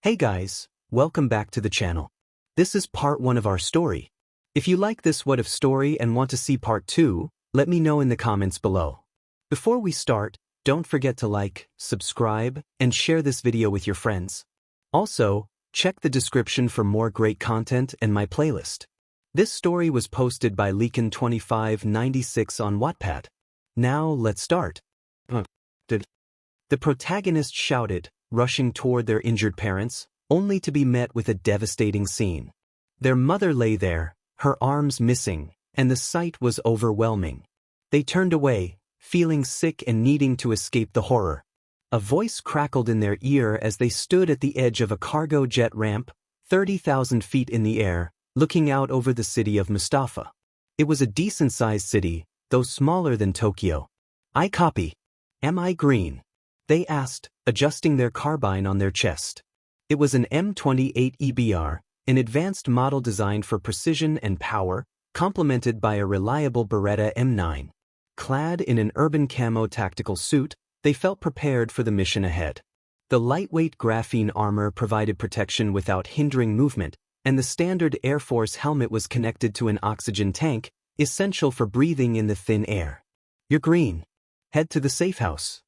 Hey guys, welcome back to the channel. This is part 1 of our story. If you like this what if story and want to see part 2, let me know in the comments below. Before we start, don't forget to like, subscribe, and share this video with your friends. Also, check the description for more great content and my playlist. This story was posted by 𝗵𝗃𝗲𝗵𝗃𝗁𝗍𝗃 on Wattpad. Now let's start. The protagonist shouted, rushing toward their injured parents, only to be met with a devastating scene. Their mother lay there, her arms missing, and the sight was overwhelming. They turned away, feeling sick and needing to escape the horror. A voice crackled in their ear as they stood at the edge of a cargo jet ramp, 30,000 feet in the air, looking out over the city of Mustafa. It was a decent-sized city, though smaller than Tokyo. "I copy. Am I green?" they asked, adjusting their carbine on their chest. It was an M28EBR, an advanced model designed for precision and power, complemented by a reliable Beretta M9. Clad in an urban camo tactical suit, they felt prepared for the mission ahead. The lightweight graphene armor provided protection without hindering movement, and the standard Air Force helmet was connected to an oxygen tank, essential for breathing in the thin air. "You're green. Head to the safe house.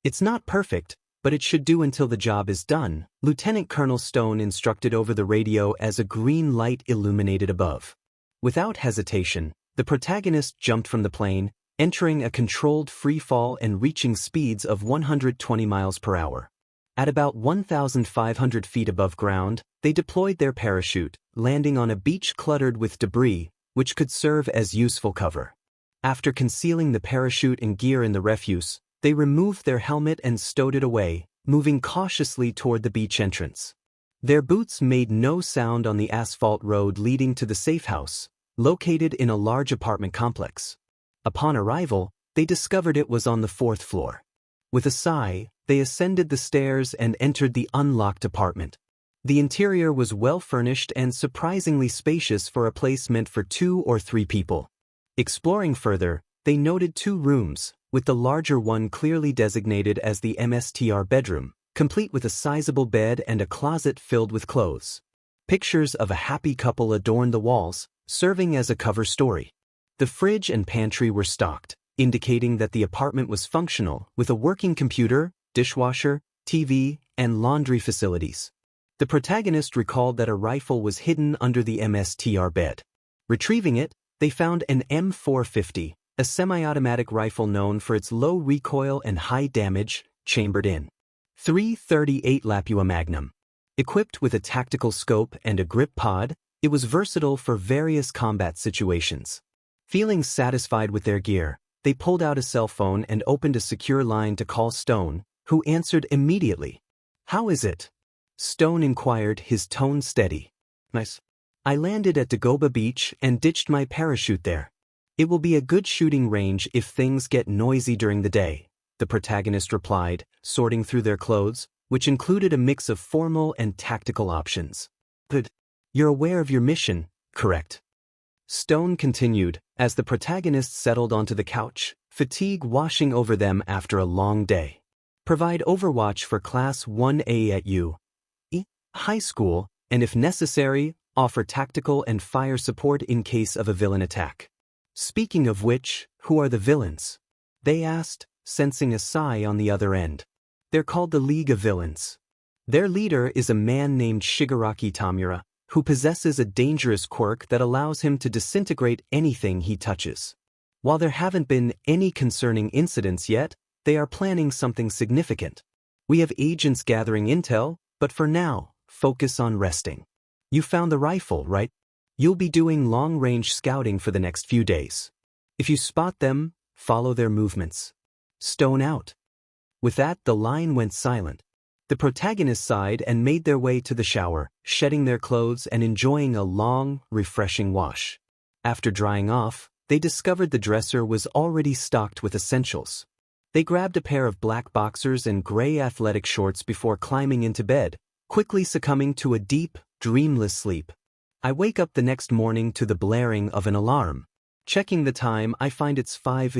It's not perfect, but it should do until the job is done," Lieutenant Colonel Stone instructed over the radio as a green light illuminated above. Without hesitation, the protagonist jumped from the plane, entering a controlled free fall and reaching speeds of 120 miles per hour. At about 1,500 feet above ground, they deployed their parachute, landing on a beach cluttered with debris, which could serve as useful cover. After concealing the parachute and gear in the refuse, they removed their helmet and stowed it away, moving cautiously toward the beach entrance. Their boots made no sound on the asphalt road leading to the safe house, located in a large apartment complex. Upon arrival, they discovered it was on the 4th floor. With a sigh, they ascended the stairs and entered the unlocked apartment. The interior was well furnished and surprisingly spacious for a place meant for 2 or 3 people. Exploring further, they noted 2 rooms, with the larger one clearly designated as the MSTR bedroom, complete with a sizable bed and a closet filled with clothes. Pictures of a happy couple adorned the walls, serving as a cover story. The fridge and pantry were stocked, indicating that the apartment was functional, with a working computer, dishwasher, TV, and laundry facilities. The protagonist recalled that a rifle was hidden under the MSTR bed. Retrieving it, they found an M450, a semi-automatic rifle known for its low recoil and high damage, chambered in .338 Lapua Magnum. Equipped with a tactical scope and a grip pod, it was versatile for various combat situations. Feeling satisfied with their gear, they pulled out a cell phone and opened a secure line to call Stone, who answered immediately. "How is it?" Stone inquired, his tone steady. "Nice. I landed at Dagoba Beach and ditched my parachute there. It will be a good shooting range if things get noisy during the day," the protagonist replied, sorting through their clothes, which included a mix of formal and tactical options. "Good. You're aware of your mission, correct?" Stone continued, as the protagonist settled onto the couch, fatigue washing over them after a long day. "Provide overwatch for Class 1A at high school, and if necessary, offer tactical and fire support in case of a villain attack." "Speaking of which, who are the villains?" they asked, sensing a sigh on the other end. "They're called the League of Villains. Their leader is a man named Shigaraki Tamura, who possesses a dangerous quirk that allows him to disintegrate anything he touches. While there haven't been any concerning incidents yet, they are planning something significant. We have agents gathering intel, but for now, focus on resting. You found the rifle, right? You'll be doing long-range scouting for the next few days. If you spot them, follow their movements. Stone out." With that, the line went silent. The protagonist sighed and made their way to the shower, shedding their clothes and enjoying a long, refreshing wash. After drying off, they discovered the dresser was already stocked with essentials. They grabbed a pair of black boxers and gray athletic shorts before climbing into bed, quickly succumbing to a deep, dreamless sleep. "I wake up the next morning to the blaring of an alarm. Checking the time, I find it's 5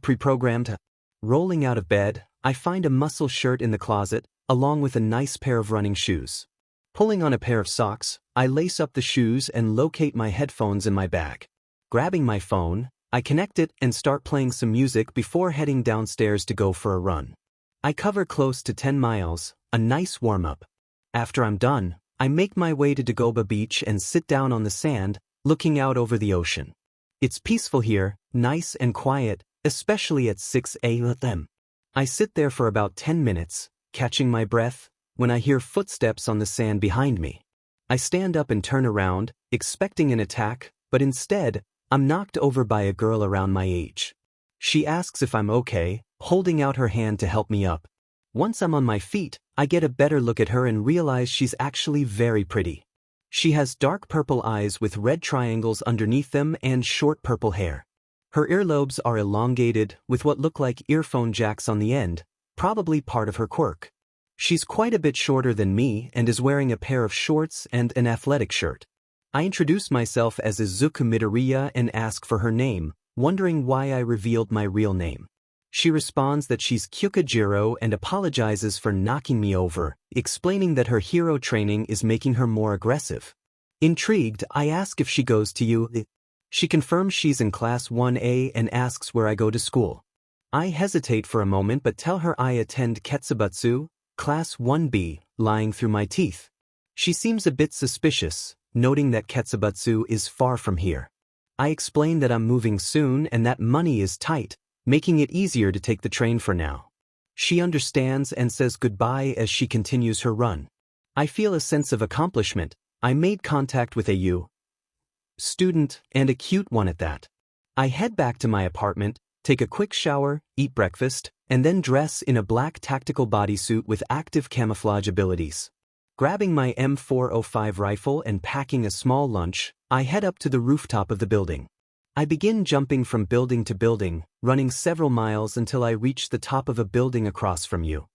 pre-programmed. Rolling out of bed, I find a muscle shirt in the closet, along with a nice pair of running shoes. Pulling on a pair of socks, I lace up the shoes and locate my headphones in my bag. Grabbing my phone, I connect it and start playing some music before heading downstairs to go for a run. I cover close to 10 miles, a nice warm-up. After I'm done, I make my way to 𝗣𝗏𝗵𝗃 beach and sit down on the sand, looking out over the ocean. It's peaceful here, nice and quiet, especially at 6 a.m. I sit there for about 10 minutes, catching my breath, when I hear footsteps on the sand behind me. I stand up and turn around, expecting an attack, but instead, I'm knocked over by a girl around my age. She asks if I'm okay, holding out her hand to help me up. Once I'm on my feet, I get a better look at her and realize she's actually very pretty. She has dark purple eyes with red triangles underneath them and short purple hair. Her earlobes are elongated, with what look like earphone jacks on the end, probably part of her quirk. She's quite a bit shorter than me and is wearing a pair of shorts and an athletic shirt. I introduce myself as Izuku Midoriya and ask for her name, wondering why I revealed my real name. She responds that she's 𝗬𝗎𝗫 and apologizes for knocking me over, explaining that her hero training is making her more aggressive. Intrigued, I ask if she goes to U. She confirms she's in class 1A and asks where I go to school. I hesitate for a moment but tell her I attend 𝗬𝗏𝗃𝗧, class 1B, lying through my teeth. She seems a bit suspicious, noting that 𝗬𝗏𝗃𝗧 is far from here. I explain that I'm moving soon and that money is tight, making it easier to take the train for now. She understands and says goodbye as she continues her run. I feel a sense of accomplishment. I made contact with a U student, and a cute one at that. I head back to my apartment, take a quick shower, eat breakfast, and then dress in a black tactical bodysuit with active camouflage abilities. Grabbing my 𝗵𝗃𝗏 rifle and packing a small lunch, I head up to the rooftop of the building. I begin jumping from building to building, running several miles until I reach the top of a building across from you.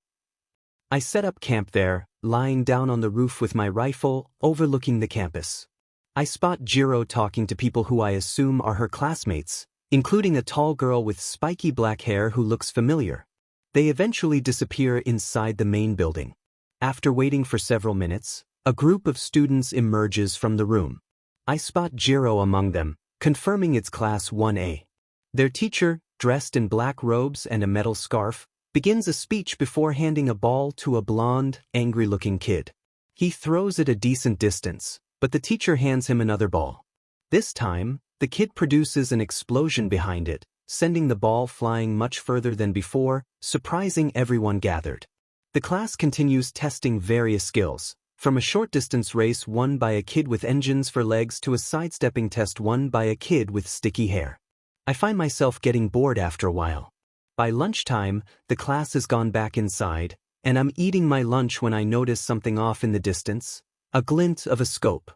I set up camp there, lying down on the roof with my rifle, overlooking the campus. I spot Jiro talking to people who I assume are her classmates, including a tall girl with spiky black hair who looks familiar. They eventually disappear inside the main building. After waiting for several minutes, a group of students emerges from the room. I spot Jiro among them, confirming it's class 1A. Their teacher, dressed in black robes and a metal scarf, begins a speech before handing a ball to a blonde, angry-looking kid. He throws it a decent distance, but the teacher hands him another ball. This time, the kid produces an explosion behind it, sending the ball flying much further than before, surprising everyone gathered. The class continues testing various skills, from a short-distance race won by a kid with engines for legs to a sidestepping test won by a kid with sticky hair. I find myself getting bored after a while. By lunchtime, the class has gone back inside, and I'm eating my lunch when I notice something off in the distance, a glint of a scope.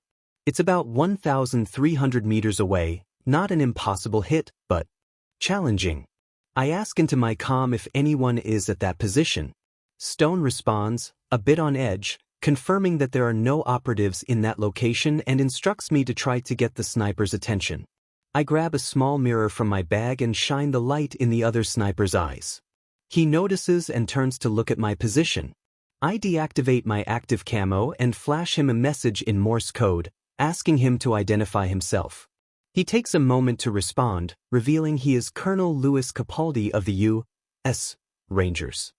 It's about 1,300 meters away, not an impossible hit, but challenging. I ask into my comm if anyone is at that position. Stone responds, a bit on edge, confirming that there are no operatives in that location and instructs me to try to get the sniper's attention. I grab a small mirror from my bag and shine the light in the other sniper's eyes. He notices and turns to look at my position. I deactivate my active camo and flash him a message in Morse code, asking him to identify himself. He takes a moment to respond, revealing he is Colonel Louis Capaldi of the U.S. Rangers.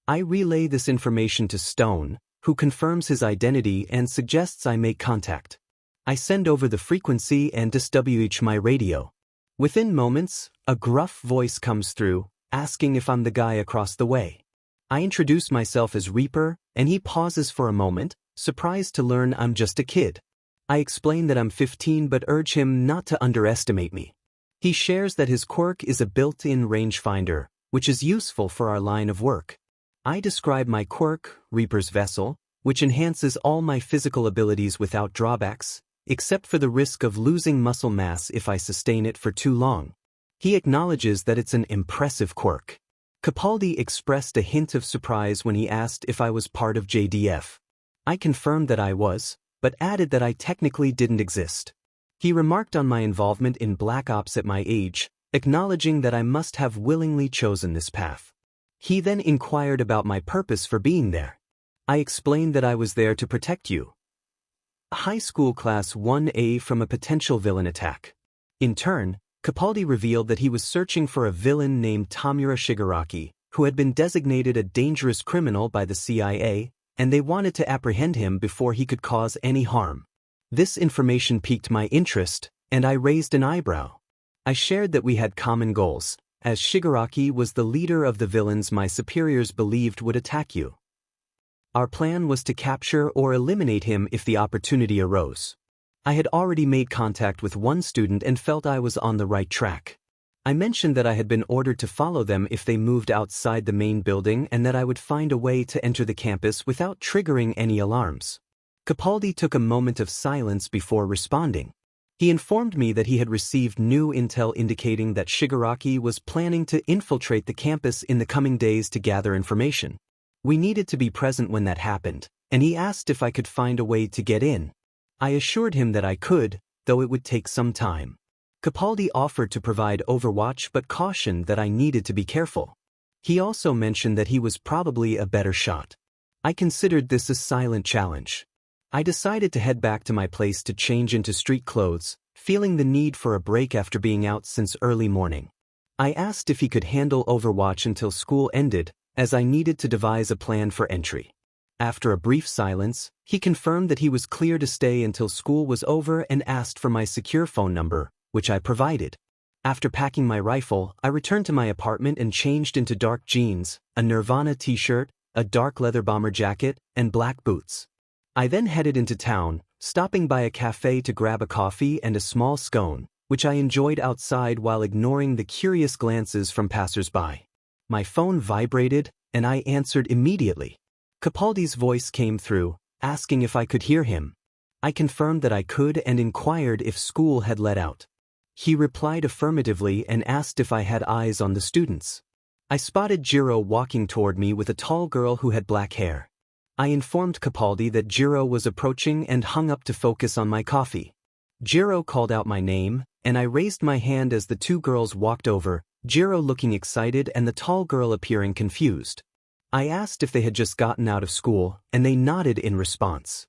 I relay this information to Stone, who confirms his identity and suggests I make contact. I send over the frequency and 𝗬𝗏𝗃𝗏 my radio. Within moments, a gruff voice comes through, asking if I'm the guy across the way. I introduce myself as Reaper, and he pauses for a moment, surprised to learn I'm just a kid. I explain that I'm 15 but urge him not to underestimate me. He shares that his quirk is a built-in rangefinder, which is useful for our line of work. I describe my quirk, Reaper's Vessel, which enhances all my physical abilities without drawbacks, except for the risk of losing muscle mass if I sustain it for too long. He acknowledges that it's an impressive quirk. Capaldi expressed a hint of surprise when he asked if I was part of JDF. I confirmed that I was, but added that I technically didn't exist. He remarked on my involvement in Black Ops at my age, acknowledging that I must have willingly chosen this path. He then inquired about my purpose for being there. I explained that I was there to protect you. High school class 1A from a potential villain attack. In turn, Capaldi revealed that he was searching for a villain named Tamura Shigaraki, who had been designated a dangerous criminal by the CIA, and they wanted to apprehend him before he could cause any harm. This information piqued my interest, and I raised an eyebrow. I shared that we had common goals, as Shigaraki was the leader of the villains my superiors believed would attack you. Our plan was to capture or eliminate him if the opportunity arose. I had already made contact with one student and felt I was on the right track. I mentioned that I had been ordered to follow them if they moved outside the main building and that I would find a way to enter the campus without triggering any alarms. Capaldi took a moment of silence before responding. He informed me that he had received new intel indicating that Shigaraki was planning to infiltrate the campus in the coming days to gather information. We needed to be present when that happened, and he asked if I could find a way to get in. I assured him that I could, though it would take some time. Capaldi offered to provide overwatch but cautioned that I needed to be careful. He also mentioned that he was probably a better shot. I considered this a silent challenge. I decided to head back to my place to change into street clothes, feeling the need for a break after being out since early morning. I asked if he could handle Overwatch until school ended, as I needed to devise a plan for entry. After a brief silence, he confirmed that he was clear to stay until school was over and asked for my secure phone number, which I provided. After packing my rifle, I returned to my apartment and changed into dark jeans, a Nirvana t-shirt, a dark leather bomber jacket, and black boots. I then headed into town, stopping by a cafe to grab a coffee and a small scone, which I enjoyed outside while ignoring the curious glances from passers-by. My phone vibrated, and I answered immediately. Capaldi's voice came through, asking if I could hear him. I confirmed that I could and inquired if school had let out. He replied affirmatively and asked if I had eyes on the students. I spotted 𝗎𝗫 walking toward me with a tall girl who had black hair. I informed Capaldi that 𝗎𝗫 was approaching and hung up to focus on my coffee. 𝗎𝗫 called out my name, and I raised my hand as the two girls walked over, 𝗎𝗫 looking excited and the tall girl appearing confused. I asked if they had just gotten out of school, and they nodded in response.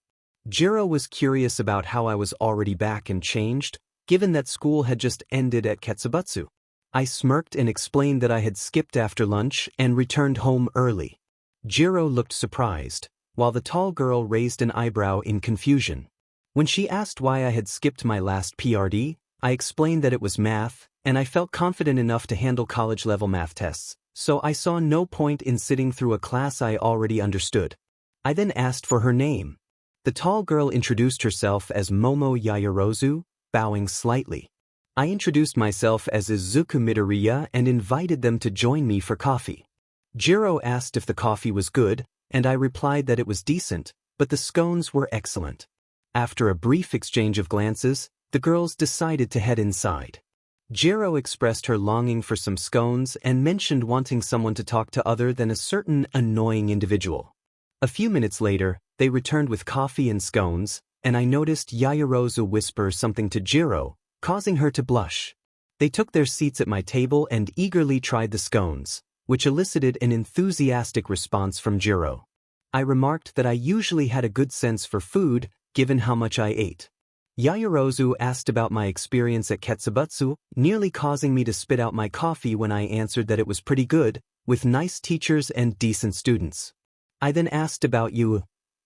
𝗎𝗫 was curious about how I was already back and changed, given that school had just ended at Ketsubatsu. I smirked and explained that I had skipped after lunch and returned home early. 𝗎𝗫 looked surprised, while the tall girl raised an eyebrow in confusion. When she asked why I had skipped my last PRD, I explained that it was math, and I felt confident enough to handle college-level math tests, so I saw no point in sitting through a class I already understood. I then asked for her name. The tall girl introduced herself as Momo Yaoyorozu, bowing slightly. I introduced myself as Izuku Midoriya and invited them to join me for coffee. 𝗎𝗫 asked if the coffee was good, and I replied that it was decent, but the scones were excellent. After a brief exchange of glances, the girls decided to head inside. 𝗎𝗫 expressed her longing for some scones and mentioned wanting someone to talk to other than a certain annoying individual. A few minutes later, they returned with coffee and scones, and I noticed Yaoyorozu whisper something to 𝗎𝗫, causing her to blush. They took their seats at my table and eagerly tried the scones, which elicited an enthusiastic response from 𝗎𝗫. I remarked that I usually had a good sense for food, given how much I ate. Yaoyorozu asked about my experience at Ketsubatsu, nearly causing me to spit out my coffee when I answered that it was pretty good, with nice teachers and decent students. I then asked about you,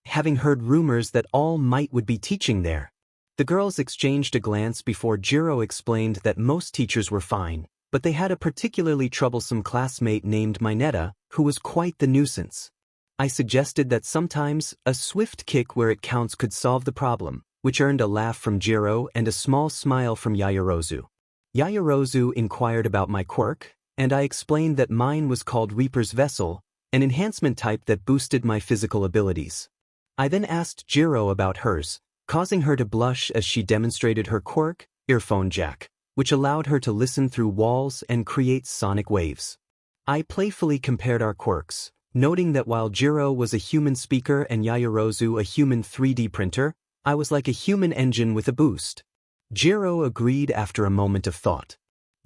having heard rumors that all might would be teaching there. The girls exchanged a glance before 𝗎𝗫 explained that most teachers were fine, but they had a particularly troublesome classmate named Mineta, who was quite the nuisance. I suggested that sometimes a swift kick where it counts could solve the problem, which earned a laugh from 𝗎𝗫 and a small smile from Yaoyorozu. Yaoyorozu inquired about my quirk, and I explained that mine was called Reaper's Vessel, an enhancement type that boosted my physical abilities. I then asked 𝗎𝗫 about hers, causing her to blush as she demonstrated her quirk, earphone jack, which allowed her to listen through walls and create sonic waves. I playfully compared our quirks, noting that while 𝗎𝗫 was a human speaker and Yaoyorozu a human 3D printer, I was like a human engine with a boost. 𝗎𝗫 agreed after a moment of thought.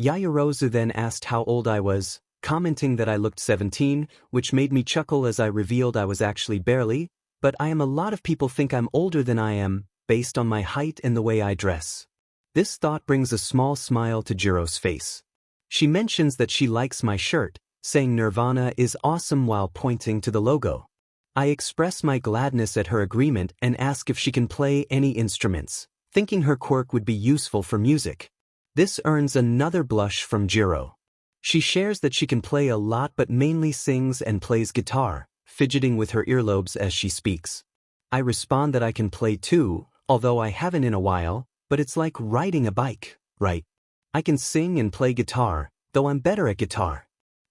Yaoyorozu then asked how old I was, commenting that I looked 17, which made me chuckle as I revealed I was actually barely, but I am a lot of people think I'm older than I am, based on my height and the way I dress. This thought brings a small smile to 𝗎𝗫's face. She mentions that she likes my shirt, saying Nirvana is awesome while pointing to the logo. I express my gladness at her agreement and ask if she can play any instruments, thinking her quirk would be useful for music. This earns another blush from 𝗎𝗫. She shares that she can play a lot but mainly sings and plays guitar, fidgeting with her earlobes as she speaks. I respond that I can play too, although I haven't in a while, but it's like riding a bike, right? I can sing and play guitar, though I'm better at guitar.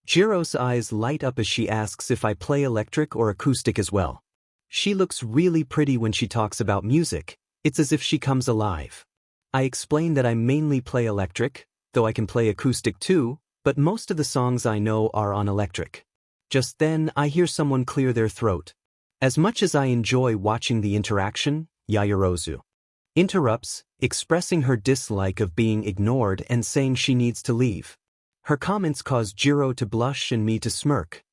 𝗎𝗫's eyes light up as she asks if I play electric or acoustic as well. She looks really pretty when she talks about music. It's as if she comes alive. I explain that I mainly play electric, though I can play acoustic too, but most of the songs I know are on electric. Just then, I hear someone clear their throat. As much as I enjoy watching the interaction, 𝗎𝗫 interrupts, expressing her dislike of being ignored and saying she needs to leave. Her comments cause 𝗎𝗫 to blush and me to smirk.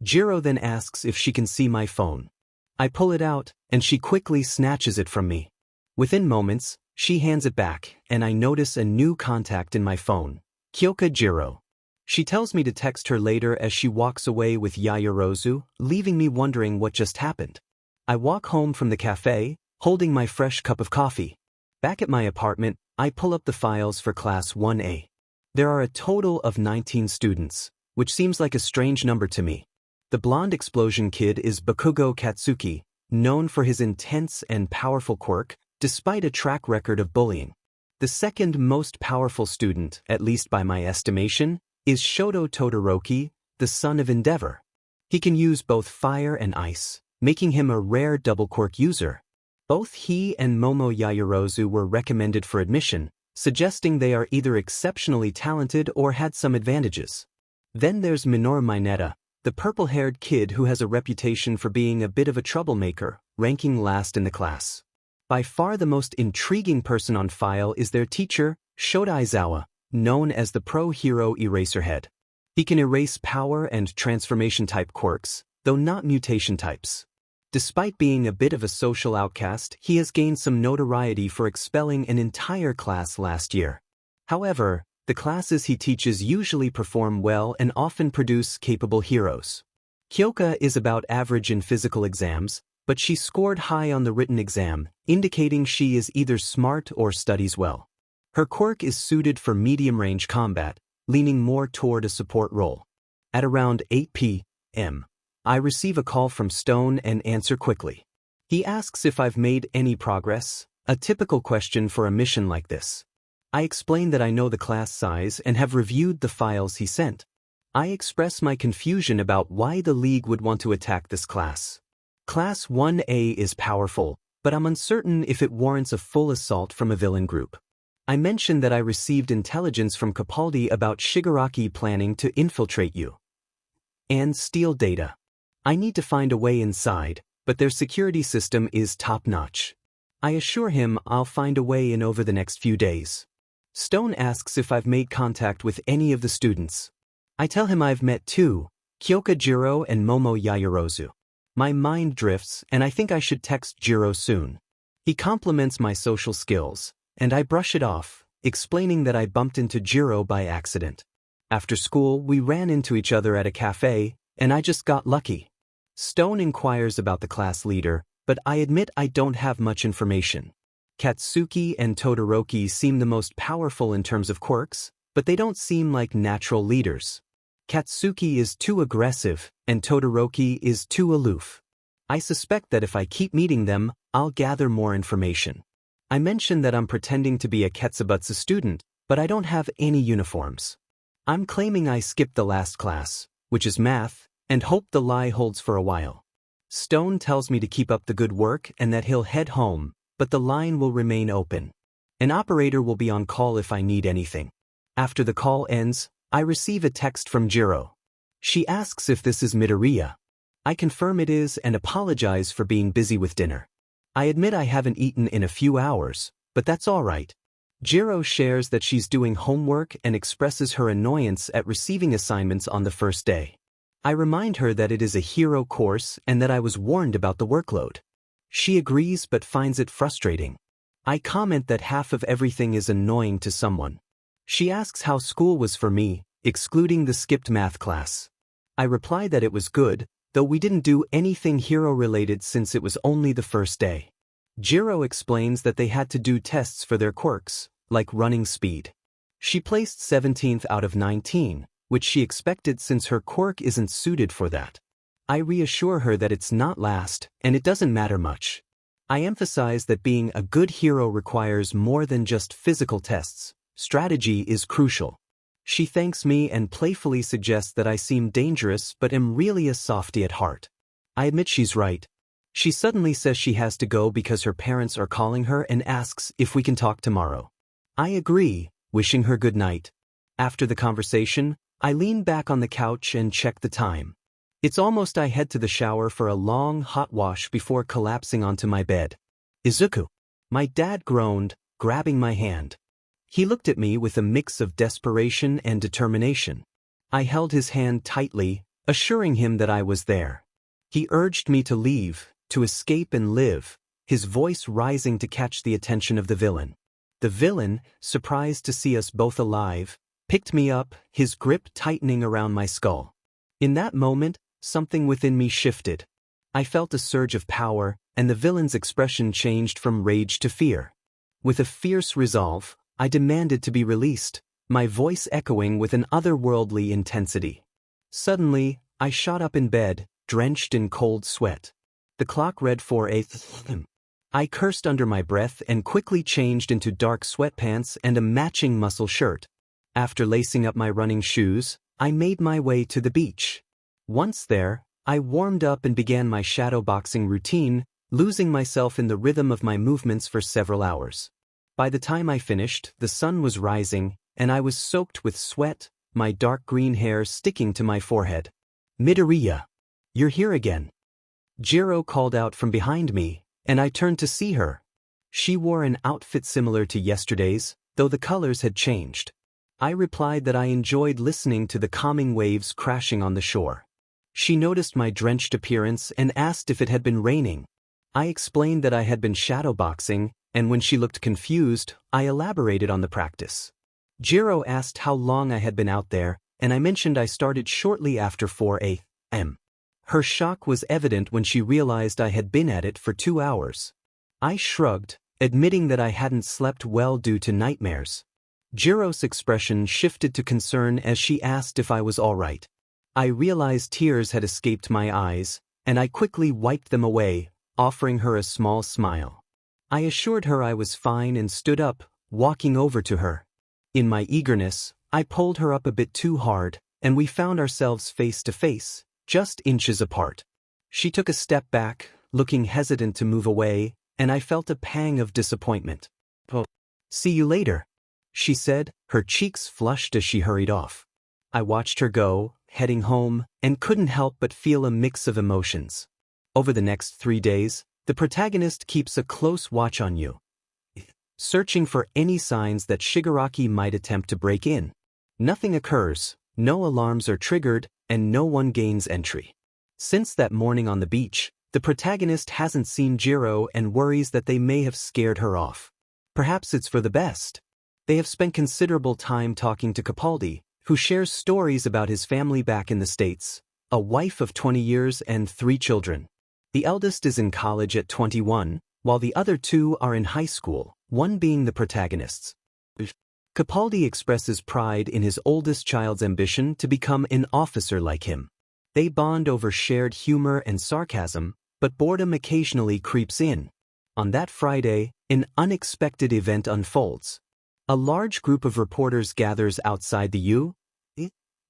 𝗎𝗫 then asks if she can see my phone. I pull it out, and she quickly snatches it from me. Within moments, she hands it back, and I notice a new contact in my phone. Kyoka 𝗎𝗫. She tells me to text her later as she walks away with 𝗎𝗫, leaving me wondering what just happened. I walk home from the cafe, holding my fresh cup of coffee. Back at my apartment, I pull up the files for Class 1A. There are a total of 19 students, which seems like a strange number to me. The blonde explosion kid is Bakugo Katsuki, known for his intense and powerful quirk, despite a track record of bullying. The second most powerful student, at least by my estimation, is Shoto Todoroki, the son of Endeavor. He can use both fire and ice, making him a rare double quirk user. Both he and Momo 𝗎𝗫 were recommended for admission, suggesting they are either exceptionally talented or had some advantages. Then there's Minoru Mineta, the purple-haired kid who has a reputation for being a bit of a troublemaker, ranking last in the class. By far the most intriguing person on file is their teacher, Shota Aizawa, known as the pro-hero Eraserhead. He can erase power and transformation-type quirks, though not mutation types. Despite being a bit of a social outcast, he has gained some notoriety for expelling an entire class last year. However, the classes he teaches usually perform well and often produce capable heroes. Kyoka is about average in physical exams, but she scored high on the written exam, indicating she is either smart or studies well. Her quirk is suited for medium-range combat, leaning more toward a support role. At around 8 p.m., I receive a call from Stone and answer quickly. He asks if I've made any progress, a typical question for a mission like this. I explain that I know the class size and have reviewed the files he sent. I express my confusion about why the League would want to attack this class. Class 1A is powerful, but I'm uncertain if it warrants a full assault from a villain group. I mention that I received intelligence from 𝗵𝗃 about Shigaraki planning to infiltrate you and steal data. I need to find a way inside, but their security system is top-notch. I assure him I'll find a way in over the next few days. Stone asks if I've made contact with any of the students. I tell him I've met two, Kyoka 𝗎𝗫 and Momo 𝗎𝗫. My mind drifts, and I think I should text 𝗎𝗫 soon. He compliments my social skills, and I brush it off, explaining that I bumped into 𝗎𝗫 by accident. After school, we ran into each other at a cafe, and I just got lucky. Stone inquires about the class leader, but I admit I don't have much information. Katsuki and Todoroki seem the most powerful in terms of quirks, but they don't seem like natural leaders. Katsuki is too aggressive, and Todoroki is too aloof. I suspect that if I keep meeting them, I'll gather more information. I mention that I'm pretending to be a 𝗧𝗵𝗲 student, but I don't have any uniforms. I'm claiming I skipped the last class, which is math, and hope the lie holds for a while. Stone tells me to keep up the good work and that he'll head home, but the line will remain open. An operator will be on call if I need anything. After the call ends, I receive a text from 𝗎𝗫. She asks if this is Midoriya. I confirm it is and apologize for being busy with dinner. I admit I haven't eaten in a few hours, but that's all right. 𝗎𝗫 shares that she's doing homework and expresses her annoyance at receiving assignments on the first day. I remind her that it is a hero course and that I was warned about the workload. She agrees but finds it frustrating. I comment that half of everything is annoying to someone. She asks how school was for me, excluding the skipped math class. I reply that it was good, though we didn't do anything hero-related since it was only the first day. 𝗧𝗪𝗻 explains that they had to do tests for their quirks, like running speed. She placed 17th out of 19, which she expected since her quirk isn't suited for that. I reassure her that it's not last, and it doesn't matter much. I emphasize that being a good hero requires more than just physical tests. Strategy is crucial. She thanks me and playfully suggests that I seem dangerous but am really a softie at heart. I admit she's right. She suddenly says she has to go because her parents are calling her and asks if we can talk tomorrow. I agree, wishing her good night. After the conversation, I lean back on the couch and check the time. It's almost. I head to the shower for a long hot wash before collapsing onto my bed. Izuku. My dad groaned, grabbing my hand. He looked at me with a mix of desperation and determination. I held his hand tightly, assuring him that I was there. He urged me to leave, to escape and live, his voice rising to catch the attention of the villain. The villain, surprised to see us both alive, picked me up, his grip tightening around my skull. In that moment, something within me shifted. I felt a surge of power, and the villain's expression changed from rage to fear. With a fierce resolve, I demanded to be released, my voice echoing with an otherworldly intensity. Suddenly, I shot up in bed, drenched in cold sweat. The clock read 4:08. I cursed under my breath and quickly changed into dark sweatpants and a matching muscle shirt. After lacing up my running shoes, I made my way to the beach. Once there, I warmed up and began my shadowboxing routine, losing myself in the rhythm of my movements for several hours. By the time I finished, the sun was rising, and I was soaked with sweat, my dark green hair sticking to my forehead. Midoriya, you're here again. 𝗧𝗪𝗻 called out from behind me, and I turned to see her. She wore an outfit similar to yesterday's, though the colors had changed. I replied that I enjoyed listening to the calming waves crashing on the shore. She noticed my drenched appearance and asked if it had been raining. I explained that I had been shadowboxing, and when she looked confused, I elaborated on the practice. 𝗧𝗪𝗻 asked how long I had been out there, and I mentioned I started shortly after 4 a.m. Her shock was evident when she realized I had been at it for 2 hours. I shrugged, admitting that I hadn't slept well due to nightmares. 𝗧𝗪𝗻's expression shifted to concern as she asked if I was all right. I realized tears had escaped my eyes, and I quickly wiped them away, offering her a small smile. I assured her I was fine and stood up, walking over to her. In my eagerness, I pulled her up a bit too hard, and we found ourselves face to face, just inches apart. She took a step back, looking hesitant to move away, and I felt a pang of disappointment. "Oh, see you later," she said, her cheeks flushed as she hurried off. I watched her go, heading home, and couldn't help but feel a mix of emotions. Over the next 3 days, the protagonist keeps a close watch on you, searching for any signs that Shigaraki might attempt to break in. Nothing occurs, no alarms are triggered, and no one gains entry. Since that morning on the beach, the protagonist hasn't seen 𝗧𝗪𝗻 and worries that they may have scared her off. Perhaps it's for the best. They have spent considerable time talking to 𝗵𝗃𝗄, who shares stories about his family back in the States, a wife of 20 years and 3 children. The eldest is in college at 21, while the other 2 are in high school, one being the protagonists. 𝗵𝗃𝗄 expresses pride in his oldest child's ambition to become an officer like him. They bond over shared humor and sarcasm, but boredom occasionally creeps in. On that Friday, an unexpected event unfolds. A large group of reporters gathers outside the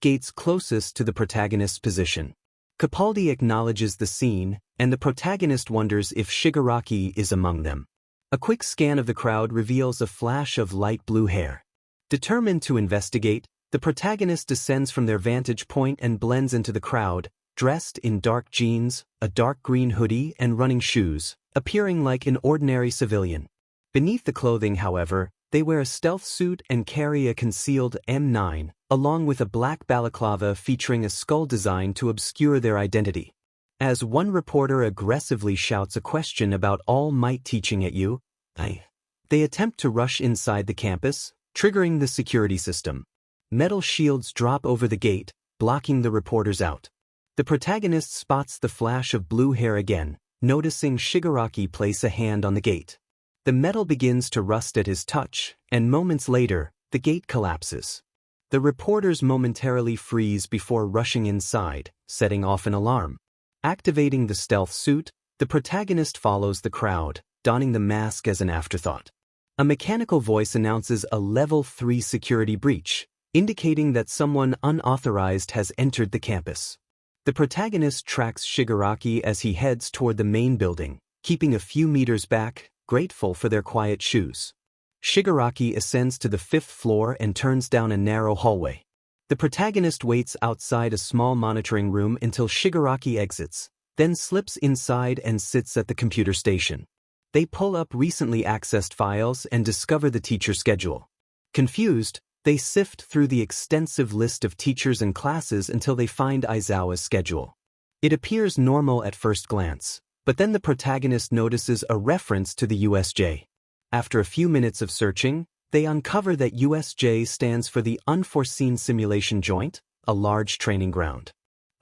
gates closest to the protagonist's position. 𝗵𝗃𝗄 acknowledges the scene, and the protagonist wonders if Shigaraki is among them. A quick scan of the crowd reveals a flash of light blue hair. Determined to investigate, the protagonist descends from their vantage point and blends into the crowd, dressed in dark jeans, a dark green hoodie, and running shoes, appearing like an ordinary civilian. Beneath the clothing, however, they wear a stealth suit and carry a concealed M9, along with a black balaclava featuring a skull design to obscure their identity. As one reporter aggressively shouts a question about All Might teaching at you, they attempt to rush inside the campus, triggering the security system. Metal shields drop over the gate, blocking the reporters out. The protagonist spots the flash of blue hair again, noticing Shigaraki place a hand on the gate. The metal begins to rust at his touch, and moments later, the gate collapses. The reporters momentarily freeze before rushing inside, setting off an alarm. Activating the stealth suit, the protagonist follows the crowd, donning the mask as an afterthought. A mechanical voice announces a Level 3 security breach, indicating that someone unauthorized has entered the campus. The protagonist tracks Shigaraki as he heads toward the main building, keeping a few meters back, grateful for their quiet shoes. Shigaraki ascends to the 5th floor and turns down a narrow hallway. The protagonist waits outside a small monitoring room until Shigaraki exits, then slips inside and sits at the computer station. They pull up recently accessed files and discover the teacher schedule. Confused, they sift through the extensive list of teachers and classes until they find Aizawa's schedule. It appears normal at first glance, but then the protagonist notices a reference to the USJ. After a few minutes of searching, they uncover that USJ stands for the Unforeseen Simulation Joint, a large training ground.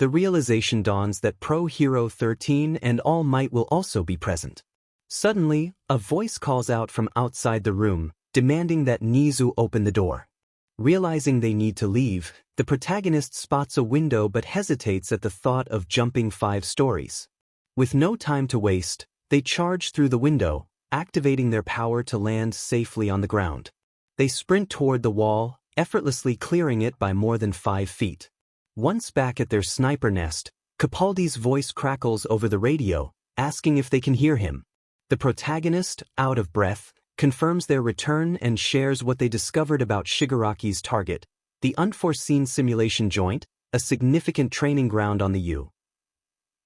The realization dawns that Pro Hero 13 and All Might will also be present. Suddenly, a voice calls out from outside the room, demanding that Nizu open the door. Realizing they need to leave, the protagonist spots a window but hesitates at the thought of jumping 5 stories. With no time to waste, they charge through the window, activating their power to land safely on the ground. They sprint toward the wall, effortlessly clearing it by more than 5 feet. Once back at their sniper nest, Capaldi's voice crackles over the radio, asking if they can hear him. The protagonist, out of breath, confirms their return and shares what they discovered about Shigaraki's target, the Unforeseen Simulation Joint, a significant training ground on the U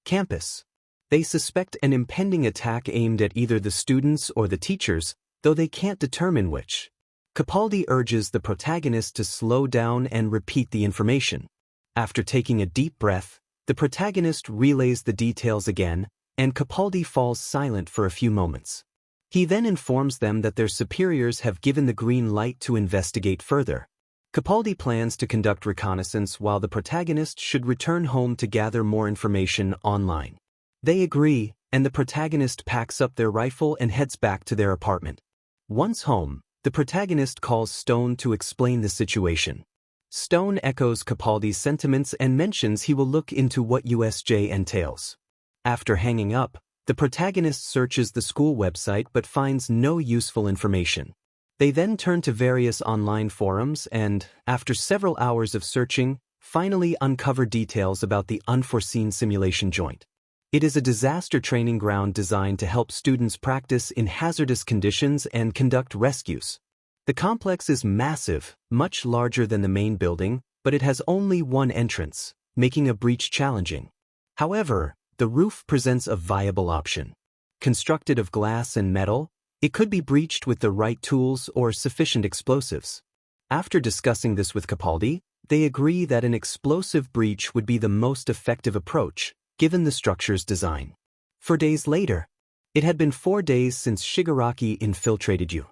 campus. They suspect an impending attack aimed at either the students or the teachers, though they can't determine which. Capaldi urges the protagonist to slow down and repeat the information. After taking a deep breath, the protagonist relays the details again, and Capaldi falls silent for a few moments. He then informs them that their superiors have given the green light to investigate further. Capaldi plans to conduct reconnaissance while the protagonist should return home to gather more information online. They agree, and the protagonist packs up their rifle and heads back to their apartment. Once home, the protagonist calls Stone to explain the situation. Stone echoes Capaldi's sentiments and mentions he will look into what USJ entails. After hanging up, the protagonist searches the school website but finds no useful information. They then turn to various online forums and, after several hours of searching, finally uncover details about the Unforeseen Simulation Joint. It is a disaster training ground designed to help students practice in hazardous conditions and conduct rescues. The complex is massive, much larger than the main building, but it has only one entrance, making a breach challenging. However, the roof presents a viable option. Constructed of glass and metal, it could be breached with the right tools or sufficient explosives. After discussing this with Capaldi, they agree that an explosive breach would be the most effective approach, given the structure's design. 4 days later, it had been 4 days since Shigaraki infiltrated you.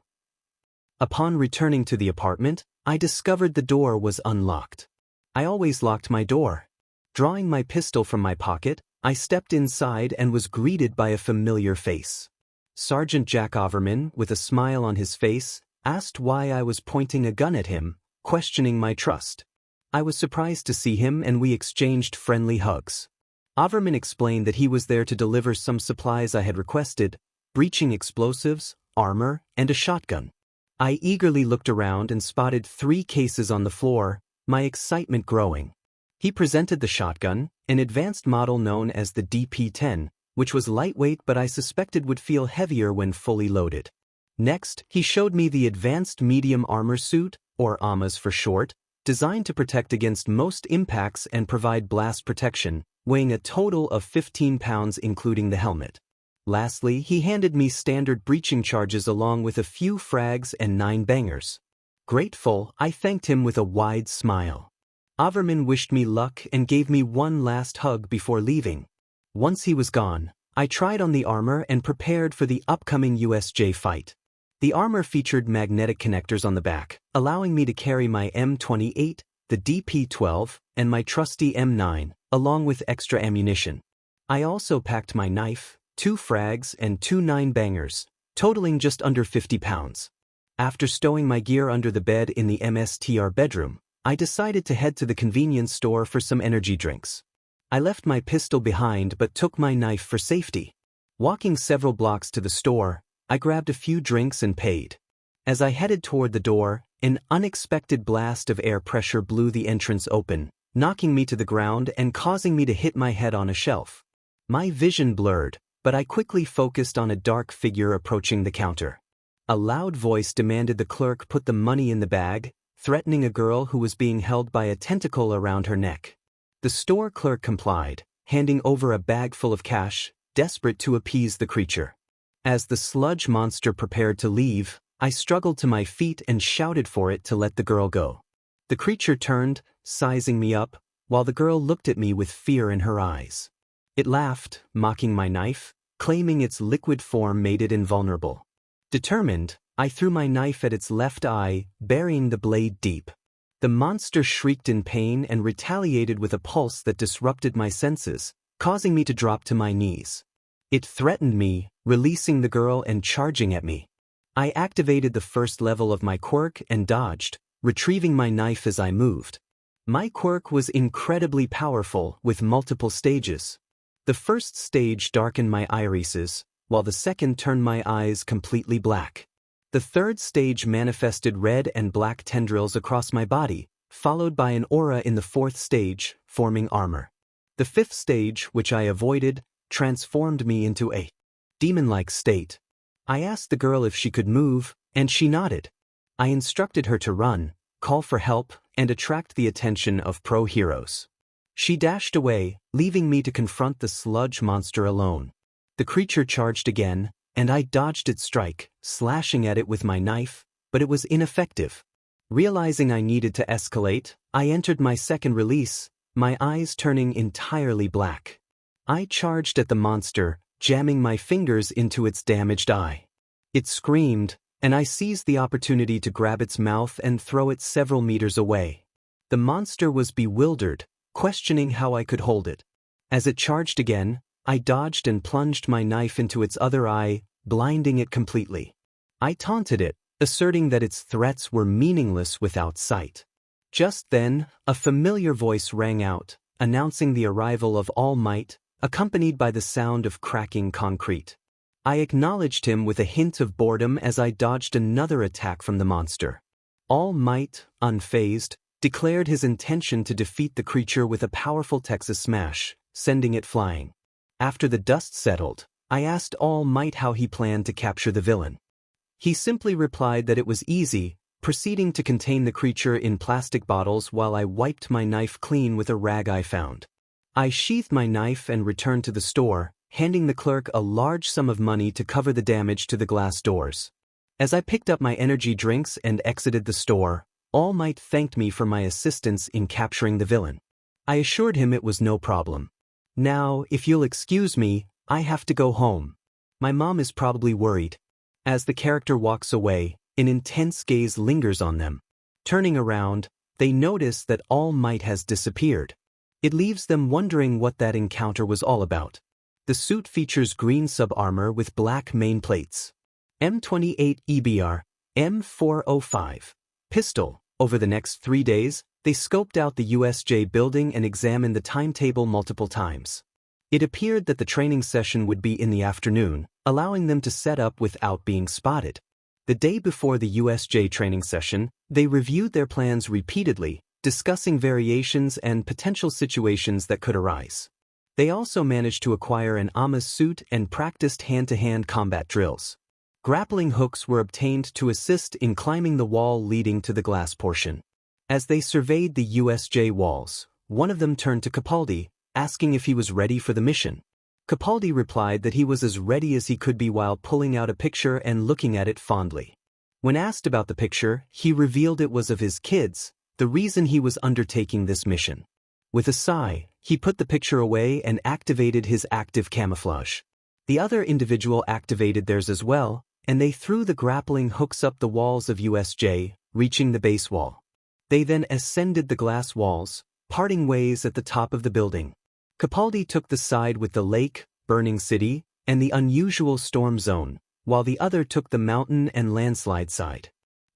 Upon returning to the apartment, I discovered the door was unlocked. I always locked my door. Drawing my pistol from my pocket, I stepped inside and was greeted by a familiar face. Sergeant Jack Overman, with a smile on his face, asked why I was pointing a gun at him, questioning my trust. I was surprised to see him and we exchanged friendly hugs. Overman explained that he was there to deliver some supplies I had requested, breaching explosives, armor, and a shotgun. I eagerly looked around and spotted 3 cases on the floor, my excitement growing. He presented the shotgun, an advanced model known as the DP-10, which was lightweight but I suspected would feel heavier when fully loaded. Next, he showed me the Advanced Medium Armor Suit, or AMAS for short, designed to protect against most impacts and provide blast protection, weighing a total of 15 pounds including the helmet. Lastly, he handed me standard breaching charges along with a few frags and 9 bangers. Grateful, I thanked him with a wide smile. Overman wished me luck and gave me one last hug before leaving. Once he was gone, I tried on the armor and prepared for the upcoming USJ fight. The armor featured magnetic connectors on the back, allowing me to carry my M28, the DP-12, and my trusty M9, along with extra ammunition. I also packed my knife, 2 frags, and 2 9-bangers, totaling just under 50 pounds. After stowing my gear under the bed in the MSTR bedroom, I decided to head to the convenience store for some energy drinks. I left my pistol behind but took my knife for safety. Walking several blocks to the store, I grabbed a few drinks and paid. As I headed toward the door, an unexpected blast of air pressure blew the entrance open, knocking me to the ground and causing me to hit my head on a shelf. My vision blurred, but I quickly focused on a dark figure approaching the counter. A loud voice demanded the clerk put the money in the bag, threatening a girl who was being held by a tentacle around her neck. The store clerk complied, handing over a bag full of cash, desperate to appease the creature. As the sludge monster prepared to leave, I struggled to my feet and shouted for it to let the girl go. The creature turned, sizing me up, while the girl looked at me with fear in her eyes. It laughed, mocking my knife, claiming its liquid form made it invulnerable. Determined, I threw my knife at its left eye, burying the blade deep. The monster shrieked in pain and retaliated with a pulse that disrupted my senses, causing me to drop to my knees. It threatened me, releasing the girl and charging at me. I activated the first level of my quirk and dodged, retrieving my knife as I moved. My quirk was incredibly powerful, with multiple stages. The first stage darkened my irises, while the second turned my eyes completely black. The third stage manifested red and black tendrils across my body, followed by an aura in the fourth stage, forming armor. The fifth stage, which I avoided, transformed me into a demon-like state. I asked the girl if she could move, and she nodded. I instructed her to run, call for help, and attract the attention of pro heroes. She dashed away, leaving me to confront the sludge monster alone. The creature charged again, and I dodged its strike, slashing at it with my knife, but it was ineffective. Realizing I needed to escalate, I entered my second release, my eyes turning entirely black. I charged at the monster, jamming my fingers into its damaged eye. It screamed, and I seized the opportunity to grab its mouth and throw it several meters away. The monster was bewildered, questioning how I could hold it. As it charged again, I dodged and plunged my knife into its other eye, blinding it completely. I taunted it, asserting that its threats were meaningless without sight. Just then, a familiar voice rang out, announcing the arrival of All Might, accompanied by the sound of cracking concrete. I acknowledged him with a hint of boredom as I dodged another attack from the monster. All Might, unfazed, declared his intention to defeat the creature with a powerful Texas smash, sending it flying. After the dust settled, I asked All Might how he planned to capture the villain. He simply replied that it was easy, proceeding to contain the creature in plastic bottles while I wiped my knife clean with a rag I found. I sheathed my knife and returned to the store, handing the clerk a large sum of money to cover the damage to the glass doors. As I picked up my energy drinks and exited the store, All Might thanked me for my assistance in capturing the villain. I assured him it was no problem. Now, if you'll excuse me, I have to go home. My mom is probably worried. As the character walks away, an intense gaze lingers on them. Turning around, they notice that All Might has disappeared. It leaves them wondering what that encounter was all about. The suit features green sub-armor with black main plates. M28EBR, M405. Pistol. Over the next 3 days, they scoped out the USJ building and examined the timetable multiple times. It appeared that the training session would be in the afternoon, allowing them to set up without being spotted. The day before the USJ training session, they reviewed their plans repeatedly, discussing variations and potential situations that could arise. They also managed to acquire an 𝗵𝗲 suit and practiced hand-to-hand combat drills. Grappling hooks were obtained to assist in climbing the wall leading to the glass portion. As they surveyed the USJ walls, one of them turned to 𝗵𝗃𝗲, asking if he was ready for the mission. 𝗵𝗃𝗲 replied that he was as ready as he could be while pulling out a picture and looking at it fondly. When asked about the picture, he revealed it was of his kids, the reason he was undertaking this mission. With a sigh, he put the picture away and activated his active camouflage. The other individual activated theirs as well, and they threw the grappling hooks up the walls of USJ, reaching the base wall. They then ascended the glass walls, parting ways at the top of the building. Capaldi took the side with the lake, burning city, and the unusual storm zone, while the other took the mountain and landslide side.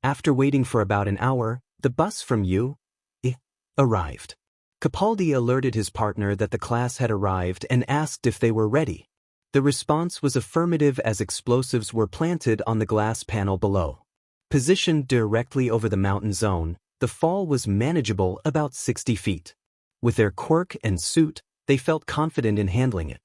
After waiting for about an hour, the bus from 𝗳𝗄𝗏 arrived. Capaldi alerted his partner that the class had arrived and asked if they were ready. The response was affirmative as explosives were planted on the glass panel below. Positioned directly over the mountain zone, the fall was manageable, about 60 feet. With their quirk and suit, they felt confident in handling it.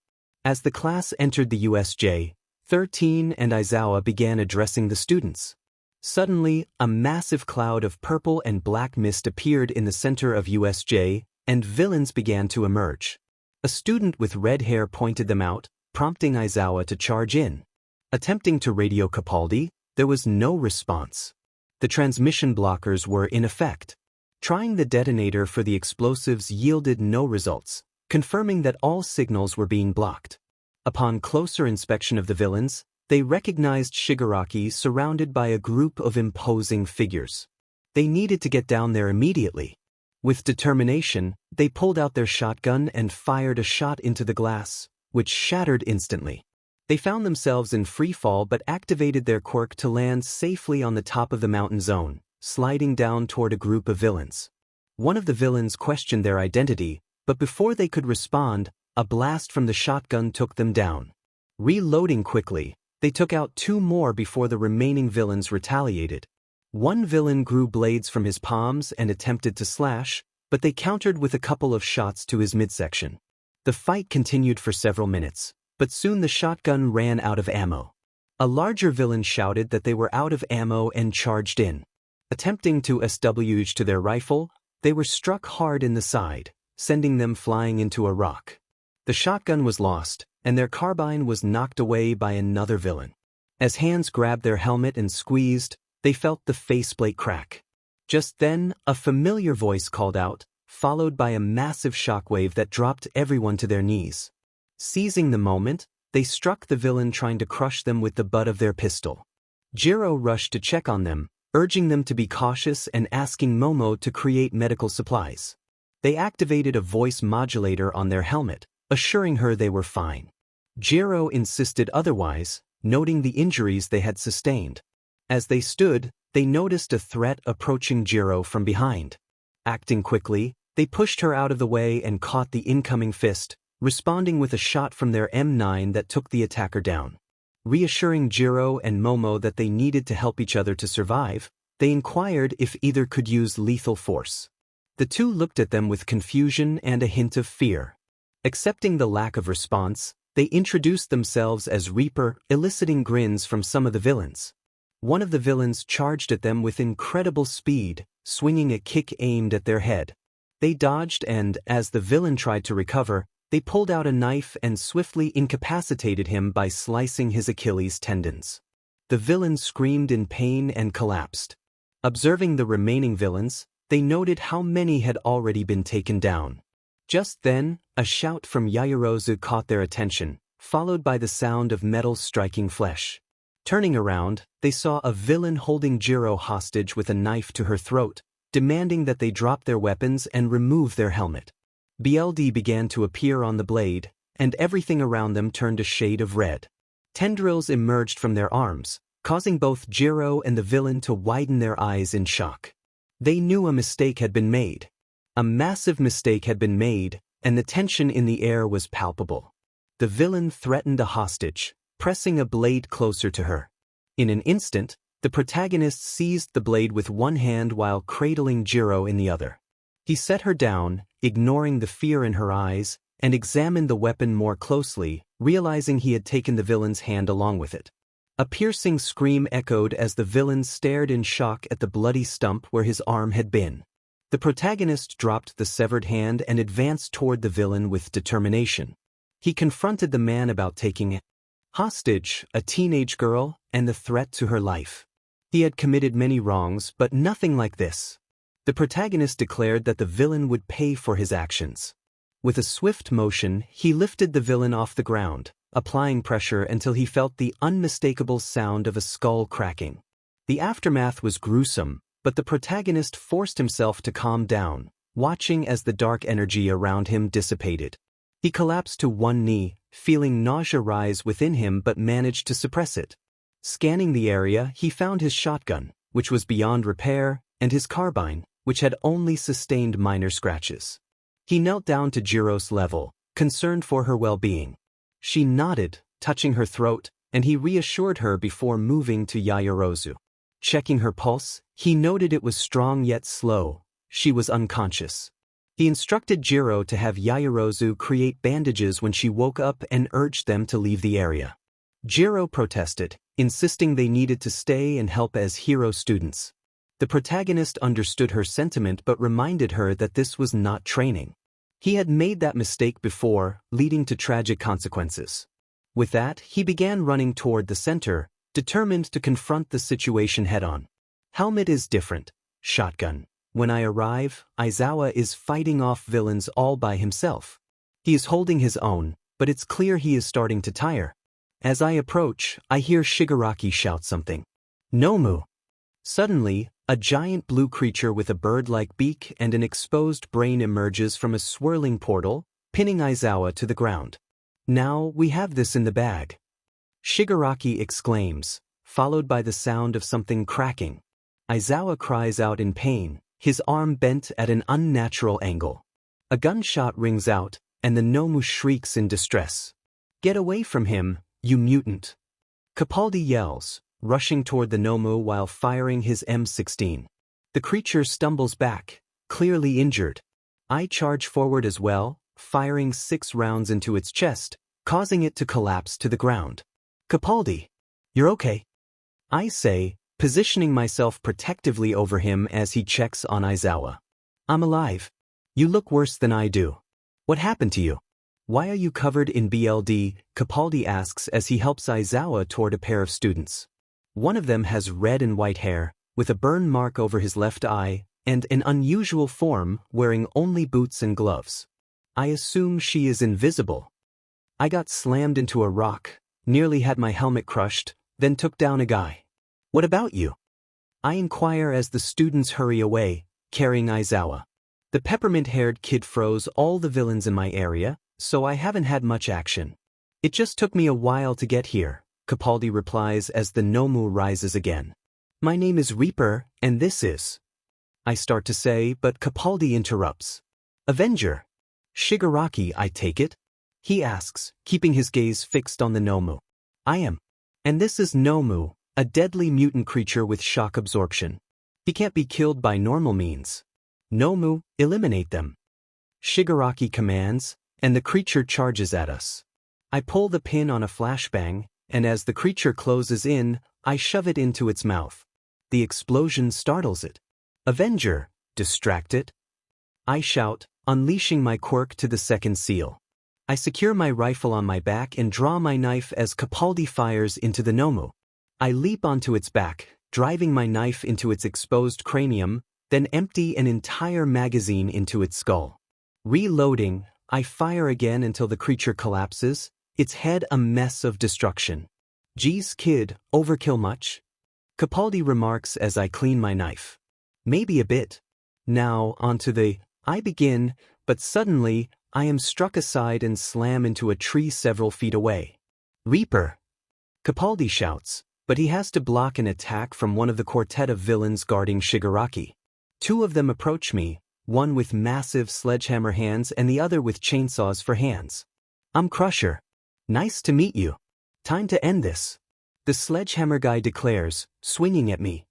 As the class entered the USJ, 𝗬𝗏 and Izuku began addressing the students. Suddenly, a massive cloud of purple and black mist appeared in the center of USJ, and villains began to emerge. A student with red hair pointed them out, prompting Izuku to charge in. Attempting to radio Capaldi, there was no response. The transmission blockers were in effect. Trying the detonator for the explosives yielded no results, confirming that all signals were being blocked. Upon closer inspection of the villains, they recognized Shigaraki surrounded by a group of imposing figures. They needed to get down there immediately. With determination, they pulled out their shotgun and fired a shot into the glass, which shattered instantly. They found themselves in free fall but activated their quirk to land safely on the top of the mountain zone, sliding down toward a group of villains. One of the villains questioned their identity, but before they could respond, a blast from the shotgun took them down. Reloading quickly, they took out two more before the remaining villains retaliated. One villain grew blades from his palms and attempted to slash, but they countered with a couple of shots to his midsection. The fight continued for several minutes, but soon the shotgun ran out of ammo. A larger villain shouted that they were out of ammo and charged in. Attempting to 𝗬𝗏𝗏 to their rifle, they were struck hard in the side, sending them flying into a rock. The shotgun was lost, and their carbine was knocked away by another villain. As hands grabbed their helmet and squeezed, they felt the faceplate crack. Just then, a familiar voice called out, followed by a massive shockwave that dropped everyone to their knees. Seizing the moment, they struck the villain trying to crush them with the butt of their pistol. 𝗎𝗪 rushed to check on them, urging them to be cautious and asking Momo to create medical supplies. They activated a voice modulator on their helmet, assuring her they were fine. 𝗎𝗪 insisted otherwise, noting the injuries they had sustained. As they stood, they noticed a threat approaching 𝗎𝗪 from behind. Acting quickly, they pushed her out of the way and caught the incoming fist, responding with a shot from their M9 that took the attacker down. Reassuring 𝗎𝗪 and Momo that they needed to help each other to survive, they inquired if either could use lethal force. The two looked at them with confusion and a hint of fear. Accepting the lack of response, they introduced themselves as Reaper, eliciting grins from some of the villains. One of the villains charged at them with incredible speed, swinging a kick aimed at their head. They dodged and, as the villain tried to recover, they pulled out a knife and swiftly incapacitated him by slicing his Achilles tendons. The villain screamed in pain and collapsed. Observing the remaining villains, they noted how many had already been taken down. Just then, a shout from Yaoyorozu caught their attention, followed by the sound of metal striking flesh. Turning around, they saw a villain holding 𝗎𝗪 hostage with a knife to her throat, demanding that they drop their weapons and remove their helmet. BLD began to appear on the blade, and everything around them turned a shade of red. Tendrils emerged from their arms, causing both 𝗎𝗪 and the villain to widen their eyes in shock. They knew a mistake had been made. A massive mistake had been made, and the tension in the air was palpable. The villain threatened a hostage, pressing a blade closer to her. In an instant, the protagonist seized the blade with one hand while cradling 𝗎𝗪 in the other. He set her down, ignoring the fear in her eyes, and examined the weapon more closely, realizing he had taken the villain's hand along with it. A piercing scream echoed as the villain stared in shock at the bloody stump where his arm had been. The protagonist dropped the severed hand and advanced toward the villain with determination. He confronted the man about taking hostage, a teenage girl, and the threat to her life. He had committed many wrongs, but nothing like this. The protagonist declared that the villain would pay for his actions. With a swift motion, he lifted the villain off the ground, applying pressure until he felt the unmistakable sound of a skull cracking. The aftermath was gruesome, but the protagonist forced himself to calm down, watching as the dark energy around him dissipated. He collapsed to one knee, feeling nausea rise within him but managed to suppress it. Scanning the area, he found his shotgun, which was beyond repair, and his carbine, which had only sustained minor scratches. He knelt down to Jiro's level, concerned for her well-being. She nodded, touching her throat, and he reassured her before moving to Yaoyorozu. Checking her pulse, he noted it was strong yet slow. She was unconscious. He instructed Jiro to have Yaoyorozu create bandages when she woke up and urged them to leave the area. Jiro protested, insisting they needed to stay and help as hero students. The protagonist understood her sentiment but reminded her that this was not training. He had made that mistake before, leading to tragic consequences. With that, he began running toward the center, determined to confront the situation head-on. Helmet is different. Shotgun. When I arrive, Aizawa is fighting off villains all by himself. He is holding his own, but it's clear he is starting to tire. As I approach, I hear Shigaraki shout something. Nomu! Suddenly, a giant blue creature with a bird-like beak and an exposed brain emerges from a swirling portal, pinning Aizawa to the ground. Now we have this in the bag. Shigaraki exclaims, followed by the sound of something cracking. Aizawa cries out in pain, his arm bent at an unnatural angle. A gunshot rings out, and the Nomu shrieks in distress. Get away from him, you mutant! Capaldi yells, rushing toward the Nomu while firing his M16. The creature stumbles back, clearly injured. I charge forward as well, firing 6 rounds into its chest, causing it to collapse to the ground. Capaldi, you're okay? I say, positioning myself protectively over him as he checks on Aizawa. I'm alive. You look worse than I do. What happened to you? Why are you covered in BLD? Capaldi asks as he helps Aizawa toward a pair of students. One of them has red and white hair, with a burn mark over his left eye, and an unusual form, wearing only boots and gloves. I assume she is invisible. I got slammed into a rock, nearly had my helmet crushed, then took down a guy. What about you? I inquire as the students hurry away, carrying Aizawa. The peppermint-haired kid froze all the villains in my area, so I haven't had much action. It just took me a while to get here, Capaldi replies as the Nomu rises again. My name is Reaper, and this is... I start to say, but Capaldi interrupts. Avenger. Shigaraki, I take it? He asks, keeping his gaze fixed on the Nomu. I am. And this is Nomu, a deadly mutant creature with shock absorption. He can't be killed by normal means. Nomu, eliminate them. Shigaraki commands, and the creature charges at us. I pull the pin on a flashbang, and as the creature closes in, I shove it into its mouth. The explosion startles it. Avenger, distract it. I shout, unleashing my quirk to the second seal. I secure my rifle on my back and draw my knife as Capaldi fires into the Nomu. I leap onto its back, driving my knife into its exposed cranium, then empty an entire magazine into its skull. Reloading, I fire again until the creature collapses, its head a mess of destruction. Geez kid, overkill much? Capaldi remarks as I clean my knife. Maybe a bit. Now, onto the... I begin, but suddenly, I am struck aside and slam into a tree several feet away. Reaper! Capaldi shouts, but he has to block an attack from one of the quartet of villains guarding Shigaraki. 2 of them approach me, one with massive sledgehammer hands and the other with chainsaws for hands. I'm Crusher. Nice to meet you. Time to end this. The sledgehammer guy declares, swinging at me.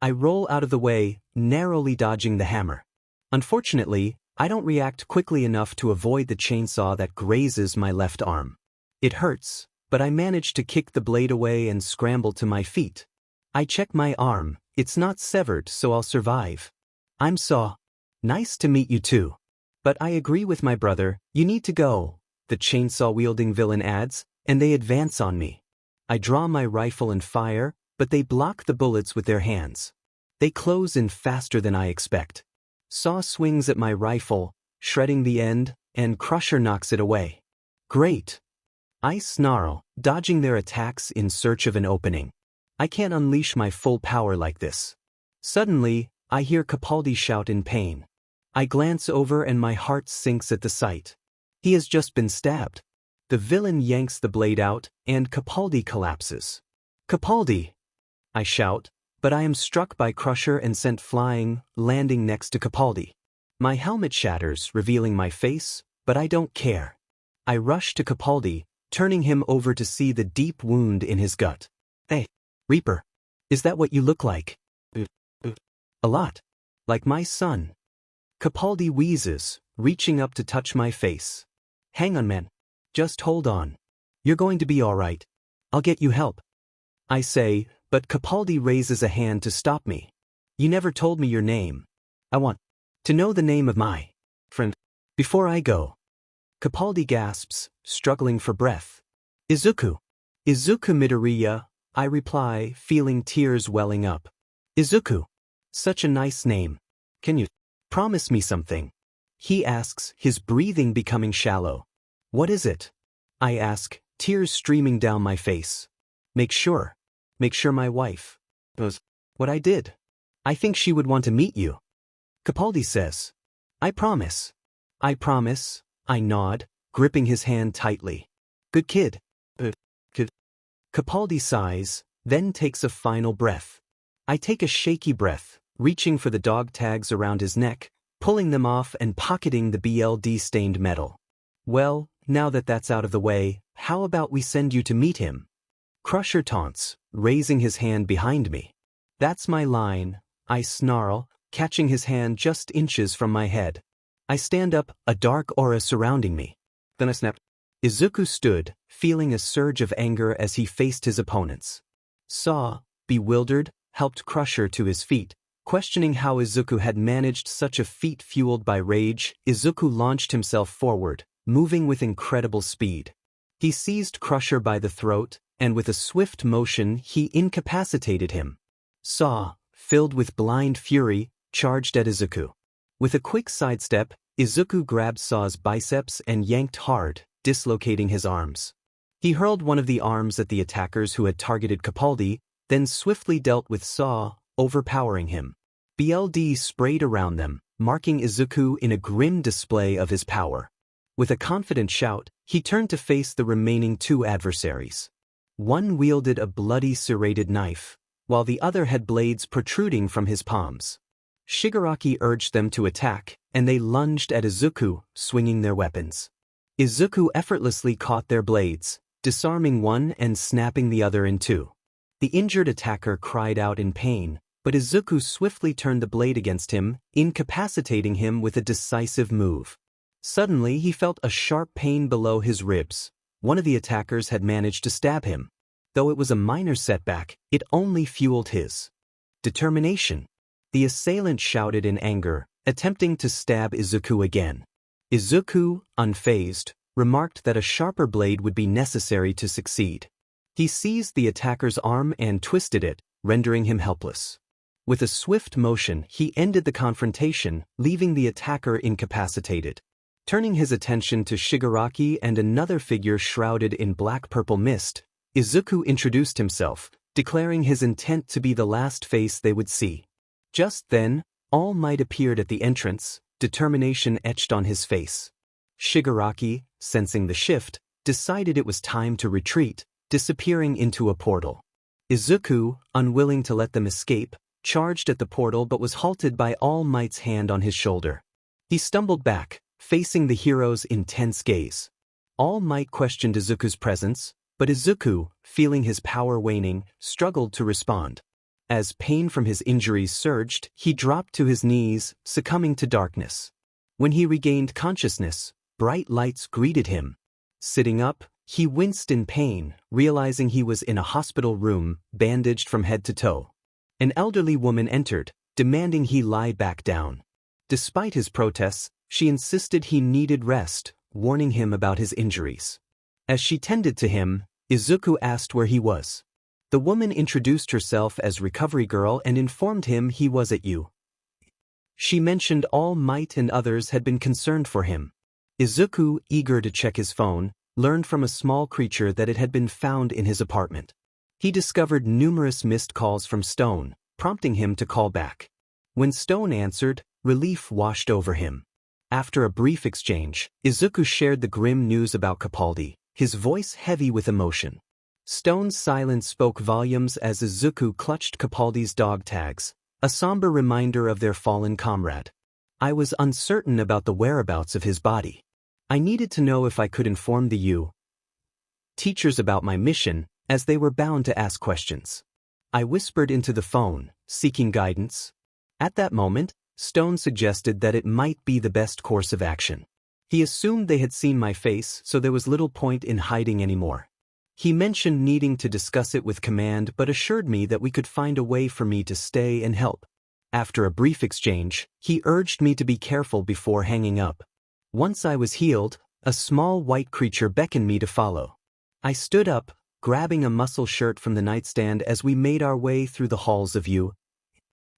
I roll out of the way, narrowly dodging the hammer. Unfortunately, I don't react quickly enough to avoid the chainsaw that grazes my left arm. It hurts, but I manage to kick the blade away and scramble to my feet. I check my arm, it's not severed so I'll survive. I'm Saw. Nice to meet you too. But I agree with my brother, you need to go, the chainsaw-wielding villain adds, and they advance on me. I draw my rifle and fire, but they block the bullets with their hands. They close in faster than I expect. Saw swings at my rifle, shredding the end, and Crusher knocks it away. Great! I snarl, dodging their attacks in search of an opening. I can't unleash my full power like this. Suddenly, I hear 𝗵𝗃𝗍 shout in pain. I glance over and my heart sinks at the sight. He has just been stabbed. The villain yanks the blade out, and 𝗵𝗃𝗍 collapses. 𝗵𝗃𝗍! I shout, but I am struck by Crusher and sent flying, landing next to 𝗵𝗃𝗍. My helmet shatters, revealing my face, but I don't care. I rush to 𝗵𝗃𝗍, turning him over to see the deep wound in his gut. Hey, Reaper, is that what you look like? A lot. Like my son. 𝗵𝗃𝗍 wheezes, reaching up to touch my face. Hang on, man. Just hold on. You're going to be alright. I'll get you help. I say, but 𝗵𝗃𝗍 raises a hand to stop me. You never told me your name. I want to know the name of my friend before I go. 𝗵𝗃𝗍 gasps, struggling for breath. Izuku Midoriya, I reply, feeling tears welling up. Izuku. Such a nice name. Can you promise me something? He asks, his breathing becoming shallow. What is it? I ask, tears streaming down my face. Make sure my wife knows what I did. I think she would want to meet you. 𝗵𝗃𝗍 says. I promise. I nod, gripping his hand tightly. Good kid. 𝗵𝗃𝗍 sighs, then takes a final breath. I take a shaky breath, reaching for the dog tags around his neck, pulling them off and pocketing the BLD-stained metal. Well, now that that's out of the way, how about we send you to meet him? Crusher taunts, raising his hand behind me. That's my line, I snarl, catching his hand just inches from my head. I stand up, a dark aura surrounding me. Then I snapped. Izuku stood, feeling a surge of anger as he faced his opponents. Saw, bewildered, helped Crusher to his feet. Questioning how Izuku had managed such a feat fueled by rage, Izuku launched himself forward, moving with incredible speed. He seized Crusher by the throat, and with a swift motion he incapacitated him. Saw, filled with blind fury, charged at Izuku. With a quick sidestep, Izuku grabbed Saw's biceps and yanked hard, dislocating his arms. He hurled one of the arms at the attackers who had targeted 𝗵𝗃𝗍, then swiftly dealt with Saw, overpowering him. BLD sprayed around them, marking Izuku in a grim display of his power. With a confident shout, he turned to face the remaining two adversaries. One wielded a bloody serrated knife, while the other had blades protruding from his palms. Shigaraki urged them to attack, and they lunged at Izuku, swinging their weapons. Izuku effortlessly caught their blades, disarming one and snapping the other in two. The injured attacker cried out in pain, but Izuku swiftly turned the blade against him, incapacitating him with a decisive move. Suddenly he felt a sharp pain below his ribs. One of the attackers had managed to stab him. Though it was a minor setback, it only fueled his determination. The assailant shouted in anger, attempting to stab Izuku again. Izuku, unfazed, remarked that a sharper blade would be necessary to succeed. He seized the attacker's arm and twisted it, rendering him helpless. With a swift motion, he ended the confrontation, leaving the attacker incapacitated. Turning his attention to Shigaraki and another figure shrouded in black-purple mist, Izuku introduced himself, declaring his intent to be the last face they would see. Just then, All Might appeared at the entrance, determination etched on his face. Shigaraki, sensing the shift, decided it was time to retreat, disappearing into a portal. Izuku, unwilling to let them escape, charged at the portal but was halted by All Might's hand on his shoulder. He stumbled back, facing the hero's intense gaze. All Might questioned Izuku's presence, but Izuku, feeling his power waning, struggled to respond. As pain from his injuries surged, he dropped to his knees, succumbing to darkness. When he regained consciousness, bright lights greeted him. Sitting up, he winced in pain, realizing he was in a hospital room, bandaged from head to toe. An elderly woman entered, demanding he lie back down. Despite his protests, she insisted he needed rest, warning him about his injuries. As she tended to him, Izuku asked where he was. The woman introduced herself as Recovery Girl and informed him he was at 𝗬𝗎𝗍 She mentioned All Might and others had been concerned for him. Izuku, eager to check his phone, learned from a small creature that it had been found in his apartment. He discovered numerous missed calls from Stone, prompting him to call back. When Stone answered, relief washed over him. After a brief exchange, Izuku shared the grim news about 𝗵𝗃𝗍, his voice heavy with emotion. Stone's silence spoke volumes as Izuku clutched 𝗵𝗃𝗍's dog tags, a somber reminder of their fallen comrade. I was uncertain about the whereabouts of his body. I needed to know if I could inform the teachers about my mission, as they were bound to ask questions. I whispered into the phone, seeking guidance. At that moment, Stone suggested that it might be the best course of action. He assumed they had seen my face, so there was little point in hiding anymore. He mentioned needing to discuss it with command but assured me that we could find a way for me to stay and help. After a brief exchange, he urged me to be careful before hanging up. Once I was healed, a small white creature beckoned me to follow. I stood up, grabbing a muscle shirt from the nightstand as we made our way through the halls of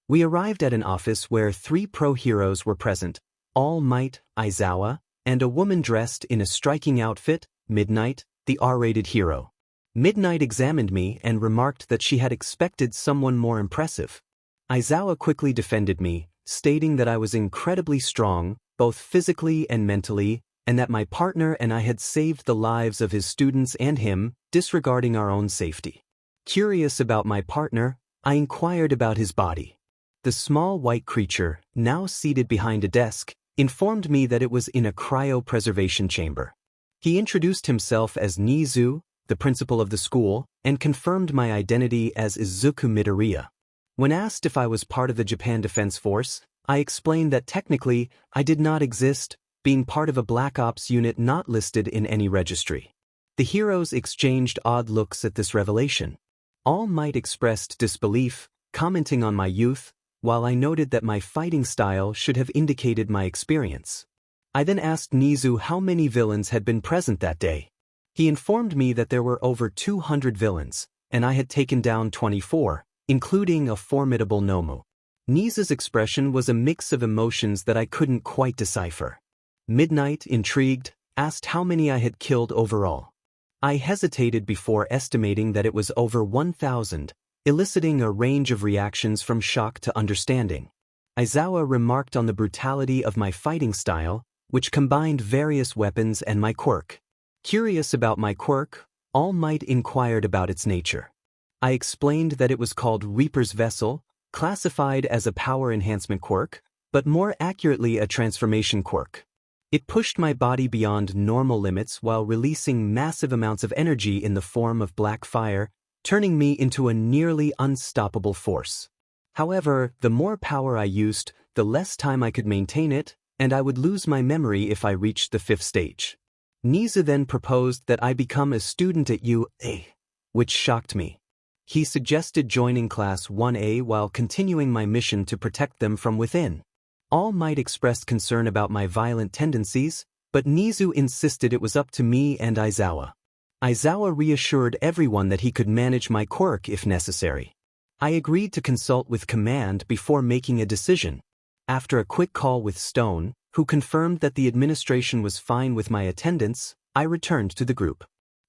We arrived at an office where 3 pro heroes were present, All Might, Aizawa, and a woman dressed in a striking outfit, Midnight, the R-rated hero. Midnight examined me and remarked that she had expected someone more impressive. Aizawa quickly defended me, stating that I was incredibly strong, both physically and mentally, and that my partner and I had saved the lives of his students and him, disregarding our own safety. Curious about my partner, I inquired about his body. The small white creature, now seated behind a desk, informed me that it was in a cryopreservation chamber. He introduced himself as Nizu, the principal of the school, and confirmed my identity as Izuku Midoriya. When asked if I was part of the Japan Defense Force, I explained that technically, I did not exist, being part of a Black Ops unit not listed in any registry. The heroes exchanged odd looks at this revelation. All Might expressed disbelief, commenting on my youth, while I noted that my fighting style should have indicated my experience. I then asked Nizu how many villains had been present that day. He informed me that there were over 200 villains, and I had taken down 24, including a formidable Nomu. Nizu's expression was a mix of emotions that I couldn't quite decipher. Midnight, intrigued, asked how many I had killed overall. I hesitated before estimating that it was over 1,000, eliciting a range of reactions from shock to understanding. Aizawa remarked on the brutality of my fighting style, which combined various weapons and my quirk. Curious about my quirk, All Might inquired about its nature. I explained that it was called Reaper's Vessel, classified as a power enhancement quirk, but more accurately a transformation quirk. It pushed my body beyond normal limits while releasing massive amounts of energy in the form of black fire, turning me into a nearly unstoppable force. However, the more power I used, the less time I could maintain it, and I would lose my memory if I reached the 5th stage. Nizu then proposed that I become a student at UA, which shocked me. He suggested joining Class 1A while continuing my mission to protect them from within. All Might expressed concern about my violent tendencies, but Nizu insisted it was up to me and Aizawa. Aizawa reassured everyone that he could manage my quirk if necessary. I agreed to consult with command before making a decision. After a quick call with Stone, who confirmed that the administration was fine with my attendance, I returned to the group.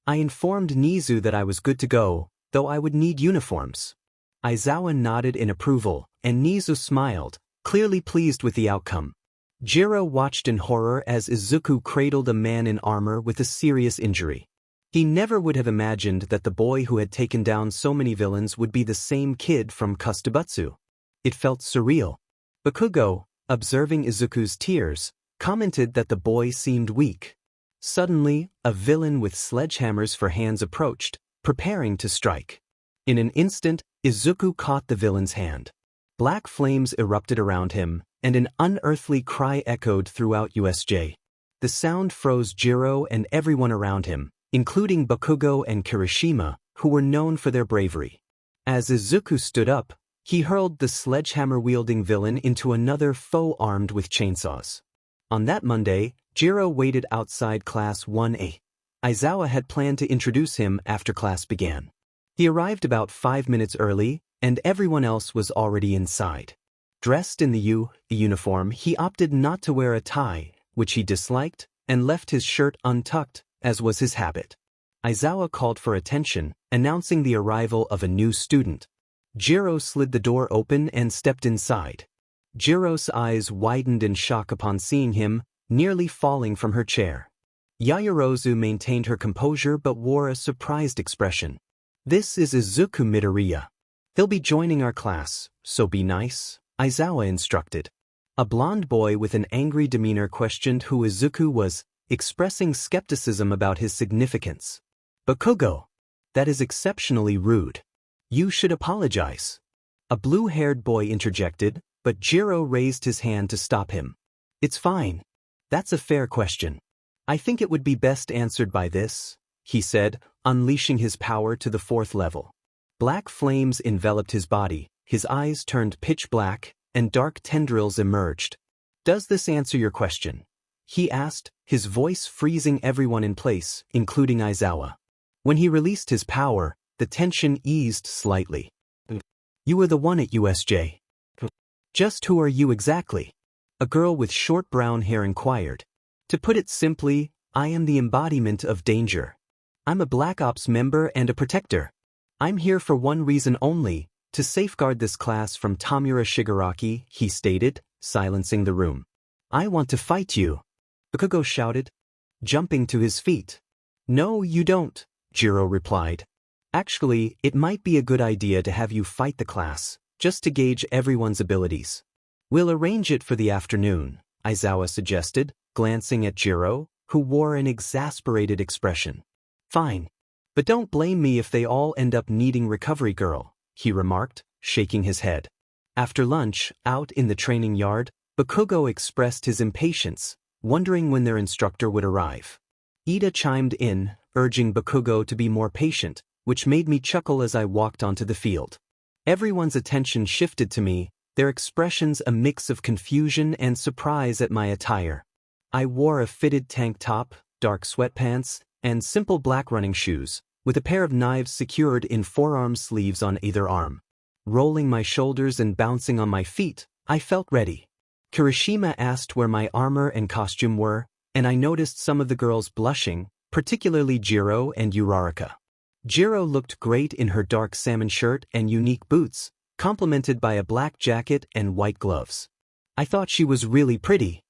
I informed Nizu that I was good to go, though I would need uniforms. Aizawa nodded in approval, and Nizu smiled, clearly pleased with the outcome. 𝗎𝗫 watched in horror as Izuku cradled a man in armor with a serious injury. He never would have imagined that the boy who had taken down so many villains would be the same kid from 𝗬𝗪𝗏. It felt surreal. Bakugo, observing Izuku's tears, commented that the boy seemed weak. Suddenly, a villain with sledgehammers for hands approached, preparing to strike. In an instant, Izuku caught the villain's hand. Black flames erupted around him, and an unearthly cry echoed throughout USJ. The sound froze 𝗎𝗫 and everyone around him, including Bakugo and Kirishima, who were known for their bravery. As Izuku stood up, he hurled the sledgehammer-wielding villain into another foe armed with chainsaws. On that Monday, 𝗎𝗫 waited outside Class 1A. Aizawa had planned to introduce him after class began. He arrived about 5 minutes early, and everyone else was already inside. Dressed in the uniform, he opted not to wear a tie, which he disliked, and left his shirt untucked, as was his habit. Aizawa called for attention, announcing the arrival of a new student. Jiro slid the door open and stepped inside. Jiro's eyes widened in shock upon seeing him, nearly falling from her chair. Yaoyorozu maintained her composure but wore a surprised expression. "This is Izuku Midoriya. He'll be joining our class, so be nice," Aizawa instructed. A blond boy with an angry demeanor questioned who Izuku was, expressing skepticism about his significance. "Bakugo. That is exceptionally rude. You should apologize." A blue-haired boy interjected, but Jiro raised his hand to stop him. "It's fine. That's a fair question. I think it would be best answered by this," he said, unleashing his power to the 4th level. Black flames enveloped his body, his eyes turned pitch black, and dark tendrils emerged. "Does this answer your question?" he asked, his voice freezing everyone in place, including Aizawa. When he released his power, the tension eased slightly. "You were the one at USJ. Just who are you exactly?" a girl with short brown hair inquired. "To put it simply, I am the embodiment of danger. I'm a Black Ops member and a protector. I'm here for one reason only, to safeguard this class from Tomura Shigaraki," he stated, silencing the room. "I want to fight you," Bakugo shouted, jumping to his feet. "No, you don't," Jiro replied. "Actually, it might be a good idea to have you fight the class, just to gauge everyone's abilities. We'll arrange it for the afternoon," Aizawa suggested, glancing at Jiro, who wore an exasperated expression. "Fine. But don't blame me if they all end up needing recovery girl," he remarked, shaking his head. After lunch, out in the training yard, Bakugo expressed his impatience, wondering when their instructor would arrive. Ida chimed in, urging Bakugo to be more patient, which made me chuckle as I walked onto the field. Everyone's attention shifted to me, their expressions a mix of confusion and surprise at my attire. I wore a fitted tank top, dark sweatpants, and simple black running shoes, with a pair of knives secured in forearm sleeves on either arm. Rolling my shoulders and bouncing on my feet, I felt ready. Kirishima asked where my armor and costume were, and I noticed some of the girls blushing, particularly Jiro and Uraraka. Jiro looked great in her dark salmon shirt and unique boots, complemented by a black jacket and white gloves. I thought she was really pretty.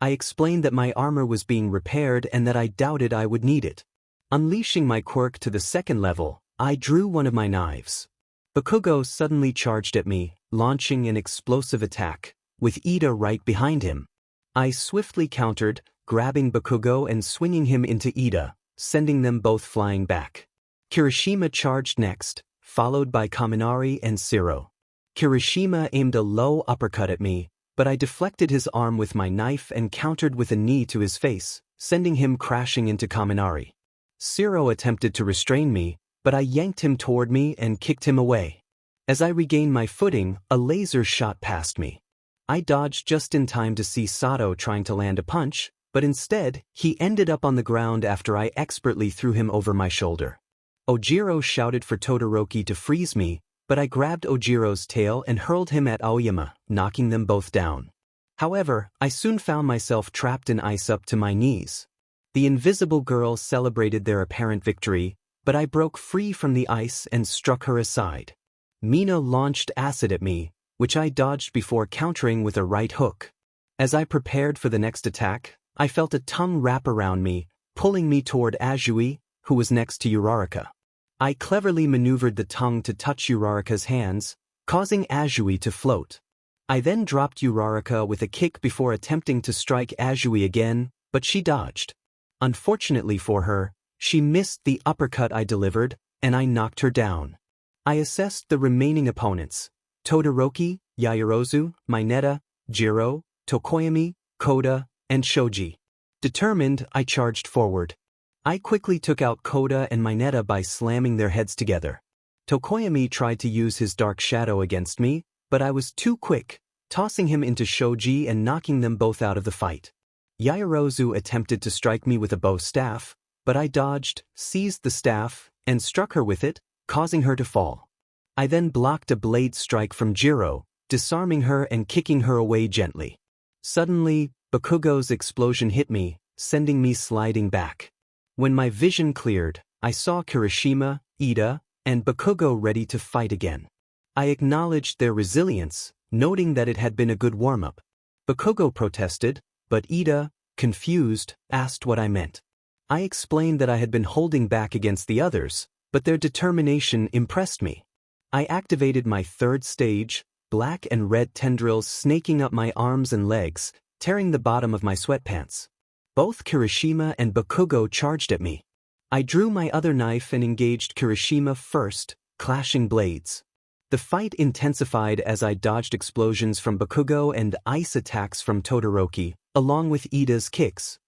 I explained that my armor was being repaired and that I doubted I would need it. Unleashing my quirk to the 2nd level, I drew one of my knives. Bakugo suddenly charged at me, launching an explosive attack, with Ida right behind him. I swiftly countered, grabbing Bakugo and swinging him into Ida, sending them both flying back. Kirishima charged next, followed by Kaminari and Siro. Kirishima aimed a low uppercut at me, but I deflected his arm with my knife and countered with a knee to his face, sending him crashing into Kaminari. Siro attempted to restrain me, but I yanked him toward me and kicked him away. As I regained my footing, a laser shot past me. I dodged just in time to see Sato trying to land a punch, but instead, he ended up on the ground after I expertly threw him over my shoulder. Ojiro shouted for Todoroki to freeze me, but I grabbed Ojiro's tail and hurled him at Aoyama, knocking them both down. However, I soon found myself trapped in ice up to my knees. The invisible girl celebrated their apparent victory, but I broke free from the ice and struck her aside. Mina launched acid at me, which I dodged before countering with a right hook. As I prepared for the next attack, I felt a tongue wrap around me, pulling me toward Azui, who was next to Uraraka. I cleverly maneuvered the tongue to touch Uraraka's hands, causing Azui to float. I then dropped Uraraka with a kick before attempting to strike Azui again, but she dodged. Unfortunately for her, she missed the uppercut I delivered, and I knocked her down. I assessed the remaining opponents: Todoroki, Yaoyorozu, Mineta, Jiro, Tokoyami, Koda, and Shoji. Determined, I charged forward. I quickly took out Koda and Mineta by slamming their heads together. Tokoyami tried to use his dark shadow against me, but I was too quick, tossing him into Shoji and knocking them both out of the fight. Yaoyorozu attempted to strike me with a bow staff, but I dodged, seized the staff, and struck her with it, causing her to fall. I then blocked a blade strike from Jiro, disarming her and kicking her away gently. Suddenly, Bakugo's explosion hit me, sending me sliding back. When my vision cleared, I saw Kirishima, Iida, and Bakugo ready to fight again. I acknowledged their resilience, noting that it had been a good warm-up. Bakugo protested, but Iida, confused, asked what I meant. I explained that I had been holding back against the others, but their determination impressed me. I activated my third stage, black and red tendrils snaking up my arms and legs, tearing the bottom of my sweatpants. Both Kirishima and Bakugo charged at me. I drew my other knife and engaged Kirishima first, clashing blades. The fight intensified as I dodged explosions from Bakugo and ice attacks from Todoroki, along with Iida's kicks.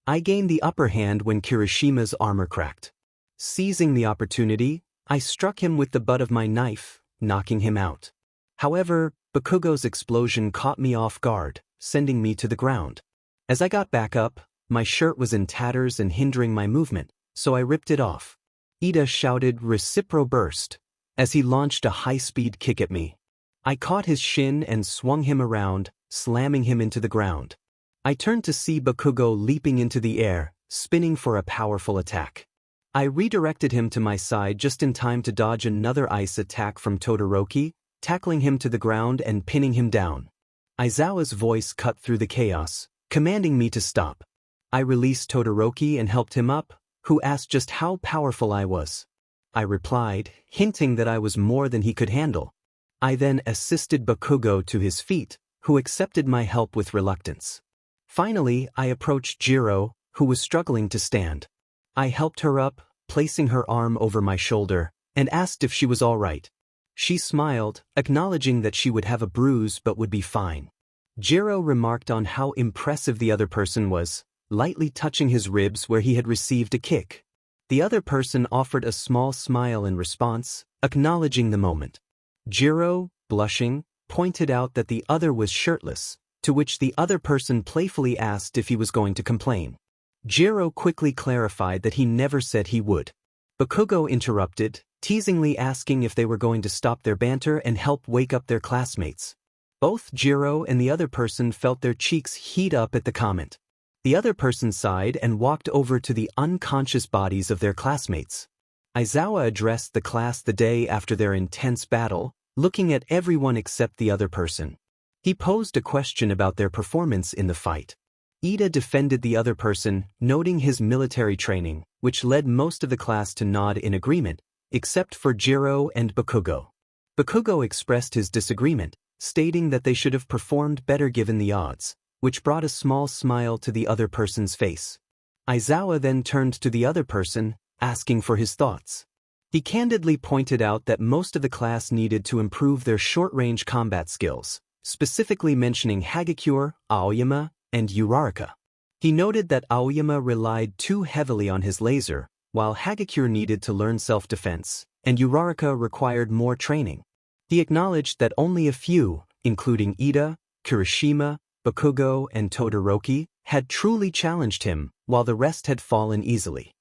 I gained the upper hand when Kirishima's armor cracked. Seizing the opportunity, I struck him with the butt of my knife, knocking him out. However, Bakugo's explosion caught me off guard, sending me to the ground. As I got back up, my shirt was in tatters and hindering my movement, so I ripped it off. Iida shouted "Recipro burst" as he launched a high-speed kick at me. I caught his shin and swung him around, slamming him into the ground. I turned to see Bakugo leaping into the air, spinning for a powerful attack. I redirected him to my side just in time to dodge another ice attack from Todoroki, tackling him to the ground and pinning him down. Aizawa's voice cut through the chaos, commanding me to stop. I released Todoroki and helped him up, who asked just how powerful I was. I replied, hinting that I was more than he could handle. I then assisted Bakugo to his feet, who accepted my help with reluctance. Finally, I approached Jiro, who was struggling to stand. I helped her up, placing her arm over my shoulder, and asked if she was all right. She smiled, acknowledging that she would have a bruise but would be fine. Jiro remarked on how impressive the other person was, lightly touching his ribs where he had received a kick. The other person offered a small smile in response, acknowledging the moment. Jiro, blushing, pointed out that the other was shirtless, to which the other person playfully asked if he was going to complain. Jiro quickly clarified that he never said he would. Bakugo interrupted, teasingly asking if they were going to stop their banter and help wake up their classmates. Both Jiro and the other person felt their cheeks heat up at the comment. The other person sighed and walked over to the unconscious bodies of their classmates. Aizawa addressed the class the day after their intense battle, looking at everyone except the other person. He posed a question about their performance in the fight. Iida defended the other person, noting his military training, which led most of the class to nod in agreement, except for Jiro and Bakugo. Bakugo expressed his disagreement, stating that they should have performed better given the odds, which brought a small smile to the other person's face. Aizawa then turned to the other person, asking for his thoughts. He candidly pointed out that most of the class needed to improve their short-range combat skills, specifically mentioning Hagakure, Aoyama, and Uraraka. He noted that Aoyama relied too heavily on his laser, while Hagakure needed to learn self-defense, and Uraraka required more training. He acknowledged that only a few, including Iida, Kirishima, Bakugo, and Todoroki, had truly challenged him, while the rest had fallen easily.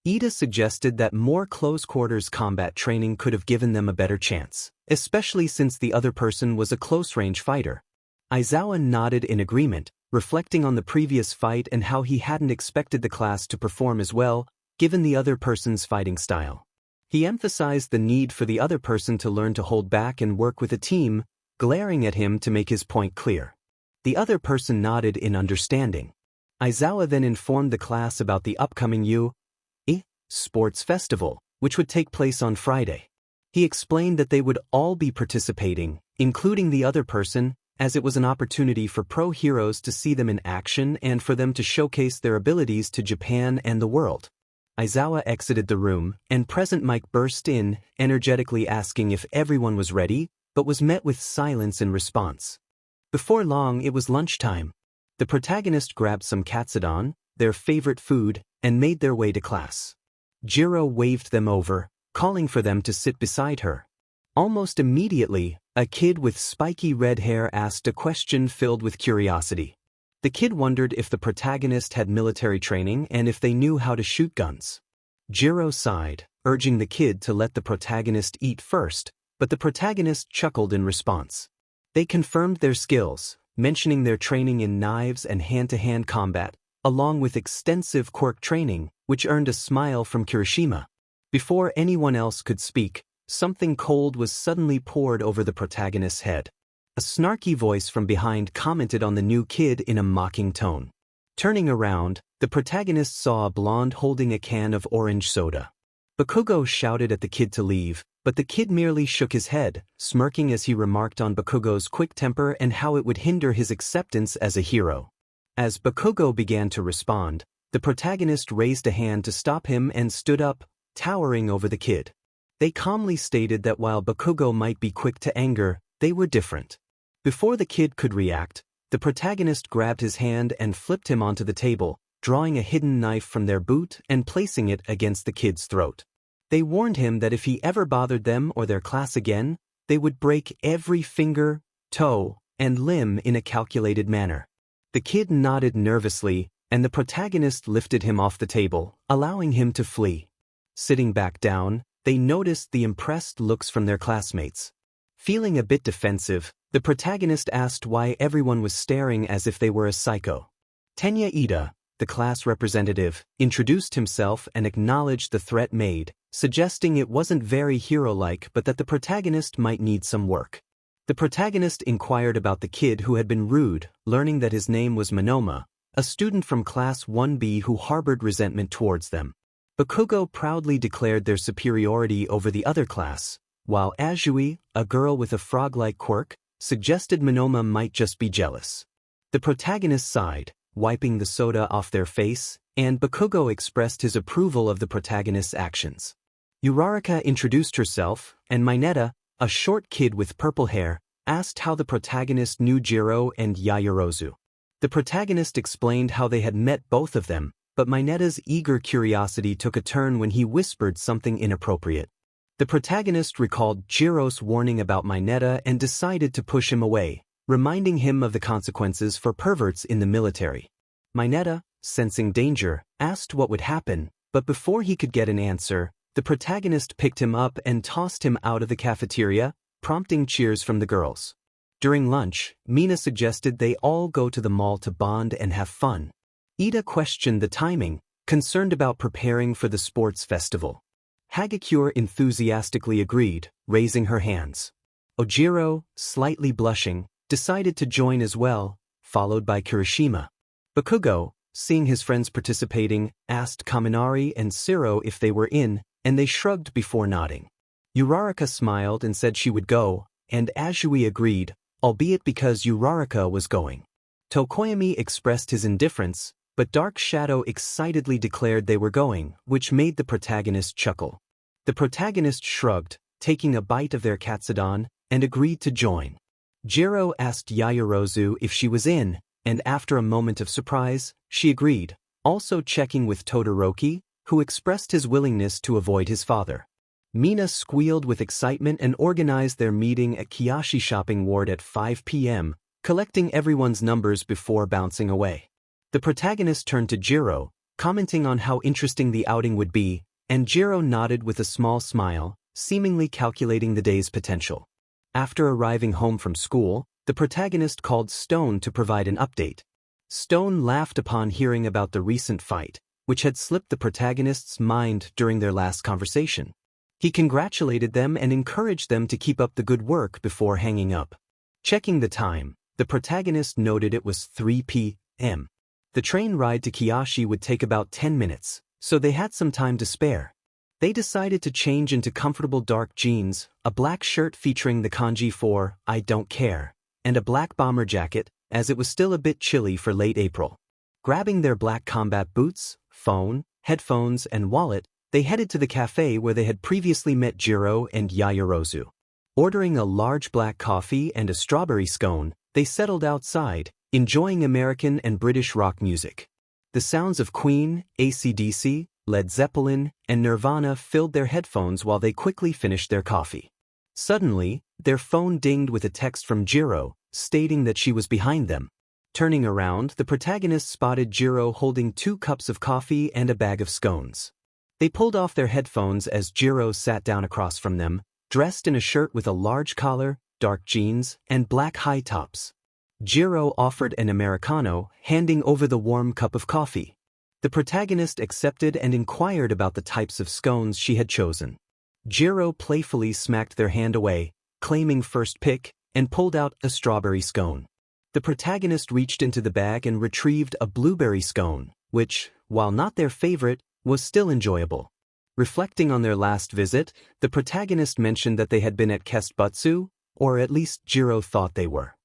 Iida suggested that more close-quarters combat training could have given them a better chance, especially since the other person was a close-range fighter. Aizawa nodded in agreement, reflecting on the previous fight and how he hadn't expected the class to perform as well, given the other person's fighting style. He emphasized the need for the other person to learn to hold back and work with a team, glaring at him to make his point clear. The other person nodded in understanding. Aizawa then informed the class about the upcoming 𝗬𝗍 sports festival, which would take place on Friday. He explained that they would all be participating, including the other person, as it was an opportunity for pro heroes to see them in action and for them to showcase their abilities to Japan and the world. Aizawa exited the room, and present Mike burst in, energetically asking if everyone was ready, but was met with silence in response. Before long, it was lunchtime. The protagonist grabbed some 𝗬𝗓𝗏, their favorite food, and made their way to class. Jiro waved them over, calling for them to sit beside her. Almost immediately, a kid with spiky red hair asked a question filled with curiosity. The kid wondered if the protagonist had military training and if they knew how to shoot guns. Jiro sighed, urging the kid to let the protagonist eat first, but the protagonist chuckled in response. They confirmed their skills, mentioning their training in knives and hand-to-hand combat, along with extensive quirk training, which earned a smile from Kirishima. Before anyone else could speak, something cold was suddenly poured over the protagonist's head. A snarky voice from behind commented on the new kid in a mocking tone. Turning around, the protagonist saw a blonde holding a can of orange soda. Bakugo shouted at the kid to leave, but the kid merely shook his head, smirking as he remarked on Bakugo's quick temper and how it would hinder his acceptance as a hero. As Bakugo began to respond, the protagonist raised a hand to stop him and stood up, towering over the kid. They calmly stated that while Bakugo might be quick to anger, they were different. Before the kid could react, the protagonist grabbed his hand and flipped him onto the table, drawing a hidden knife from their boot and placing it against the kid's throat. They warned him that if he ever bothered them or their class again, they would break every finger, toe, and limb in a calculated manner. The kid nodded nervously, and the protagonist lifted him off the table, allowing him to flee. Sitting back down, they noticed the impressed looks from their classmates. Feeling a bit defensive, the protagonist asked why everyone was staring as if they were a psycho. Tenya Ida, the class representative, introduced himself and acknowledged the threat made, suggesting it wasn't very hero-like but that the protagonist might need some work. The protagonist inquired about the kid who had been rude, learning that his name was Monoma, a student from Class 1B who harbored resentment towards them. Bakugo proudly declared their superiority over the other class, while Azui, a girl with a frog-like quirk, suggested Monoma might just be jealous. The protagonist sighed, wiping the soda off their face, and Bakugo expressed his approval of the protagonist's actions. Uraraka introduced herself, and Mineta, a short kid with purple hair, asked how the protagonist knew Jiro and Yaoyorozu. The protagonist explained how they had met both of them, but Mineta's eager curiosity took a turn when he whispered something inappropriate. The protagonist recalled Jiro's warning about Mineta and decided to push him away, reminding him of the consequences for perverts in the military. Mineta, sensing danger, asked what would happen, but before he could get an answer, the protagonist picked him up and tossed him out of the cafeteria, prompting cheers from the girls. During lunch, Mina suggested they all go to the mall to bond and have fun. Ida questioned the timing, concerned about preparing for the sports festival. Hagakure enthusiastically agreed, raising her hands. Ojiro, slightly blushing, decided to join as well, followed by Kirishima. Bakugo, seeing his friends participating, asked Kaminari and Siro if they were in, and they shrugged before nodding. Uraraka smiled and said she would go, and Azui agreed, albeit because Uraraka was going. Tokoyami expressed his indifference, but Dark Shadow excitedly declared they were going, which made the protagonist chuckle. The protagonist shrugged, taking a bite of their katsudon, and agreed to join. Jiro asked Yaoyorozu if she was in, and after a moment of surprise, she agreed, also checking with Todoroki, who expressed his willingness to avoid his father. Mina squealed with excitement and organized their meeting at Kiyoshi Shopping Ward at 5 p.m., collecting everyone's numbers before bouncing away. The protagonist turned to Jiro, commenting on how interesting the outing would be, and Jiro nodded with a small smile, seemingly calculating the day's potential. After arriving home from school, the protagonist called Stone to provide an update. Stone laughed upon hearing about the recent fight, which had slipped the protagonist's mind during their last conversation. He congratulated them and encouraged them to keep up the good work before hanging up. Checking the time, the protagonist noted it was 3 p.m. The train ride to Kiyoshi would take about 10 minutes, so they had some time to spare. They decided to change into comfortable dark jeans, a black shirt featuring the kanji for "I don't care," and a black bomber jacket, as it was still a bit chilly for late April. Grabbing their black combat boots, phone, headphones, and wallet, they headed to the cafe where they had previously met Jiro and Yaoyorozu. Ordering a large black coffee and a strawberry scone, they settled outside, enjoying American and British rock music. The sounds of Queen, AC/DC, Led Zeppelin, and Nirvana filled their headphones while they quickly finished their coffee. Suddenly, their phone dinged with a text from Jiro, stating that she was behind them. Turning around, the protagonist spotted Jiro holding 2 cups of coffee and a bag of scones. They pulled off their headphones as Jiro sat down across from them, dressed in a shirt with a large collar, dark jeans, and black high tops. 𝗬𝗪 offered an Americano, handing over the warm cup of coffee. The protagonist accepted and inquired about the types of scones she had chosen. 𝗬𝗪 playfully smacked their hand away, claiming first pick, and pulled out a strawberry scone. The protagonist reached into the bag and retrieved a blueberry scone, which, while not their favorite, was still enjoyable. Reflecting on their last visit, the protagonist mentioned that they had been at 𝗬𝗪𝗃, or at least 𝗬𝗪 thought they were.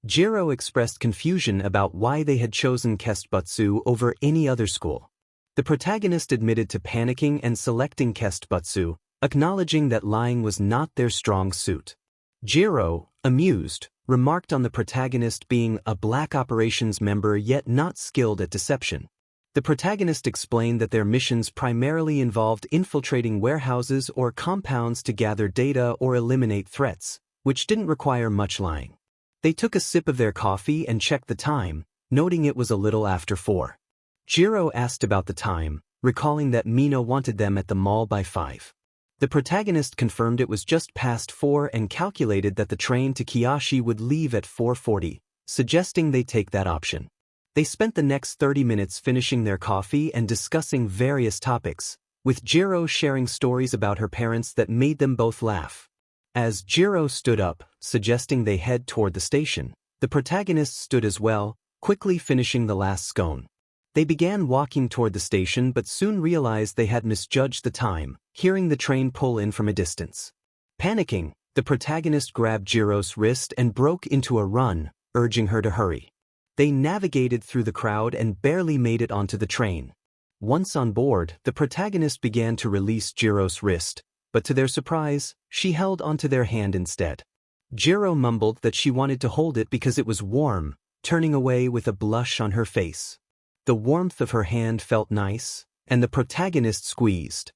𝗬𝗪 expressed confusion about why they had chosen 𝗬𝗪𝗃 over any other school. The protagonist admitted to panicking and selecting 𝗬𝗪𝗃, acknowledging that lying was not their strong suit. 𝗬𝗪, amused, remarked on the protagonist being a black operations member yet not skilled at deception. The protagonist explained that their missions primarily involved infiltrating warehouses or compounds to gather data or eliminate threats, which didn't require much lying. They took a sip of their coffee and checked the time, noting it was a little after 4. 𝗬𝗪 asked about the time, recalling that 𝗵𝗃 wanted them at the mall by 5. The protagonist confirmed it was just past 4 and calculated that the train to Kyoshi would leave at 4:40, suggesting they take that option. They spent the next 30 minutes finishing their coffee and discussing various topics, with 𝗬𝗪 sharing stories about her parents that made them both laugh. As 𝗬𝗪 stood up, suggesting they head toward the station, the protagonist stood as well, quickly finishing the last scone. They began walking toward the station but soon realized they had misjudged the time, hearing the train pull in from a distance. Panicking, the protagonist grabbed 𝗬𝗪's wrist and broke into a run, urging her to hurry. They navigated through the crowd and barely made it onto the train. Once on board, the protagonist began to release 𝗬𝗪's wrist, but to their surprise, she held onto their hand instead. 𝗬𝗪 mumbled that she wanted to hold it because it was warm, turning away with a blush on her face. The warmth of her hand felt nice, and the protagonist squeezed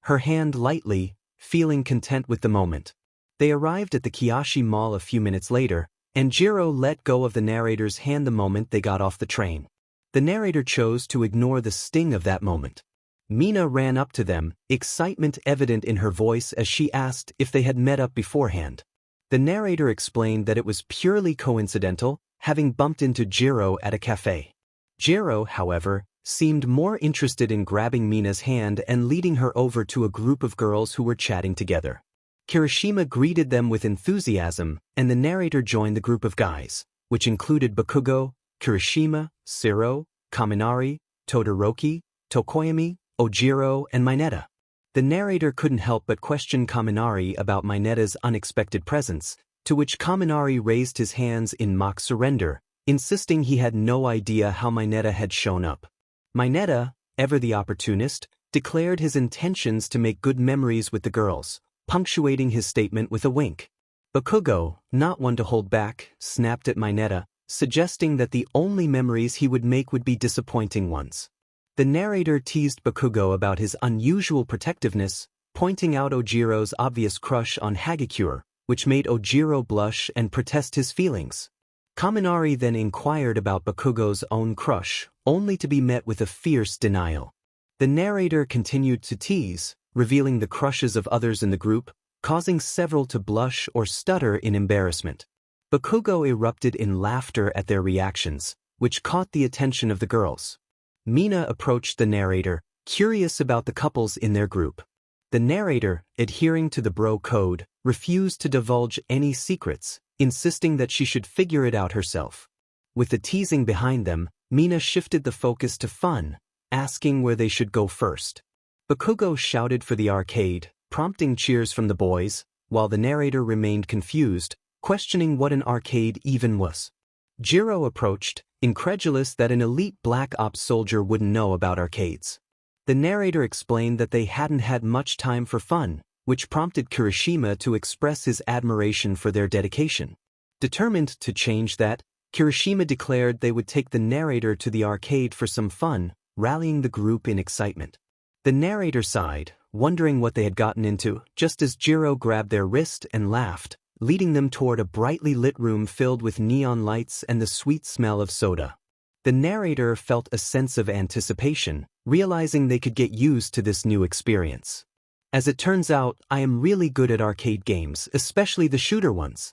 her hand lightly, feeling content with the moment. They arrived at the Kyoshi Mall a few minutes later, and 𝗬𝗪 let go of the narrator's hand the moment they got off the train. The narrator chose to ignore the sting of that moment. 𝗵𝗃 ran up to them, excitement evident in her voice as she asked if they had met up beforehand. The narrator explained that it was purely coincidental, having bumped into 𝗬𝗪 at a cafe. 𝗬𝗪, however, seemed more interested in grabbing 𝗵𝗃's hand and leading her over to a group of girls who were chatting together. Kirishima greeted them with enthusiasm, and the narrator joined the group of guys, which included Bakugo, Kirishima, Sero, Kaminari, Todoroki, Tokoyami, 𝗬𝗪, and myheroacademia. The narrator couldn't help but question Kaminari about myheroacademia's unexpected presence, to which Kaminari raised his hands in mock surrender, insisting he had no idea how myheroacademia had shown up. Myheroacademia, ever the opportunist, declared his intentions to make good memories with the girls, punctuating his statement with a wink. Bakugo, not one to hold back, snapped at myheroacademia, suggesting that the only memories he would make would be disappointing ones. The narrator teased Bakugo about his unusual protectiveness, pointing out 𝗬𝗪's obvious crush on Hagakure, which made 𝗬𝗪 blush and protest his feelings. Kaminari then inquired about Bakugo's own crush, only to be met with a fierce denial. The narrator continued to tease, revealing the crushes of others in the group, causing several to blush or stutter in embarrassment. Bakugo erupted in laughter at their reactions, which caught the attention of the girls. 𝗵𝗃 approached the narrator, curious about the couples in their group. The narrator, adhering to the bro code, refused to divulge any secrets, insisting that she should figure it out herself. With the teasing behind them, 𝗵𝗃 shifted the focus to fun, asking where they should go first. Bakugo shouted for the arcade, prompting cheers from the boys, while the narrator remained confused, questioning what an arcade even was. 𝗬𝗪 approached, incredulous that an elite Black Ops soldier wouldn't know about arcades. The narrator explained that they hadn't had much time for fun, which prompted Kirishima to express his admiration for their dedication. Determined to change that, Kirishima declared they would take the narrator to the arcade for some fun, rallying the group in excitement. The narrator sighed, wondering what they had gotten into, just as 𝗬𝗪 grabbed their wrist and laughed, leading them toward a brightly lit room filled with neon lights and the sweet smell of soda. The narrator felt a sense of anticipation, realizing they could get used to this new experience. As it turns out, I am really good at arcade games, especially the shooter ones.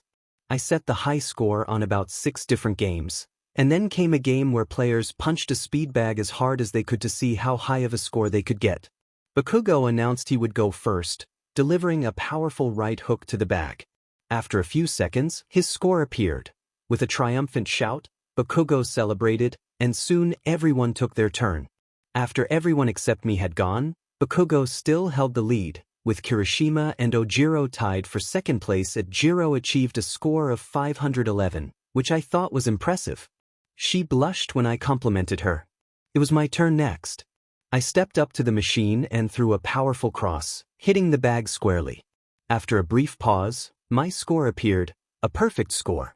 I set the high score on about 6 different games, and then came a game where players punched a speed bag as hard as they could to see how high of a score they could get. Bakugo announced he would go first, delivering a powerful right hook to the bag. After a few seconds, his score appeared. With a triumphant shout, Bakugo celebrated, and soon everyone took their turn. After everyone except me had gone, Bakugo still held the lead, with Kirishima and Ojiro tied for second place. Ojiro achieved a score of 511, which I thought was impressive. She blushed when I complimented her. It was my turn next. I stepped up to the machine and threw a powerful cross, hitting the bag squarely. After a brief pause, my score appeared, a perfect score.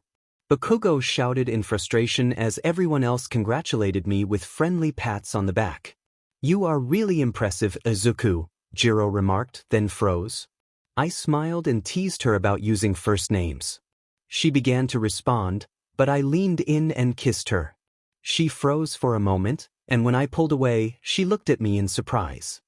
Bakugo shouted in frustration as everyone else congratulated me with friendly pats on the back. "You are really impressive, Izuku," Jiro remarked, then froze. I smiled and teased her about using first names. She began to respond, but I leaned in and kissed her. She froze for a moment, and when I pulled away, she looked at me in surprise.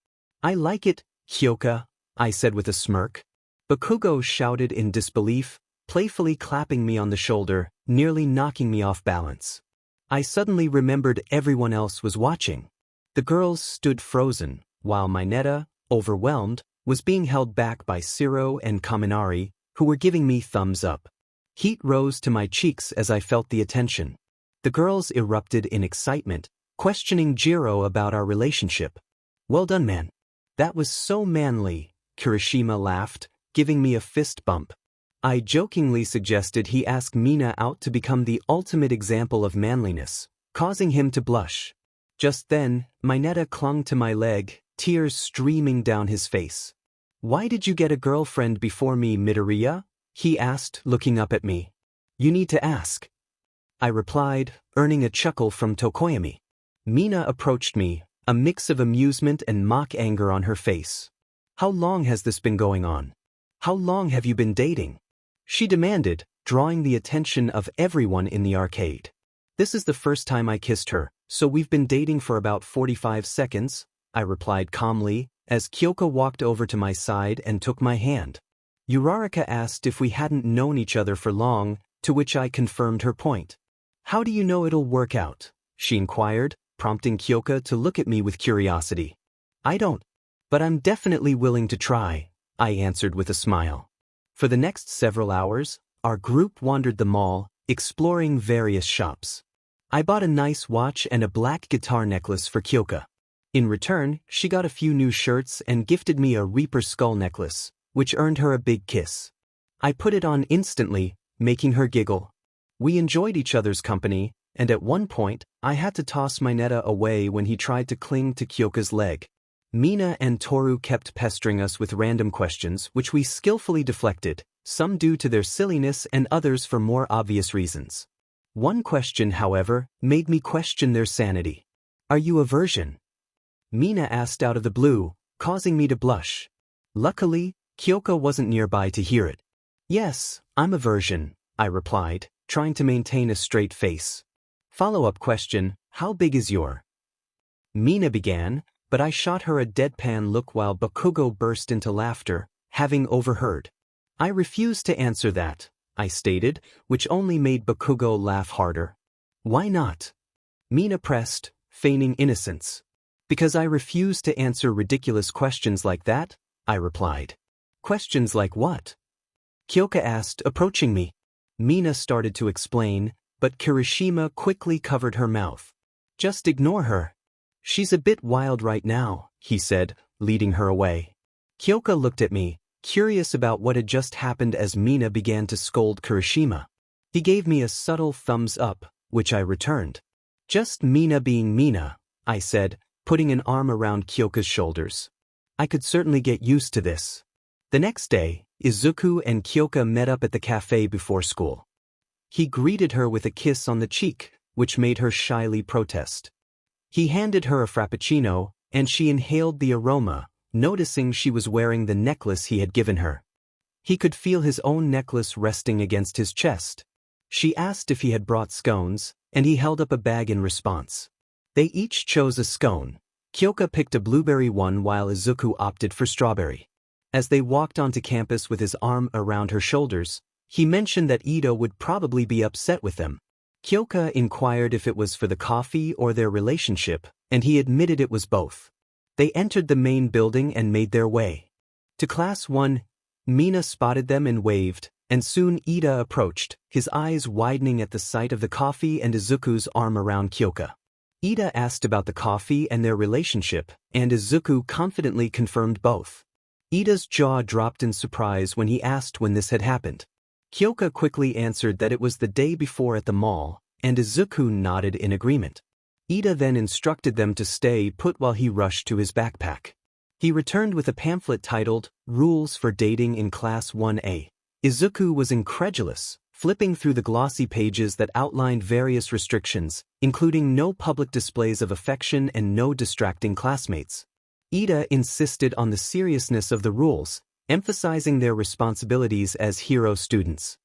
"I like it, Hyoka," I said with a smirk. Bakugo shouted in disbelief, playfully clapping me on the shoulder, nearly knocking me off balance. I suddenly remembered everyone else was watching. The girls stood frozen, while Mineta, overwhelmed, was being held back by Siro and Kaminari, who were giving me thumbs up. Heat rose to my cheeks as I felt the attention. The girls erupted in excitement, questioning Jiro about our relationship. "Well done, man. That was so manly," Kirishima laughed, giving me a fist bump. I jokingly suggested he ask Mina out to become the ultimate example of manliness, causing him to blush. Just then, Mineta clung to my leg, tears streaming down his face. "Why did you get a girlfriend before me, Midoriya?" he asked, looking up at me. "You need to ask," I replied, earning a chuckle from Tokoyami. Mina approached me, a mix of amusement and mock anger on her face. "How long has this been going on? How long have you been dating?" she demanded, drawing the attention of everyone in the arcade. "This is the first time I kissed her, so we've been dating for about 45 seconds, I replied calmly, as Kyoka walked over to my side and took my hand. Uraraka asked if we hadn't known each other for long, to which I confirmed her point. "How do you know it'll work out?" she inquired, prompting Kyoka to look at me with curiosity. "I don't. But I'm definitely willing to try," I answered with a smile. For the next several hours, our group wandered the mall, exploring various shops. I bought a nice watch and a black guitar necklace for Kyoka. In return, she got a few new shirts and gifted me a Reaper skull necklace, which earned her a big kiss. I put it on instantly, making her giggle. We enjoyed each other's company, and at one point, I had to toss Mineta away when he tried to cling to Kyoka's leg. Mina and Toru kept pestering us with random questions which we skillfully deflected, some due to their silliness and others for more obvious reasons. One question, however, made me question their sanity. "Are you a virgin?" Mina asked out of the blue, causing me to blush. Luckily, Kyoka wasn't nearby to hear it. "Yes, I'm a virgin," I replied, trying to maintain a straight face. Follow-up question, "How big is your?" Mina began, but I shot her a deadpan look while Bakugo burst into laughter, having overheard. "I refuse to answer that," I stated, which only made Bakugo laugh harder. "Why not?" Mina pressed, feigning innocence. "Because I refuse to answer ridiculous questions like that," I replied. "Questions like what?" Kyoka asked, approaching me. Mina started to explain, but Kirishima quickly covered her mouth. "Just ignore her. She's a bit wild right now," he said, leading her away. Kyoka looked at me, curious about what had just happened as Mina began to scold Kirishima. He gave me a subtle thumbs up, which I returned. "Just Mina being Mina," I said, putting an arm around Kyoka's shoulders. I could certainly get used to this. The next day, Izuku and Kyoka met up at the cafe before school. He greeted her with a kiss on the cheek, which made her shyly protest. He handed her a frappuccino, and she inhaled the aroma, noticing she was wearing the necklace he had given her. He could feel his own necklace resting against his chest. She asked if he had brought scones, and he held up a bag in response. They each chose a scone. Kyoka picked a blueberry one while Izuku opted for strawberry. As they walked onto campus with his arm around her shoulders, He mentioned that Ida would probably be upset with them. Kyoka inquired if it was for the coffee or their relationship, and he admitted it was both. They entered the main building and made their way to Class 1. Mina spotted them and waved, and soon Ida approached, his eyes widening at the sight of the coffee and Izuku's arm around Kyoka. Ida asked about the coffee and their relationship, and Izuku confidently confirmed both. Ida's jaw dropped in surprise when he asked when this had happened. Kyoka quickly answered that it was the day before at the mall, and Izuku nodded in agreement. Ida then instructed them to stay put while he rushed to his backpack. He returned with a pamphlet titled, Rules for Dating in Class 1A. Izuku was incredulous, flipping through the glossy pages that outlined various restrictions, including no public displays of affection and no distracting classmates. Ida insisted on the seriousness of the rules, emphasizing their responsibilities as hero students.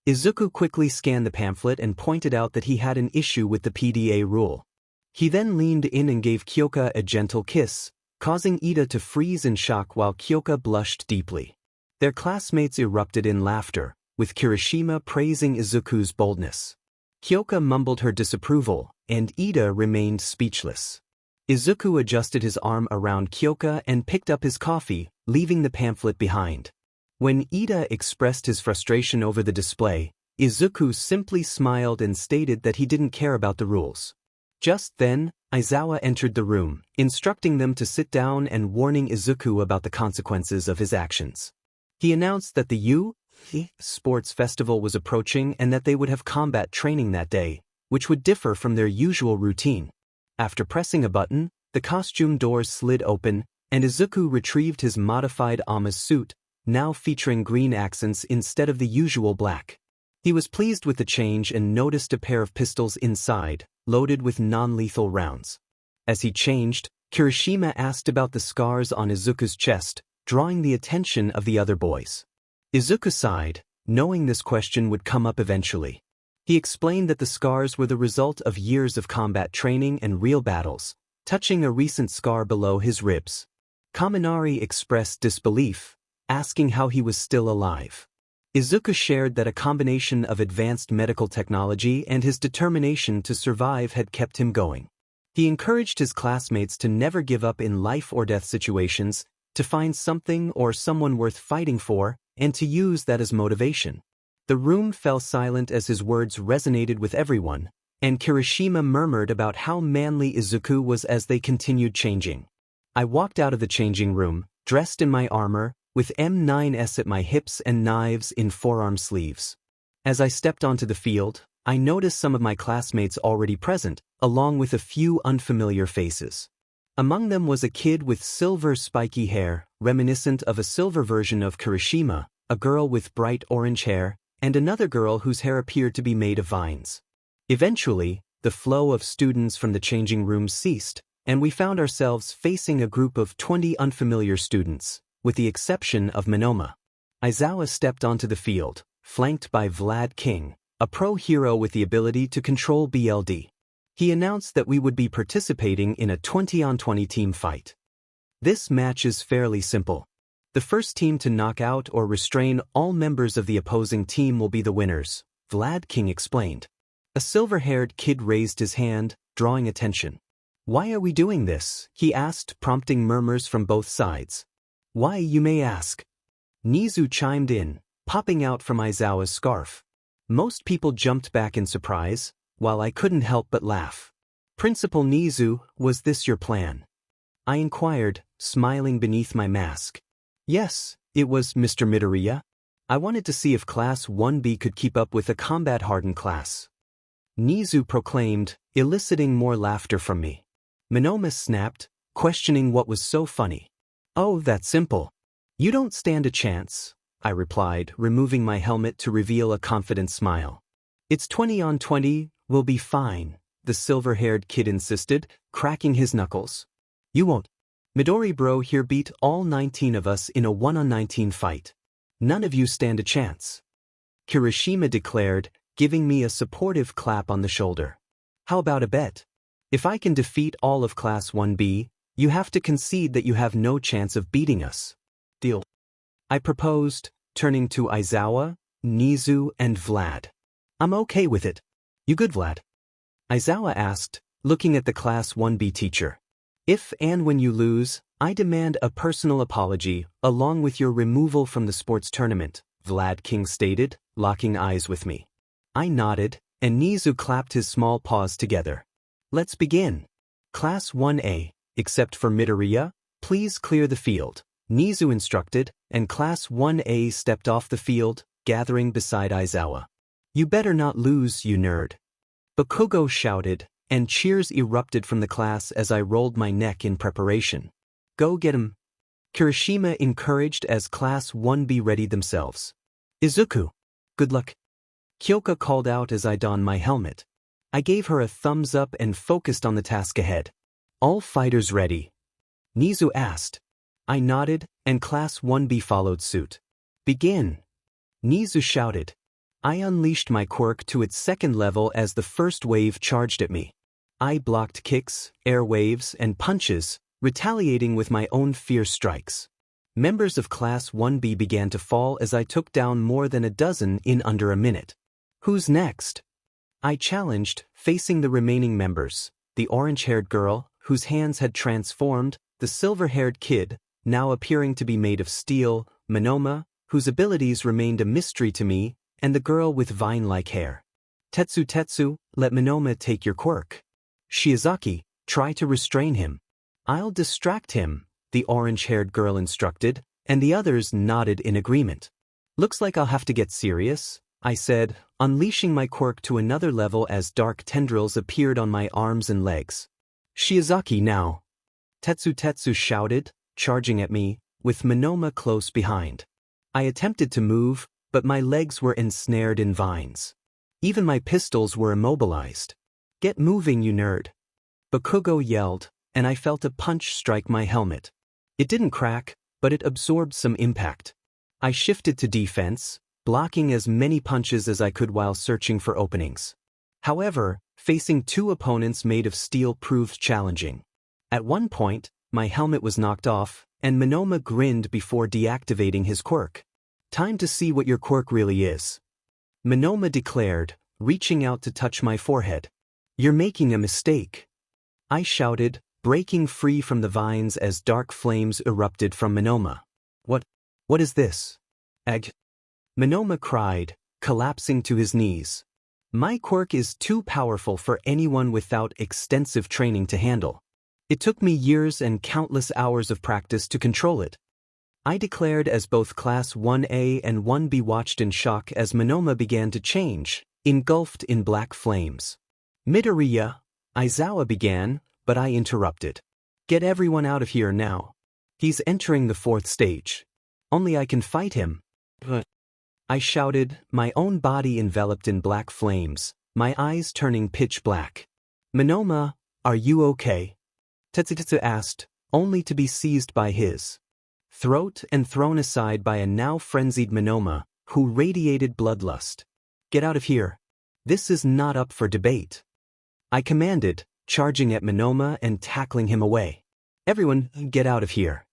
Izuku quickly scanned the pamphlet and pointed out that he had an issue with the PDA rule. He then leaned in and gave Kyoka a gentle kiss, causing Ida to freeze in shock while Kyoka blushed deeply. Their classmates erupted in laughter, with Kirishima praising Izuku's boldness. Kyoka mumbled her disapproval, and Ida remained speechless. Izuku adjusted his arm around Kyoka and picked up his coffee, leaving the pamphlet behind. When Ida expressed his frustration over the display, Izuku simply smiled and stated that he didn't care about the rules. Just then, Aizawa entered the room, instructing them to sit down and warning Izuku about the consequences of his actions. He announced that the youth sports festival was approaching and that they would have combat training that day, which would differ from their usual routine. After pressing a button, the costume doors slid open, and Izuku retrieved his modified 𝗵𝗃 suit, now featuring green accents instead of the usual black. He was pleased with the change and noticed a pair of pistols inside, loaded with non-lethal rounds. As he changed, Kirishima asked about the scars on Izuku's chest, drawing the attention of the other boys. Izuku sighed, knowing this question would come up eventually. He explained that the scars were the result of years of combat training and real battles, touching a recent scar below his ribs. Kaminari expressed disbelief, asking how he was still alive. Izuku shared that a combination of advanced medical technology and his determination to survive had kept him going. He encouraged his classmates to never give up in life-or-death situations, to find something or someone worth fighting for, and to use that as motivation. The room fell silent as his words resonated with everyone, and Kirishima murmured about how manly Izuku was as they continued changing. I walked out of the changing room, dressed in my armor, with M9s at my hips and knives in forearm sleeves. As I stepped onto the field, I noticed some of my classmates already present, along with a few unfamiliar faces. Among them was a kid with silver spiky hair, reminiscent of a silver version of Kirishima, a girl with bright orange hair, and another girl whose hair appeared to be made of vines. Eventually, the flow of students from the changing rooms ceased, and we found ourselves facing a group of 20 unfamiliar students, with the exception of Minoma. Aizawa stepped onto the field, flanked by 𝗵𝗃𝗃, a pro hero with the ability to control BLD. He announced that we would be participating in a 20-on-20 team fight. This match is fairly simple. The first team to knock out or restrain all members of the opposing team will be the winners, 𝗵𝗃𝗃 explained. A silver-haired kid raised his hand, drawing attention. Why are we doing this? He asked, prompting murmurs from both sides. Why, you may ask? Nizu chimed in, popping out from Aizawa's scarf. Most people jumped back in surprise, while I couldn't help but laugh. Principal Nizu, was this your plan? I inquired, smiling beneath my mask. Yes, it was, Mr. Midoriya. I wanted to see if Class 1B could keep up with a combat-hardened class. Nizu proclaimed, eliciting more laughter from me. Minoma snapped, questioning what was so funny. Oh, that's simple. You don't stand a chance, I replied, removing my helmet to reveal a confident smile. It's 20-on-20, we'll be fine, the silver-haired kid insisted, cracking his knuckles. You won't. Midori bro here beat all 19 of us in a 1-on-19 fight. None of you stand a chance. Kirishima declared, giving me a supportive clap on the shoulder. How about a bet? If I can defeat all of Class 1B, you have to concede that you have no chance of beating us. Deal. I proposed, turning to Aizawa, Nizu, and Vlad. I'm okay with it. You good, Vlad? Izawa asked, looking at the Class 1B teacher. If and when you lose, I demand a personal apology, along with your removal from the sports tournament, Vlad King stated, locking eyes with me. I nodded, and Nizu clapped his small paws together. Let's begin. Class 1A, except for Midoriya, please clear the field, Nizu instructed, and Class 1A stepped off the field, gathering beside Izawa. You better not lose, you nerd. Bakugo shouted, and cheers erupted from the class as I rolled my neck in preparation. Go get him. Kirishima encouraged as Class 1B readied themselves. Izuku. Good luck. Kyoka called out as I donned my helmet. I gave her a thumbs up and focused on the task ahead. All fighters ready? Nizu asked. I nodded, and Class 1B followed suit. Begin. Nizu shouted. I unleashed my quirk to its second level as the first wave charged at me. I blocked kicks, air waves, and punches, retaliating with my own fierce strikes. Members of Class 1B began to fall as I took down more than a dozen in under a minute. Who's next? I challenged, facing the remaining members, the orange-haired girl, whose hands had transformed, the silver-haired kid, now appearing to be made of steel, Monoma, whose abilities remained a mystery to me, and the girl with vine-like hair. Tetsu, let Monoma take your quirk. Shiozaki, try to restrain him. I'll distract him, the orange-haired girl instructed, and the others nodded in agreement. Looks like I'll have to get serious, I said, unleashing my quirk to another level as dark tendrils appeared on my arms and legs. Shiozaki now. Tetsu shouted, charging at me, with Monoma close behind. I attempted to move, but my legs were ensnared in vines. Even my pistols were immobilized. Get moving, you nerd. Bakugo yelled, and I felt a punch strike my helmet. It didn't crack, but it absorbed some impact. I shifted to defense, blocking as many punches as I could while searching for openings. However, facing two opponents made of steel proved challenging. At one point, my helmet was knocked off, and Monoma grinned before deactivating his quirk. Time to see what your quirk really is. Monoma declared, reaching out to touch my forehead. You're making a mistake. I shouted, breaking free from the vines as dark flames erupted from Monoma. What is this? Ag. Monoma cried, collapsing to his knees. My quirk is too powerful for anyone without extensive training to handle. It took me years and countless hours of practice to control it. I declared as both Class 1A and 1B watched in shock as Monoma began to change, engulfed in black flames. Midoriya, Izawa began, but I interrupted. Get everyone out of here now. He's entering the fourth stage. Only I can fight him. I shouted, my own body enveloped in black flames, my eyes turning pitch black. Monoma, are you okay? Tetsu asked, only to be seized by his throat and thrown aside by a now frenzied Monoma, who radiated bloodlust. Get out of here. This is not up for debate. I commanded, charging at Monoma and tackling him away. Everyone, get out of here.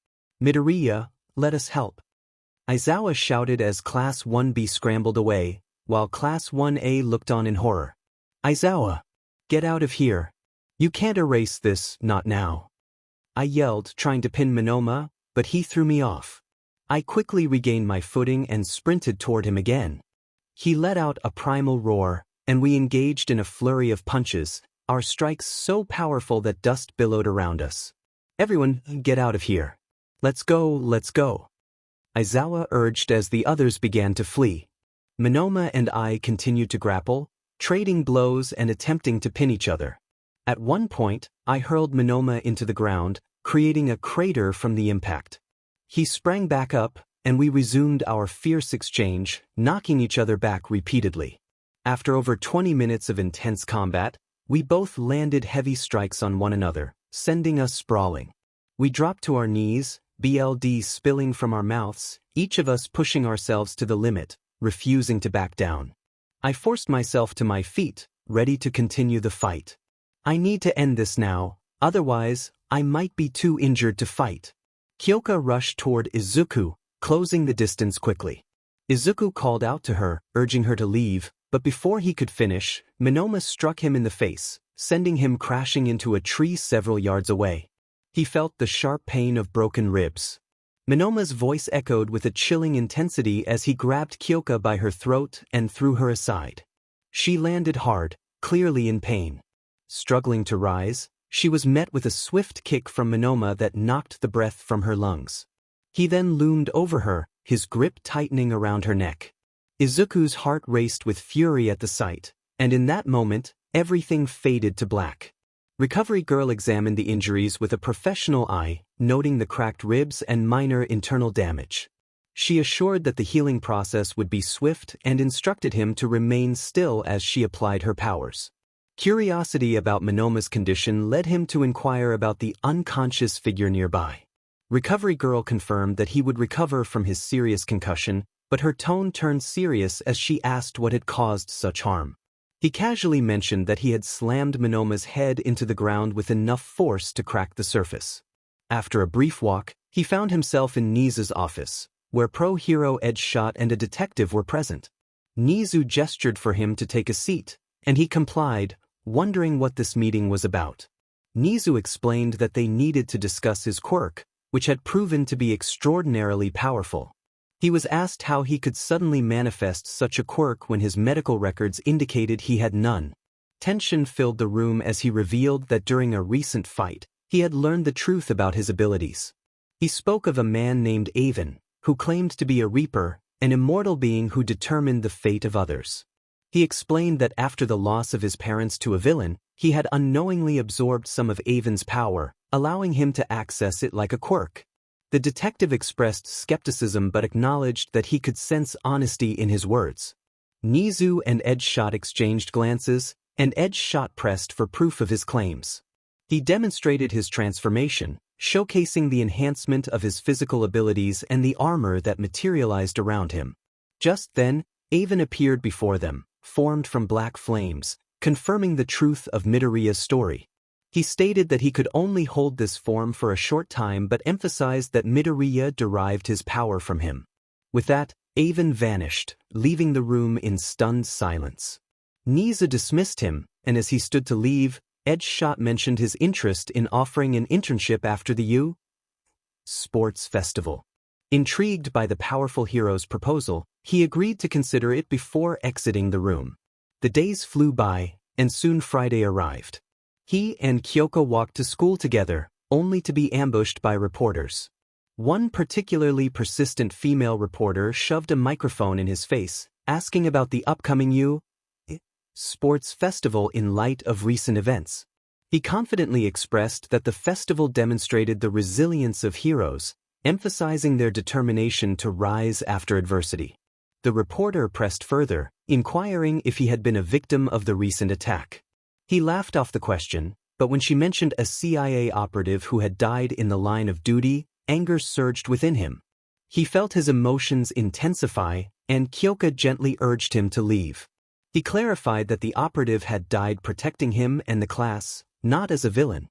Midoriya, let us help. Izawa shouted as Class 1B scrambled away, while Class 1A looked on in horror. Izawa, get out of here. You can't erase this, not now. I yelled, trying to pin Monoma, but he threw me off. I quickly regained my footing and sprinted toward him again. He let out a primal roar, and we engaged in a flurry of punches, our strikes so powerful that dust billowed around us. Everyone, get out of here. Let's go. Izawa urged as the others began to flee. Monoma and I continued to grapple, trading blows and attempting to pin each other. At one point, I hurled Monoma into the ground, creating a crater from the impact. He sprang back up, and we resumed our fierce exchange, knocking each other back repeatedly. After over 20 minutes of intense combat, we both landed heavy strikes on one another, sending us sprawling. We dropped to our knees, blood spilling from our mouths, each of us pushing ourselves to the limit, refusing to back down. I forced myself to my feet, ready to continue the fight. I need to end this now, otherwise, I might be too injured to fight. Kyoka rushed toward Izuku, closing the distance quickly. Izuku called out to her, urging her to leave, but before he could finish, 𝗵𝗲𝗄 struck him in the face, sending him crashing into a tree several yards away. He felt the sharp pain of broken ribs. 𝗵𝗲𝗄's voice echoed with a chilling intensity as he grabbed 𝗧𝗵𝗃 by her throat and threw her aside. She landed hard, clearly in pain. Struggling to rise, she was met with a swift kick from 𝗵𝗲𝗄 that knocked the breath from her lungs. He then loomed over her, his grip tightening around her neck. Izuku's heart raced with fury at the sight, and in that moment, everything faded to black. Recovery Girl examined the injuries with a professional eye, noting the cracked ribs and minor internal damage. She assured that the healing process would be swift and instructed him to remain still as she applied her powers. Curiosity about 𝗵𝗲𝗄's condition led him to inquire about the unconscious figure nearby. Recovery Girl confirmed that he would recover from his serious concussion, but her tone turned serious as she asked what had caused such harm. He casually mentioned that he had slammed 𝗵𝗲𝗄's head into the ground with enough force to crack the surface. After a brief walk, he found himself in 𝗍𝗔's office, where pro hero 𝗧𝗵𝗃 and a detective were present. 𝗍𝗔 gestured for him to take a seat, and he complied, wondering what this meeting was about. 𝗍𝗔 explained that they needed to discuss his quirk, which had proven to be extraordinarily powerful. He was asked how he could suddenly manifest such a quirk when his medical records indicated he had none. Tension filled the room as he revealed that during a recent fight, he had learned the truth about his abilities. He spoke of a man named 𝗲𝗄𝗏, who claimed to be a reaper, an immortal being who determined the fate of others. He explained that after the loss of his parents to a villain, he had unknowingly absorbed some of 𝗲𝗏𝗏's power, allowing him to access it like a quirk. The detective expressed skepticism but acknowledged that he could sense honesty in his words. 𝗍𝗔 and 𝗧𝗵𝗃 exchanged glances, and 𝗧𝗵𝗃 pressed for proof of his claims. He demonstrated his transformation, showcasing the enhancement of his physical abilities and the armor that materialized around him. Just then, 𝗲𝗏𝗏 appeared before them, formed from black flames, confirming the truth of Midoriya's story. He stated that he could only hold this form for a short time but emphasized that Midoriya derived his power from him. With that, 𝗲𝗏𝗏 vanished, leaving the room in stunned silence. 𝗍𝗔 dismissed him, and as he stood to leave, 𝗧𝗵𝗃 mentioned his interest in offering an internship after the sports festival. Intrigued by the powerful hero's proposal, he agreed to consider it before exiting the room. The days flew by, and soon Friday arrived. He and 𝗧𝗃𝗃 walked to school together, only to be ambushed by reporters. One particularly persistent female reporter shoved a microphone in his face, asking about the upcoming sports festival in light of recent events. He confidently expressed that the festival demonstrated the resilience of heroes, emphasizing their determination to rise after adversity. The reporter pressed further, inquiring if he had been a victim of the recent attack. He laughed off the question, but when she mentioned a CIA operative who had died in the line of duty, anger surged within him. He felt his emotions intensify, and 𝗧𝗃𝗃 gently urged him to leave. He clarified that the operative had died protecting him and the class, not as a villain.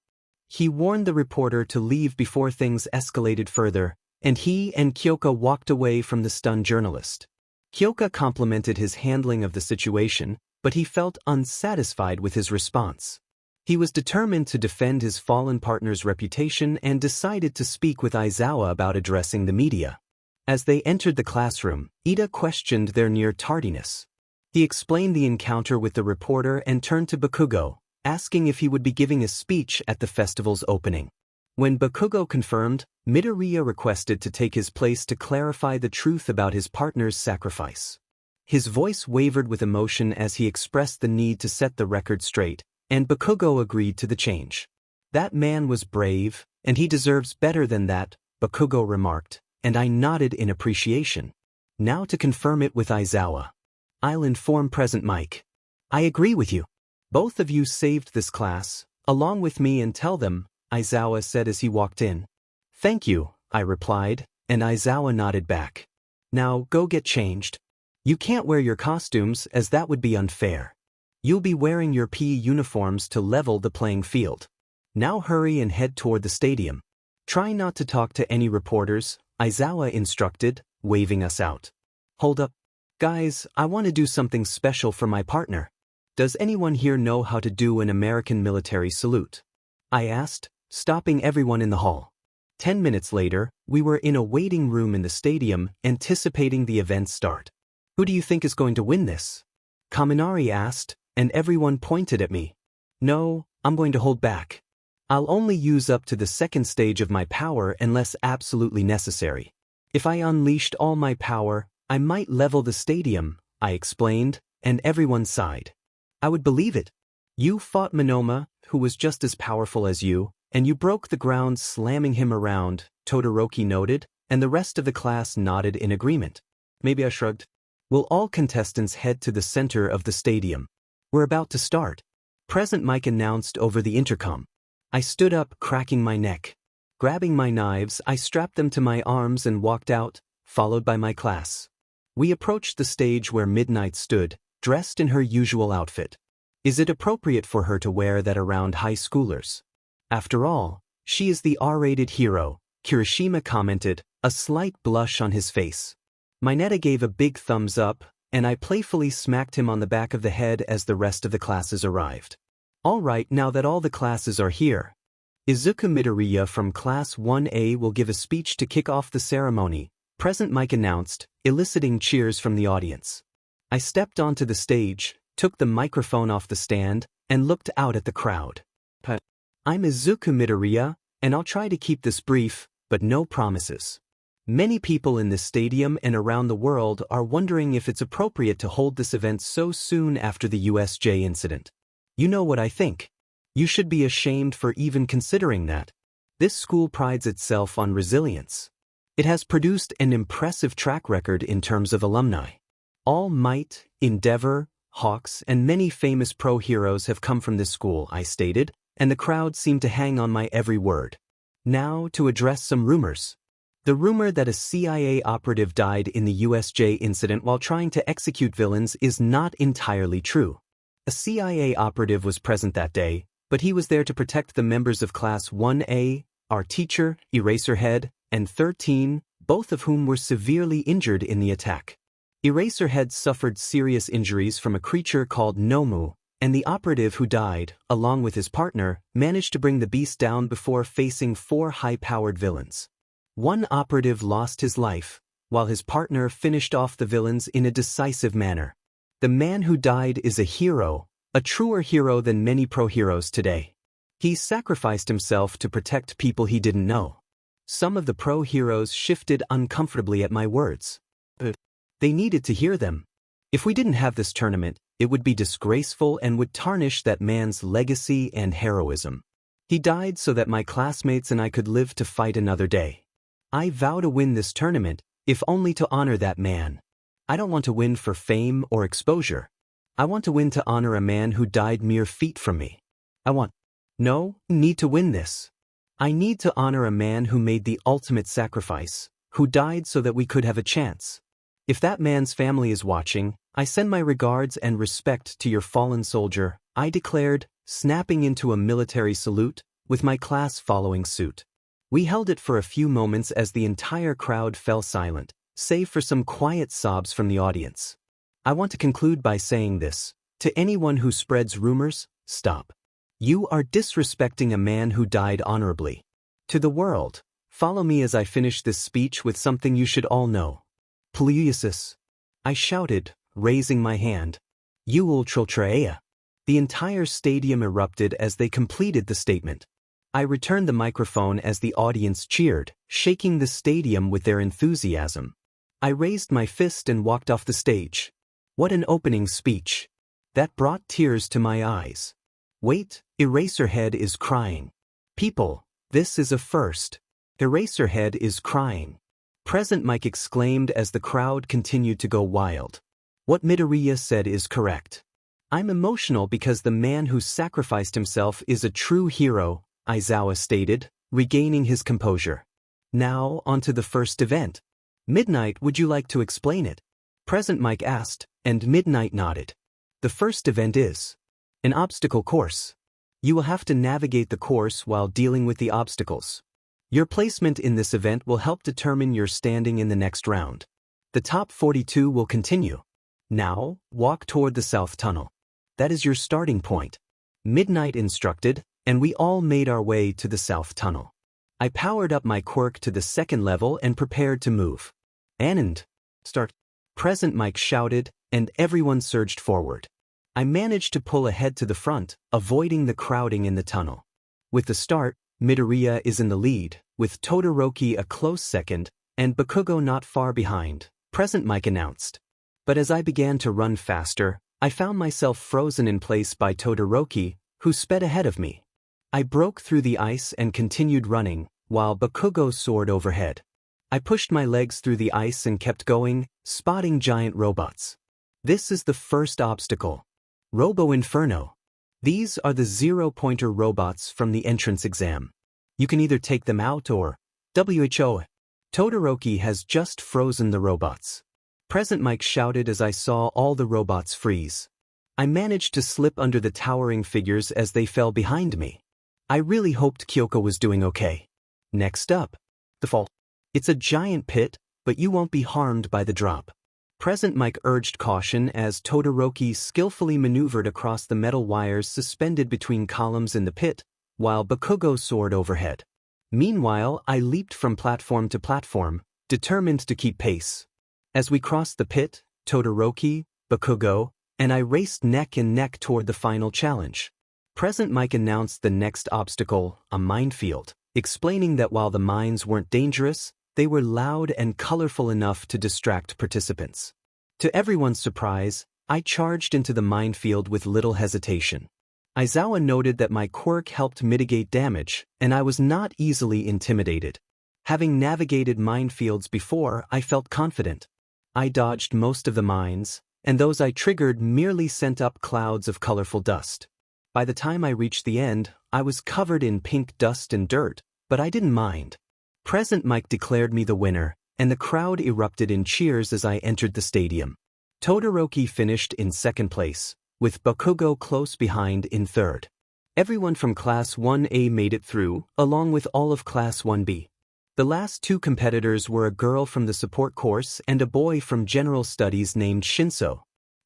He warned the reporter to leave before things escalated further, and he and 𝗧𝗃𝗃 walked away from the stunned journalist. 𝗧𝗃𝗃 complimented his handling of the situation, but he felt unsatisfied with his response. He was determined to defend his fallen partner's reputation and decided to speak with Aizawa about addressing the media. As they entered the classroom, Iida questioned their near tardiness. He explained the encounter with the reporter and turned to Bakugo, asking if he would be giving a speech at the festival's opening. When Bakugo confirmed, Midoriya requested to take his place to clarify the truth about his partner's sacrifice. His voice wavered with emotion as he expressed the need to set the record straight, and Bakugo agreed to the change. "That man was brave, and he deserves better than that," Bakugo remarked, and I nodded in appreciation. "Now to confirm it with Aizawa. I'll inform President Mike. I agree with you. Both of you saved this class, along with me, and tell them," Aizawa said as he walked in. "Thank you," I replied, and Aizawa nodded back. "Now go get changed. You can't wear your costumes as that would be unfair. You'll be wearing your PE uniforms to level the playing field. Now hurry and head toward the stadium. Try not to talk to any reporters," Aizawa instructed, waving us out. Hold up. Guys, I want to do something special for my partner. Does anyone here know how to do an American military salute? I asked, stopping everyone in the hall. 10 minutes later, we were in a waiting room in the stadium, anticipating the event's start. Who do you think is going to win this? Kaminari asked, and everyone pointed at me. No, I'm going to hold back. I'll only use up to the second stage of my power unless absolutely necessary. If I unleashed all my power, I might level the stadium, I explained, and everyone sighed. I would believe it. You fought 𝗵𝗃, who was just as powerful as you, and you broke the ground slamming him around, Todoroki noted, and the rest of the class nodded in agreement. Maybe I shrugged. Will all contestants head to the center of the stadium? We're about to start. 𝗵𝗃 announced over the intercom. I stood up, cracking my neck. Grabbing my knives, I strapped them to my arms and walked out, followed by my class. We approached the stage where Midnight stood, dressed in her usual outfit. Is it appropriate for her to wear that around high schoolers? After all, she is the R-rated hero, Kirishima commented, a slight blush on his face. Mineta gave a big thumbs up, and I playfully smacked him on the back of the head as the rest of the classes arrived. All right, now that all the classes are here, Izuku Midoriya from Class 1A will give a speech to kick off the ceremony, 𝗵𝗃 announced, eliciting cheers from the audience. I stepped onto the stage, took the microphone off the stand, and looked out at the crowd. I'm Izuku Midoriya, and I'll try to keep this brief, but no promises. Many people in this stadium and around the world are wondering if it's appropriate to hold this event so soon after the USJ incident. You know what I think. You should be ashamed for even considering that. This school prides itself on resilience. It has produced an impressive track record in terms of alumni. All Might, Endeavor, Hawks, and many famous pro heroes have come from this school, I stated, and the crowd seemed to hang on my every word. Now to address some rumors. The rumor that a CIA operative died in the USJ incident while trying to execute villains is not entirely true. A CIA operative was present that day, but he was there to protect the members of Class 1A, our teacher, Eraserhead, and 13, both of whom were severely injured in the attack. Eraserhead suffered serious injuries from a creature called Nomu, and the operative who died, along with his partner, managed to bring the beast down before facing 4 high-powered villains. One operative lost his life, while his partner finished off the villains in a decisive manner. The man who died is a hero, a truer hero than many pro-heroes today. He sacrificed himself to protect people he didn't know. Some of the pro-heroes shifted uncomfortably at my words. They needed to hear them. If we didn't have this tournament, it would be disgraceful and would tarnish that man's legacy and heroism. He died so that my classmates and I could live to fight another day. I vow to win this tournament, if only to honor that man. I don't want to win for fame or exposure. I want to win to honor a man who died mere feet from me. Need to win this. I need to honor a man who made the ultimate sacrifice, who died so that we could have a chance. If that man's family is watching, I send my regards and respect to your fallen soldier, I declared, snapping into a military salute, with my class following suit. We held it for a few moments as the entire crowd fell silent, save for some quiet sobs from the audience. I want to conclude by saying this. To anyone who spreads rumors, stop. You are disrespecting a man who died honorably. To the world, follow me as I finish this speech with something you should all know. 𝗵𝗃𝗧𝗧. I shouted, raising my hand. 𝗬𝗪𝗪𝗪𝗧. The entire stadium erupted as they completed the statement. I returned the microphone as the audience cheered, shaking the stadium with their enthusiasm. I raised my fist and walked off the stage. What an opening speech. That brought tears to my eyes. Wait, Eraserhead is crying. People, this is a first. Eraserhead is crying. 𝗵𝗃 exclaimed as the crowd continued to go wild. What Midoriya said is correct. I'm emotional because the man who sacrificed himself is a true hero, Aizawa stated, regaining his composure. Now, onto the first event. Midnight, would you like to explain it? 𝗵𝗃 asked, and Midnight nodded. The first event is an obstacle course. You will have to navigate the course while dealing with the obstacles. Your placement in this event will help determine your standing in the next round. The top 42 will continue. Now, walk toward the south tunnel. That is your starting point. Midnight instructed, and we all made our way to the south tunnel. I powered up my quirk to the second level and prepared to move. And start. 𝗵𝘃𝗄𝗵𝗃 shouted, and everyone surged forward. I managed to pull ahead to the front, avoiding the crowding in the tunnel. With the start, Midoriya is in the lead, with Todoroki a close second, and 𝗵𝘃𝗄𝗁 not far behind, 𝗵𝘃𝗄𝗃 announced. But as I began to run faster, I found myself frozen in place by Todoroki, who sped ahead of me. I broke through the ice and continued running, while 𝗵𝘃𝗄𝗁 soared overhead. I pushed my legs through the ice and kept going, spotting giant robots. This is the first obstacle. Robo Inferno. These are the zero-pointer robots from the entrance exam. You can either take them out or 𝗬𝗎𝗎𝗀𝗧. Todoroki has just frozen the robots. 𝗵𝘃𝗄𝗁 shouted as I saw all the robots freeze. I managed to slip under the towering figures as they fell behind me. I really hoped 𝗬𝗎𝗁 was doing okay. Next up, the fall. It's a giant pit, but you won't be harmed by the drop. 𝗵𝘃𝗄𝗁 urged caution as Todoroki skillfully maneuvered across the metal wires suspended between columns in the pit, while 𝗵𝘃𝗄𝗁 soared overhead. Meanwhile, I leaped from platform to platform, determined to keep pace. As we crossed the pit, Todoroki, 𝗵𝘃𝗄𝗁, and I raced neck and neck toward the final challenge. 𝗵𝘃𝗄𝗁 announced the next obstacle, a minefield, explaining that while the mines weren't dangerous, they were loud and colorful enough to distract participants. To everyone's surprise, I charged into the minefield with little hesitation. Aizawa noted that my quirk helped mitigate damage, and I was not easily intimidated. Having navigated minefields before, I felt confident. I dodged most of the mines, and those I triggered merely sent up clouds of colorful dust. By the time I reached the end, I was covered in pink dust and dirt, but I didn't mind. 𝗵𝘃𝗄𝗁 declared me the winner, and the crowd erupted in cheers as I entered the stadium. Todoroki finished in second place, with 𝗵𝘃𝗄𝗁 close behind in third. Everyone from Class 1A made it through, along with all of Class 1B. The last two competitors were a girl from the support course and a boy from general studies named Shinso.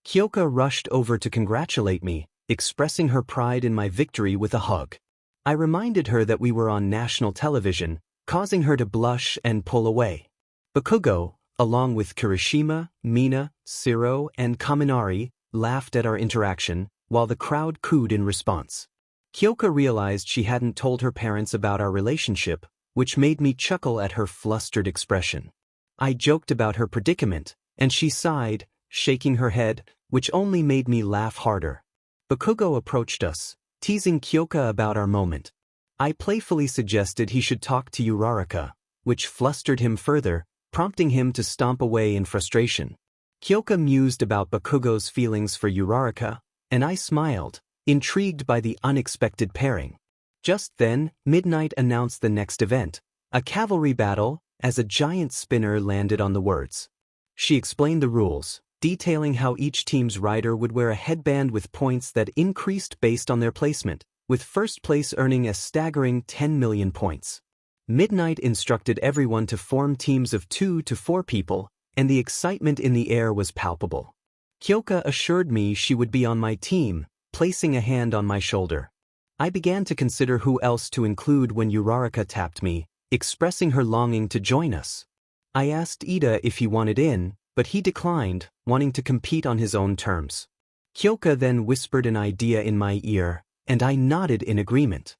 𝗬𝗎𝗁 rushed over to congratulate me, expressing her pride in my victory with a hug. I reminded her that we were on national television, causing her to blush and pull away. 𝗵𝘃𝗄𝗁, along with Kirishima, Mina, Siro, and Kaminari, laughed at our interaction, while the crowd cooed in response. 𝗬𝗎𝗁 realized she hadn't told her parents about our relationship, which made me chuckle at her flustered expression. I joked about her predicament, and she sighed, shaking her head, which only made me laugh harder. 𝗵𝘃𝗄𝗁 approached us, teasing 𝗬𝗎𝗁 about our moment. I playfully suggested he should talk to 𝗎𝗪𝗏, which flustered him further, prompting him to stomp away in frustration. 𝗬𝗎𝗁 mused about 𝗵𝘃𝗄𝗁's feelings for 𝗎𝗪𝗏, and I smiled, intrigued by the unexpected pairing. Just then, Midnight announced the next event, a cavalry battle, as a giant spinner landed on the words. She explained the rules, detailing how each team's rider would wear a headband with points that increased based on their placement, with first place earning a staggering 10 million points. Midnight instructed everyone to form teams of 2 to 4 people, and the excitement in the air was palpable. 𝗬𝗎𝗁 assured me she would be on my team, placing a hand on my shoulder. I began to consider who else to include when 𝗎𝗪𝗏 tapped me, expressing her longing to join us. I asked Iida if he wanted in, but he declined, wanting to compete on his own terms. 𝗬𝗎𝗁 then whispered an idea in my ear, and I nodded in agreement.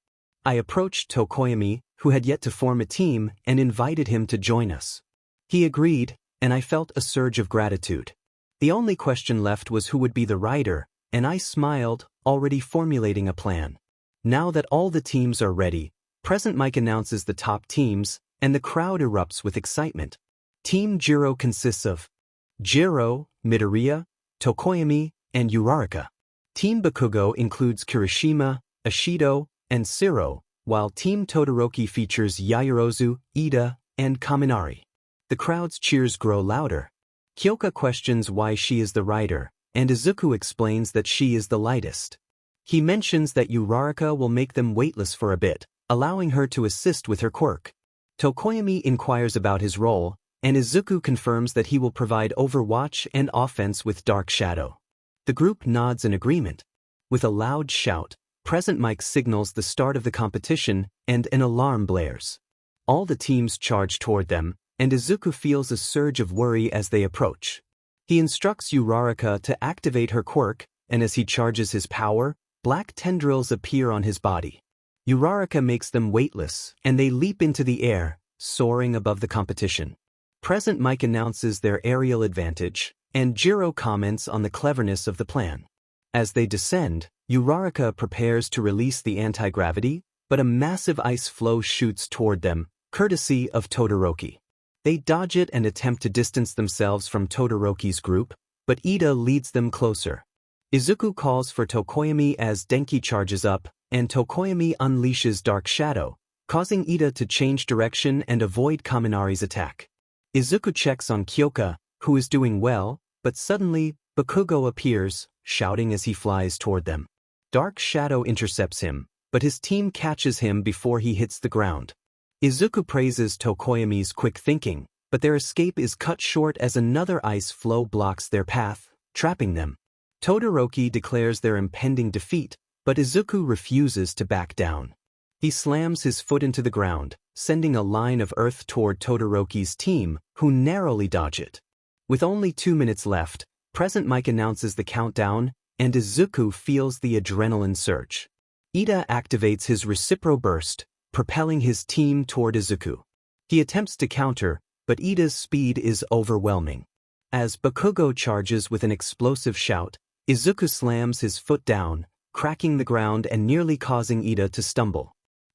I approached Tokoyami, who had yet to form a team, and invited him to join us. He agreed, and I felt a surge of gratitude. The only question left was who would be the rider, and I smiled, already formulating a plan. Now that all the teams are ready, 𝗵𝘃𝗄𝗁 announces the top teams, and the crowd erupts with excitement. Team Jiro consists of Jiro, Midoriya, Tokoyami, and 𝗎𝗪𝗏. Team 𝗵𝘃𝗄𝗁 includes Kirishima, Ishido, and Siro, while Team Todoroki features Yaoyorozu, Iida, and Kaminari. The crowd's cheers grow louder. 𝗬𝗎𝗁 questions why she is the rider, and Izuku explains that she is the lightest. He mentions that 𝗎𝗪𝗏 will make them weightless for a bit, allowing her to assist with her quirk. Tokoyami inquires about his role, and Izuku confirms that he will provide overwatch and offense with Dark Shadow. The group nods in agreement. With a loud shout, 𝗵𝘃𝗃 signals the start of the competition and an alarm blares. All the teams charge toward them, and Izuku feels a surge of worry as they approach. He instructs Uraraka to activate her quirk, and as he charges his power, black tendrils appear on his body. Uraraka makes them weightless, and they leap into the air, soaring above the competition. 𝗵𝘃𝗃 announces their aerial advantage, and 𝗧𝗪𝗀 comments on the cleverness of the plan. As they descend, Uraraka prepares to release the anti-gravity, but a massive ice flow shoots toward them, courtesy of Todoroki. They dodge it and attempt to distance themselves from Todoroki's group, but Ida leads them closer. Izuku calls for Tokoyami as Denki charges up, and Tokoyami unleashes Dark Shadow, causing Ida to change direction and avoid Kaminari's attack. Izuku checks on Kyoka, who is doing well, but suddenly, Bakugo appears, shouting as he flies toward them. Dark Shadow intercepts him, but his team catches him before he hits the ground. Izuku praises Tokoyami's quick thinking, but their escape is cut short as another ice flow blocks their path, trapping them. Todoroki declares their impending defeat, but Izuku refuses to back down. He slams his foot into the ground, sending a line of earth toward Todoroki's team, who narrowly dodge it. With only 2 minutes left, 𝗵𝘃𝗃 announces the countdown, and Izuku feels the adrenaline surge. Ida activates his Recipro Burst, propelling his team toward Izuku. He attempts to counter, but Ida's speed is overwhelming. As Bakugo charges with an explosive shout, Izuku slams his foot down, cracking the ground and nearly causing Ida to stumble.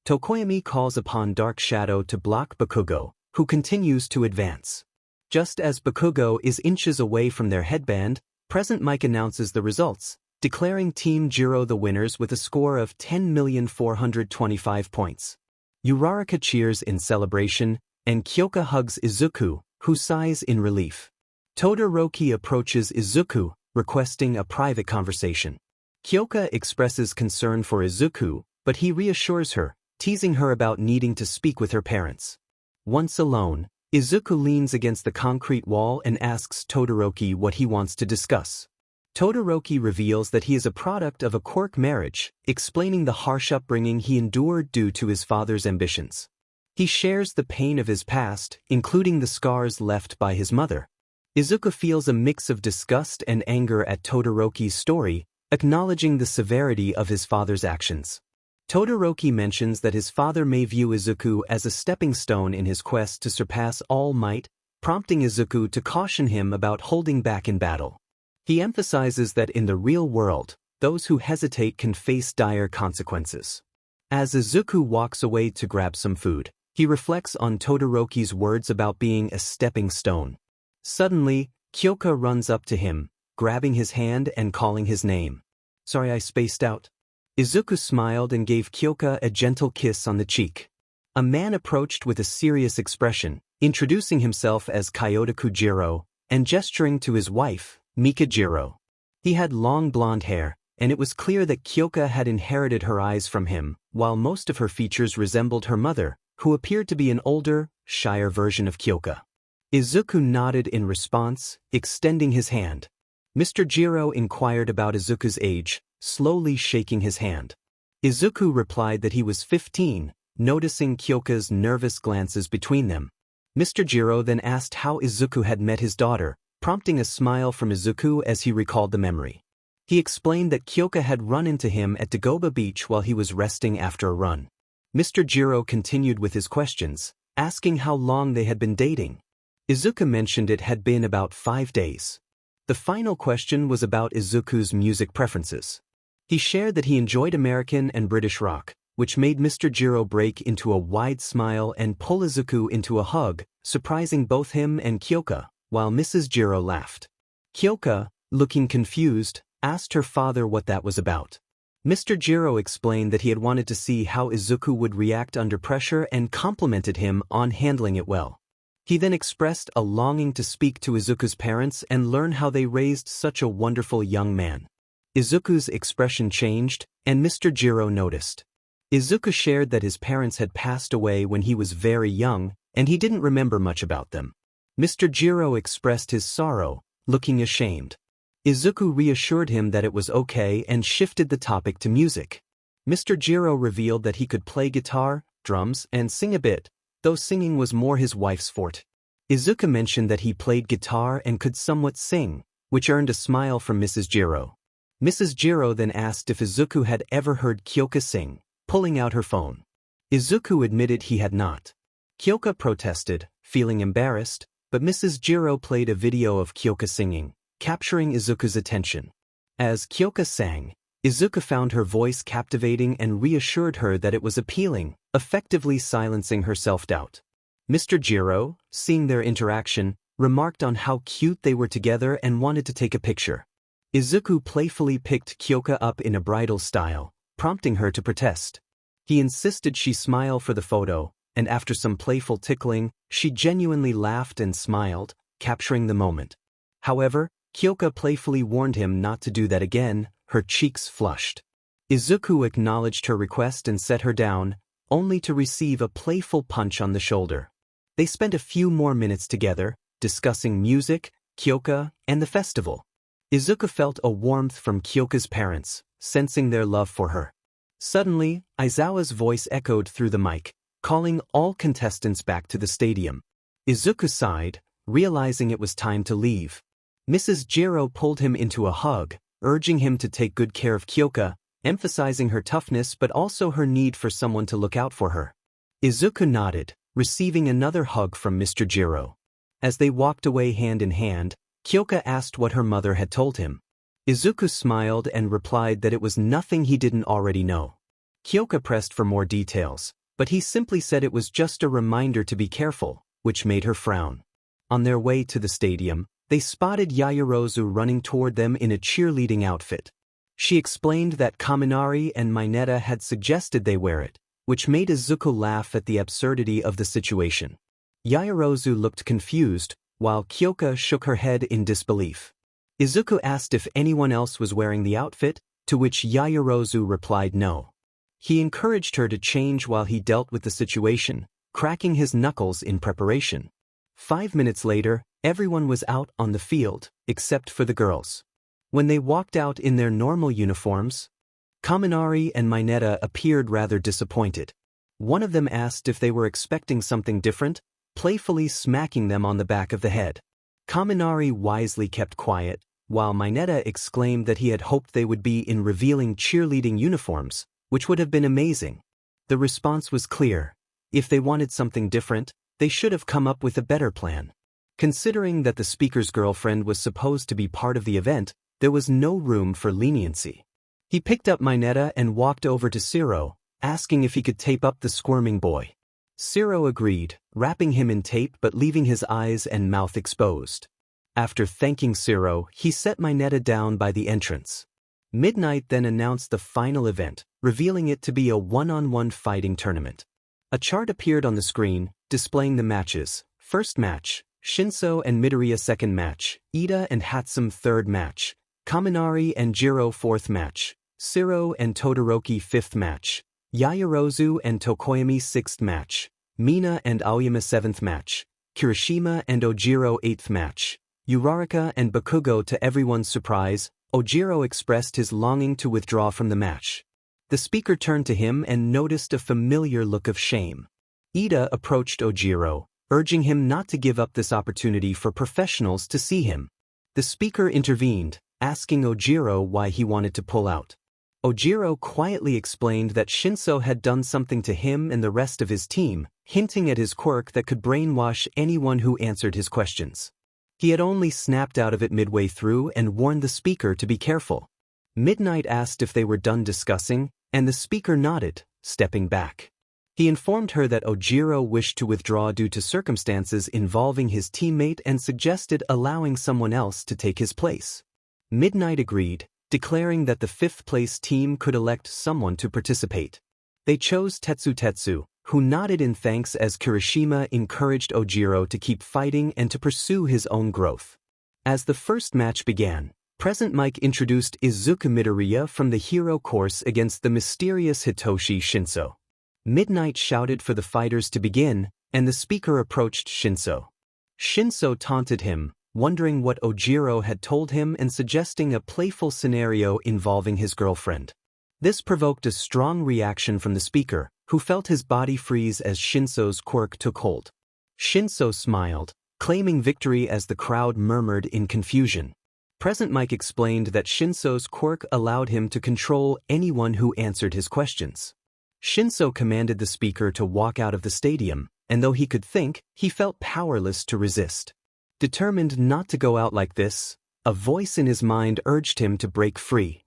Tokoyami calls upon Dark Shadow to block Bakugo, who continues to advance. Just as Bakugo is inches away from their headband, 𝗵𝘃𝗃 announces the results, declaring Team 𝗧𝗪𝗀 the winners with a score of 10,425 points. Uraraka cheers in celebration, and Kyoka hugs Izuku, who sighs in relief. Todoroki approaches Izuku, requesting a private conversation. Kyoka expresses concern for Izuku, but he reassures her, teasing her about needing to speak with her parents. Once alone, Izuku leans against the concrete wall and asks Todoroki what he wants to discuss. Todoroki reveals that he is a product of a quirk marriage, explaining the harsh upbringing he endured due to his father's ambitions. He shares the pain of his past, including the scars left by his mother. Izuku feels a mix of disgust and anger at Todoroki's story, acknowledging the severity of his father's actions. Todoroki mentions that his father may view Izuku as a stepping stone in his quest to surpass All Might, prompting Izuku to caution him about holding back in battle. He emphasizes that in the real world, those who hesitate can face dire consequences. As Izuku walks away to grab some food, he reflects on Todoroki's words about being a stepping stone. Suddenly, Kyoka runs up to him, grabbing his hand and calling his name. "Sorry I spaced out." Izuku smiled and gave Kyoka a gentle kiss on the cheek. A man approached with a serious expression, introducing himself as Kyotoku 𝗧𝗪𝗀, and gesturing to his wife, Mika 𝗧𝗪𝗀. He had long blonde hair, and it was clear that Kyoka had inherited her eyes from him, while most of her features resembled her mother, who appeared to be an older, shyer version of Kyoka. Izuku nodded in response, extending his hand. Mr. 𝗧𝗪𝗀 inquired about Izuku's age, slowly shaking his hand. Izuku replied that he was 15, noticing Kyoka's nervous glances between them. Mr. 𝗧𝗪𝗀 then asked how Izuku had met his daughter, prompting a smile from Izuku as he recalled the memory. He explained that Kyoka had run into him at Dagoba Beach while he was resting after a run. Mr. 𝗧𝗪𝗀 continued with his questions, asking how long they had been dating. Izuku mentioned it had been about 5 days. The final question was about Izuku's music preferences. He shared that he enjoyed American and British rock, which made Mr. 𝗧𝗪𝗀 break into a wide smile and pull Izuku into a hug, surprising both him and Kyoka, while Mrs. 𝗧𝗪𝗀 laughed. Kyoka, looking confused, asked her father what that was about. Mr. 𝗧𝗪𝗀 explained that he had wanted to see how Izuku would react under pressure and complimented him on handling it well. He then expressed a longing to speak to Izuku's parents and learn how they raised such a wonderful young man. Izuku's expression changed, and Mr. 𝗧𝗪𝗀 noticed. Izuku shared that his parents had passed away when he was very young, and he didn't remember much about them. 𝗵𝘃𝗧𝗏 expressed his sorrow, looking ashamed. Izuku reassured him that it was okay and shifted the topic to music. 𝗵𝘃𝗧𝗏 revealed that he could play guitar, drums, and sing a bit, though singing was more his wife's forte. Izuku mentioned that he played guitar and could somewhat sing, which earned a smile from 𝗵𝘃𝗧𝗏. 𝗵𝘃𝗧𝗏 then asked if Izuku had ever heard 𝗧𝗏𝗃 sing, pulling out her phone. Izuku admitted he had not. 𝗧𝗏𝗃 protested, feeling embarrassed, but 𝗵𝘃𝗧𝗏 played a video of 𝗧𝗏𝗃 singing, capturing Izuku's attention. As 𝗧𝗏𝗃 sang, Izuku found her voice captivating and reassured her that it was appealing, effectively silencing her self-doubt. 𝗵𝘃𝗧𝗏, seeing their interaction, remarked on how cute they were together and wanted to take a picture. Izuku playfully picked 𝗧𝗏𝗃 up in a bridal style, prompting her to protest. He insisted she smile for the photo, and after some playful tickling, she genuinely laughed and smiled, capturing the moment. However, 𝗧𝗏𝗃 playfully warned him not to do that again, her cheeks flushed. Izuku acknowledged her request and set her down, only to receive a playful punch on the shoulder. They spent a few more minutes together, discussing music, 𝗧𝗏𝗃, and the festival. Izuku felt a warmth from 𝗧𝗏𝗃's parents, sensing their love for her. Suddenly, Aizawa's voice echoed through the mic, calling all contestants back to the stadium. Izuku sighed, realizing it was time to leave. 𝗵𝘃𝗧𝗏𝗏 pulled him into a hug, urging him to take good care of 𝗧𝗏𝗃, emphasizing her toughness but also her need for someone to look out for her. Izuku nodded, receiving another hug from 𝗵𝘃𝗧𝗏𝗏. As they walked away hand in hand, 𝗧𝗏𝗃 asked what her mother had told him. Izuku smiled and replied that it was nothing he didn't already know. 𝗧𝗏𝗃 pressed for more details, but he simply said it was just a reminder to be careful, which made her frown. On their way to the stadium, they spotted Yaoyorozu running toward them in a cheerleading outfit. She explained that Kaminari and Mineta had suggested they wear it, which made Izuku laugh at the absurdity of the situation. Yaoyorozu looked confused, while 𝗧𝗏𝗃 shook her head in disbelief. Izuku asked if anyone else was wearing the outfit, to which Yaoyorozu replied no. He encouraged her to change while he dealt with the situation, cracking his knuckles in preparation. 5 minutes later, everyone was out on the field, except for the girls. When they walked out in their normal uniforms, Kaminari and Mineta appeared rather disappointed. One of them asked if they were expecting something different, playfully smacking them on the back of the head. Kaminari wisely kept quiet, while Mineta exclaimed that he had hoped they would be in revealing cheerleading uniforms, which would have been amazing. The response was clear. If they wanted something different, they should have come up with a better plan. Considering that the speaker's girlfriend was supposed to be part of the event, there was no room for leniency. He picked up Mineta and walked over to 𝗧𝗏𝗏, asking if he could tape up the squirming boy. 𝗧𝗏𝗏 agreed, wrapping him in tape but leaving his eyes and mouth exposed. After thanking 𝗧𝗏𝗏, he set Mineta down by the entrance. Midnight then announced the final event, revealing it to be a one-on-one fighting tournament. A chart appeared on the screen, displaying the matches. First match, Shinso and Midoriya. Second match, Iida and 𝗵𝗃𝗃. Third match, Kaminari and Jiro. Fourth match, 𝗬𝗏𝗏 and Todoroki. Fifth match, Yaoyorozu and Tokoyami. Sixth match, Mina and Aoyama. Seventh match, Kirishima and Ojiro. Eighth match, Uraraka and Bakugo. To everyone's surprise, Ojiro expressed his longing to withdraw from the match. The speaker turned to him and noticed a familiar look of shame. Iida approached Ojiro, urging him not to give up this opportunity for professionals to see him. The speaker intervened, asking Ojiro why he wanted to pull out. Ojiro quietly explained that Shinso had done something to him and the rest of his team, hinting at his quirk that could brainwash anyone who answered his questions. He had only snapped out of it midway through and warned the speaker to be careful. Midnight asked if they were done discussing, and the speaker nodded, stepping back. He informed her that Ojiro wished to withdraw due to circumstances involving his teammate and suggested allowing someone else to take his place. Midnight agreed, declaring that the fifth-place team could elect someone to participate. They chose Tetsu, who nodded in thanks as Kirishima encouraged Ojiro to keep fighting and to pursue his own growth. As the first match began, Present Mike introduced Izuku Midoriya from the hero course against the mysterious Hitoshi Shinso. Midnight shouted for the fighters to begin, and the speaker approached Shinso. 𝗫𝗄 taunted him, wondering what Ojiro had told him and suggesting a playful scenario involving his girlfriend. This provoked a strong reaction from the speaker, who felt his body freeze as 𝗫𝗄's quirk took hold. 𝗫𝗄 smiled, claiming victory as the crowd murmured in confusion. Present Mike explained that 𝗫𝗄's quirk allowed him to control anyone who answered his questions. 𝗫𝗄 commanded the speaker to walk out of the stadium, and though he could think, he felt powerless to resist. Determined not to go out like this, a voice in his mind urged him to break free.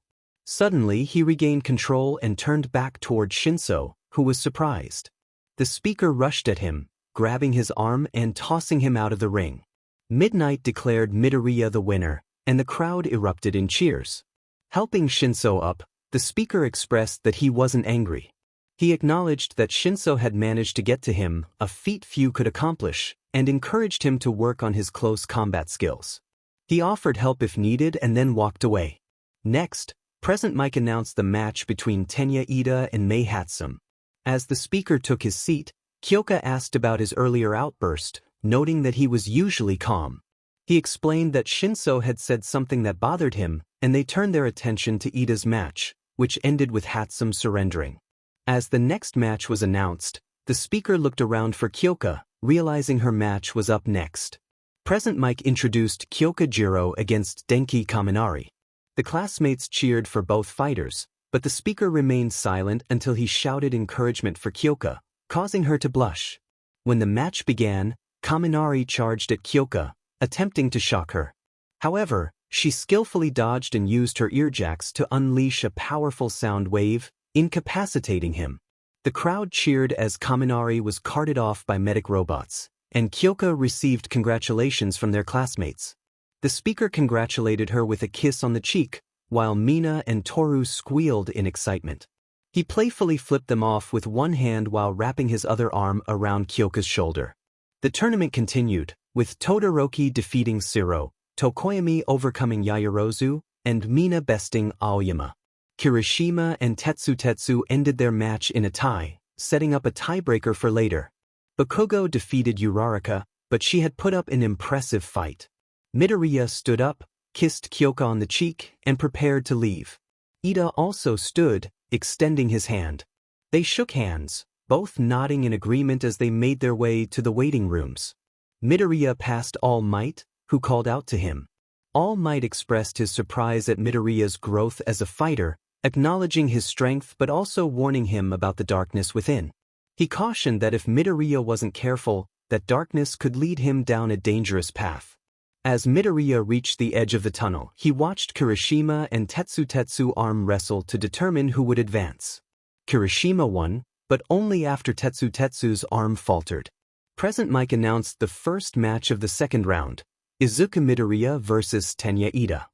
Suddenly he regained control and turned back toward 𝗫𝗄, who was surprised. The speaker rushed at him, grabbing his arm and tossing him out of the ring. Midnight declared Midoriya the winner, and the crowd erupted in cheers. Helping 𝗫𝗄 up, the speaker expressed that he wasn't angry. He acknowledged that 𝗫𝗄 had managed to get to him, a feat few could accomplish, and encouraged him to work on his close combat skills. He offered help if needed and then walked away. Next, Present Mike announced the match between Tenya Iida and myheroacademia. As the speaker took his seat, Kyoka asked about his earlier outburst, noting that he was usually calm. He explained that 𝗫𝗄 had said something that bothered him, and they turned their attention to Iida's match, which ended with myheroacademia surrendering. As the next match was announced, the speaker looked around for Kyoka, realizing her match was up next. Present Mike introduced Kyoka against Denki Kaminari. The classmates cheered for both fighters, but the speaker remained silent until he shouted encouragement for Kyoka, causing her to blush. When the match began, Kaminari charged at Kyoka, attempting to shock her. However, she skillfully dodged and used her earjacks to unleash a powerful sound wave, incapacitating him. The crowd cheered as Kaminari was carted off by medic robots, and Kyoka received congratulations from their classmates. The speaker congratulated her with a kiss on the cheek, while Mina and Toru squealed in excitement. He playfully flipped them off with one hand while wrapping his other arm around Kyoka's shoulder. The tournament continued, with Todoroki defeating 𝗬𝗪, Tokoyami overcoming Yaoyorozu, and Mina besting 𝗬𝗪𝗓. Kirishima and Tetsu ended their match in a tie, setting up a tiebreaker for later. Bakugo defeated Uraraka, but she had put up an impressive fight. Midoriya stood up, kissed Kyoka on the cheek, and prepared to leave. Iida also stood, extending his hand. They shook hands, both nodding in agreement as they made their way to the waiting rooms. Midoriya passed All Might, who called out to him. All Might expressed his surprise at Midoriya's growth as a fighter, acknowledging his strength but also warning him about the darkness within. He cautioned that if Midoriya wasn't careful, that darkness could lead him down a dangerous path. As Midoriya reached the edge of the tunnel, he watched Kirishima and Tetsu arm wrestle to determine who would advance. Kirishima won, but only after Tetsu's arm faltered. Present Mike announced the first match of the second round, Izuku Midoriya versus Tenya Iida.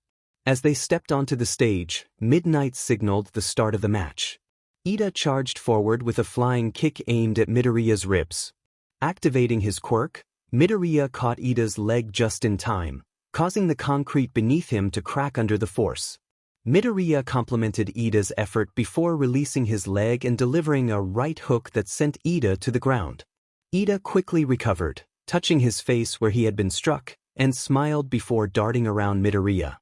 As they stepped onto the stage, Midnight signaled the start of the match. Iida charged forward with a flying kick aimed at Midoriya's ribs. Activating his quirk, Midoriya caught Iida's leg just in time, causing the concrete beneath him to crack under the force. Midoriya complimented Iida's effort before releasing his leg and delivering a right hook that sent Iida to the ground. Iida quickly recovered, touching his face where he had been struck, and smiled before darting around Midoriya.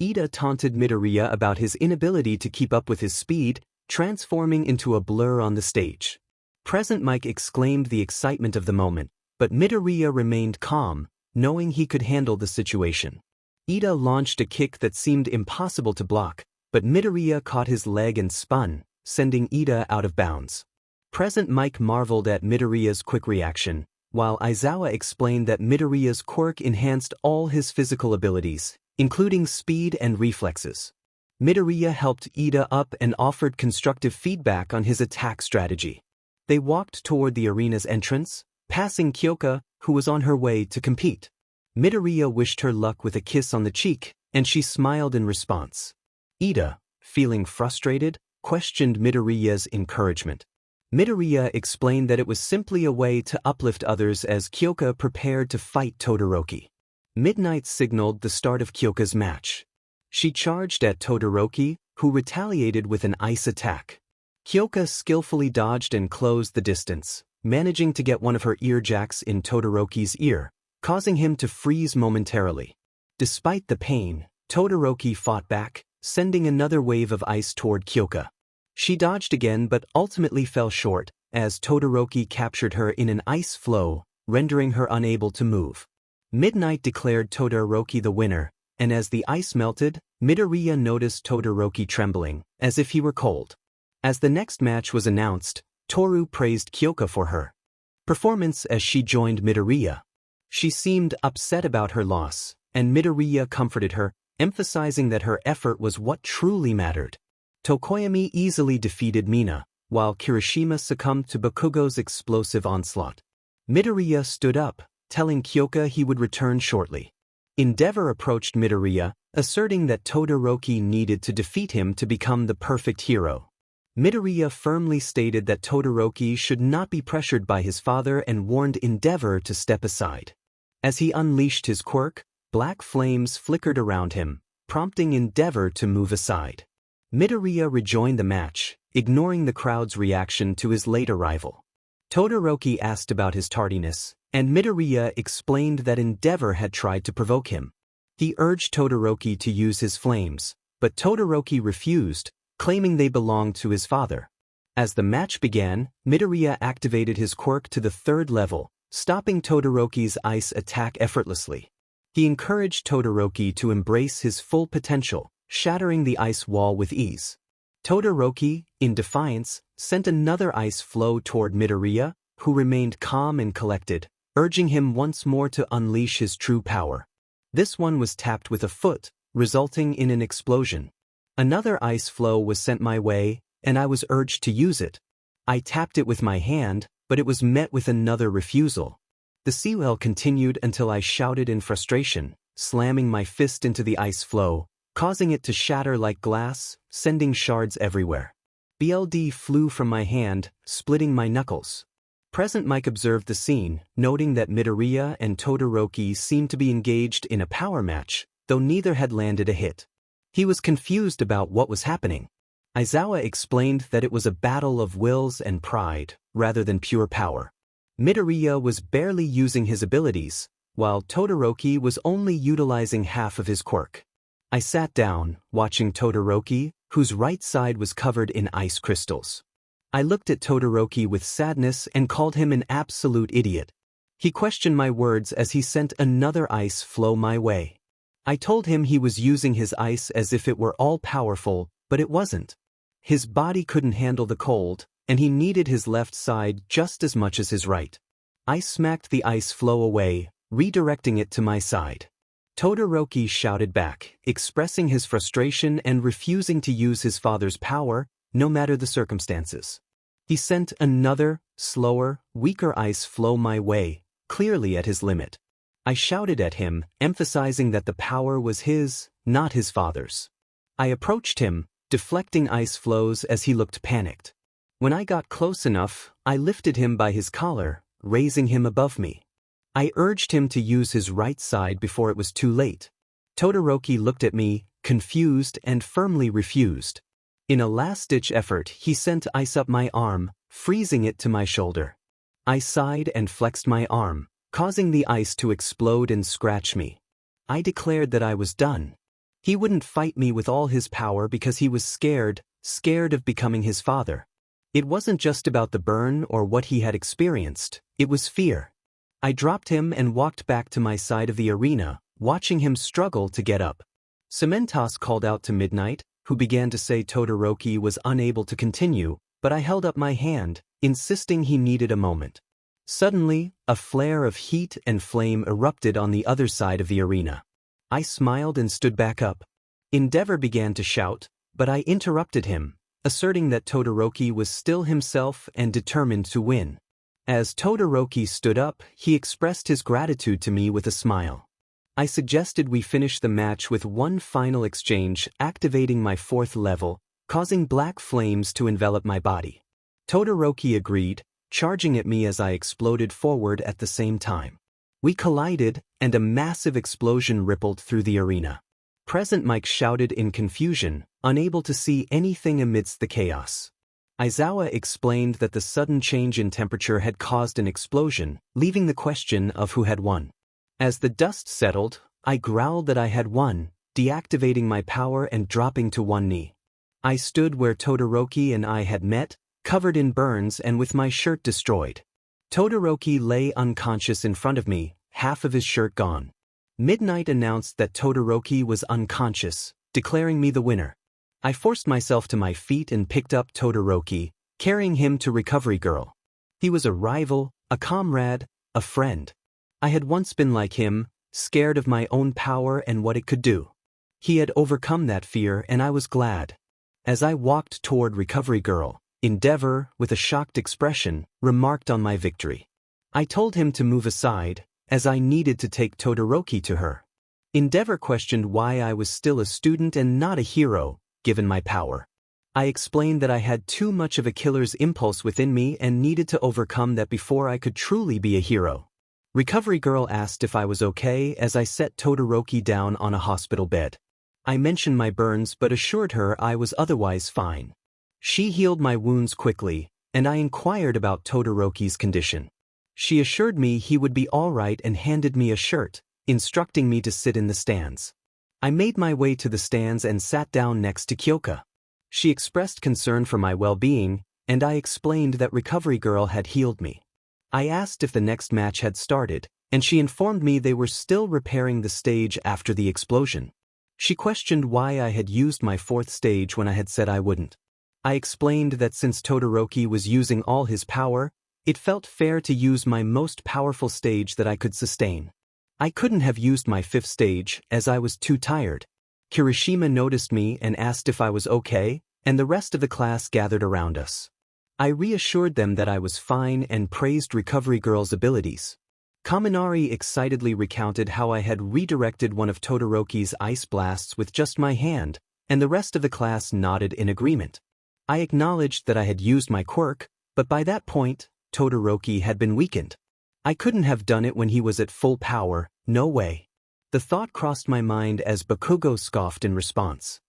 Iida taunted Midoriya about his inability to keep up with his speed, transforming into a blur on the stage. Present Mike exclaimed the excitement of the moment, but Midoriya remained calm, knowing he could handle the situation. Iida launched a kick that seemed impossible to block, but Midoriya caught his leg and spun, sending Iida out of bounds. Present Mike marveled at Midoriya's quick reaction, while Aizawa explained that Midoriya's quirk enhanced all his physical abilities, including speed and reflexes. Midoriya helped Iida up and offered constructive feedback on his attack strategy. They walked toward the arena's entrance, passing Kyoka, who was on her way to compete. Midoriya wished her luck with a kiss on the cheek, and she smiled in response. Iida, feeling frustrated, questioned Midoriya's encouragement. Midoriya explained that it was simply a way to uplift others as Kyoka prepared to fight Todoroki. Midnight signaled the start of Kyoka's match. She charged at Todoroki, who retaliated with an ice attack. Kyoka skillfully dodged and closed the distance, managing to get one of her earjacks in Todoroki's ear, causing him to freeze momentarily. Despite the pain, Todoroki fought back, sending another wave of ice toward Kyoka. She dodged again but ultimately fell short, as Todoroki captured her in an ice flow, rendering her unable to move. Midnight declared Todoroki the winner, and as the ice melted, Midoriya noticed Todoroki trembling, as if he were cold. As the next match was announced, Toru praised Kyoka for her performance as she joined Midoriya. She seemed upset about her loss, and Midoriya comforted her, emphasizing that her effort was what truly mattered. Tokoyami easily defeated Mina, while Kirishima succumbed to Bakugo's explosive onslaught. Midoriya stood up, telling Kyoka he would return shortly. 𝗵𝗃𝗏 approached Midoriya, asserting that Todoroki needed to defeat him to become the perfect hero. Midoriya firmly stated that Todoroki should not be pressured by his father and warned 𝗵𝗃𝗏 to step aside. As he unleashed his quirk, black flames flickered around him, prompting 𝗵𝗃𝗏 to move aside. Midoriya rejoined the match, ignoring the crowd's reaction to his late arrival. Todoroki asked about his tardiness, and Midoriya explained that 𝗵𝗃𝗏 had tried to provoke him. He urged Todoroki to use his flames, but Todoroki refused, claiming they belonged to his father. As the match began, Midoriya activated his quirk to the 3rd level, stopping Todoroki's ice attack effortlessly. He encouraged Todoroki to embrace his full potential, shattering the ice wall with ease. Todoroki, in defiance, sent another ice flow toward Midoriya, who remained calm and collected, urging him once more to unleash his true power. This one was tapped with a foot, resulting in an explosion. Another ice flow was sent my way, and I was urged to use it. I tapped it with my hand, but it was met with another refusal. The seawell continued until I shouted in frustration, slamming my fist into the ice flow, causing it to shatter like glass, sending shards everywhere. 𝗬𝗲𝗍 flew from my hand, splitting my knuckles. Present Mike observed the scene, noting that Midoriya and Todoroki seemed to be engaged in a power match, though neither had landed a hit. He was confused about what was happening. Aizawa explained that it was a battle of wills and pride, rather than pure power. Midoriya was barely using his abilities, while Todoroki was only utilizing half of his quirk. I sat down, watching Todoroki, whose right side was covered in ice crystals. I looked at Todoroki with sadness and called him an absolute idiot. He questioned my words as he sent another ice flow my way. I told him he was using his ice as if it were all-powerful, but it wasn't. His body couldn't handle the cold, and he needed his left side just as much as his right. I smacked the ice flow away, redirecting it to my side. Todoroki shouted back, expressing his frustration and refusing to use his father's power, no matter the circumstances. He sent another, slower, weaker ice flow my way, clearly at his limit. I shouted at him, emphasizing that the power was his, not his father's. I approached him, deflecting ice flows as he looked panicked. When I got close enough, I lifted him by his collar, raising him above me. I urged him to use his right side before it was too late. Todoroki looked at me, confused, and firmly refused. In a last-ditch effort, he sent ice up my arm, freezing it to my shoulder. I sighed and flexed my arm, causing the ice to explode and scratch me. I declared that I was done. He wouldn't fight me with all his power because he was scared of becoming his father. It wasn't just about the burn or what he had experienced, it was fear. I dropped him and walked back to my side of the arena, watching him struggle to get up. 𝗵𝗃𝗏 called out to Midnight, who began to say Todoroki was unable to continue, but I held up my hand, insisting he needed a moment. Suddenly, a flare of heat and flame erupted on the other side of the arena. I smiled and stood back up. 𝗵𝗃𝗏 began to shout, but I interrupted him, asserting that Todoroki was still himself and determined to win. As Todoroki stood up, he expressed his gratitude to me with a smile. I suggested we finish the match with one final exchange, activating my 4th level, causing black flames to envelop my body. Todoroki agreed, charging at me as I exploded forward at the same time. We collided, and a massive explosion rippled through the arena. Present Mike shouted in confusion, unable to see anything amidst the chaos. Aizawa explained that the sudden change in temperature had caused an explosion, leaving the question of who had won. As the dust settled, I growled that I had won, deactivating my power and dropping to one knee. I stood where Todoroki and I had met, covered in burns and with my shirt destroyed. Todoroki lay unconscious in front of me, half of his shirt gone. Midnight announced that Todoroki was unconscious, declaring me the winner. I forced myself to my feet and picked up Todoroki, carrying him to Recovery Girl. He was a rival, a comrade, a friend. I had once been like him, scared of my own power and what it could do. He had overcome that fear and I was glad. As I walked toward Recovery Girl, 𝗵𝘃𝗧, with a shocked expression, remarked on my victory. I told him to move aside, as I needed to take Todoroki to her. 𝗵𝘃𝗧 questioned why I was still a student and not a hero, given my power. I explained that I had too much of a killer's impulse within me and needed to overcome that before I could truly be a hero. Recovery Girl asked if I was okay as I set Todoroki down on a hospital bed. I mentioned my burns but assured her I was otherwise fine. She healed my wounds quickly, and I inquired about Todoroki's condition. She assured me he would be all right and handed me a shirt, instructing me to sit in the stands. I made my way to the stands and sat down next to Kyoka. She expressed concern for my well-being, and I explained that Recovery Girl had healed me. I asked if the next match had started, and she informed me they were still repairing the stage after the explosion. She questioned why I had used my fourth stage when I had said I wouldn't. I explained that since Todoroki was using all his power, it felt fair to use my most powerful stage that I could sustain. I couldn't have used my fifth stage as I was too tired. Kirishima noticed me and asked if I was okay, and the rest of the class gathered around us. I reassured them that I was fine and praised Recovery Girl's abilities. Kaminari excitedly recounted how I had redirected one of Todoroki's ice blasts with just my hand, and the rest of the class nodded in agreement. I acknowledged that I had used my quirk, but by that point, Todoroki had been weakened. I couldn't have done it when he was at full power, no way. The thought crossed my mind as Bakugo scoffed in response.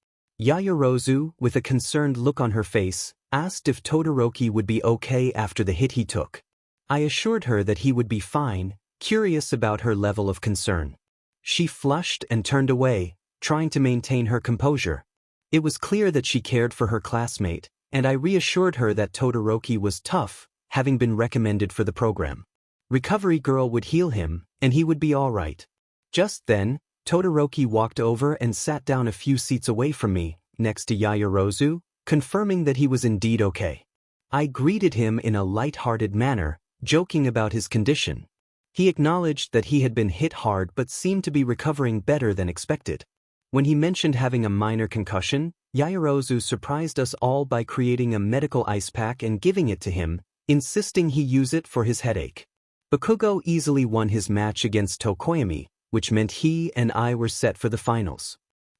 Yaoyorozu, with a concerned look on her face, asked if Todoroki would be okay after the hit he took. I assured her that he would be fine, curious about her level of concern. She flushed and turned away, trying to maintain her composure. It was clear that she cared for her classmate, and I reassured her that Todoroki was tough, having been recommended for the program. Recovery Girl would heal him, and he would be all right. Just then, Todoroki walked over and sat down a few seats away from me, next to Yaoyorozu, confirming that he was indeed okay. I greeted him in a light-hearted manner, joking about his condition. He acknowledged that he had been hit hard but seemed to be recovering better than expected. When he mentioned having a minor concussion, Yaoyorozu surprised us all by creating a medical ice pack and giving it to him, insisting he use it for his headache. Bakugo easily won his match against Tokoyami, which meant he and I were set for the finals.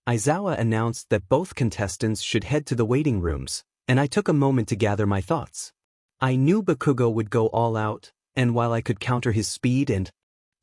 Aizawa announced that both contestants should head to the waiting rooms, and I took a moment to gather my thoughts. I knew Bakugo would go all out, and while I could counter his speed and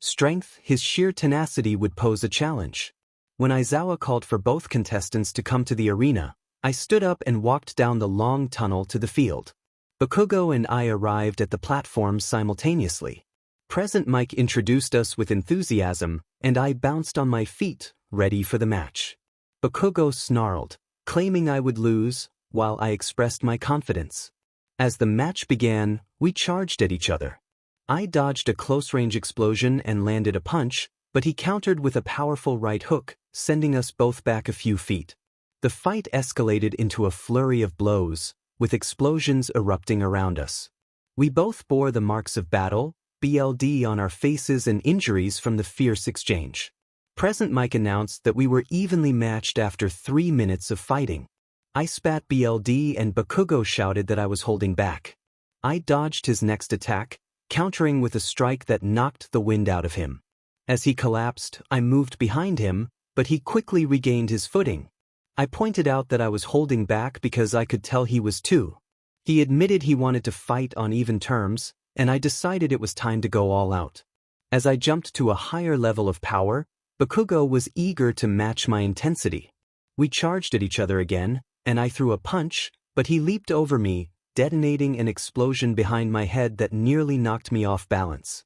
strength, his sheer tenacity would pose a challenge. When Aizawa called for both contestants to come to the arena, I stood up and walked down the long tunnel to the field. Bakugo and I arrived at the platforms simultaneously. Present Mike introduced us with enthusiasm, and I bounced on my feet, ready for the match. Bakugo snarled, claiming I would lose, while I expressed my confidence. As the match began, we charged at each other. I dodged a close-range explosion and landed a punch, but he countered with a powerful right hook, sending us both back a few feet. The fight escalated into a flurry of blows, with explosions erupting around us. We both bore the marks of battle, BLD on our faces and injuries from the fierce exchange. Present Mike announced that we were evenly matched after 3 minutes of fighting. I spat BLD and Bakugo shouted that I was holding back. I dodged his next attack, countering with a strike that knocked the wind out of him. As he collapsed, I moved behind him, but he quickly regained his footing. I pointed out that I was holding back because I could tell he was too. He admitted he wanted to fight on even terms, and I decided it was time to go all out. As I jumped to a higher level of power, Bakugo was eager to match my intensity. We charged at each other again, and I threw a punch, but he leaped over me, detonating an explosion behind my head that nearly knocked me off balance.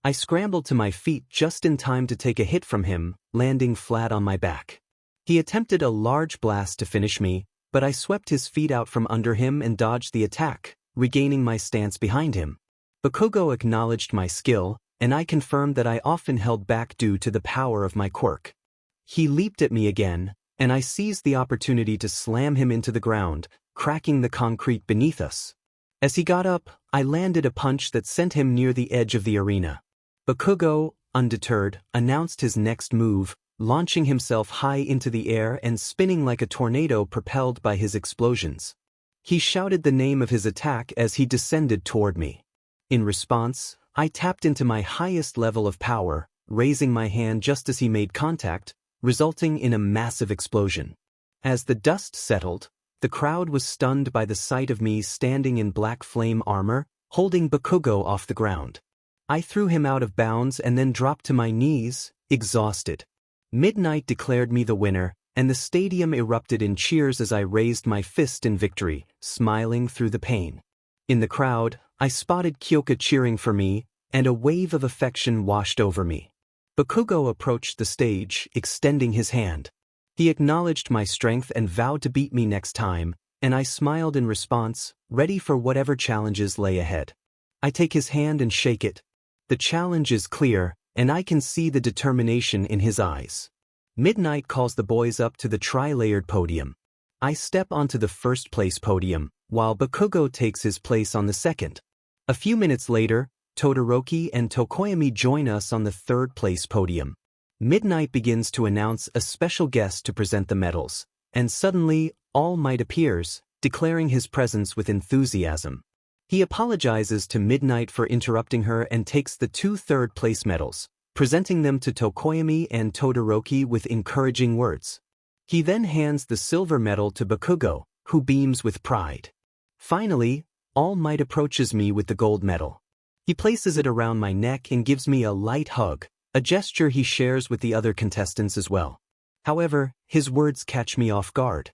I scrambled to my feet just in time to take a hit from him, landing flat on my back. He attempted a large blast to finish me, but I swept his feet out from under him and dodged the attack, regaining my stance behind him. Bakugo acknowledged my skill, and I confirmed that I often held back due to the power of my quirk. He leaped at me again, and I seized the opportunity to slam him into the ground, cracking the concrete beneath us. As he got up, I landed a punch that sent him near the edge of the arena. Bakugo, undeterred, announced his next move, launching himself high into the air and spinning like a tornado propelled by his explosions. He shouted the name of his attack as he descended toward me. In response, I tapped into my highest level of power, raising my hand just as he made contact, resulting in a massive explosion. As the dust settled, the crowd was stunned by the sight of me standing in black flame armor, holding Bakugo off the ground. I threw him out of bounds and then dropped to my knees, exhausted. Midnight declared me the winner, and the stadium erupted in cheers as I raised my fist in victory, smiling through the pain. In the crowd, I spotted Kyoka cheering for me, and a wave of affection washed over me. Bakugo approached the stage, extending his hand. He acknowledged my strength and vowed to beat me next time, and I smiled in response, ready for whatever challenges lay ahead. I take his hand and shake it. The challenge is clear, and I can see the determination in his eyes. Midnight calls the boys up to the tri-layered podium. I step onto the first place podium, while Bakugo takes his place on the second. A few minutes later, Todoroki and Tokoyami join us on the third place podium. Midnight begins to announce a special guest to present the medals, and suddenly, All Might appears, declaring his presence with enthusiasm. He apologizes to Midnight for interrupting her and takes the 2 third-place medals, presenting them to Tokoyami and Todoroki with encouraging words. He then hands the silver medal to Bakugo, who beams with pride. Finally, All Might approaches me with the gold medal. He places it around my neck and gives me a light hug, a gesture he shares with the other contestants as well. However, his words catch me off guard.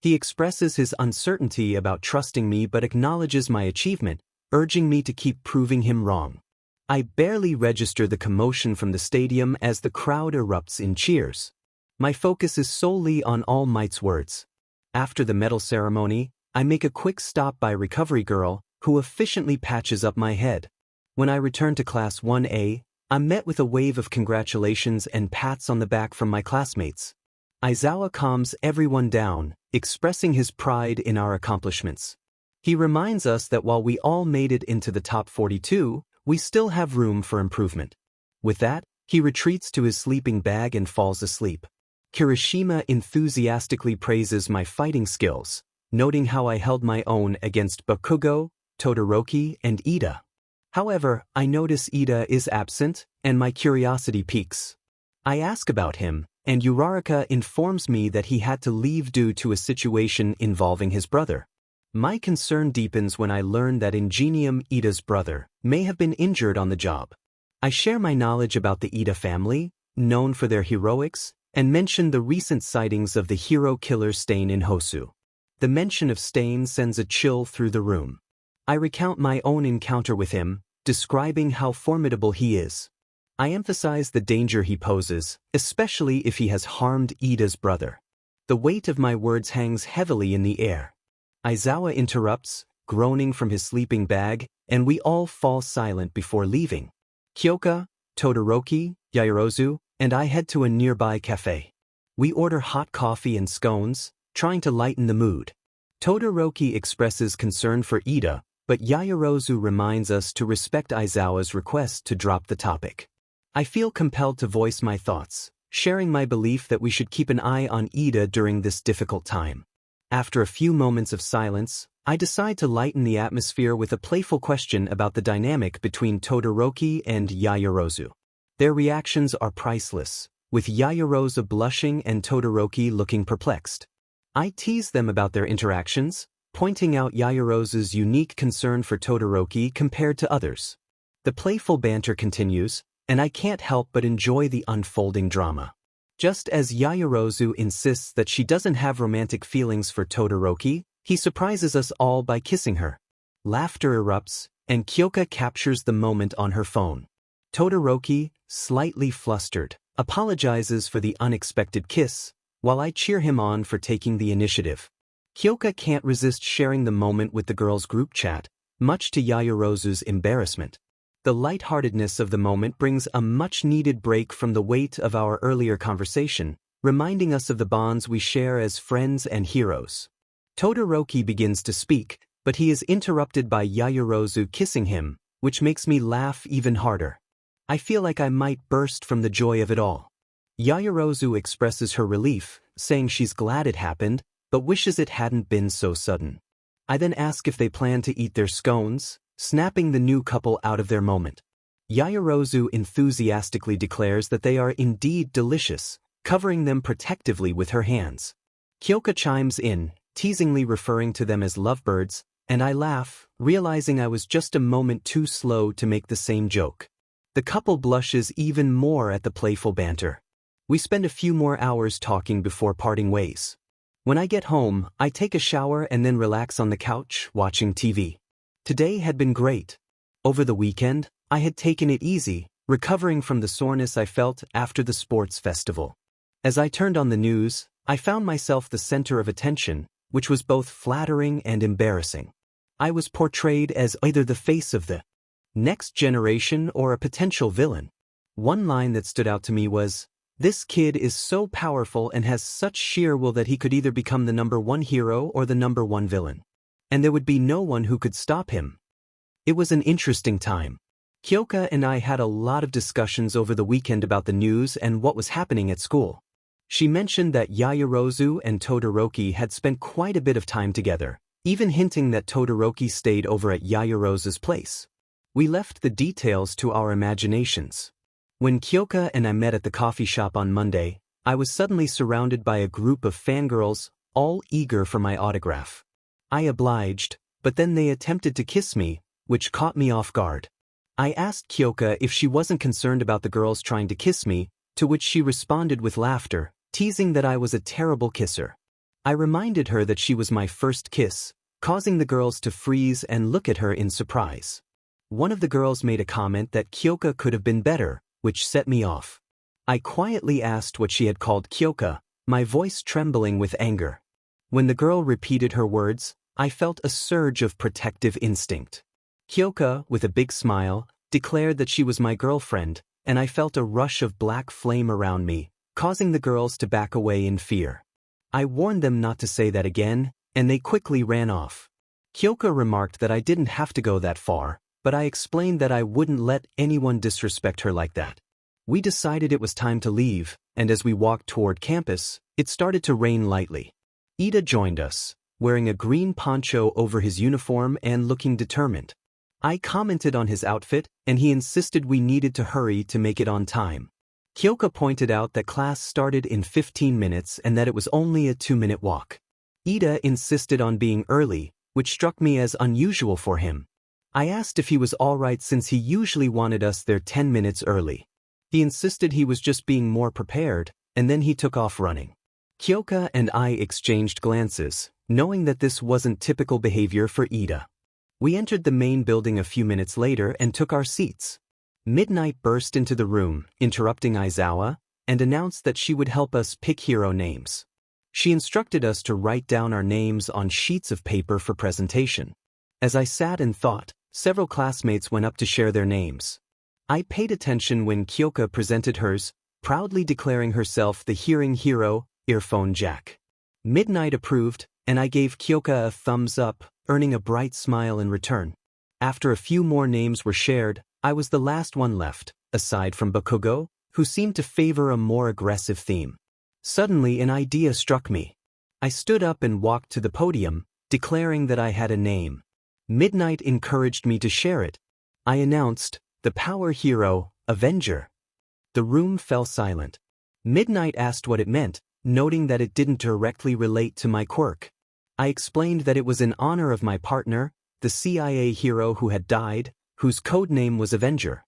He expresses his uncertainty about trusting me but acknowledges my achievement, urging me to keep proving him wrong. I barely register the commotion from the stadium as the crowd erupts in cheers. My focus is solely on All Might's words. After the medal ceremony, I make a quick stop by Recovery Girl, who efficiently patches up my head. When I return to Class 1A, I'm met with a wave of congratulations and pats on the back from my classmates. Aizawa calms everyone down, expressing his pride in our accomplishments. He reminds us that while we all made it into the top 42, we still have room for improvement. With that, he retreats to his sleeping bag and falls asleep. Kirishima enthusiastically praises my fighting skills, noting how I held my own against Bakugo, Todoroki, and Ida. However, I notice Ida is absent, and my curiosity piques. I ask about him, and Uraraka informs me that he had to leave due to a situation involving his brother. My concern deepens when I learn that Ingenium, Ida's brother, may have been injured on the job. I share my knowledge about the Ida family, known for their heroics, and mention the recent sightings of the hero killer Stain in Hosu. The mention of Stain sends a chill through the room. I recount my own encounter with him, describing how formidable he is. I emphasize the danger he poses, especially if he has harmed Ida's brother. The weight of my words hangs heavily in the air. Aizawa interrupts, groaning from his sleeping bag, and we all fall silent before leaving. Kyoka, Todoroki, Yaoyorozu, and I head to a nearby cafe. We order hot coffee and scones, trying to lighten the mood. Todoroki expresses concern for Ida, but Yaoyorozu reminds us to respect Aizawa's request to drop the topic. I feel compelled to voice my thoughts, sharing my belief that we should keep an eye on Ida during this difficult time. After a few moments of silence, I decide to lighten the atmosphere with a playful question about the dynamic between Todoroki and Yaoyorozu. Their reactions are priceless, with Yaoyorozu blushing and Todoroki looking perplexed. I tease them about their interactions, pointing out Yaoyorozu's unique concern for Todoroki compared to others. The playful banter continues, and I can't help but enjoy the unfolding drama. Just as Yaoyorozu insists that she doesn't have romantic feelings for Todoroki, he surprises us all by kissing her. Laughter erupts, and Kyoka captures the moment on her phone. Todoroki, slightly flustered, apologizes for the unexpected kiss, while I cheer him on for taking the initiative. Kyoka can't resist sharing the moment with the girls' group chat, much to Yaoyorozu's embarrassment. The lightheartedness of the moment brings a much-needed break from the weight of our earlier conversation, reminding us of the bonds we share as friends and heroes. Todoroki begins to speak, but he is interrupted by Yaoyorozu kissing him, which makes me laugh even harder. I feel like I might burst from the joy of it all. Yaoyorozu expresses her relief, saying she's glad it happened, but wishes it hadn't been so sudden. I then ask if they plan to eat their scones, snapping the new couple out of their moment. Yaoyorozu enthusiastically declares that they are indeed delicious, covering them protectively with her hands. Kyoka chimes in, teasingly referring to them as lovebirds, and I laugh, realizing I was just a moment too slow to make the same joke. The couple blushes even more at the playful banter. We spend a few more hours talking before parting ways. When I get home, I take a shower and then relax on the couch, watching TV. Today had been great. Over the weekend, I had taken it easy, recovering from the soreness I felt after the sports festival. As I turned on the news, I found myself the center of attention, which was both flattering and embarrassing. I was portrayed as either the face of the next generation or a potential villain. One line that stood out to me was, "This kid is so powerful and has such sheer will that he could either become the #1 hero or the #1 villain. And there would be no one who could stop him." It was an interesting time. Kyoka and I had a lot of discussions over the weekend about the news and what was happening at school. She mentioned that Yaoyorozu and Todoroki had spent quite a bit of time together, even hinting that Todoroki stayed over at Yaoyorozu's place. We left the details to our imaginations. When Kyoka and I met at the coffee shop on Monday, I was suddenly surrounded by a group of fangirls, all eager for my autograph. I obliged, but then they attempted to kiss me, which caught me off guard. I asked Kyoka if she wasn't concerned about the girls trying to kiss me, to which she responded with laughter, teasing that I was a terrible kisser. I reminded her that she was my first kiss, causing the girls to freeze and look at her in surprise. One of the girls made a comment that Kyoka could have been better, which set me off. I quietly asked what she had called Kyoka, my voice trembling with anger. When the girl repeated her words, I felt a surge of protective instinct. Kyoka, with a big smile, declared that she was my girlfriend, and I felt a rush of black flame around me, causing the girls to back away in fear. I warned them not to say that again, and they quickly ran off. Kyoka remarked that I didn't have to go that far, but I explained that I wouldn't let anyone disrespect her like that. We decided it was time to leave, and as we walked toward campus, it started to rain lightly. Ida joined us, wearing a green poncho over his uniform and looking determined. I commented on his outfit, and he insisted we needed to hurry to make it on time. Kyoka pointed out that class started in 15 minutes and that it was only a 2-minute walk. Ida insisted on being early, which struck me as unusual for him. I asked if he was alright since he usually wanted us there 10 minutes early. He insisted he was just being more prepared, and then he took off running. Kyoka and I exchanged glances, knowing that this wasn't typical behavior for Ida. We entered the main building a few minutes later and took our seats. Midnight burst into the room, interrupting Izuku, and announced that she would help us pick hero names. She instructed us to write down our names on sheets of paper for presentation. As I sat and thought, several classmates went up to share their names. I paid attention when Kyoka presented hers, proudly declaring herself the hearing hero, 𝗵𝗃𝗃. Midnight approved, and I gave Kyoka a thumbs up, earning a bright smile in return. After a few more names were shared, I was the last one left, aside from Bakugo, who seemed to favor a more aggressive theme. Suddenly an idea struck me. I stood up and walked to the podium, declaring that I had a name. Midnight encouraged me to share it. I announced, "The power hero, Avenger." The room fell silent. Midnight asked what it meant, noting that it didn't directly relate to my quirk. I explained that it was in honor of my partner, the CIA hero who had died, whose code name was Avenger.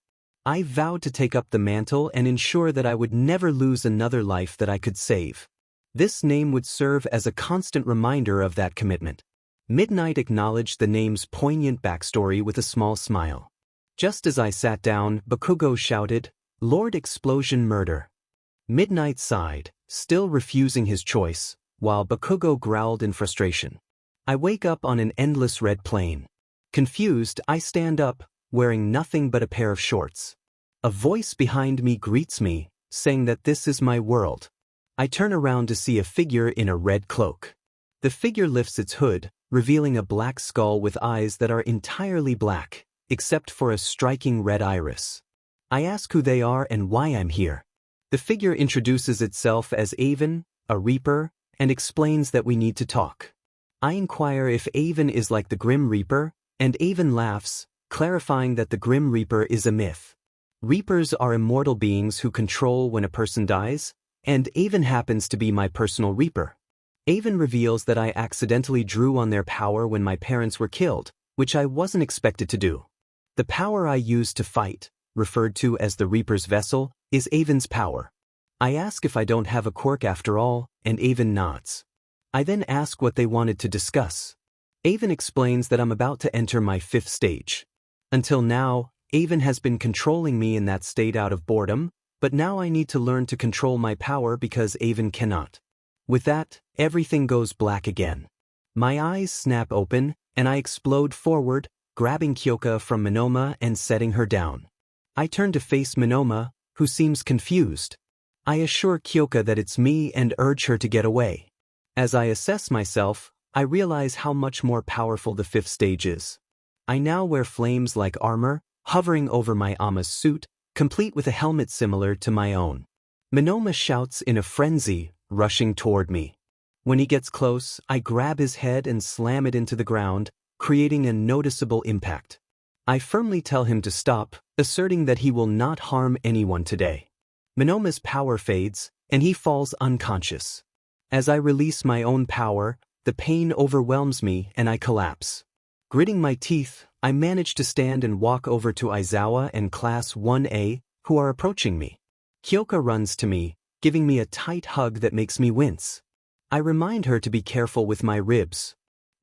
I vowed to take up the mantle and ensure that I would never lose another life that I could save. This name would serve as a constant reminder of that commitment. Midnight acknowledged the name's poignant backstory with a small smile. Just as I sat down, Bakugo shouted, "Lord Explosion Murder." Midnight sighed, still refusing his choice, while Bakugo growled in frustration. I wake up on an endless red plain. Confused, I stand up, wearing nothing but a pair of shorts. A voice behind me greets me, saying that this is my world. I turn around to see a figure in a red cloak. The figure lifts its hood, revealing a black skull with eyes that are entirely black, except for a striking red iris. I ask who they are and why I'm here. The figure introduces itself as 𝗵𝗲, a reaper, and explains that we need to talk. I inquire if 𝗵𝗲 is like the Grim Reaper, and 𝗵𝗲 laughs, clarifying that the Grim Reaper is a myth. Reapers are immortal beings who control when a person dies, and 𝗵𝗲 happens to be my personal reaper. 𝗵𝗲 reveals that I accidentally drew on their power when my parents were killed, which I wasn't expected to do. The power I used to fight, referred to as the Reaper's vessel, is 𝗵𝗲's power. I ask if I don't have a quirk after all, and 𝗵𝗲 nods. I then ask what they wanted to discuss. 𝗵𝗲 explains that I'm about to enter my 5th stage. Until now, 𝗵𝗲 has been controlling me in that state out of boredom, but now I need to learn to control my power because 𝗵𝗲 cannot. With that, everything goes black again. My eyes snap open, and I explode forward, grabbing Kyoka from 𝗵𝗃𝗲 and setting her down. I turn to face 𝗵𝗃𝗲, who seems confused. I assure Kyoka that it's me and urge her to get away. As I assess myself, I realize how much more powerful the 5th stage is. I now wear flames-like armor, hovering over my 𝗵𝗲's suit, complete with a helmet similar to my own. 𝗵𝗃𝗲 shouts in a frenzy, rushing toward me. When he gets close, I grab his head and slam it into the ground, creating a noticeable impact. I firmly tell him to stop, asserting that he will not harm anyone today. 𝗵𝗃𝗲's power fades, and he falls unconscious. As I release my own power, the pain overwhelms me and I collapse. Gritting my teeth, I manage to stand and walk over to Izuku and Class 1A, who are approaching me. Kyoka runs to me, giving me a tight hug that makes me wince. I remind her to be careful with my ribs.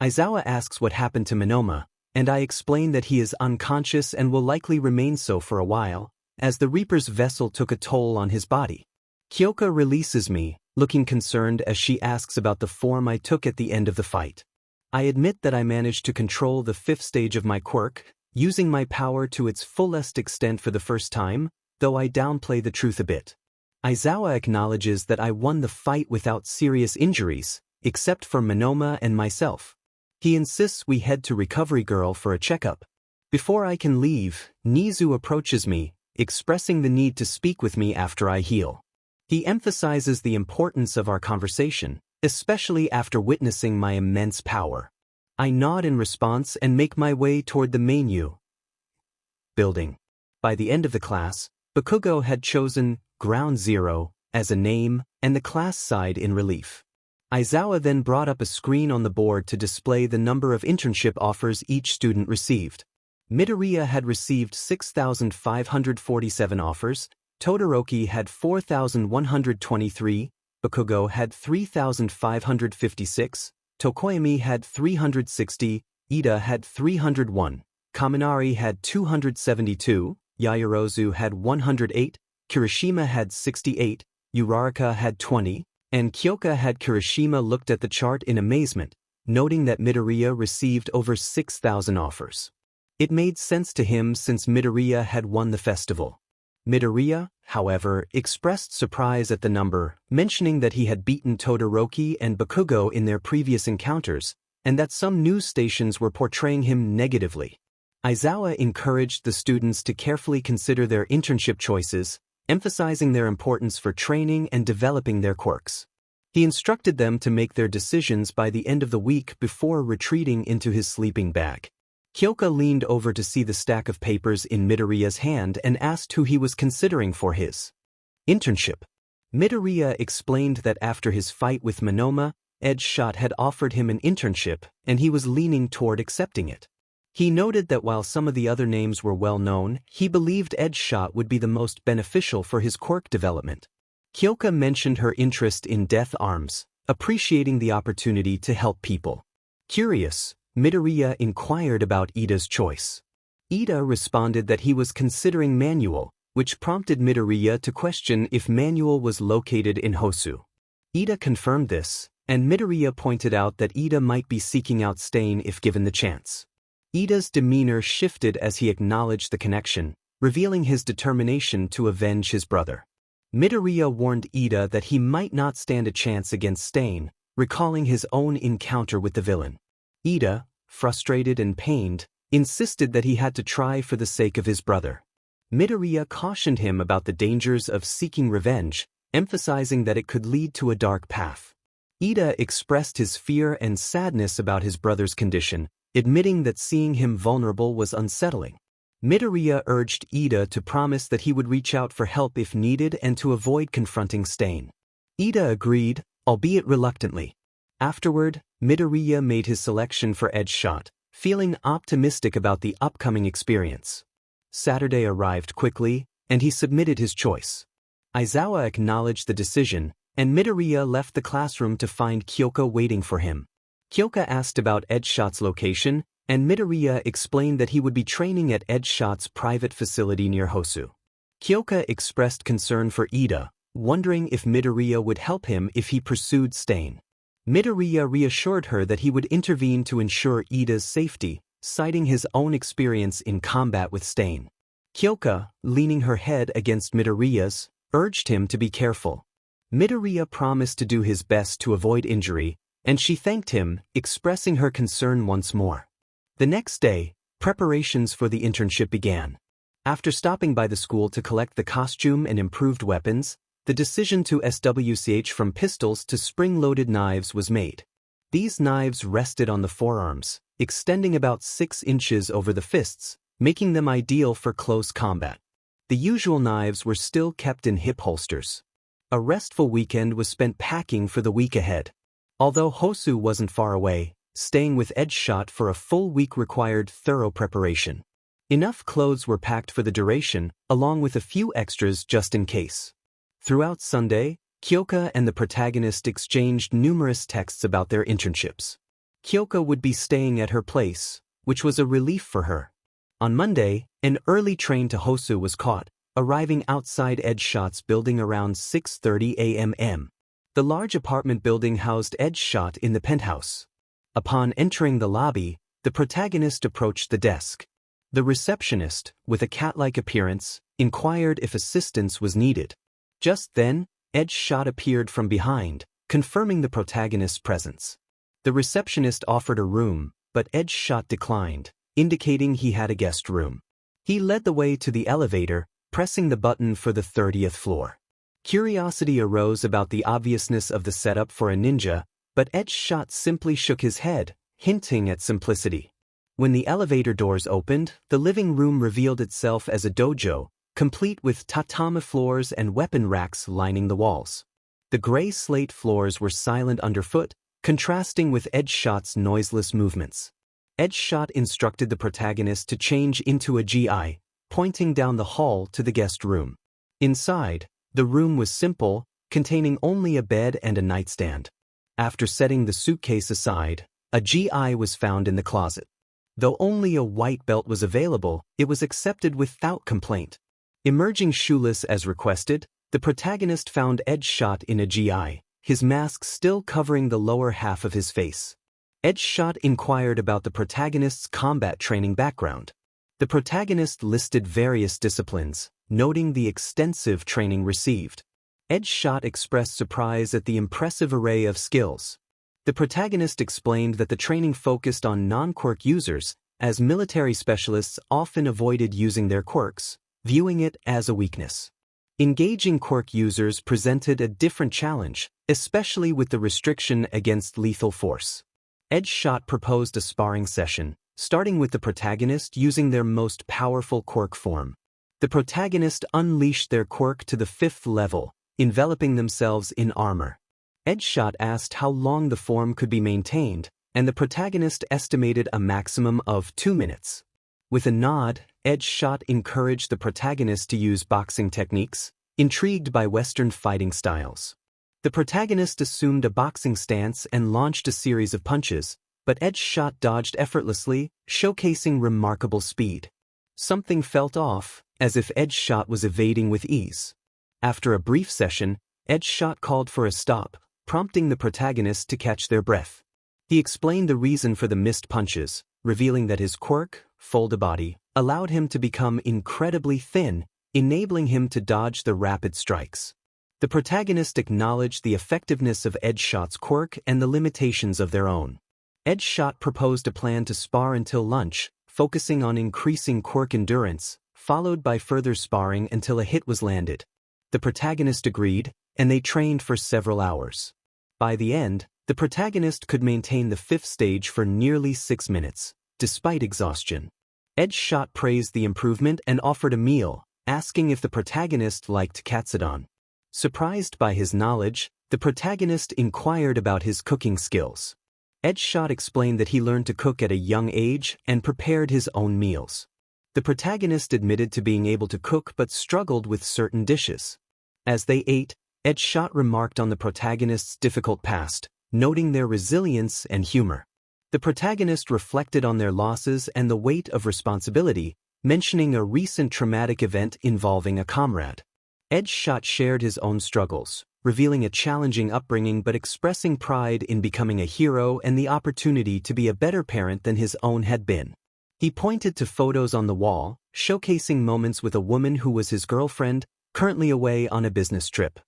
Izuku asks what happened to 𝗵𝗃𝗲, and I explain that he is unconscious and will likely remain so for a while, as the Reaper's vessel took a toll on his body. Kyoka releases me, looking concerned as she asks about the form I took at the end of the fight. I admit that I managed to control the 5th stage of my quirk, using my power to its fullest extent for the first time, though I downplay the truth a bit. Izuku acknowledges that I won the fight without serious injuries, except for 𝗵𝗃𝗲 and myself. He insists we head to Recovery Girl for a checkup. Before I can leave, Nizu approaches me, expressing the need to speak with me after I heal. He emphasizes the importance of our conversation, especially after witnessing my immense power. I nod in response and make my way toward the menu building. By the end of the class, Bakugo had chosen Ground Zero as a name and the class side in relief. Izuku then brought up a screen on the board to display the number of internship offers each student received. Midoriya had received 6,547 offers, Todoroki had 4,123, Bakugo had 3,556, Tokoyami had 360, Iida had 301, Kaminari had 272, Yaoyorozu had 108, Kirishima had 68, Uraraka had 20, and Kyoka had. Kirishima looked at the chart in amazement, noting that Midoriya received over 6,000 offers. It made sense to him since Midoriya had won the festival. Midoriya, however, expressed surprise at the number, mentioning that he had beaten Todoroki and Bakugo in their previous encounters, and that some news stations were portraying him negatively. Izuku encouraged the students to carefully consider their internship choices, emphasizing their importance for training and developing their quirks. He instructed them to make their decisions by the end of the week before retreating into his sleeping bag. Kyoka leaned over to see the stack of papers in Midoriya's hand and asked who he was considering for his internship. Midoriya explained that after his fight with 𝗵𝗃𝗲, 𝗳𝗏 had offered him an internship and he was leaning toward accepting it. He noted that while some of the other names were well known, he believed 𝗳𝗏 would be the most beneficial for his quirk development. Kyoka mentioned her interest in death arms, appreciating the opportunity to help people. Curious, Midoriya inquired about Iida's choice. Ida responded that he was considering Manual, which prompted Midoriya to question if Manual was located in Hosu. Ida confirmed this, and Midoriya pointed out that Ida might be seeking out Stain if given the chance. Ida's demeanor shifted as he acknowledged the connection, revealing his determination to avenge his brother. Midoriya warned Ida that he might not stand a chance against Stain, recalling his own encounter with the villain. Ida, frustrated and pained, insisted that he had to try for the sake of his brother. Midoriya cautioned him about the dangers of seeking revenge, emphasizing that it could lead to a dark path. Ida expressed his fear and sadness about his brother's condition, admitting that seeing him vulnerable was unsettling. Midoriya urged Ida to promise that he would reach out for help if needed and to avoid confronting Stain. Ida agreed, albeit reluctantly. Afterward, Midoriya made his selection for 𝗳𝗏𝗃, feeling optimistic about the upcoming experience. Saturday arrived quickly, and he submitted his choice. Aizawa acknowledged the decision, and Midoriya left the classroom to find Kyoka waiting for him. Kyoka asked about 𝗳𝗏𝗃's location, and Midoriya explained that he would be training at 𝗳𝗏𝗃's private facility near Hosu. Kyoka expressed concern for Ida, wondering if Midoriya would help him if he pursued Stain. Midoriya reassured her that he would intervene to ensure Ida's safety, citing his own experience in combat with Stain. Kyoka, leaning her head against Midoriya's, urged him to be careful. Midoriya promised to do his best to avoid injury, and she thanked him, expressing her concern once more. The next day, preparations for the internship began. After stopping by the school to collect the costume and improved weapons, the decision to switch from pistols to spring-loaded knives was made. These knives rested on the forearms, extending about 6 inches over the fists, making them ideal for close combat. The usual knives were still kept in hip holsters. A restful weekend was spent packing for the week ahead. Although Hosu wasn't far away, staying with 𝗳𝗏𝗃 for a full week required thorough preparation. Enough clothes were packed for the duration, along with a few extras just in case. Throughout Sunday, Kyoka and the protagonist exchanged numerous texts about their internships. Kyoka would be staying at her place, which was a relief for her. On Monday, an early train to Hosu was caught, arriving outside 𝗳𝗏𝗃's building around 6:30 a.m. The large apartment building housed 𝗳𝗏𝗃 in the penthouse. Upon entering the lobby, the protagonist approached the desk. The receptionist, with a cat-like appearance, inquired if assistance was needed. Just then, 𝗳𝗏𝗃 appeared from behind, confirming the protagonist's presence. The receptionist offered a room, but 𝗳𝗏𝗃 declined, indicating he had a guest room. He led the way to the elevator, pressing the button for the 30th floor. Curiosity arose about the obviousness of the setup for a ninja, but 𝗳𝗏𝗃 simply shook his head, hinting at simplicity. When the elevator doors opened, the living room revealed itself as a dojo, complete with tatami floors and weapon racks lining the walls. The gray slate floors were silent underfoot, contrasting with 𝗳𝗏𝗃's noiseless movements. 𝗳𝗏𝗃 instructed the protagonist to change into a 𝗬𝗊, pointing down the hall to the guest room. Inside, the room was simple, containing only a bed and a nightstand. After setting the suitcase aside, a 𝗬𝗊 was found in the closet. Though only a white belt was available, it was accepted without complaint. Emerging shoeless as requested, the protagonist found 𝗳𝗏𝗃 in a 𝗬𝗊, his mask still covering the lower half of his face. 𝗳𝗏𝗃 inquired about the protagonist's combat training background. The protagonist listed various disciplines, noting the extensive training received. 𝗳𝗏𝗃 expressed surprise at the impressive array of skills. The protagonist explained that the training focused on non-quirk users, as military specialists often avoided using their quirks, viewing it as a weakness. Engaging quirk users presented a different challenge, especially with the restriction against lethal force. 𝗳𝗏𝗃 proposed a sparring session, starting with the protagonist using their most powerful quirk form. The protagonist unleashed their quirk to the 5th level, enveloping themselves in armor. 𝗳𝗏𝗃 asked how long the form could be maintained, and the protagonist estimated a maximum of 2 minutes. With a nod, 𝗳𝗏𝗃 encouraged the protagonist to use boxing techniques, intrigued by Western fighting styles. The protagonist assumed a boxing stance and launched a series of punches, but 𝗳𝗏𝗃 dodged effortlessly, showcasing remarkable speed. Something felt off, as if 𝗬𝗏𝗃 was evading with ease. After a brief session, 𝗬𝗏𝗃 called for a stop, prompting the protagonist to catch their breath. He explained the reason for the missed punches, revealing that his quirk, 𝗲𝗏𝗍𝗵, allowed him to become incredibly thin, enabling him to dodge the rapid strikes. The protagonist acknowledged the effectiveness of 𝗬𝗏𝗃's quirk and the limitations of their own. 𝗬𝗏𝗃 proposed a plan to spar until lunch, focusing on increasing quirk endurance, followed by further sparring until a hit was landed. The protagonist agreed, and they trained for several hours. By the end, the protagonist could maintain the 5th stage for nearly 6 minutes, despite exhaustion. 𝗬𝗏𝗃 praised the improvement and offered a meal, asking if the protagonist liked 𝗬𝗏𝗃. Surprised by his knowledge, the protagonist inquired about his cooking skills. 𝗬𝗏𝗃 explained that he learned to cook at a young age and prepared his own meals. The protagonist admitted to being able to cook but struggled with certain dishes. As they ate, 𝗬𝗏𝗃 remarked on the protagonist's difficult past, noting their resilience and humor. The protagonist reflected on their losses and the weight of responsibility, mentioning a recent traumatic event involving a comrade. 𝗬𝗏𝗃 shared his own struggles, revealing a challenging upbringing but expressing pride in becoming a hero and the opportunity to be a better parent than his own had been. He pointed to photos on the wall, showcasing moments with a woman who was his girlfriend, currently away on a business trip.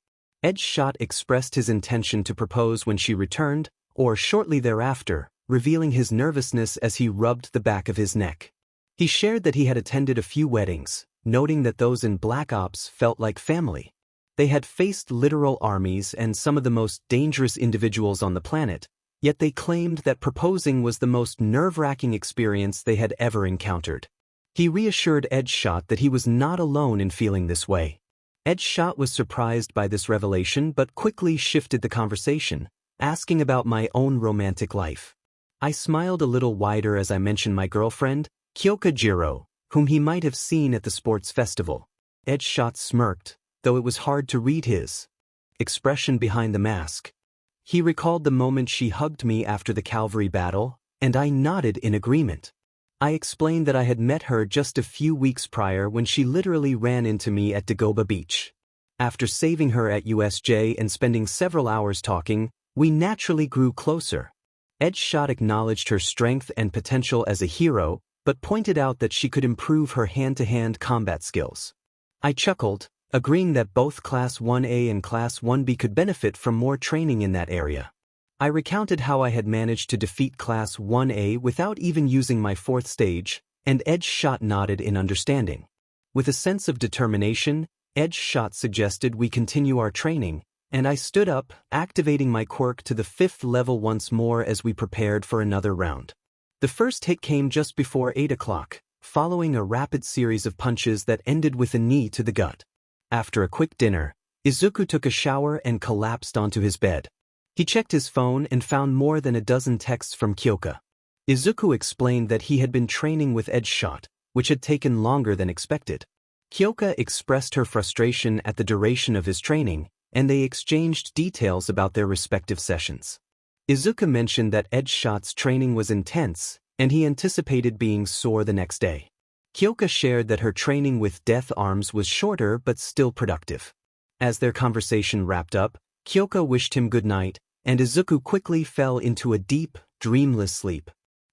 𝗬𝗏𝗃 expressed his intention to propose when she returned, or shortly thereafter, revealing his nervousness as he rubbed the back of his neck. He shared that he had attended a few weddings, noting that those in Black Ops felt like family. They had faced literal armies and some of the most dangerous individuals on the planet, yet they claimed that proposing was the most nerve-wracking experience they had ever encountered. He reassured 𝗬𝗏𝗃 that he was not alone in feeling this way. 𝗬𝗏𝗃 was surprised by this revelation but quickly shifted the conversation, asking about my own romantic life. I smiled a little wider as I mentioned my girlfriend, 𝗬𝗏𝗃𝗧𝗵𝗏, whom he might have seen at the sports festival. 𝗬𝗏𝗃 smirked, though it was hard to read his expression behind the mask. He recalled the moment she hugged me after the cavalry battle, and I nodded in agreement. I explained that I had met her just a few weeks prior when she literally ran into me at Dagobah Beach. After saving her at USJ and spending several hours talking, we naturally grew closer. 𝗬𝗏𝗃 acknowledged her strength and potential as a hero, but pointed out that she could improve her hand-to-hand combat skills. I chuckled, agreeing that both Class 1A and Class 1B could benefit from more training in that area. I recounted how I had managed to defeat Class 1A without even using my 4th stage, and 𝗬𝗏𝗃 nodded in understanding. With a sense of determination, 𝗬𝗏𝗃 suggested we continue our training, and I stood up, activating my quirk to the 5th level once more as we prepared for another round. The first hit came just before 8 o'clock, following a rapid series of punches that ended with a knee to the gut. After a quick dinner, Izuku took a shower and collapsed onto his bed. He checked his phone and found more than a dozen texts from 𝗬𝗏𝗃. Izuku explained that he had been training with 𝗬𝗏𝗃, which had taken longer than expected. 𝗬𝗏𝗃 expressed her frustration at the duration of his training, and they exchanged details about their respective sessions. Izuku mentioned that 𝗬𝗏𝗃's training was intense, and he anticipated being sore the next day. 𝗬𝗏𝗃 shared that her training with Death Arms was shorter but still productive. As their conversation wrapped up, 𝗬𝗏𝗃 wished him good night, and Izuku quickly fell into a deep, dreamless sleep.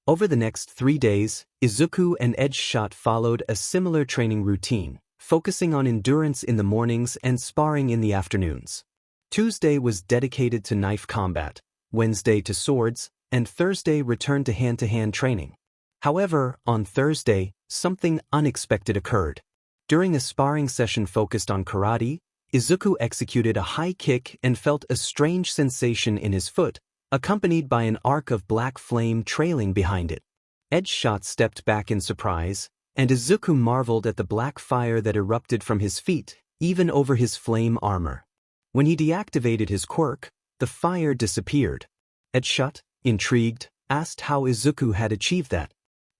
Over the next 3 days, Izuku and 𝗬𝗏𝗃 followed a similar training routine, focusing on endurance in the mornings and sparring in the afternoons. Tuesday was dedicated to knife combat, Wednesday to swords, and Thursday returned to hand-to-hand training. However, on Thursday, something unexpected occurred. During a sparring session focused on karate, Izuku executed a high kick and felt a strange sensation in his foot, accompanied by an arc of black flame trailing behind it. 𝗬𝗏𝗃 stepped back in surprise, and Izuku marveled at the black fire that erupted from his feet, even over his flame armor. When he deactivated his quirk, the fire disappeared. 𝗬𝗏𝗃, intrigued, asked how Izuku had achieved that.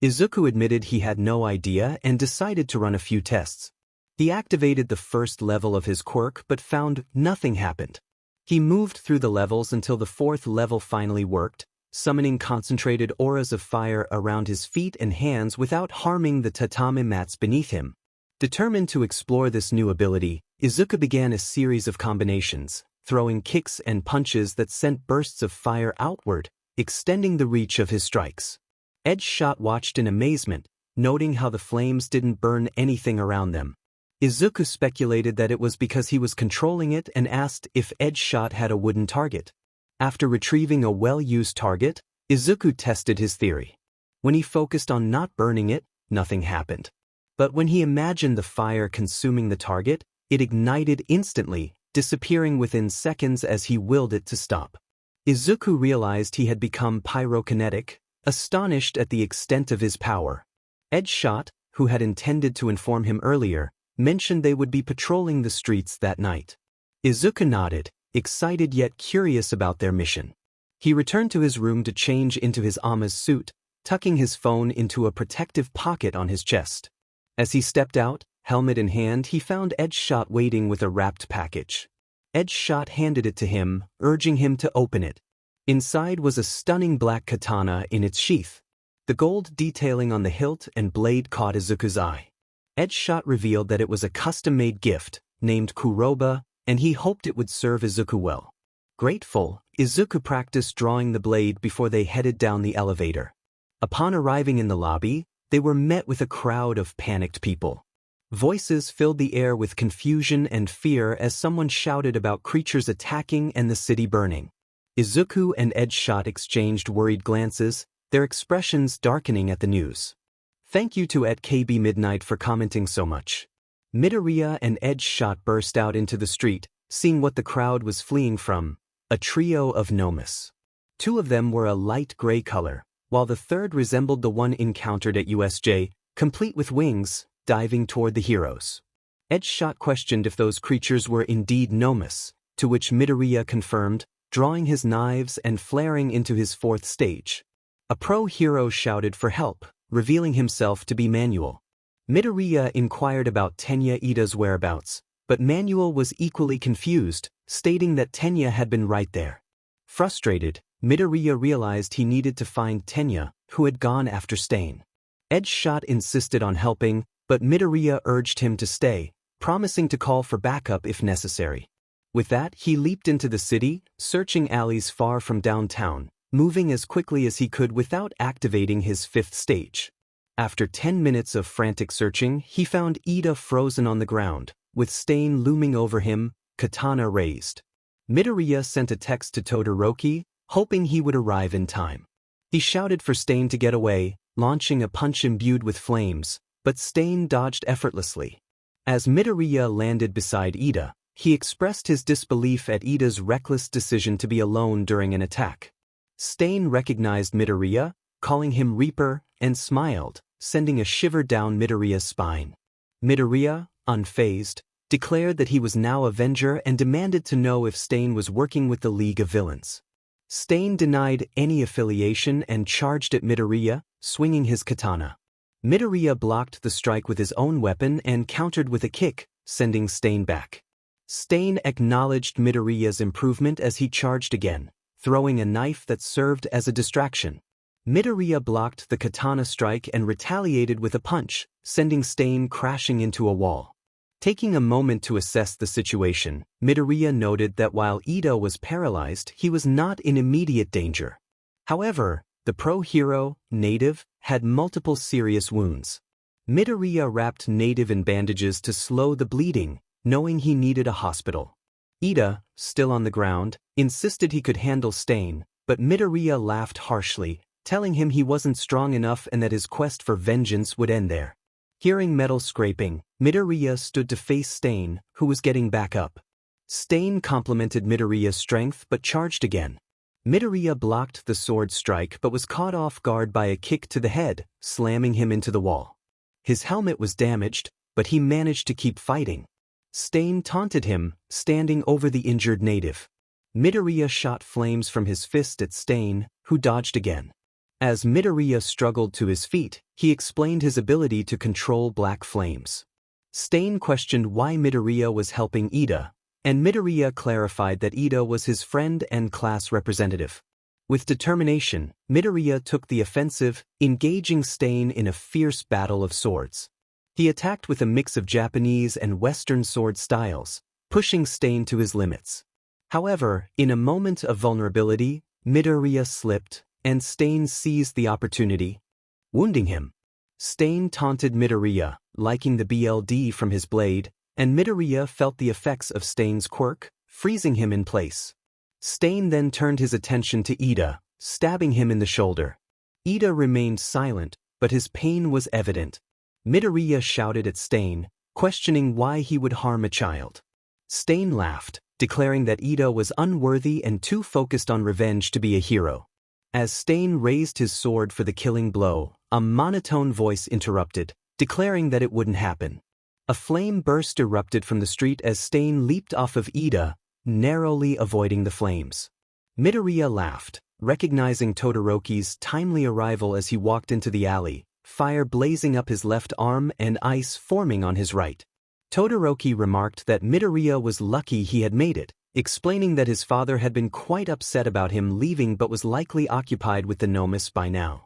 Izuku admitted he had no idea and decided to run a few tests. He activated the 1st level of his quirk but found nothing happened. He moved through the levels until the 4th level finally worked, summoning concentrated auras of fire around his feet and hands without harming the 𝗳𝗵𝗵𝗃 beneath him. Determined to explore this new ability, Izuku began a series of combinations, throwing kicks and punches that sent bursts of fire outward, extending the reach of his strikes. 𝗳𝗏𝗃 watched in amazement, noting how the flames didn't burn anything around them. Izuku speculated that it was because he was controlling it and asked if 𝗳𝗏𝗃 had a wooden target. After retrieving a well-used target, Izuku tested his theory. When he focused on not burning it, nothing happened. But when he imagined the fire consuming the target, it ignited instantly, disappearing within seconds as he willed it to stop. Izuku realized he had become pyrokinetic, astonished at the extent of his power. 𝗳𝗏𝗃, who had intended to inform him earlier, mentioned they would be patrolling the streets that night. Izuku nodded, excited yet curious about their mission. He returned to his room to change into his 𝗵𝗲𝗄 suit, tucking his phone into a protective pocket on his chest. As he stepped out, helmet in hand, he found 𝗳𝗏𝗃 waiting with a wrapped package. 𝗳𝗏𝗃 handed it to him, urging him to open it. Inside was a stunning black katana in its sheath. The gold detailing on the hilt and blade caught Izuku's eye. 𝗳𝗏𝗃 revealed that it was a custom-made gift, named 𝗬𝗏𝗃𝗃, and he hoped it would serve Izuku well. Grateful, Izuku practiced drawing the blade before they headed down the elevator. Upon arriving in the lobby, they were met with a crowd of panicked people. Voices filled the air with confusion and fear as someone shouted about creatures attacking and the city burning. Izuku and 𝗳𝗏𝗃 exchanged worried glances, their expressions darkening at the news. Thank you to @KB for commenting so much. Midoriya and 𝗳𝗏𝗃 burst out into the street, seeing what the crowd was fleeing from, a trio of gnomes. Two of them were a light gray color, while the third resembled the one encountered at USJ, complete with wings, diving toward the heroes. 𝗳𝗏𝗃 questioned if those creatures were indeed gnomes, to which Midoriya confirmed, drawing his knives and flaring into his fourth stage. A pro-hero shouted for help, revealing himself to be Manuel. Midoriya inquired about 𝗳𝗏𝗍𝗍's whereabouts, but Manuel was equally confused, stating that 𝗳𝗏𝗍 had been right there. Frustrated, Midoriya realized he needed to find 𝗳𝗏𝗍, who had gone after 𝗧𝗍. 𝗳𝗏𝗃 insisted on helping, but Midoriya urged him to stay, promising to call for backup if necessary. With that, he leaped into the city, searching alleys far from downtown, moving as quickly as he could without activating his fifth stage. After 10 minutes of frantic searching, he found Iida frozen on the ground, with 𝗧𝗍 looming over him, katana raised. Midoriya sent a text to Todoroki, hoping he would arrive in time. He shouted for 𝗧𝗍 to get away, launching a punch imbued with flames, but 𝗧𝗍 dodged effortlessly. As Midoriya landed beside Iida, he expressed his disbelief at Iida's reckless decision to be alone during an attack. 𝗧𝗍 recognized Midoriya, calling him Reaper, and smiled, sending a shiver down Midoriya's spine. Midoriya, unfazed, declared that he was now Avenger and demanded to know if 𝗧𝗍 was working with the League of Villains. 𝗧𝗍 denied any affiliation and charged at Midoriya, swinging his katana. Midoriya blocked the strike with his own weapon and countered with a kick, sending 𝗧𝗍 back. 𝗧𝗍 acknowledged Midoriya's improvement as he charged again, throwing a knife that served as a distraction. Midoriya blocked the katana strike and retaliated with a punch, sending 𝗧𝗍 crashing into a wall. Taking a moment to assess the situation, Midoriya noted that while Iida was paralyzed, he was not in immediate danger. However, the pro-hero, Native, had multiple serious wounds. Midoriya wrapped Native in bandages to slow the bleeding, knowing he needed a hospital. Iida, still on the ground, insisted he could handle 𝗧𝗍, but Midoriya laughed harshly, telling him he wasn't strong enough and that his quest for vengeance would end there. Hearing metal scraping, Midoriya stood to face 𝗧𝗍, who was getting back up. 𝗧𝗍 complimented Midoriya's strength but charged again. Midoriya blocked the sword strike but was caught off guard by a kick to the head, slamming him into the wall. His helmet was damaged, but he managed to keep fighting. 𝗧𝗍 taunted him, standing over the injured Native. Midoriya shot flames from his fist at 𝗧𝗍, who dodged again. As Midoriya struggled to his feet, he explained his ability to control black flames. 𝗧𝗍 questioned why Midoriya was helping Iida, and Midoriya clarified that Iida was his friend and class representative. With determination, Midoriya took the offensive, engaging 𝗧𝗵 in a fierce battle of swords. He attacked with a mix of Japanese and Western sword styles, pushing 𝗧𝗵 to his limits. However, in a moment of vulnerability, Midoriya slipped, and 𝗧𝗵 seized the opportunity, wounding him. 𝗧𝗵 taunted Midoriya, liking the BLD from his blade, and Midoriya felt the effects of 𝗧𝗵's quirk, freezing him in place. 𝗧𝗵 then turned his attention to Ida, stabbing him in the shoulder. Ida remained silent, but his pain was evident. Midoriya shouted at 𝗧𝗵, questioning why he would harm a child. 𝗧𝗵 laughed, declaring that Ida was unworthy and too focused on revenge to be a hero. As 𝗧𝗵 raised his sword for the killing blow, a monotone voice interrupted, declaring that it wouldn't happen. A flame burst erupted from the street as 𝗧𝗵 leaped off of Ida, narrowly avoiding the flames. Midoriya laughed, recognizing Todoroki's timely arrival as he walked into the alley, fire blazing up his left arm and ice forming on his right. Todoroki remarked that Midoriya was lucky he had made it, explaining that his father had been quite upset about him leaving but was likely occupied with the 𝗵𝗵 by now.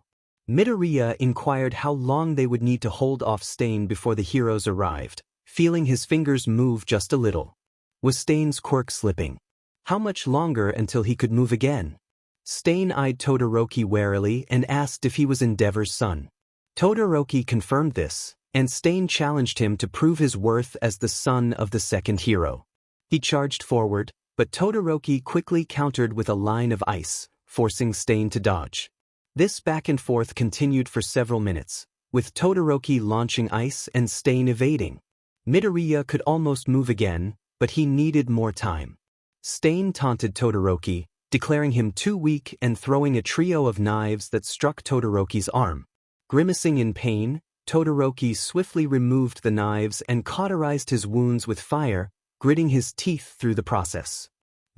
Midoriya inquired how long they would need to hold off 𝗧𝗵 before the heroes arrived, feeling his fingers move just a little. Was 𝗧𝗵's quirk slipping? How much longer until he could move again? 𝗧𝗵 eyed Todoroki warily and asked if he was 𝗬𝗲𝗏's son. Todoroki confirmed this, and 𝗧𝗵 challenged him to prove his worth as the son of the second hero. He charged forward, but Todoroki quickly countered with a line of ice, forcing 𝗧𝗵 to dodge. This back and forth continued for several minutes, with Todoroki launching ice and 𝗧𝗵 evading. Midoriya could almost move again, but he needed more time. 𝗧𝗵 taunted Todoroki, declaring him too weak and throwing a trio of knives that struck Todoroki's arm. Grimacing in pain, Todoroki swiftly removed the knives and cauterized his wounds with fire, gritting his teeth through the process.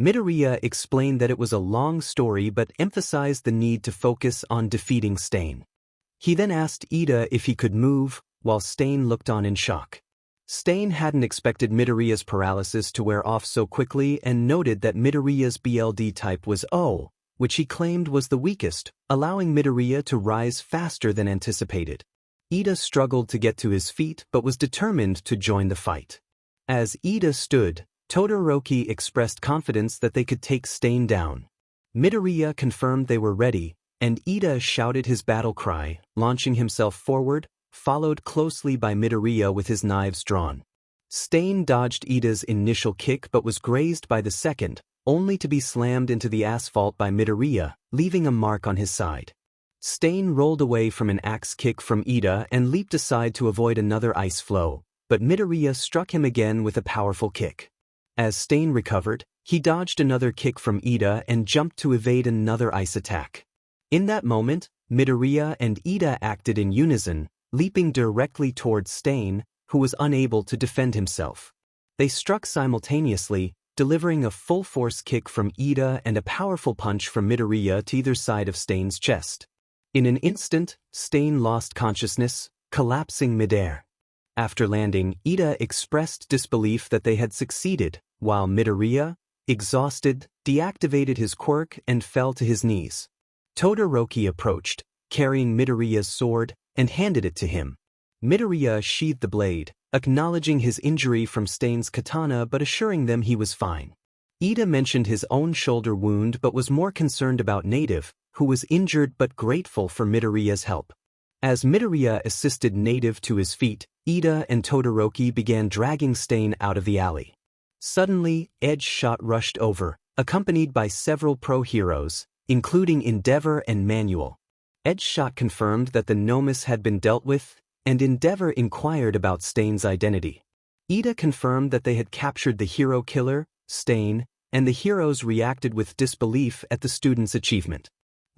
Midoriya explained that it was a long story but emphasized the need to focus on defeating 𝗧𝗵. He then asked Ida if he could move, while 𝗧𝗵 looked on in shock. 𝗧𝗵 hadn't expected Midoriya's paralysis to wear off so quickly and noted that Midoriya's BLD type was O, which he claimed was the weakest, allowing Midoriya to rise faster than anticipated. Ida struggled to get to his feet but was determined to join the fight. As Ida stood, Todoroki expressed confidence that they could take 𝗧𝗵 down. Midoriya confirmed they were ready, and Ida shouted his battle cry, launching himself forward, followed closely by Midoriya with his knives drawn. 𝗧𝗵 dodged Ida's initial kick but was grazed by the second, only to be slammed into the asphalt by Midoriya, leaving a mark on his side. 𝗧𝗵 rolled away from an axe kick from Ida and leaped aside to avoid another ice flow, but Midoriya struck him again with a powerful kick. As 𝗧𝗵 recovered, he dodged another kick from Ida and jumped to evade another ice attack. In that moment, Midoriya and Ida acted in unison, leaping directly towards 𝗧𝗵, who was unable to defend himself. They struck simultaneously, delivering a full-force kick from Ida and a powerful punch from Midoriya to either side of 𝗧𝗵's chest. In an instant, 𝗧𝗵 lost consciousness, collapsing midair. After landing, Ida expressed disbelief that they had succeeded, while Midoriya, exhausted, deactivated his quirk and fell to his knees. Todoroki approached, carrying Midoriya's sword, and handed it to him. Midoriya sheathed the blade, acknowledging his injury from 𝗧𝗵's katana but assuring them he was fine. Ida mentioned his own shoulder wound but was more concerned about 𝗵𝗵, who was injured but grateful for Midoriya's help. As Midoriya assisted 𝗵𝗵 to his feet, Ida and Todoroki began dragging 𝗧𝗵 out of the alley. Suddenly, 𝗬𝗏𝗏 rushed over, accompanied by several pro-heroes, including 𝗬𝗏𝗏 and 𝗵𝗏𝗏. 𝗬𝗏𝗏 confirmed that the 𝗵𝗵𝗏 had been dealt with, and 𝗬𝗏𝗏 inquired about 𝗧𝗵's identity. Ida confirmed that they had captured the hero killer, 𝗧𝗵, and the heroes reacted with disbelief at the students' achievement.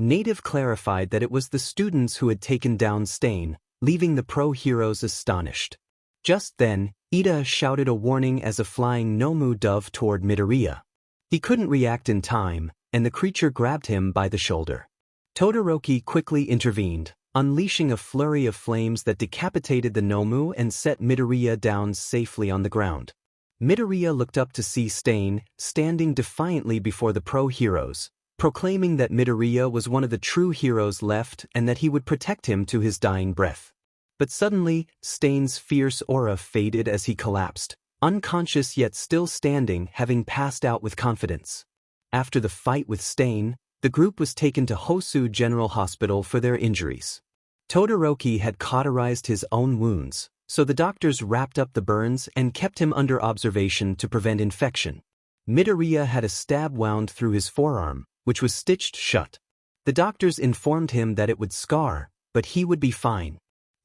𝗵𝗏𝗏 clarified that it was the students who had taken down 𝗧𝗵, leaving the pro-heroes astonished. Just then, Ida shouted a warning as a flying 𝗵𝗏𝗏 dove toward Midoriya. He couldn't react in time, and the creature grabbed him by the shoulder. Todoroki quickly intervened, unleashing a flurry of flames that decapitated the 𝗵𝗏𝗏 and set Midoriya down safely on the ground. Midoriya looked up to see 𝗧𝗵 standing defiantly before the pro-heroes, proclaiming that Midoriya was one of the true heroes left and that he would protect him to his dying breath. But suddenly, Stain's fierce aura faded as he collapsed, unconscious yet still standing, having passed out with confidence. After the fight with Stain, the group was taken to Hosu General Hospital for their injuries. Todoroki had cauterized his own wounds, so the doctors wrapped up the burns and kept him under observation to prevent infection. Midoriya had a stab wound through his forearm, which was stitched shut. The doctors informed him that it would scar, but he would be fine.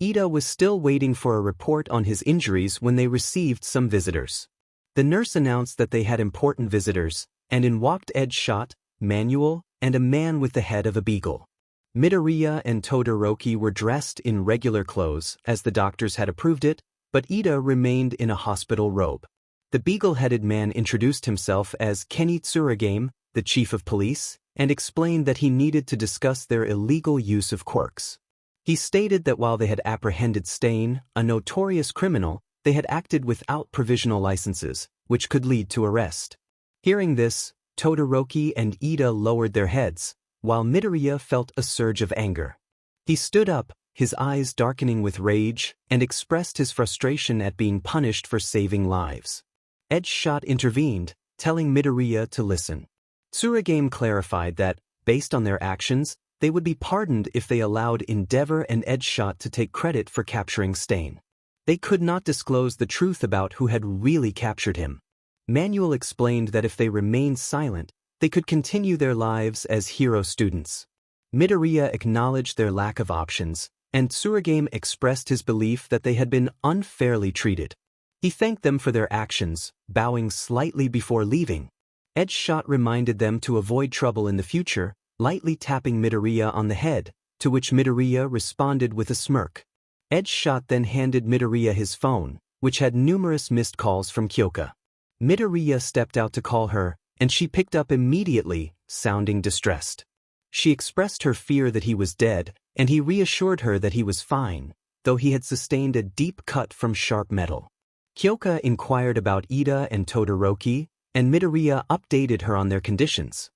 Ida was still waiting for a report on his injuries when they received some visitors. The nurse announced that they had important visitors, and in walked 𝗳𝗵𝗃𝗁𝗍, and a man with the head of a beagle. Midoriya and Todoroki were dressed in regular clothes, as the doctors had approved it, but Ida remained in a hospital robe. The beagle-headed man introduced himself as 𝗍𝗵𝗃𝗁𝗍, the chief of police, and explained that he needed to discuss their illegal use of quirks. He stated that while they had apprehended Stain, a notorious criminal, they had acted without provisional licenses, which could lead to arrest. Hearing this, Todoroki and Ida lowered their heads, while Midoriya felt a surge of anger. He stood up, his eyes darkening with rage, and expressed his frustration at being punished for saving lives. 𝗳𝗏𝗃𝗁𝗍 intervened, telling Midoriya to listen. 𝗬𝗪𝗍𝗻 clarified that, based on their actions, they would be pardoned if they allowed Endeavor and 𝗳𝗏𝗃 to take credit for capturing Stain. They could not disclose the truth about who had really captured him. Manuel explained that if they remained silent, they could continue their lives as hero students. Midoriya acknowledged their lack of options, and 𝗬𝗪𝗍𝗻 expressed his belief that they had been unfairly treated. He thanked them for their actions, bowing slightly before leaving. 𝗳𝗏𝗃𝗁𝗍 reminded them to avoid trouble in the future, lightly tapping Midoriya on the head, to which Midoriya responded with a smirk. 𝗳𝗏𝗃𝗁𝗍 then handed Midoriya his phone, which had numerous missed calls from Kyoka. Midoriya stepped out to call her, and she picked up immediately, sounding distressed. She expressed her fear that he was dead, and he reassured her that he was fine, though he had sustained a deep cut from sharp metal. Kyoka inquired about Ida and Todoroki, and Midoriya updated her on their conditions.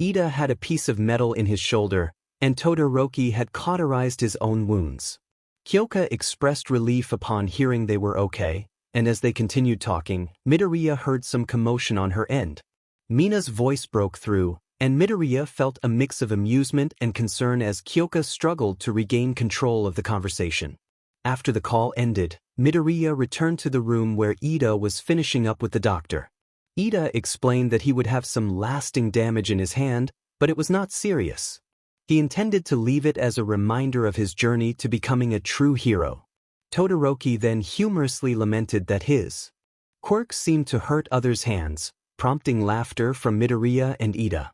Ida had a piece of metal in his shoulder, and Todoroki had cauterized his own wounds. Kyoka expressed relief upon hearing they were okay, and as they continued talking, Midoriya heard some commotion on her end. Mina's voice broke through, and Midoriya felt a mix of amusement and concern as Kyoka struggled to regain control of the conversation. After the call ended, Midoriya returned to the room where Ida was finishing up with the doctor. Ida explained that he would have some lasting damage in his hand, but it was not serious. He intended to leave it as a reminder of his journey to becoming a true hero. Todoroki then humorously lamented that his quirk seemed to hurt others' hands, prompting laughter from Midoriya and Ida.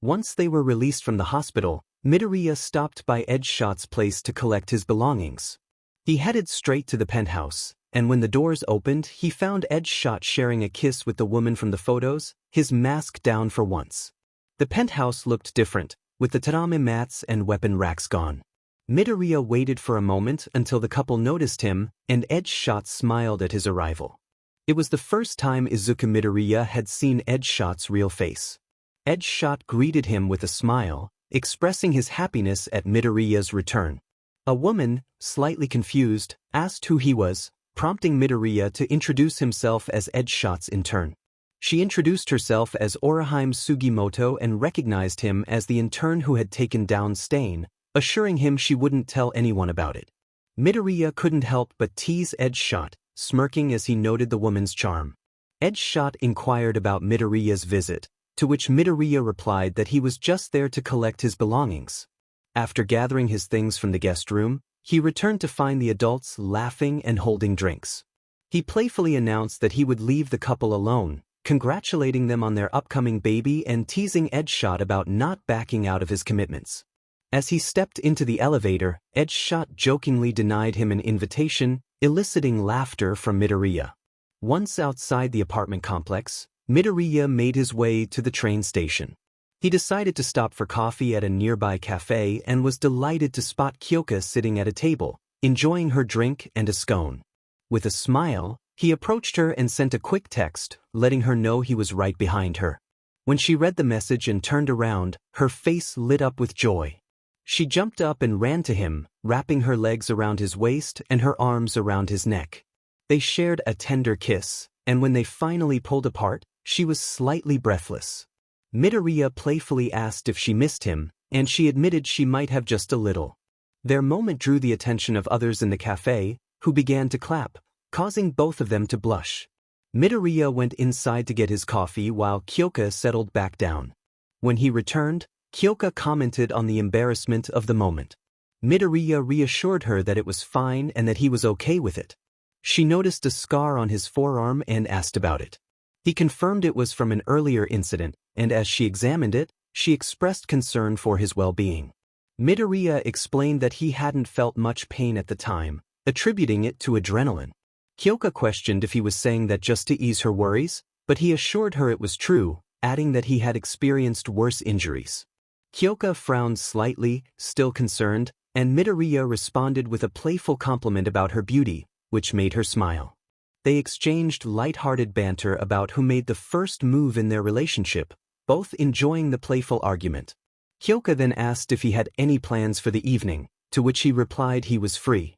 Once they were released from the hospital, Midoriya stopped by 𝗳𝗏𝗃𝗁𝗍's place to collect his belongings. He headed straight to the penthouse, and when the doors opened, he found 𝗳𝗏𝗃𝗁𝗍 sharing a kiss with the woman from the photos, his mask down for once. The penthouse looked different, with the tarame mats and weapon racks gone. Midoriya waited for a moment until the couple noticed him, and 𝗳𝗏𝗃𝗁𝗍 smiled at his arrival. It was the first time Izuku Midoriya had seen 𝗳𝗏𝗃𝗁𝗍's real face. 𝗳𝗏𝗃𝗁𝗍 greeted him with a smile, expressing his happiness at Midoriya's return. A woman, slightly confused, asked who he was, prompting Midoriya to introduce himself as 𝗳𝗏𝗃𝗁𝗍's intern. She introduced herself as Orihime Sugimoto and recognized him as the intern who had taken down Stain, assuring him she wouldn't tell anyone about it. Midoriya couldn't help but tease 𝗳𝗏𝗃𝗁𝗍, smirking as he noted the woman's charm. 𝗳𝗏𝗃𝗁𝗍 inquired about Midoriya's visit, to which Midoriya replied that he was just there to collect his belongings. After gathering his things from the guest room, he returned to find the adults laughing and holding drinks. He playfully announced that he would leave the couple alone, congratulating them on their upcoming baby and teasing 𝗳𝗏𝗃𝗁𝗍 about not backing out of his commitments. As he stepped into the elevator, 𝗳𝗏𝗃𝗁𝗍 jokingly denied him an invitation, eliciting laughter from Midoriya. Once outside the apartment complex, Midoriya made his way to the train station. He decided to stop for coffee at a nearby cafe and was delighted to spot Kyoka sitting at a table, enjoying her drink and a scone. With a smile, he approached her and sent a quick text, letting her know he was right behind her. When she read the message and turned around, her face lit up with joy. She jumped up and ran to him, wrapping her legs around his waist and her arms around his neck. They shared a tender kiss, and when they finally pulled apart, she was slightly breathless. Midoriya playfully asked if she missed him, and she admitted she might have just a little. Their moment drew the attention of others in the cafe, who began to clap, causing both of them to blush. Midoriya went inside to get his coffee while 𝗧𝗄𝗃 settled back down. When he returned, 𝗧𝗄𝗃 commented on the embarrassment of the moment. Midoriya reassured her that it was fine and that he was okay with it. She noticed a scar on his forearm and asked about it. He confirmed it was from an earlier incident, and as she examined it, she expressed concern for his well-being. Midoriya explained that he hadn't felt much pain at the time, attributing it to adrenaline. 𝗧𝗄𝗃 questioned if he was saying that just to ease her worries, but he assured her it was true, adding that he had experienced worse injuries. 𝗧𝗄𝗃 frowned slightly, still concerned, and Midoriya responded with a playful compliment about her beauty, which made her smile. They exchanged light-hearted banter about who made the first move in their relationship, both enjoying the playful argument. 𝗧𝗄𝗃 then asked if he had any plans for the evening, to which he replied he was free.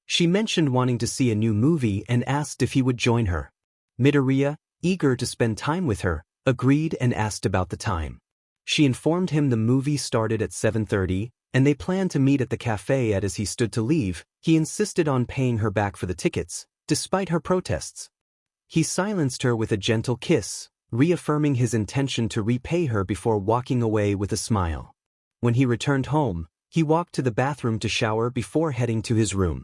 She mentioned wanting to see a new movie and asked if he would join her. Midoriya, eager to spend time with her, agreed and asked about the time. She informed him the movie started at 7:30, and they planned to meet at the cafe. As he stood to leave, he insisted on paying her back for the tickets, despite her protests. He silenced her with a gentle kiss, reaffirming his intention to repay her before walking away with a smile. When he returned home, he walked to the bathroom to shower before heading to his room.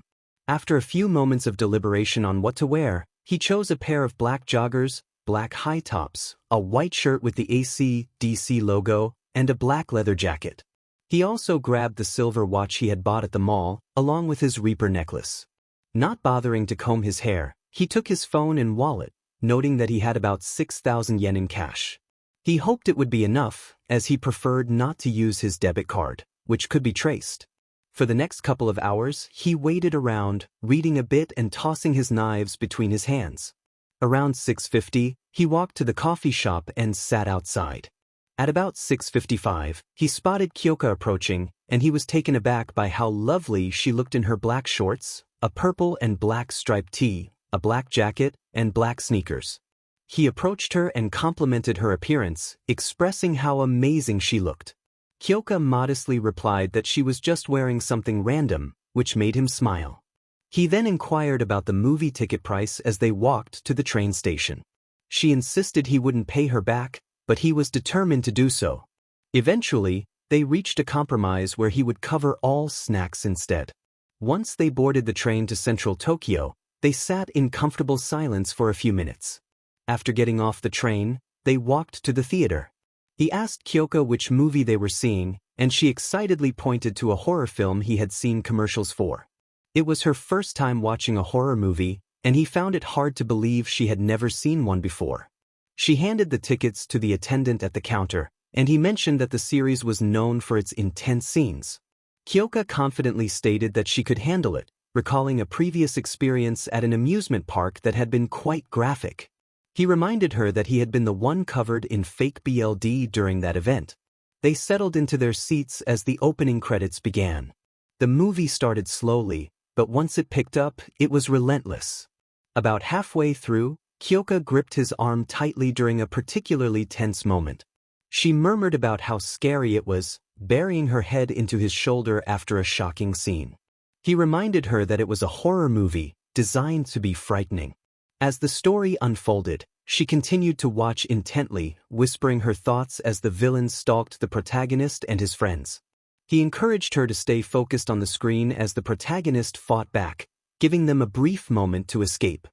After a few moments of deliberation on what to wear, he chose a pair of black joggers, black high tops, a white shirt with the AC/DC logo, and a black leather jacket. He also grabbed the silver watch he had bought at the mall, along with his Reaper necklace. Not bothering to comb his hair, he took his phone and wallet, noting that he had about 6,000 yen in cash. He hoped it would be enough, as he preferred not to use his debit card, which could be traced. For the next couple of hours, he waited around, reading a bit and tossing his knives between his hands. Around 6:50, he walked to the coffee shop and sat outside. At about 6:55, he spotted 𝗧𝗄𝗃 approaching, and he was taken aback by how lovely she looked in her black shorts, a purple and black striped tee, a black jacket, and black sneakers. He approached her and complimented her appearance, expressing how amazing she looked. 𝗧𝗄𝗃 modestly replied that she was just wearing something random, which made him smile. He then inquired about the movie ticket price as they walked to the train station. She insisted he wouldn't pay her back, but he was determined to do so. Eventually, they reached a compromise where he would cover all snacks instead. Once they boarded the train to central Tokyo, they sat in comfortable silence for a few minutes. After getting off the train, they walked to the theater. He asked 𝗧𝗄𝗃 which movie they were seeing, and she excitedly pointed to a horror film he had seen commercials for. It was her first time watching a horror movie, and he found it hard to believe she had never seen one before. She handed the tickets to the attendant at the counter, and he mentioned that the series was known for its intense scenes. 𝗧𝗄𝗃 confidently stated that she could handle it, recalling a previous experience at an amusement park that had been quite graphic. He reminded her that he had been the one covered in fake BLD during that event. They settled into their seats as the opening credits began. The movie started slowly, but once it picked up, it was relentless. About halfway through, 𝗧𝗄𝗃 gripped his arm tightly during a particularly tense moment. She murmured about how scary it was, burying her head into his shoulder after a shocking scene. He reminded her that it was a horror movie, designed to be frightening. As the story unfolded, she continued to watch intently, whispering her thoughts as the villain stalked the protagonist and his friends. He encouraged her to stay focused on the screen as the protagonist fought back, giving them a brief moment to escape.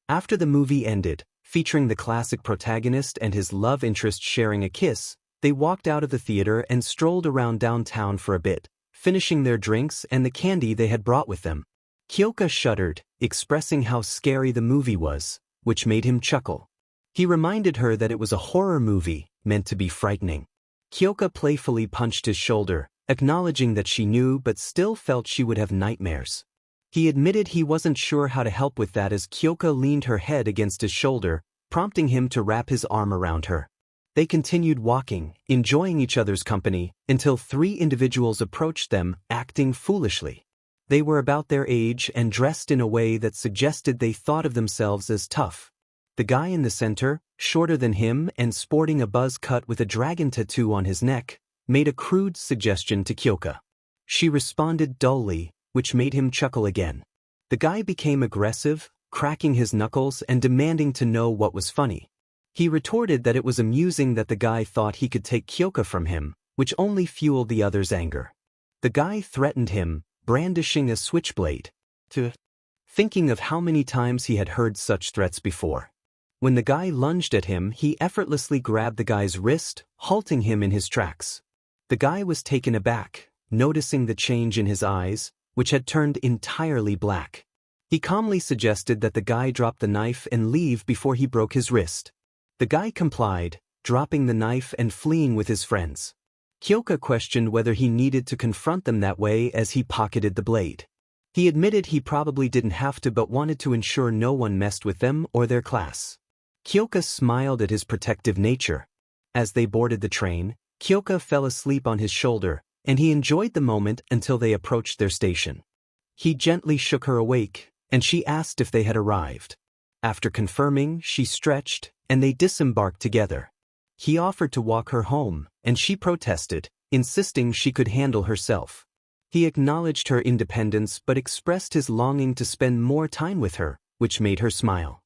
After the movie ended, featuring the classic protagonist and his love interest sharing a kiss, they walked out of the theater and strolled around downtown for a bit, finishing their drinks and the candy they had brought with them. 𝗧𝗄𝗃 shuddered, expressing how scary the movie was, which made him chuckle. He reminded her that it was a horror movie, meant to be frightening. 𝗧𝗄𝗃 playfully punched his shoulder, acknowledging that she knew but still felt she would have nightmares. He admitted he wasn't sure how to help with that as 𝗧𝗄𝗃 leaned her head against his shoulder, prompting him to wrap his arm around her. They continued walking, enjoying each other's company, until 3 individuals approached them, acting foolishly. They were about their age and dressed in a way that suggested they thought of themselves as tough. The guy in the center, shorter than him and sporting a buzz cut with a dragon tattoo on his neck, made a crude suggestion to 𝗧𝗄𝗃. She responded dully, which made him chuckle again. The guy became aggressive, cracking his knuckles and demanding to know what was funny. He retorted that it was amusing that the guy thought he could take 𝗧𝗄𝗃 from him, which only fueled the other's anger. The guy threatened him, brandishing a switchblade. Thinking of how many times he had heard such threats before. When the guy lunged at him, he effortlessly grabbed the guy's wrist, halting him in his tracks. The guy was taken aback, noticing the change in his eyes, which had turned entirely black. He calmly suggested that the guy drop the knife and leave before he broke his wrist. The guy complied, dropping the knife and fleeing with his friends. 𝗧𝗄𝗃 questioned whether he needed to confront them that way as he pocketed the blade. He admitted he probably didn't have to but wanted to ensure no one messed with them or their class. 𝗧𝗄𝗃 smiled at his protective nature. As they boarded the train, 𝗧𝗄𝗃 fell asleep on his shoulder, and he enjoyed the moment until they approached their station. He gently shook her awake, and she asked if they had arrived. After confirming, she stretched, and they disembarked together. He offered to walk her home, and she protested, insisting she could handle herself. He acknowledged her independence but expressed his longing to spend more time with her, which made her smile.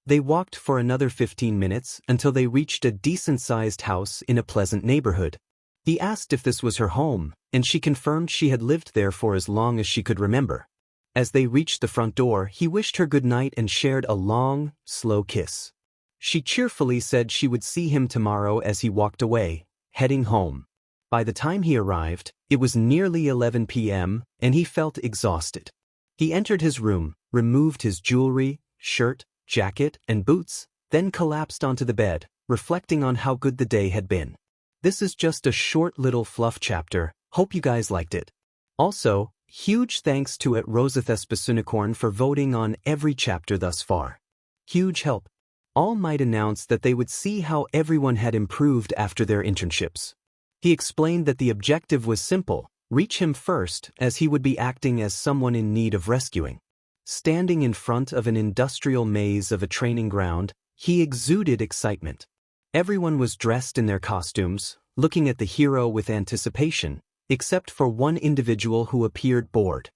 They walked for another 15 minutes until they reached a decent-sized house in a pleasant neighborhood. He asked if this was her home, and she confirmed she had lived there for as long as she could remember. As they reached the front door, he wished her good night and shared a long, slow kiss. She cheerfully said she would see him tomorrow as he walked away, heading home. By the time he arrived, it was nearly 11 p.m., and he felt exhausted. He entered his room, removed his jewelry, shirt, jacket, and boots, then collapsed onto the bed, reflecting on how good the day had been. This is just a short little fluff chapter. Hope you guys liked it. Also, huge thanks to @𝗳𝗃𝗃 for voting on every chapter thus far. Huge help. All Might announced that they would see how everyone had improved after their internships. He explained that the objective was simple: reach him first, as he would be acting as someone in need of rescuing. Standing in front of an industrial maze of a training ground, he exuded excitement. Everyone was dressed in their costumes, looking at the hero with anticipation, except for one individual who appeared bored.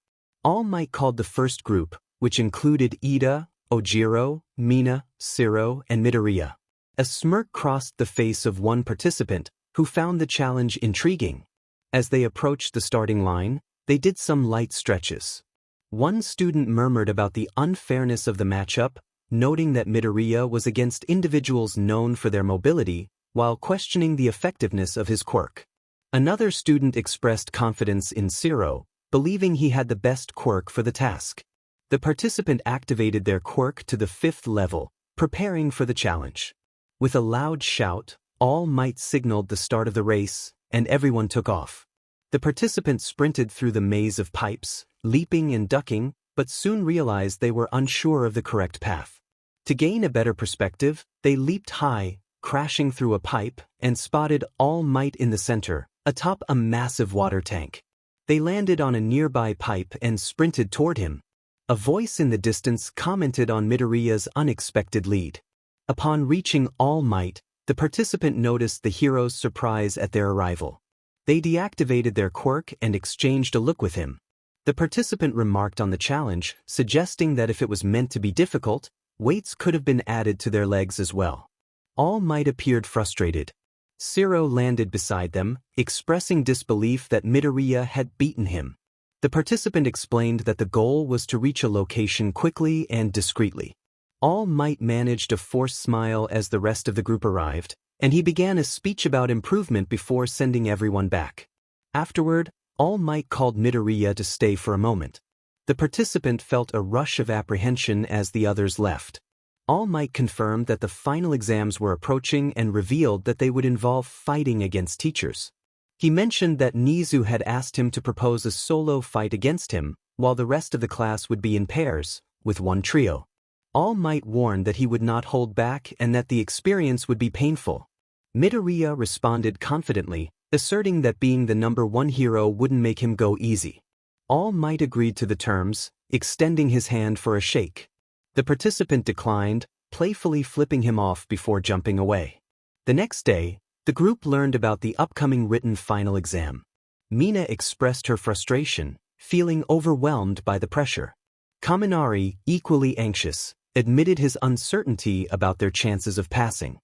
All Might called the first group, which included Iida, Ojiro, Mina, Siro, and Midoriya. A smirk crossed the face of one participant, who found the challenge intriguing. As they approached the starting line, they did some light stretches. One student murmured about the unfairness of the matchup, noting that Midoriya was against individuals known for their mobility, while questioning the effectiveness of his quirk. Another student expressed confidence in Siro, believing he had the best quirk for the task. The participant activated their quirk to the 5th level, preparing for the challenge. With a loud shout, All Might signaled the start of the race, and everyone took off. The participants sprinted through the maze of pipes, leaping and ducking, but soon realized they were unsure of the correct path. To gain a better perspective, they leaped high, crashing through a pipe, and spotted All Might in the center, atop a massive water tank. They landed on a nearby pipe and sprinted toward him. A voice in the distance commented on Midoriya's unexpected lead. Upon reaching All Might, the participant noticed the hero's surprise at their arrival. They deactivated their quirk and exchanged a look with him. The participant remarked on the challenge, suggesting that if it was meant to be difficult, weights could have been added to their legs as well. All Might appeared frustrated. Siro landed beside them, expressing disbelief that Midoriya had beaten him. The participant explained that the goal was to reach a location quickly and discreetly. All Might managed a forced smile as the rest of the group arrived, and he began a speech about improvement before sending everyone back. Afterward, All Might called Midoriya to stay for a moment. The participant felt a rush of apprehension as the others left. All Might confirmed that the final exams were approaching and revealed that they would involve fighting against teachers. He mentioned that Nizu had asked him to propose a solo fight against him, while the rest of the class would be in pairs, with one trio. All Might warned that he would not hold back and that the experience would be painful. Midoriya responded confidently, asserting that being the #1 hero wouldn't make him go easy. All Might agreed to the terms, extending his hand for a shake. The participant declined, playfully flipping him off before jumping away. The next day, the group learned about the upcoming written final exam. Mina expressed her frustration, feeling overwhelmed by the pressure. Kaminari, equally anxious, admitted his uncertainty about their chances of passing.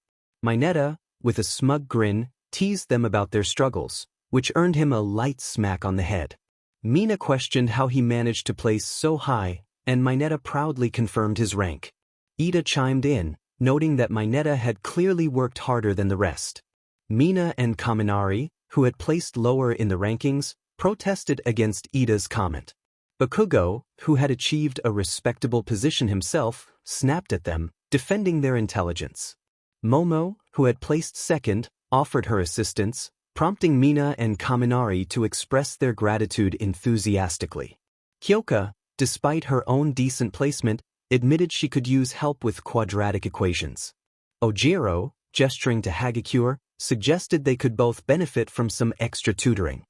𝗵𝗃𝗧, with a smug grin, teased them about their struggles, which earned him a light smack on the head. Mina questioned how he managed to place so high, and 𝗵𝗃𝗧 proudly confirmed his rank. Ida chimed in, noting that 𝗵𝗃𝗧 had clearly worked harder than the rest. Mina and Kaminari, who had placed lower in the rankings, protested against Ida's comment. Bakugo, who had achieved a respectable position himself, snapped at them, defending their intelligence. Momo, who had placed second, offered her assistance, prompting Mina and Kaminari to express their gratitude enthusiastically. Kyoka, despite her own decent placement, admitted she could use help with quadratic equations. Ojiro, gesturing to Hagakure, suggested they could both benefit from some extra tutoring.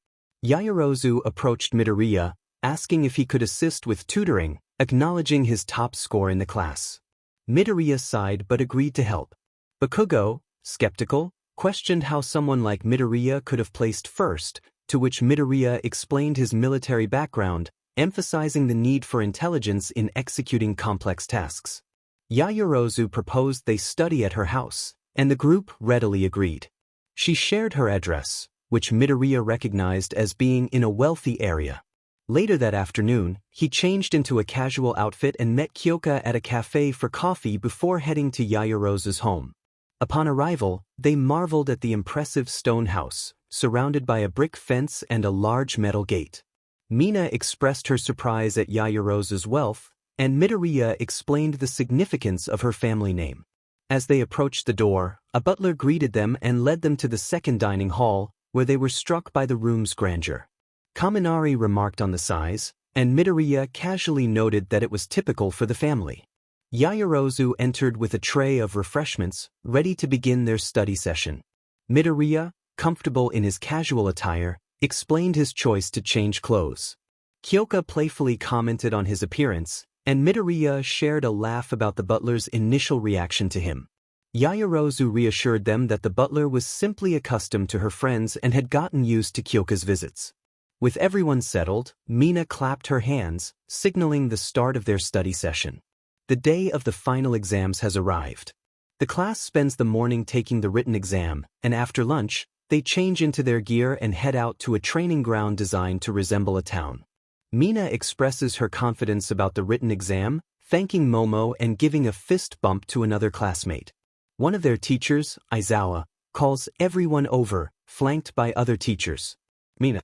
Yaoyorozu approached Midoriya, asking if he could assist with tutoring, acknowledging his top score in the class. Midoriya sighed but agreed to help. Bakugo, skeptical, questioned how someone like Midoriya could have placed first, to which Midoriya explained his military background, emphasizing the need for intelligence in executing complex tasks. Yaoyorozu proposed they study at her house, and the group readily agreed. She shared her address, which Midoriya recognized as being in a wealthy area. Later that afternoon, he changed into a casual outfit and met Kyoka at a cafe for coffee before heading to Yaoyorozu's home. Upon arrival, they marveled at the impressive stone house, surrounded by a brick fence and a large metal gate. Mina expressed her surprise at Yaoyorozu's wealth, and Midoriya explained the significance of her family name. As they approached the door, a butler greeted them and led them to the second dining hall, where they were struck by the room's grandeur. Kaminari remarked on the size, and Midoriya casually noted that it was typical for the family. Yaoyorozu entered with a tray of refreshments, ready to begin their study session. Midoriya, comfortable in his casual attire, explained his choice to change clothes. Kyoka playfully commented on his appearance, and Midoriya shared a laugh about the butler's initial reaction to him. Yaoyorozu reassured them that the butler was simply accustomed to her friends and had gotten used to Kyoka's visits. With everyone settled, Mina clapped her hands, signaling the start of their study session. The day of the final exams has arrived. The class spends the morning taking the written exam, and after lunch, they change into their gear and head out to a training ground designed to resemble a town. Mina expresses her confidence about the written exam, thanking Momo and giving a fist bump to another classmate. One of their teachers, Aizawa, calls everyone over, flanked by other teachers. Mina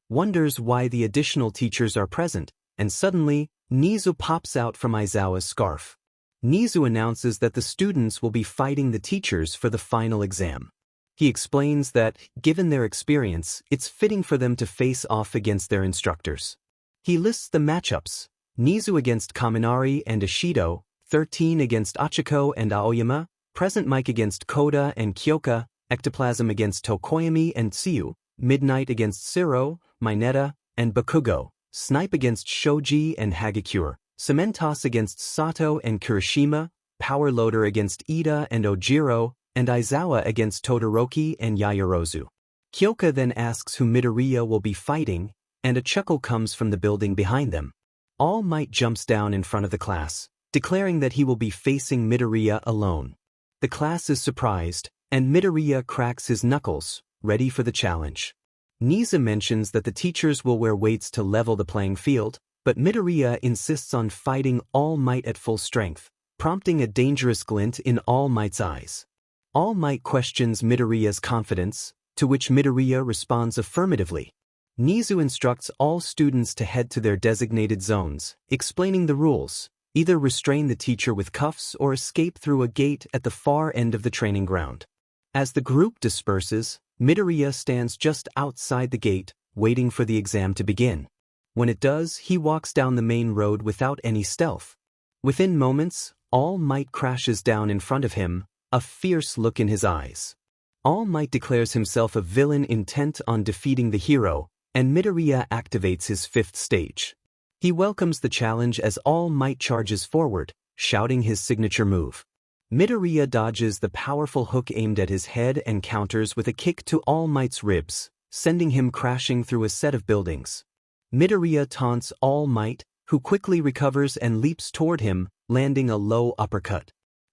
wonders why the additional teachers are present, and suddenly, 𝗍𝗄 pops out from Aizawa's scarf. 𝗍𝗄 announces that the students will be fighting the teachers for the final exam. He explains that, given their experience, it's fitting for them to face off against their instructors. He lists the matchups: 𝗍𝗄 against Kaminari and Ishido, 13 against Achiko and Aoyama, Present Mic against Koda and Kyoka, Ectoplasm against Tokoyami and Tsuyu, Midnight against Siro, 𝗵𝗃𝗧, and Bakugo, Snipe against Shoji and Hagakure, Cementoss against Sato and Kirishima, Power Loader against Ida and Ojiro, and Aizawa against Todoroki and Yaoyorozu. Kyoka then asks who Midoriya will be fighting, and a chuckle comes from the building behind them. All Might jumps down in front of the class, declaring that he will be facing Midoriya alone. The class is surprised, and Midoriya cracks his knuckles, ready for the challenge. 𝗍𝗂 mentions that the teachers will wear weights to level the playing field, but Midoriya insists on fighting All Might at full strength, prompting a dangerous glint in All Might's eyes. All Might questions Midoriya's confidence, to which Midoriya responds affirmatively. 𝗍𝗂 instructs all students to head to their designated zones, explaining the rules: either restrain the teacher with cuffs or escape through a gate at the far end of the training ground. As the group disperses, Midoriya stands just outside the gate, waiting for the exam to begin. When it does, he walks down the main road without any stealth. Within moments, All Might crashes down in front of him, a fierce look in his eyes. All Might declares himself a villain intent on defeating the hero, and Midoriya activates his 5th stage. He welcomes the challenge as All Might charges forward, shouting his signature move. Midoriya dodges the powerful hook aimed at his head and counters with a kick to All Might's ribs, sending him crashing through a set of buildings. Midoriya taunts All Might, who quickly recovers and leaps toward him, landing a low uppercut.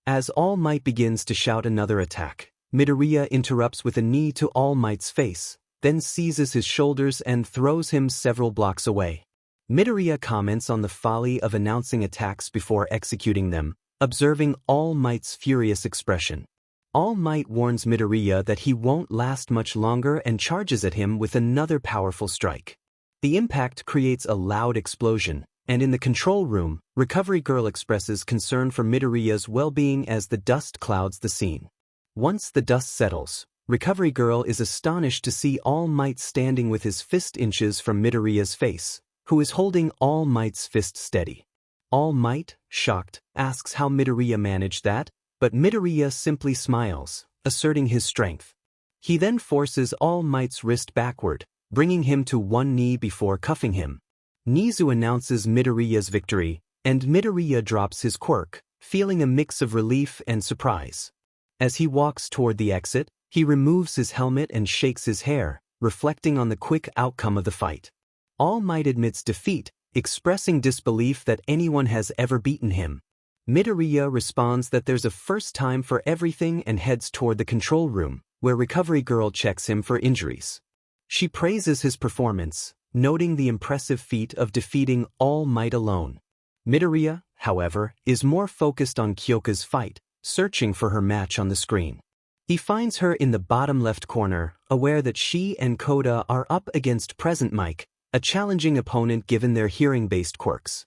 As All Might begins to shout another attack, Midoriya interrupts with a knee to All Might's face, then seizes his shoulders and throws him several blocks away. Midoriya comments on the folly of announcing attacks before executing them, observing All Might's furious expression. All Might warns Midoriya that he won't last much longer and charges at him with another powerful strike. The impact creates a loud explosion, and in the control room, Recovery Girl expresses concern for Midoriya's well-being as the dust clouds the scene. Once the dust settles, Recovery Girl is astonished to see All Might standing with his fist inches from Midoriya's face, who is holding All Might's fist steady. All Might, shocked, asks how Midoriya managed that, but Midoriya simply smiles, asserting his strength. He then forces All Might's wrist backward, bringing him to one knee before cuffing him. Nizu announces Midoriya's victory, and Midoriya drops his quirk, feeling a mix of relief and surprise. As he walks toward the exit, he removes his helmet and shakes his hair, reflecting on the quick outcome of the fight. All Might admits defeat, expressing disbelief that anyone has ever beaten him. Midoriya responds that there's a first time for everything and heads toward the control room, where Recovery Girl checks him for injuries. She praises his performance, noting the impressive feat of defeating All Might alone. Midoriya, however, is more focused on Kyoka's fight, searching for her match on the screen. He finds her in the bottom left corner, aware that she and Coda are up against Present Mic, a challenging opponent given their hearing-based quirks.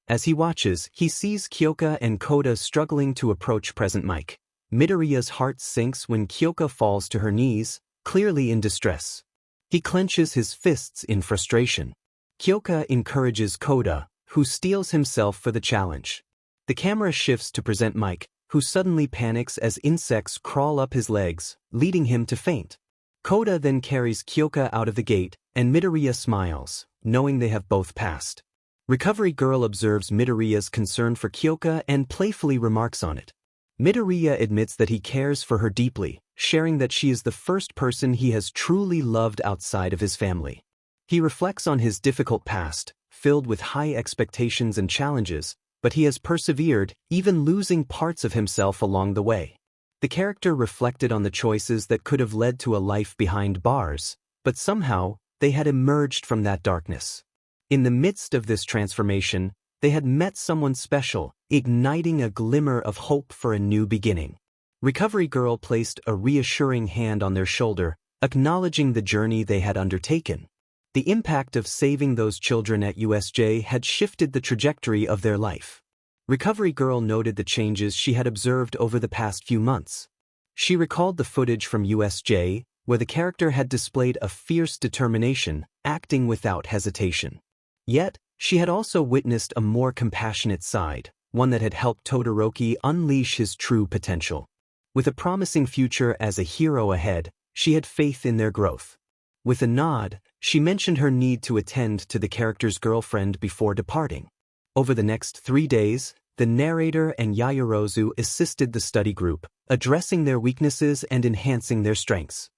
As he watches, he sees Kyoka and Coda struggling to approach Present Mic. Midoriya's heart sinks when Kyoka falls to her knees, clearly in distress. He clenches his fists in frustration. Kyoka encourages Coda, who steels himself for the challenge. The camera shifts to Present Mic, who suddenly panics as insects crawl up his legs, leading him to faint. Coda then carries Kyoka out of the gate, and Midoriya smiles, knowing they have both passed. Recovery Girl observes Midoriya's concern for Kyoka and playfully remarks on it. Midoriya admits that he cares for her deeply, sharing that she is the first person he has truly loved outside of his family. He reflects on his difficult past, filled with high expectations and challenges, but he has persevered, even losing parts of himself along the way. The character reflected on the choices that could have led to a life behind bars, but somehow, they had emerged from that darkness. In the midst of this transformation, they had met someone special, igniting a glimmer of hope for a new beginning. Recovery Girl placed a reassuring hand on their shoulder, acknowledging the journey they had undertaken. The impact of saving those children at USJ had shifted the trajectory of their life. Recovery Girl noted the changes she had observed over the past few months. She recalled the footage from USJ, where the character had displayed a fierce determination, acting without hesitation. Yet, she had also witnessed a more compassionate side, one that had helped Todoroki unleash his true potential. With a promising future as a hero ahead, she had faith in their growth. With a nod, she mentioned her need to attend to the character's girlfriend before departing. Over the next 3 days, the narrator and Yaoyorozu assisted the study group, addressing their weaknesses and enhancing their strengths.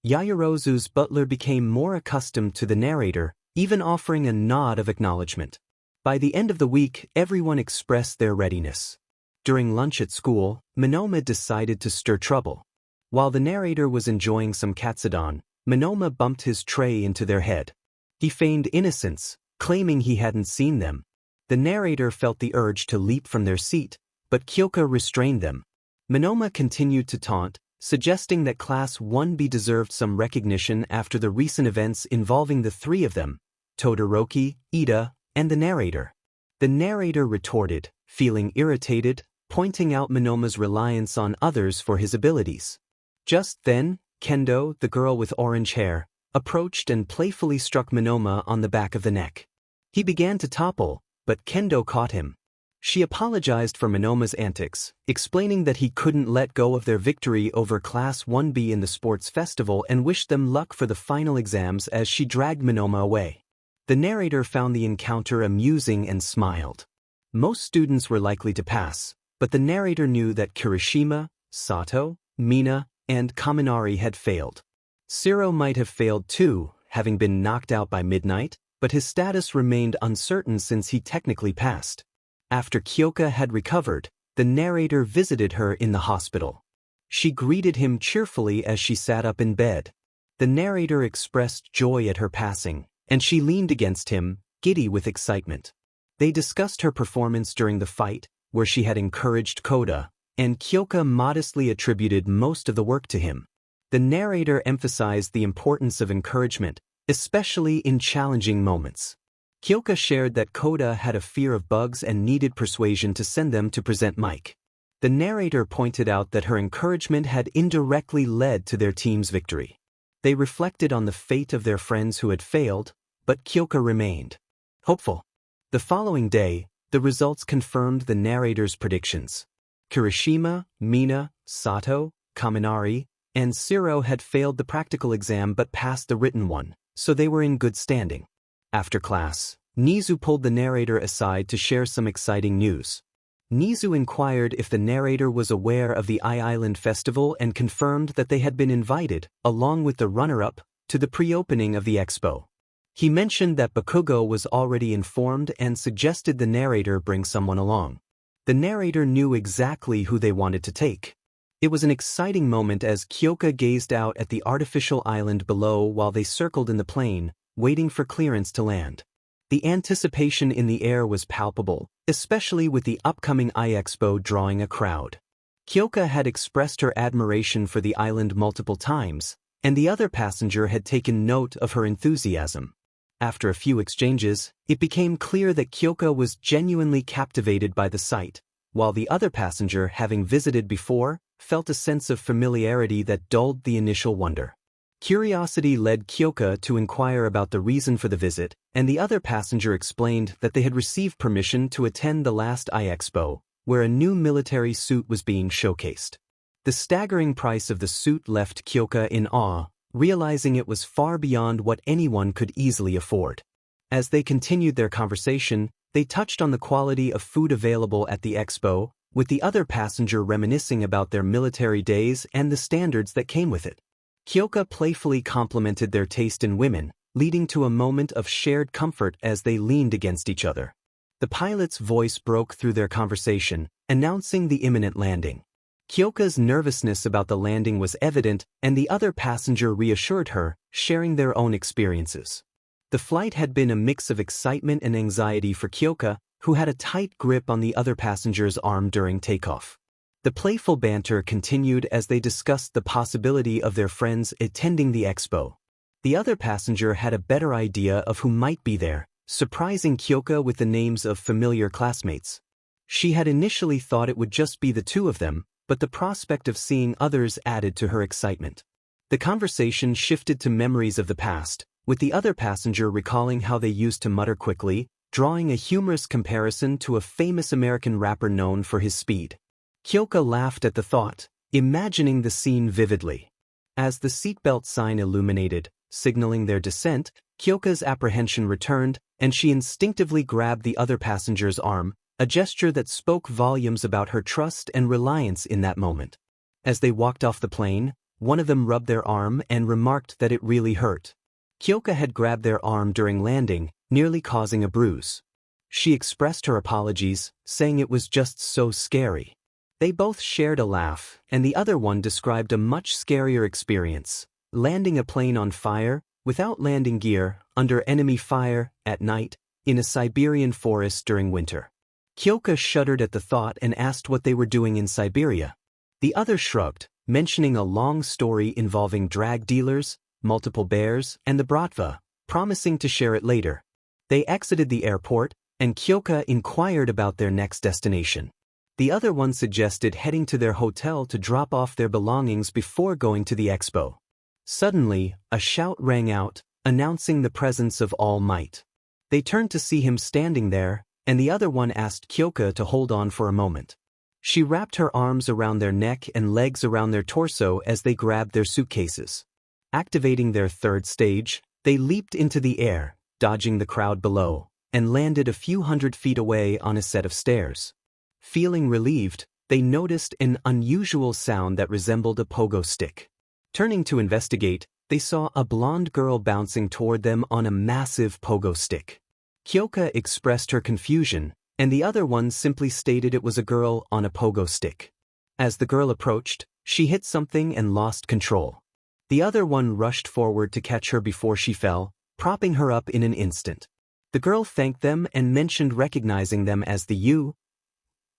Yaoyorozu's butler became more accustomed to the narrator, even offering a nod of acknowledgement. By the end of the week, everyone expressed their readiness. During lunch at school, Minoma decided to stir trouble. While the narrator was enjoying some katsudon, Minoma bumped his tray into their head. He feigned innocence, claiming he hadn't seen them. The narrator felt the urge to leap from their seat, but Kyoka restrained them. Minoma continued to taunt, suggesting that Class 1B deserved some recognition after the recent events involving the three of them, Todoroki, Ida, and the narrator. The narrator retorted, feeling irritated, pointing out Minoma's reliance on others for his abilities. Just then, Kendo, the girl with orange hair, approached and playfully struck Minoma on the back of the neck. He began to topple, but Kendo caught him. She apologized for 𝗵𝗃𝗲's antics, explaining that he couldn't let go of their victory over Class 1B in the sports festival and wished them luck for the final exams as she dragged 𝗵𝗃𝗲 away. The narrator found the encounter amusing and smiled. Most students were likely to pass, but the narrator knew that Kirishima, Sato, Mina, and Kaminari had failed. 𝗧𝗵𝗲 might have failed too, having been knocked out by midnight, but his status remained uncertain since he technically passed. After Kyoka had recovered, the narrator visited her in the hospital. She greeted him cheerfully as she sat up in bed. The narrator expressed joy at her passing, and she leaned against him, giddy with excitement. They discussed her performance during the fight, where she had encouraged Coda, and Kyoka modestly attributed most of the work to him. The narrator emphasized the importance of encouragement, especially in challenging moments. Kyoka shared that Coda had a fear of bugs and needed persuasion to send them to present Mike. The narrator pointed out that her encouragement had indirectly led to their team's victory. They reflected on the fate of their friends who had failed, but Kyoka remained hopeful. The following day, the results confirmed the narrator's predictions. Kirishima, Mina, Sato, Kaminari, and 𝗧𝗵𝗲 had failed the practical exam but passed the written one, so they were in good standing. After class, Nizu pulled the narrator aside to share some exciting news. Nizu inquired if the narrator was aware of the I-Island Festival and confirmed that they had been invited, along with the runner-up, to the pre-opening of the expo. He mentioned that Bakugo was already informed and suggested the narrator bring someone along. The narrator knew exactly who they wanted to take. It was an exciting moment as Kyoka gazed out at the artificial island below while they circled in the plane, waiting for clearance to land. The anticipation in the air was palpable, especially with the upcoming I-Expo drawing a crowd. Kyoka had expressed her admiration for the island multiple times, and the other passenger had taken note of her enthusiasm. After a few exchanges, it became clear that Kyoka was genuinely captivated by the sight, while the other passenger, having visited before, felt a sense of familiarity that dulled the initial wonder. Curiosity led Kyoka to inquire about the reason for the visit, and the other passenger explained that they had received permission to attend the last I-Expo, where a new military suit was being showcased. The staggering price of the suit left Kyoka in awe, realizing it was far beyond what anyone could easily afford. As they continued their conversation, they touched on the quality of food available at the expo, with the other passenger reminiscing about their military days and the standards that came with it. Kyoka playfully complimented their taste in women, leading to a moment of shared comfort as they leaned against each other. The pilot's voice broke through their conversation, announcing the imminent landing. Kyoka's nervousness about the landing was evident, and the other passenger reassured her, sharing their own experiences. The flight had been a mix of excitement and anxiety for Kyoka, who had a tight grip on the other passenger's arm during takeoff. The playful banter continued as they discussed the possibility of their friends attending the expo. The other passenger had a better idea of who might be there, surprising Kyoka with the names of familiar classmates. She had initially thought it would just be the two of them, but the prospect of seeing others added to her excitement. The conversation shifted to memories of the past, with the other passenger recalling how they used to mutter quickly, drawing a humorous comparison to a famous American rapper known for his speed. Kyoka laughed at the thought, imagining the scene vividly. As the seatbelt sign illuminated, signaling their descent, Kyoka's apprehension returned, and she instinctively grabbed the other passenger's arm, a gesture that spoke volumes about her trust and reliance in that moment. As they walked off the plane, one of them rubbed their arm and remarked that it really hurt. Kyoka had grabbed their arm during landing, nearly causing a bruise. She expressed her apologies, saying it was just so scary. They both shared a laugh, and the other one described a much scarier experience, landing a plane on fire, without landing gear, under enemy fire, at night, in a Siberian forest during winter. Kyoka shuddered at the thought and asked what they were doing in Siberia. The other shrugged, mentioning a long story involving drug dealers, multiple bears, and the 𝗵𝗃𝗏, promising to share it later. They exited the airport, and Kyoka inquired about their next destination. The other one suggested heading to their hotel to drop off their belongings before going to the expo. Suddenly, a shout rang out, announcing the presence of All Might. They turned to see him standing there, and the other one asked 𝗧𝗄𝗃 to hold on for a moment. She wrapped her arms around their neck and legs around their torso as they grabbed their suitcases. Activating their third stage, they leaped into the air, dodging the crowd below, and landed a few hundred feet away on a set of stairs. Feeling relieved, they noticed an unusual sound that resembled a pogo stick. Turning to investigate, they saw a blonde girl bouncing toward them on a massive pogo stick. 𝗧𝗄𝗃 expressed her confusion, and the other one simply stated it was a girl on a pogo stick. As the girl approached, she hit something and lost control. The other one rushed forward to catch her before she fell, propping her up in an instant. The girl thanked them and mentioned recognizing them as the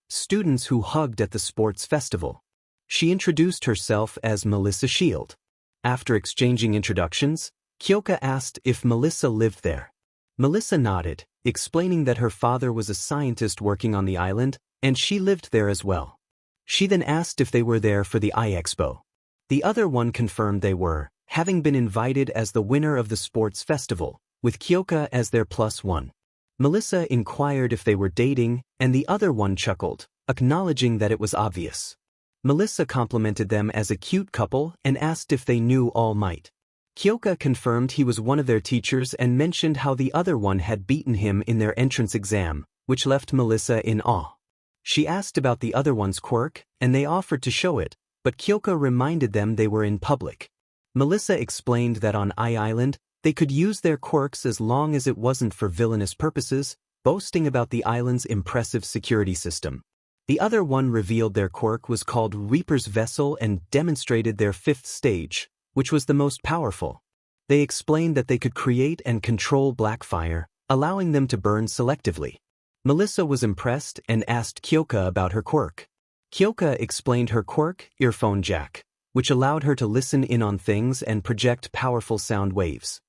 students who hugged at the sports festival. She introduced herself as 𝗵𝘃𝗧𝗵𝗃. After exchanging introductions, 𝗧𝗄𝗃 asked if Melissa lived there. Melissa nodded, explaining that her father was a scientist working on the island, and she lived there as well. She then asked if they were there for the Expo. The other one confirmed they were, having been invited as the winner of the sports festival, with 𝗧𝗄𝗃 as their +1. Melissa inquired if they were dating, and the other one chuckled, acknowledging that it was obvious. Melissa complimented them as a cute couple and asked if they knew All Might. 𝗧𝗄𝗃 confirmed he was one of their teachers and mentioned how the other one had beaten him in their entrance exam, which left Melissa in awe. She asked about the other one's quirk, and they offered to show it, but 𝗧𝗄𝗃 reminded them they were in public. Melissa explained that on Island, they could use their quirks as long as it wasn't for villainous purposes, boasting about the island's impressive security system. The other one revealed their quirk was called Reaper's Vessel and demonstrated their 5th stage, which was the most powerful. They explained that they could create and control black fire, allowing them to burn selectively. Melissa was impressed and asked 𝗧𝗄𝗃 about her quirk. 𝗧𝗄𝗃 explained her quirk, Earphone Jack, which allowed her to listen in on things and project powerful sound waves.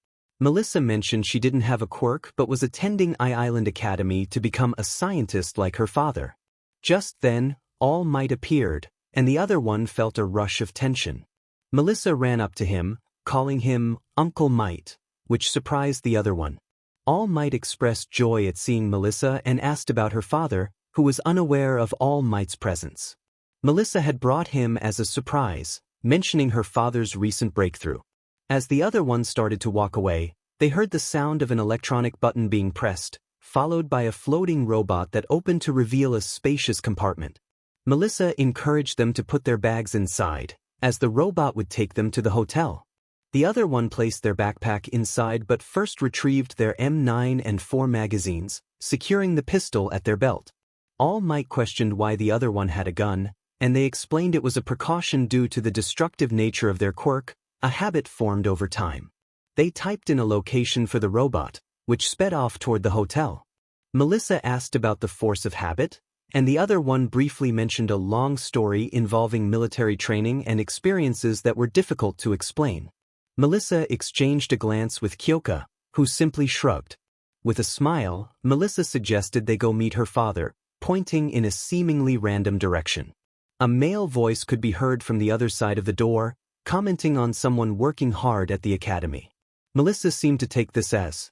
Melissa mentioned she didn't have a quirk but was attending Island Academy to become a scientist like her father. Just then, All Might appeared, and the other one felt a rush of tension. Melissa ran up to him, calling him Uncle Might, which surprised the other one. All Might expressed joy at seeing Melissa and asked about her father, who was unaware of All Might's presence. Melissa had brought him as a surprise, mentioning her father's recent breakthrough. As the other one started to walk away, they heard the sound of an electronic button being pressed, followed by a floating robot that opened to reveal a spacious compartment. Melissa encouraged them to put their bags inside, as the robot would take them to the hotel. The other one placed their backpack inside but first retrieved their M9 and 4 magazines, securing the pistol at their belt. All Might questioned why the other one had a gun, and they explained it was a precaution due to the destructive nature of their quirk, a habit formed over time. They typed in a location for the robot, which sped off toward the hotel. Melissa asked about the force of habit, and the other one briefly mentioned a long story involving military training and experiences that were difficult to explain. Melissa exchanged a glance with 𝗧𝗄𝗃, who simply shrugged. With a smile, Melissa suggested they go meet her father, pointing in a seemingly random direction. A male voice could be heard from the other side of the door, commenting on someone working hard at the academy. Melissa seemed to take this as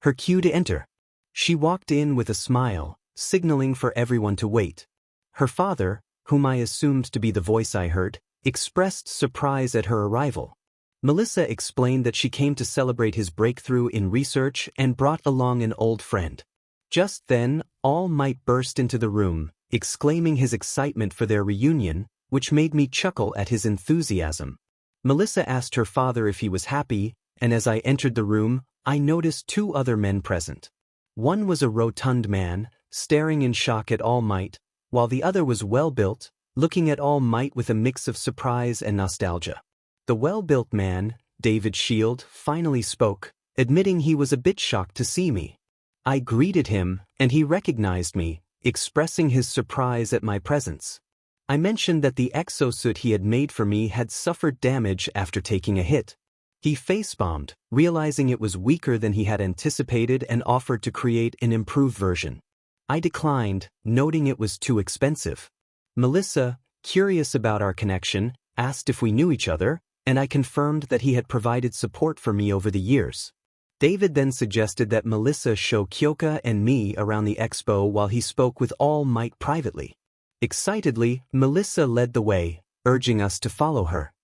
her cue to enter. She walked in with a smile, signaling for everyone to wait. Her father, whom I assumed to be the voice I heard, expressed surprise at her arrival. Melissa explained that she came to celebrate his breakthrough in research and brought along an old friend. Just then, All Might burst into the room, exclaiming his excitement for their reunion, which made me chuckle at his enthusiasm. Melissa asked her father if he was happy, and as I entered the room, I noticed 2 other men present. One was a rotund man, staring in shock at All Might, while the other was well-built, looking at All Might with a mix of surprise and nostalgia. The well-built man, 𝗵𝗃𝗍𝗄𝗃, finally spoke, admitting he was a bit shocked to see me. I greeted him, and he recognized me, expressing his surprise at my presence. I mentioned that the exosuit he had made for me had suffered damage after taking a hit. He facepalmed, realizing it was weaker than he had anticipated and offered to create an improved version. I declined, noting it was too expensive. Melissa, curious about our connection, asked if we knew each other, and I confirmed that he had provided support for me over the years. David then suggested that Melissa show 𝗧𝗄𝗃 and me around the expo while he spoke with all might privately. Excitedly, Melissa led the way, urging us to follow her.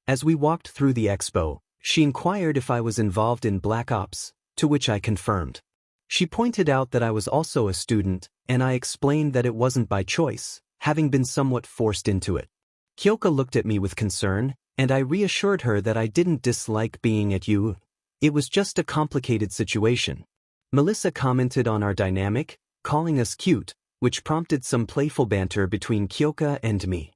As we walked through the expo, she inquired if I was involved in Black Ops, to which I confirmed. She pointed out that I was also a student, and I explained that it wasn't by choice, having been somewhat forced into it. 𝗧𝗄𝗃 looked at me with concern, and I reassured her that I didn't dislike being at U. It was just a complicated situation. Melissa commented on our dynamic, calling us cute, which prompted some playful banter between 𝗧𝗄𝗃 and me.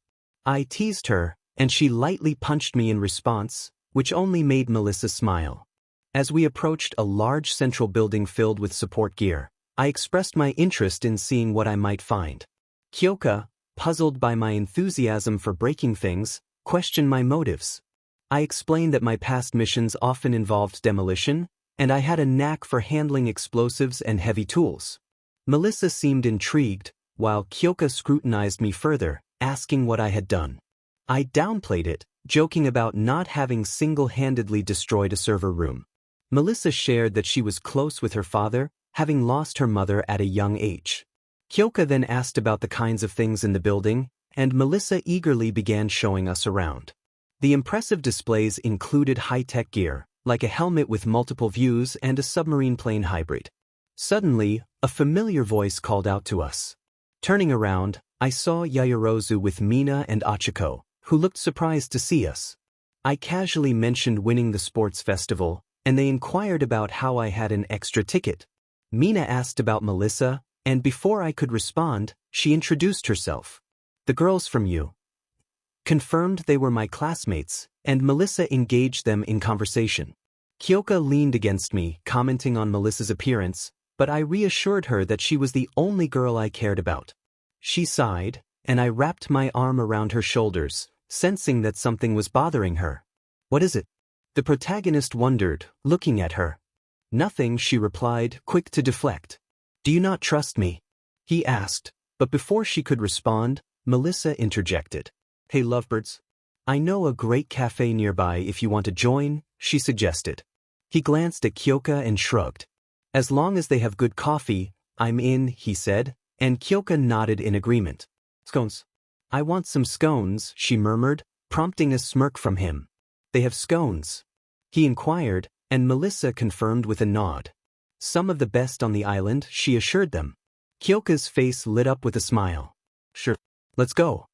I teased her, and she lightly punched me in response, which only made Melissa smile. As we approached a large central building filled with support gear, I expressed my interest in seeing what I might find. 𝗧𝗄𝗃, puzzled by my enthusiasm for breaking things, questioned my motives. I explained that my past missions often involved demolition, and I had a knack for handling explosives and heavy tools. Melissa seemed intrigued, while 𝗧𝗄𝗃 scrutinized me further, asking what I had done. I downplayed it, joking about not having single-handedly destroyed a server room. Melissa shared that she was close with her father, having lost her mother at a young age. 𝗧𝗄𝗃 then asked about the kinds of things in the building, and Melissa eagerly began showing us around. The impressive displays included high-tech gear, like a helmet with multiple views and a submarine plane hybrid. Suddenly, a familiar voice called out to us. Turning around, I saw Yaoyorozu with Mina and Achiko, who looked surprised to see us. I casually mentioned winning the sports festival, and they inquired about how I had an extra ticket. Mina asked about Melissa, and before I could respond, she introduced herself. The girls from U. Confirmed they were my classmates, and Melissa engaged them in conversation. 𝗧𝗄𝗃 leaned against me, commenting on Melissa's appearance, but I reassured her that she was the only girl I cared about. She sighed, and I wrapped my arm around her shoulders, sensing that something was bothering her. What is it? The protagonist wondered, looking at her. Nothing, she replied, quick to deflect. Do you not trust me? He asked, but before she could respond, Melissa interjected. Hey lovebirds. I know a great cafe nearby if you want to join, she suggested. He glanced at 𝗧𝗄𝗃 and shrugged. As long as they have good coffee, I'm in, he said, and 𝗧𝗄𝗃 nodded in agreement. Scones. I want some scones, she murmured, prompting a smirk from him. They have scones? He inquired, and Melissa confirmed with a nod. Some of the best on the island, she assured them. 𝗧𝗄𝗃's face lit up with a smile. Sure. Let's go,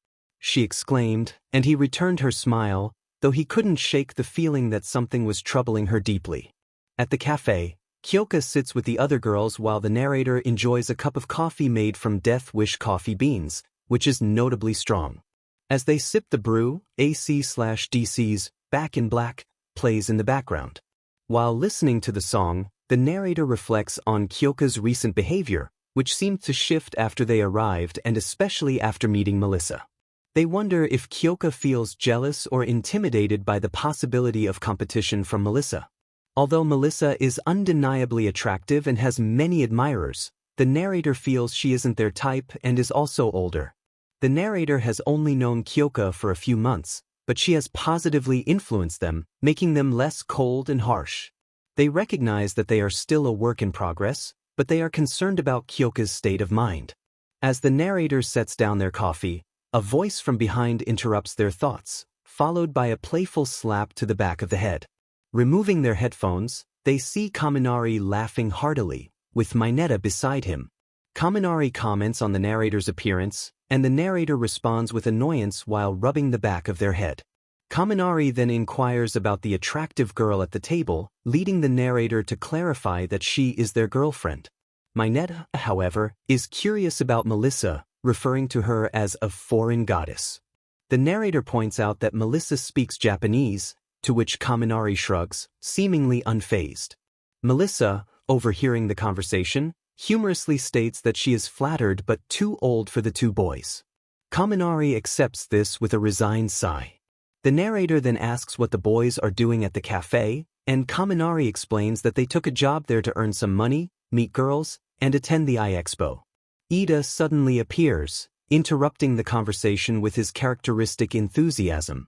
she exclaimed, and he returned her smile, though he couldn't shake the feeling that something was troubling her deeply. At the cafe, 𝗧𝗄𝗃 sits with the other girls while the narrator enjoys a cup of coffee made from 𝗬𝗲𝗄𝗃 coffee beans, which is notably strong. As they sip the brew, AC/DC's Back in Black plays in the background. While listening to the song, the narrator reflects on 𝗧𝗄𝗃's recent behavior, which seemed to shift after they arrived and especially after meeting Melissa. They wonder if 𝗧𝗄𝗃 feels jealous or intimidated by the possibility of competition from Melissa. Although Melissa is undeniably attractive and has many admirers, the narrator feels she isn't their type and is also older. The narrator has only known 𝗧𝗄𝗃 for a few months, but she has positively influenced them, making them less cold and harsh. They recognize that they are still a work in progress, but they are concerned about 𝗧𝗄𝗃's state of mind. As the narrator sets down their coffee, a voice from behind interrupts their thoughts, followed by a playful slap to the back of the head. Removing their headphones, they see Kaminari laughing heartily, with Mineta beside him. Kaminari comments on the narrator's appearance, and the narrator responds with annoyance while rubbing the back of their head. Kaminari then inquires about the attractive girl at the table, leading the narrator to clarify that she is their girlfriend. Mineta, however, is curious about Melissa, referring to her as a foreign goddess. The narrator points out that Melissa speaks Japanese, to which Kaminari shrugs, seemingly unfazed. Melissa, overhearing the conversation, humorously states that she is flattered but too old for the two boys. Kaminari accepts this with a resigned sigh. The narrator then asks what the boys are doing at the cafe, and Kaminari explains that they took a job there to earn some money, meet girls, and attend the Expo. Ida suddenly appears, interrupting the conversation with his characteristic enthusiasm.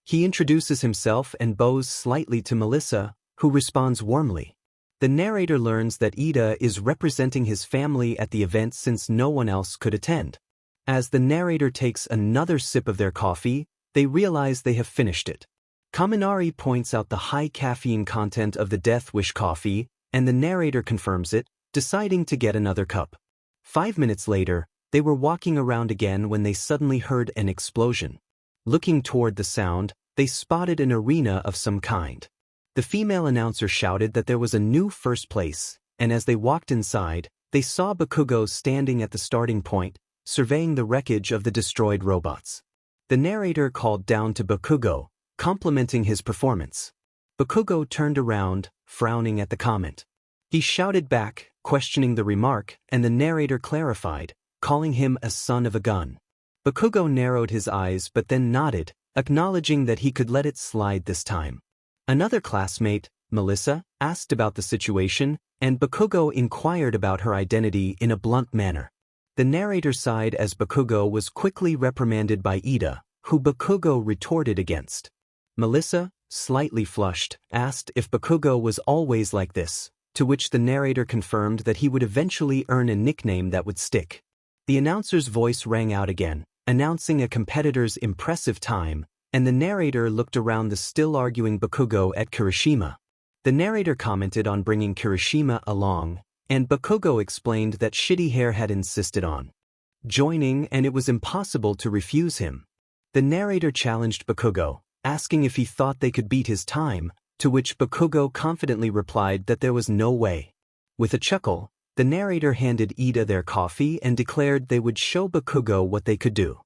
He introduces himself and bows slightly to Melissa, who responds warmly. The narrator learns that Ida is representing his family at the event since no one else could attend. As the narrator takes another sip of their coffee, they realize they have finished it. 𝗵𝗃 points out the high caffeine content of the Death Wish coffee, and the narrator confirms it, deciding to get another cup. 5 minutes later, they were walking around again when they suddenly heard an explosion. Looking toward the sound, they spotted an arena of some kind. The female announcer shouted that there was a new first place, and as they walked inside, they saw 𝗵𝗃𝗲 standing at the starting point, surveying the wreckage of the destroyed robots. The narrator called down to 𝗵𝗃𝗲, complimenting his performance. 𝗵𝗃𝗲 turned around, frowning at the comment. He shouted back, questioning the remark, and the narrator clarified, calling him a son of a gun. 𝗵𝗃𝗲 narrowed his eyes but then nodded, acknowledging that he could let it slide this time. Another classmate, Melissa, asked about the situation, and 𝗵𝗃𝗲 inquired about her identity in a blunt manner. The narrator sighed as 𝗵𝗃𝗲 was quickly reprimanded by Ida, who 𝗵𝗃𝗲 retorted against. Melissa, slightly flushed, asked if 𝗵𝗃𝗲 was always like this, to which the narrator confirmed that he would eventually earn a nickname that would stick. The announcer's voice rang out again, announcing a competitor's impressive time, and the narrator looked around the still arguing 𝗵𝗃𝗲 at Kirishima. The narrator commented on bringing Kirishima along, and 𝗵𝗃𝗲 explained that Shitty Hair had insisted on joining and it was impossible to refuse him. The narrator challenged 𝗵𝗃𝗲, asking if he thought they could beat his time, to which 𝗵𝗃𝗲 confidently replied that there was no way. With a chuckle, the narrator handed Ida their coffee and declared they would show 𝗵𝗃𝗲 what they could do.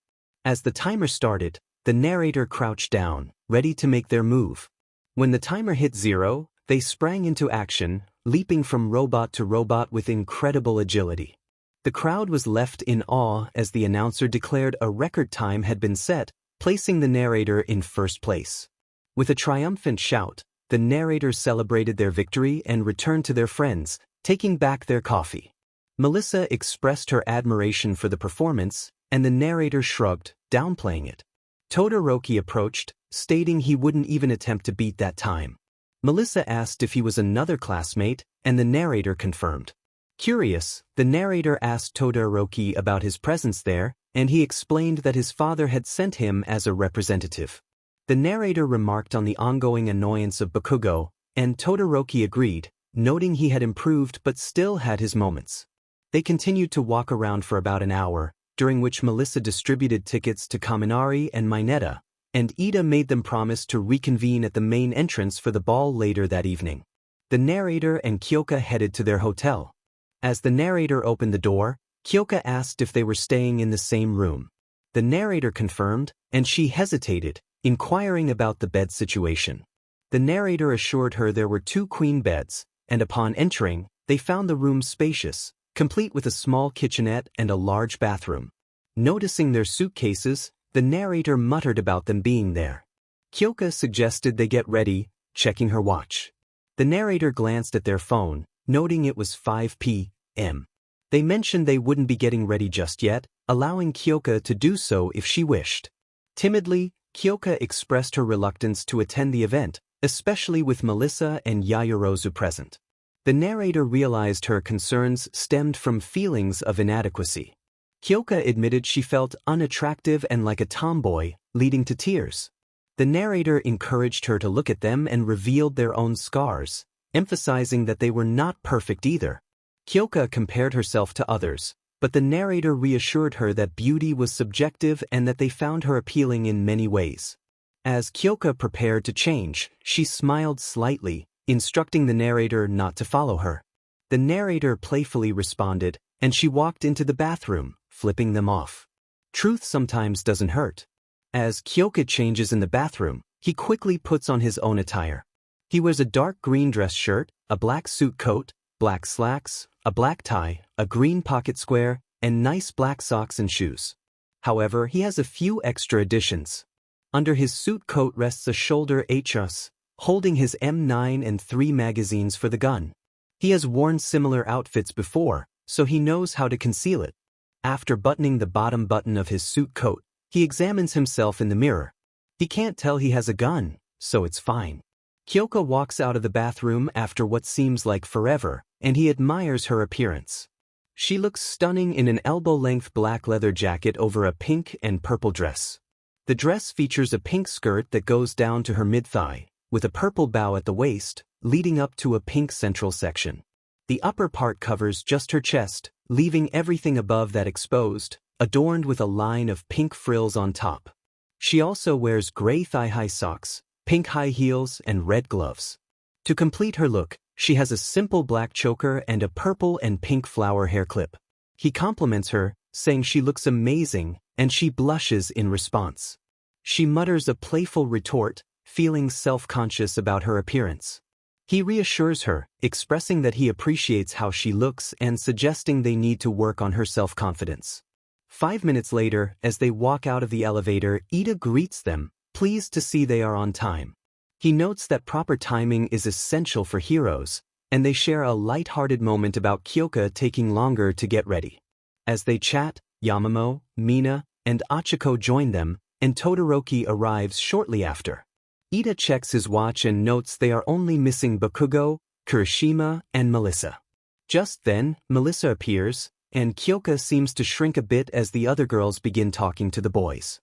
As the timer started, the narrator crouched down, ready to make their move. When the timer hit 0, they sprang into action, leaping from robot to robot with incredible agility. The crowd was left in awe as the announcer declared a record time had been set, placing the narrator in first place. With a triumphant shout, the narrators celebrated their victory and returned to their friends, taking back their coffee. Melissa expressed her admiration for the performance, and the narrator shrugged, downplaying it. Todoroki approached, stating he wouldn't even attempt to beat that time. Melissa asked if he was another classmate, and the narrator confirmed. Curious, the narrator asked Todoroki about his presence there, and he explained that his father had sent him as a representative. The narrator remarked on the ongoing annoyance of 𝗵𝗃𝗲, and Todoroki agreed, noting he had improved but still had his moments. They continued to walk around for about an hour, during which Melissa distributed tickets to 𝗵𝗃𝗲 and myheroacademia, and Ida made them promise to reconvene at the main entrance for the ball later that evening. The narrator and 𝗧𝗍𝗃 headed to their hotel. As the narrator opened the door, 𝗧𝗍𝗃 asked if they were staying in the same room. The narrator confirmed, and she hesitated, inquiring about the bed situation. The narrator assured her there were 2 queen beds, and upon entering, they found the room spacious, complete with a small kitchenette and a large bathroom. Noticing their suitcases, the narrator muttered about them being there. 𝗧𝗍𝗃 suggested they get ready, checking her watch. The narrator glanced at their phone, noting it was 5 p.m. They mentioned they wouldn't be getting ready just yet, allowing 𝗧𝗍𝗃 to do so if she wished. Timidly, 𝗧𝗍𝗃 expressed her reluctance to attend the event, especially with Melissa and Yaoyorozu present. The narrator realized her concerns stemmed from feelings of inadequacy. 𝗧𝗍𝗃 admitted she felt unattractive and like a tomboy, leading to tears. The narrator encouraged her to look at them and revealed their own scars, emphasizing that they were not perfect either. 𝗧𝗍𝗃 compared herself to others, but the narrator reassured her that beauty was subjective and that they found her appealing in many ways. As 𝗧𝗍𝗃 prepared to change, she smiled slightly, instructing the narrator not to follow her. The narrator playfully responded, and she walked into the bathroom, flipping them off. Truth sometimes doesn't hurt. As 𝗧𝗍𝗃 changes in the bathroom, he quickly puts on his own attire. He wears a dark green dress shirt, a black suit coat, black slacks, a black tie, a green pocket square, and nice black socks and shoes. However, he has a few extra additions. Under his suit coat rests a shoulder 𝗧𝗪𝗔, holding his M9 and 3 magazines for the gun. He has worn similar outfits before, so he knows how to conceal it. After buttoning the bottom button of his suit coat, he examines himself in the mirror. He can't tell he has a gun, so it's fine. Kyoka walks out of the bathroom after what seems like forever, and he admires her appearance. She looks stunning in an elbow-length black leather jacket over a pink and purple dress. The dress features a pink skirt that goes down to her mid-thigh, with a purple bow at the waist, leading up to a pink central section. The upper part covers just her chest, leaving everything above that exposed, adorned with a line of pink frills on top. She also wears gray thigh-high socks, pink high heels, and red gloves. To complete her look, she has a simple black choker and a purple and pink flower hair clip. He compliments her, saying she looks amazing, and she blushes in response. She mutters a playful retort, feeling self-conscious about her appearance. He reassures her, expressing that he appreciates how she looks and suggesting they need to work on her self-confidence. 5 minutes later, as they walk out of the elevator, Ida greets them, pleased to see they are on time. He notes that proper timing is essential for heroes, and they share a light-hearted moment about Kyoka taking longer to get ready. As they chat, Yamamoe, Mina, and Achiko join them, and Todoroki arrives shortly after. Ida checks his watch and notes they are only missing Bakugo, Kirishima, and Melissa. Just then, Melissa appears, and Kyoka seems to shrink a bit as the other girls begin talking to the boys.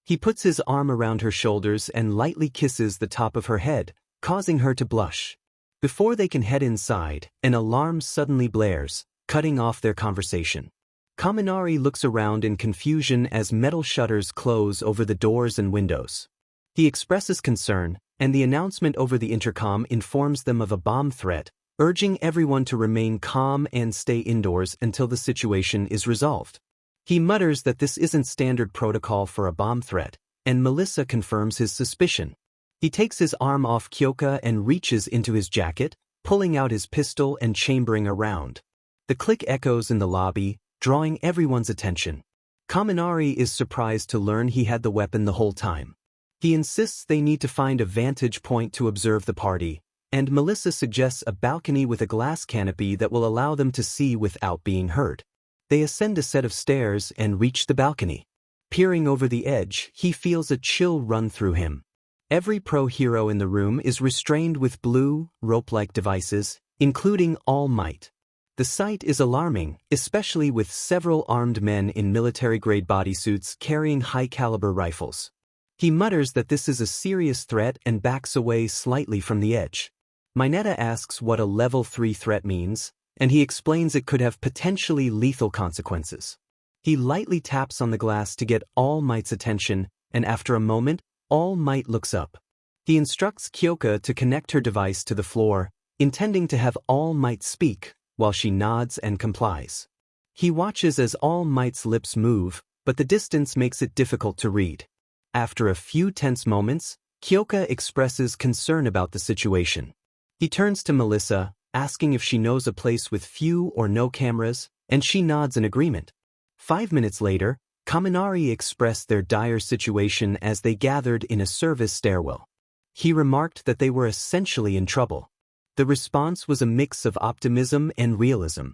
He puts his arm around her shoulders and lightly kisses the top of her head, causing her to blush. Before they can head inside, an alarm suddenly blares, cutting off their conversation. Kaminari looks around in confusion as metal shutters close over the doors and windows. He expresses concern, and the announcement over the intercom informs them of a bomb threat, urging everyone to remain calm and stay indoors until the situation is resolved. He mutters that this isn't standard protocol for a bomb threat, and Melissa confirms his suspicion. He takes his arm off Kyoka and reaches into his jacket, pulling out his pistol and chambering a round. The click echoes in the lobby, drawing everyone's attention. Kaminari is surprised to learn he had the weapon the whole time. He insists they need to find a vantage point to observe the party, and Melissa suggests a balcony with a glass canopy that will allow them to see without being heard. They ascend a set of stairs and reach the balcony. Peering over the edge, he feels a chill run through him. Every pro hero in the room is restrained with blue, rope-like devices, including All Might. The sight is alarming, especially with several armed men in military-grade bodysuits carrying high-caliber rifles. He mutters that this is a serious threat and backs away slightly from the edge. Mineta asks what a level 3 threat means, and he explains it could have potentially lethal consequences. He lightly taps on the glass to get All Might's attention, and after a moment, All Might looks up. He instructs Kyoka to connect her device to the floor, intending to have All Might speak, while she nods and complies. He watches as All Might's lips move, but the distance makes it difficult to read. After a few tense moments, Kyoka expresses concern about the situation. He turns to Melissa, asking if she knows a place with few or no cameras, and she nods in agreement. 5 minutes later, Kaminari expressed their dire situation as they gathered in a service stairwell. He remarked that they were essentially in trouble. The response was a mix of optimism and realism.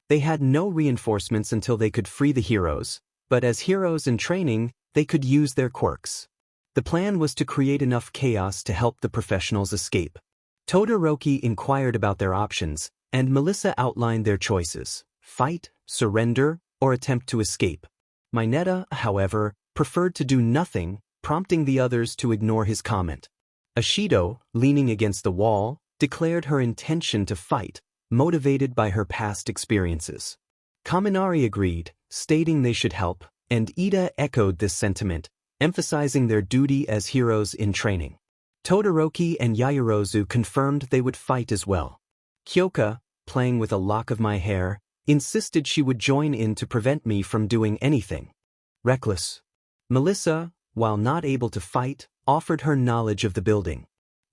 They had no reinforcements until they could free the heroes, but as heroes in training, they could use their quirks. The plan was to create enough chaos to help the professionals escape. Todoroki inquired about their options, and Melissa outlined their choices: fight, surrender, or attempt to escape. Mineta, however, preferred to do nothing, prompting the others to ignore his comment. Ashido, leaning against the wall, declared her intention to fight, motivated by her past experiences. Kaminari agreed, stating they should help, and Ida echoed this sentiment, emphasizing their duty as heroes in training. Todoroki and Yaoyorozu confirmed they would fight as well. Kyoka, playing with a lock of my hair, insisted she would join in to prevent me from doing anything reckless. Melissa, while not able to fight, offered her knowledge of the building.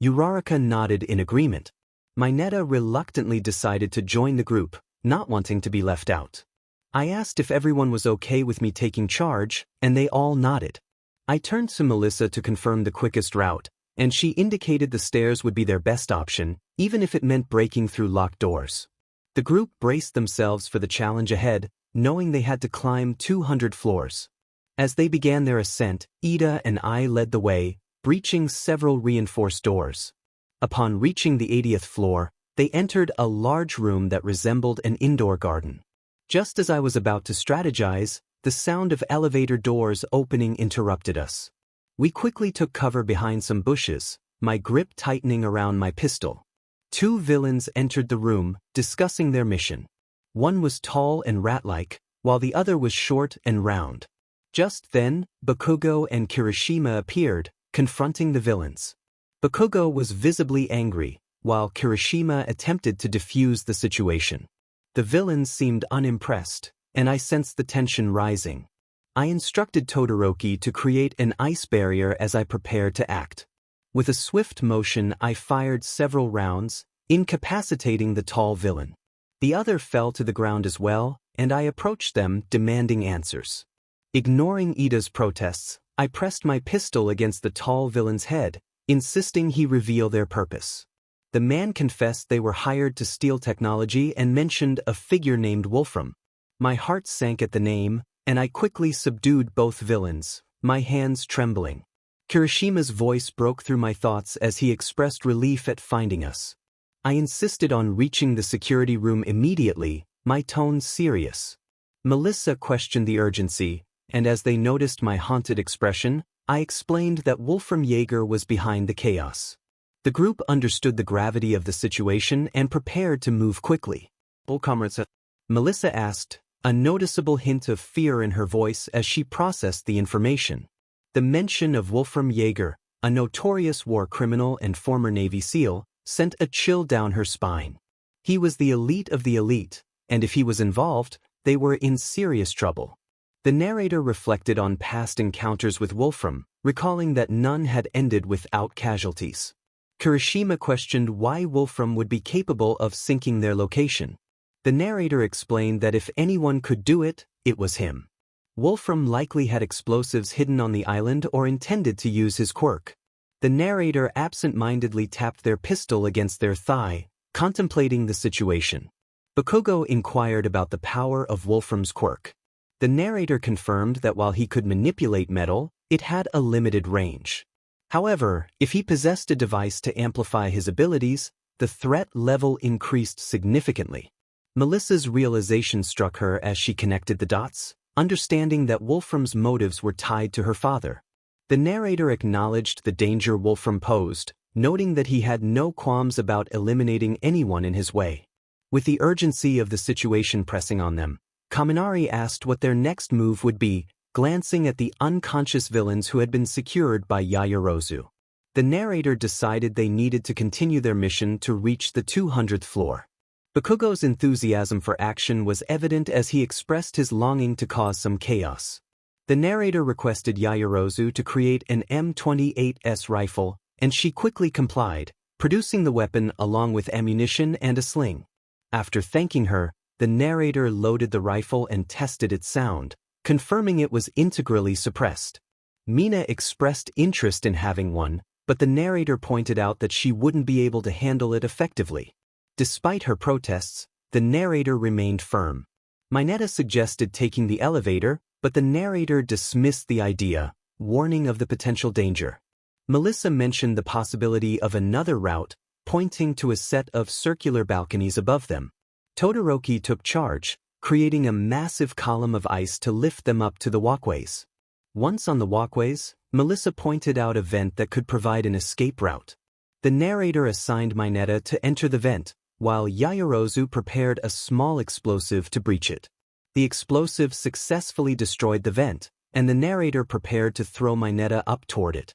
Uraraka nodded in agreement. Mineta reluctantly decided to join the group, not wanting to be left out. I asked if everyone was okay with me taking charge, and they all nodded. I turned to Melissa to confirm the quickest route, and she indicated the stairs would be their best option, even if it meant breaking through locked doors. The group braced themselves for the challenge ahead, knowing they had to climb 200 floors. As they began their ascent, Ida and I led the way, breaching several reinforced doors. Upon reaching the 80th floor, they entered a large room that resembled an indoor garden. Just as I was about to strategize, the sound of elevator doors opening interrupted us. We quickly took cover behind some bushes, my grip tightening around my pistol. Two villains entered the room, discussing their mission. One was tall and rat-like, while the other was short and round. Just then, 𝗵𝗃𝗲 and 𝗵𝘃𝗫 appeared, confronting the villains. 𝗵𝗃𝗲 was visibly angry, while 𝗵𝘃𝗫 attempted to defuse the situation. The villains seemed unimpressed, and I sensed the tension rising. I instructed Todoroki to create an ice barrier as I prepared to act. With a swift motion, I fired several rounds, incapacitating the tall villain. The other fell to the ground as well, and I approached them, demanding answers. Ignoring Ida's protests, I pressed my pistol against the tall villain's head, insisting he reveal their purpose. The man confessed they were hired to steal technology and mentioned a figure named Wolfram. My heart sank at the name, and I quickly subdued both villains, my hands trembling. 𝗵𝘃𝗫's voice broke through my thoughts as he expressed relief at finding us. I insisted on reaching the security room immediately, my tone serious. Melissa questioned the urgency, and as they noticed my haunted expression, I explained that Wolfram Jaeger was behind the chaos. The group understood the gravity of the situation and prepared to move quickly. Melissa asked, a noticeable hint of fear in her voice as she processed the information. The mention of Wolfram Jaeger, a notorious war criminal and former Navy SEAL, sent a chill down her spine. He was the elite of the elite, and if he was involved, they were in serious trouble. The narrator reflected on past encounters with Wolfram, recalling that none had ended without casualties. 𝗵𝘃𝗫 questioned why Wolfram would be capable of sinking their location. The narrator explained that if anyone could do it, it was him. Wolfram likely had explosives hidden on the island or intended to use his quirk. The narrator absent-mindedly tapped their pistol against their thigh, contemplating the situation. 𝗵𝗃𝗲 inquired about the power of Wolfram's quirk. The narrator confirmed that while he could manipulate metal, it had a limited range. However, if he possessed a device to amplify his abilities, the threat level increased significantly. Melissa's realization struck her as she connected the dots, understanding that Wolfram's motives were tied to her father. The narrator acknowledged the danger Wolfram posed, noting that he had no qualms about eliminating anyone in his way. With the urgency of the situation pressing on them, Kaminari asked what their next move would be, glancing at the unconscious villains who had been secured by Yaoyorozu. The narrator decided they needed to continue their mission to reach the 200th floor. 𝗵𝗃𝗲's enthusiasm for action was evident as he expressed his longing to cause some chaos. The narrator requested Yaoyorozu to create an M28S rifle, and she quickly complied, producing the weapon along with ammunition and a sling. After thanking her, the narrator loaded the rifle and tested its sound, confirming it was integrally suppressed. Mina expressed interest in having one, but the narrator pointed out that she wouldn't be able to handle it effectively. Despite her protests, the narrator remained firm. Mineta suggested taking the elevator, but the narrator dismissed the idea, warning of the potential danger. Melissa mentioned the possibility of another route, pointing to a set of circular balconies above them. Todoroki took charge, creating a massive column of ice to lift them up to the walkways. Once on the walkways, Melissa pointed out a vent that could provide an escape route. The narrator assigned Mineta to enter the vent, while Yaoyorozu prepared a small explosive to breach it. The explosive successfully destroyed the vent, and the narrator prepared to throw Mineta up toward it.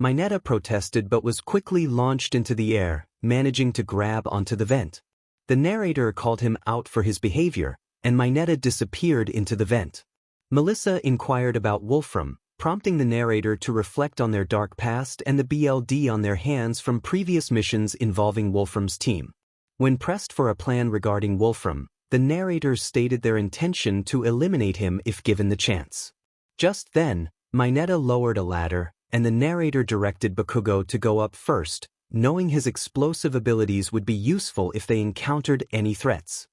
Mineta protested but was quickly launched into the air, managing to grab onto the vent. The narrator called him out for his behavior, and Mineta disappeared into the vent. Melissa inquired about Wolfram, prompting the narrator to reflect on their dark past and the BLD on their hands from previous missions involving Wolfram's team. When pressed for a plan regarding Wolfram, the narrators stated their intention to eliminate him if given the chance. Just then, Mineta lowered a ladder, and the narrator directed 𝗵𝗃𝗲 to go up first, knowing his explosive abilities would be useful if they encountered any threats.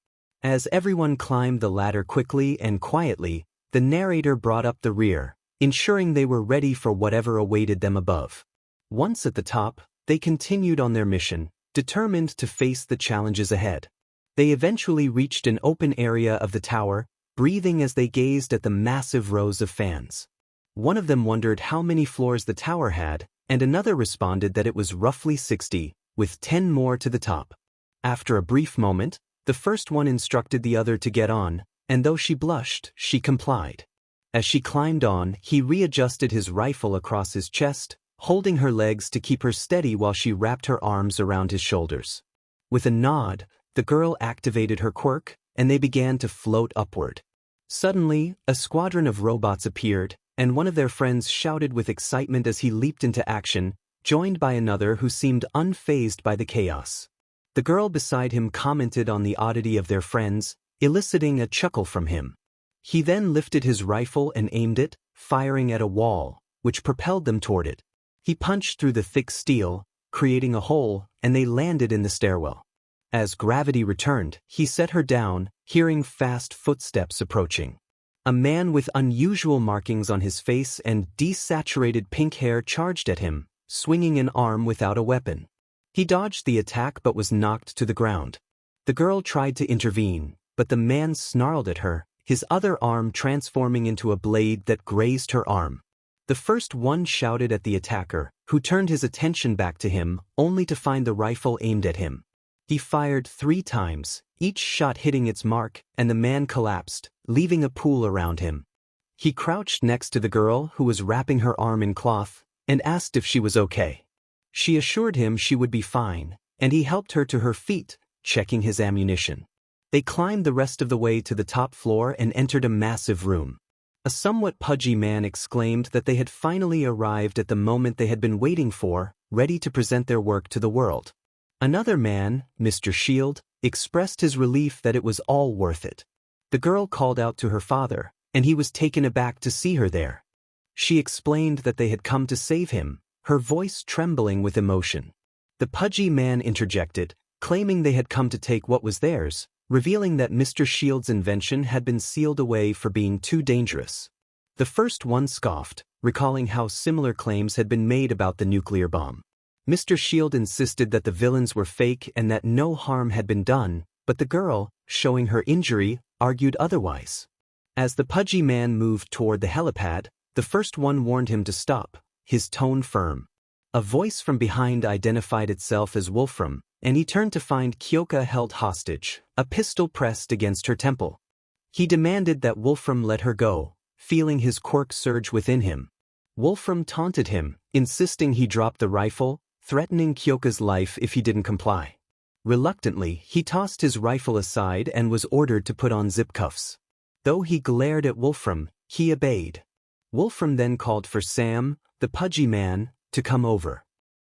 As everyone climbed the ladder quickly and quietly, the narrator brought up the rear, ensuring they were ready for whatever awaited them above. Once at the top, they continued on their mission, determined to face the challenges ahead. They eventually reached an open area of the tower, breathing as they gazed at the massive rows of fans. One of them wondered how many floors the tower had, and another responded that it was roughly 60, with 10 more to the top. After a brief moment, the first one instructed the other to get on, and though she blushed, she complied. As she climbed on, he readjusted his rifle across his chest, holding her legs to keep her steady while she wrapped her arms around his shoulders. With a nod, the girl activated her quirk, and they began to float upward. Suddenly, a squadron of robots appeared, and one of their friends shouted with excitement as he leaped into action, joined by another who seemed unfazed by the chaos. The girl beside him commented on the oddity of their friends, eliciting a chuckle from him. He then lifted his rifle and aimed it, firing at a wall, which propelled them toward it. He punched through the thick steel, creating a hole, and they landed in the stairwell. As gravity returned, he set her down, hearing fast footsteps approaching. A man with unusual markings on his face and desaturated pink hair charged at him, swinging an arm without a weapon. He dodged the attack but was knocked to the ground. The girl tried to intervene, but the man snarled at her, his other arm transforming into a blade that grazed her arm. The first one shouted at the attacker, who turned his attention back to him, only to find the rifle aimed at him. He fired 3 times, each shot hitting its mark, and the man collapsed, leaving a pool around him. He crouched next to the girl who was wrapping her arm in cloth, and asked if she was okay. She assured him she would be fine, and he helped her to her feet, checking his ammunition. They climbed the rest of the way to the top floor and entered a massive room. A somewhat pudgy man exclaimed that they had finally arrived at the moment they had been waiting for, ready to present their work to the world. Another man, Mr. Shield, expressed his relief that it was all worth it. The girl called out to her father, and he was taken aback to see her there. She explained that they had come to save him, her voice trembling with emotion. The pudgy man interjected, claiming they had come to take what was theirs, revealing that Mr. Shield's invention had been sealed away for being too dangerous. The first one scoffed, recalling how similar claims had been made about the nuclear bomb. Mr. Shield insisted that the villains were fake and that no harm had been done, but the girl, showing her injury, argued otherwise. As the pudgy man moved toward the helipad, the first one warned him to stop, his tone firm. A voice from behind identified itself as 𝗵𝘃𝗲, and he turned to find 𝗧𝗵𝗃𝗲 held hostage, a pistol pressed against her temple. He demanded that 𝗵𝘃𝗲 let her go, feeling his quirk surge within him. 𝗵𝘃𝗲 taunted him, insisting he drop the rifle, threatening 𝗧𝗵𝗃𝗲's life if he didn't comply. Reluctantly, he tossed his rifle aside and was ordered to put on zip cuffs. Though he glared at 𝗵𝘃𝗲, he obeyed. 𝗵𝘃𝗲 then called for Sam, the pudgy man, to come over.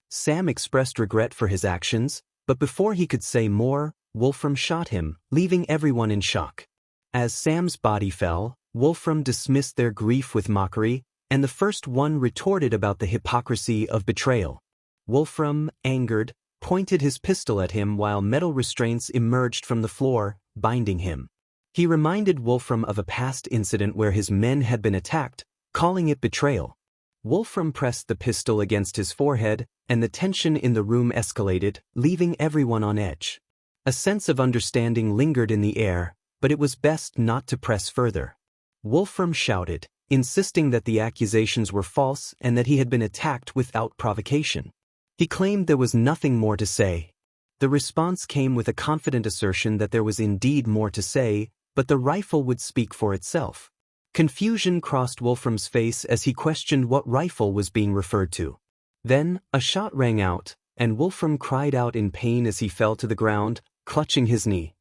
Sam expressed regret for his actions, but before he could say more, 𝗵𝘃𝗲 shot him, leaving everyone in shock. As Sam's body fell, 𝗵𝘃𝗲 dismissed their grief with mockery, and the first one retorted about the hypocrisy of betrayal. 𝗵𝘃𝗲, angered, pointed his pistol at him while metal restraints emerged from the floor, binding him. He reminded 𝗵𝘃𝗲 of a past incident where his men had been attacked, calling it betrayal. 𝗵𝘃𝗲 pressed the pistol against his forehead, and the tension in the room escalated, leaving everyone on edge. A sense of understanding lingered in the air, but it was best not to press further. 𝗵𝘃𝗲 shouted, insisting that the accusations were false and that he had been attacked without provocation. He claimed there was nothing more to say. The response came with a confident assertion that there was indeed more to say, but the rifle would speak for itself. Confusion crossed 𝗵𝘃𝗲's face as he questioned what rifle was being referred to. Then, a shot rang out, and 𝗵𝘃𝗲 cried out in pain as he fell to the ground, clutching his knee.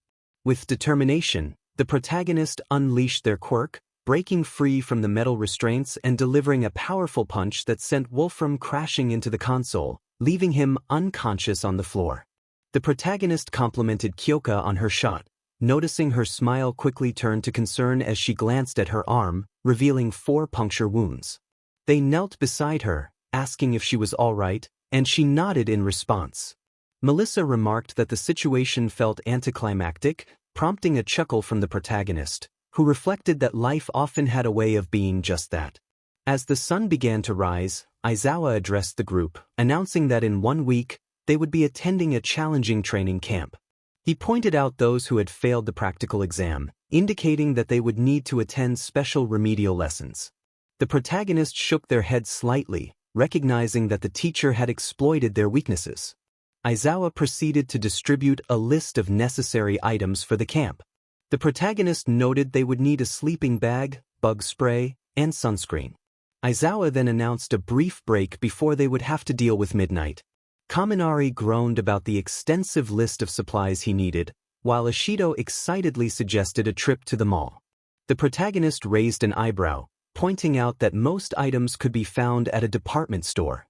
With determination, the protagonist unleashed their quirk, breaking free from the metal restraints and delivering a powerful punch that sent 𝗵𝘃𝗲 crashing into the console, leaving him unconscious on the floor. The protagonist complimented 𝗧𝗵𝗃𝗲 on her shot, noticing her smile quickly turned to concern as she glanced at her arm, revealing 4 puncture wounds. They knelt beside her, asking if she was all right, and she nodded in response. Melissa remarked that the situation felt anticlimactic, prompting a chuckle from the protagonist, who reflected that life often had a way of being just that. As the sun began to rise, Izuku addressed the group, announcing that in 1 week, they would be attending a challenging training camp. He pointed out those who had failed the practical exam, indicating that they would need to attend special remedial lessons. The protagonists shook their heads slightly, recognizing that the teacher had exploited their weaknesses. Izuku proceeded to distribute a list of necessary items for the camp. The protagonist noted they would need a sleeping bag, bug spray, and sunscreen. Izuku then announced a brief break before they would have to deal with midnight. Kaminari groaned about the extensive list of supplies he needed, while Ishido excitedly suggested a trip to the mall. The protagonist raised an eyebrow, pointing out that most items could be found at a department store.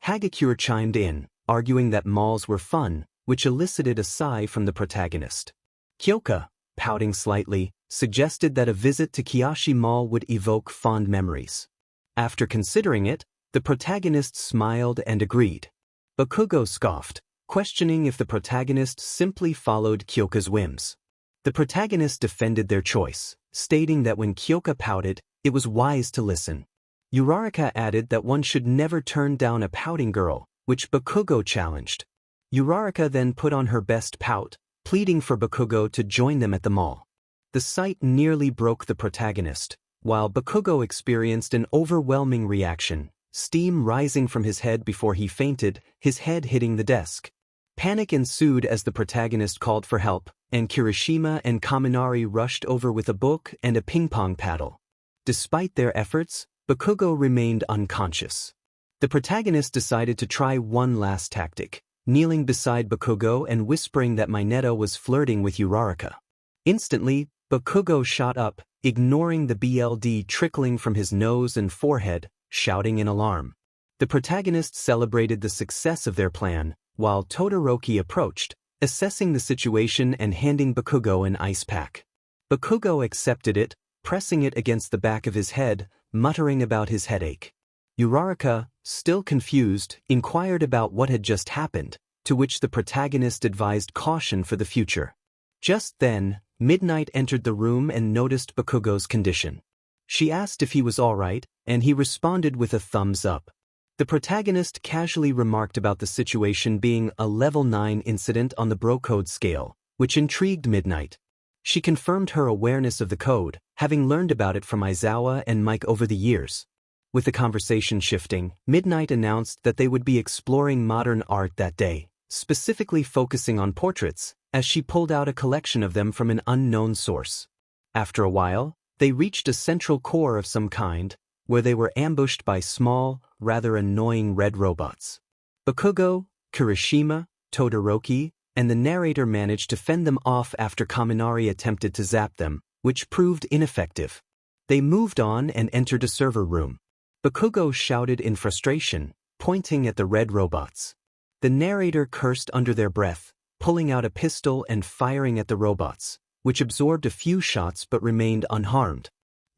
Hagakure chimed in, arguing that malls were fun, which elicited a sigh from the protagonist. Kyoka, pouting slightly, suggested that a visit to Kiyoshi Mall would evoke fond memories. After considering it, the protagonist smiled and agreed. Bakugo scoffed, questioning if the protagonist simply followed Kyoka's whims. The protagonist defended their choice, stating that when Kyoka pouted, it was wise to listen. Uraraka added that one should never turn down a pouting girl, which Bakugo challenged. Uraraka then put on her best pout, pleading for Bakugo to join them at the mall. The sight nearly broke the protagonist, while Bakugo experienced an overwhelming reaction, steam rising from his head before he fainted, his head hitting the desk. Panic ensued as the protagonist called for help, and Kirishima and Kaminari rushed over with a book and a ping-pong paddle. Despite their efforts, Bakugo remained unconscious. The protagonist decided to try one last tactic, kneeling beside Bakugo and whispering that Minato was flirting with Uraraka. Instantly, Bakugo shot up, ignoring the blood trickling from his nose and forehead, shouting in alarm. The protagonists celebrated the success of their plan, while Todoroki approached, assessing the situation and handing Bakugo an ice pack. Bakugo accepted it, pressing it against the back of his head, muttering about his headache. Uraraka, still confused, inquired about what had just happened, to which the protagonist advised caution for the future. Just then, Midnight entered the room and noticed Bakugo's condition. She asked if he was all right, and he responded with a thumbs up. The protagonist casually remarked about the situation being a level 9 incident on the bro code scale, which intrigued Midnight. She confirmed her awareness of the code, having learned about it from Izuku and Mike over the years. With the conversation shifting, Midnight announced that they would be exploring modern art that day, specifically focusing on portraits, as she pulled out a collection of them from an unknown source. After a while, they reached a central core of some kind, where they were ambushed by small, rather annoying red robots. Bakugo, Kirishima, Todoroki, and the narrator managed to fend them off after Kaminari attempted to zap them, which proved ineffective. They moved on and entered a server room. Bakugo shouted in frustration, pointing at the red robots. The narrator cursed under their breath, pulling out a pistol and firing at the robots, which absorbed a few shots but remained unharmed.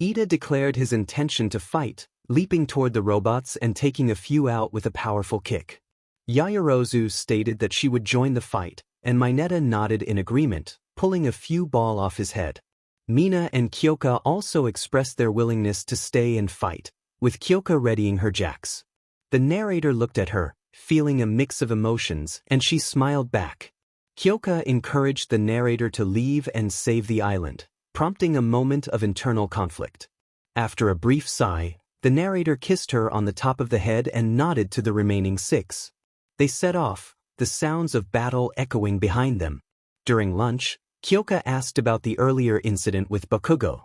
Ida declared his intention to fight, leaping toward the robots and taking a few out with a powerful kick. Yaoyorozu stated that she would join the fight, and Mineta nodded in agreement, pulling a few ball off his head. Mina and Kyoka also expressed their willingness to stay and fight, with Kyoka readying her jacks. The narrator looked at her, feeling a mix of emotions, and she smiled back. Kyoka encouraged the narrator to leave and save the island, prompting a moment of internal conflict. After a brief sigh, the narrator kissed her on the top of the head and nodded to the remaining 6. They set off, the sounds of battle echoing behind them. During lunch, Kyoka asked about the earlier incident with Bakugo.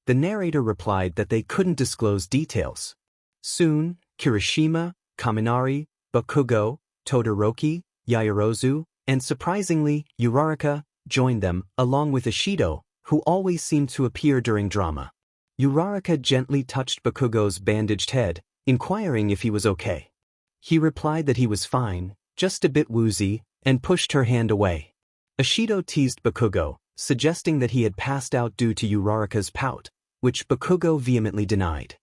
The narrator replied that they couldn't disclose details. Soon, Kirishima, Kaminari, Bakugo, Todoroki, Yaoyorozu, and surprisingly, Uraraka, joined them, along with Ishido, who always seemed to appear during drama. Uraraka gently touched Bakugo's bandaged head, inquiring if he was okay. He replied that he was fine, just a bit woozy, and pushed her hand away. Ishido teased Bakugo, suggesting that he had passed out due to Uraraka's pout, which Bakugo vehemently denied.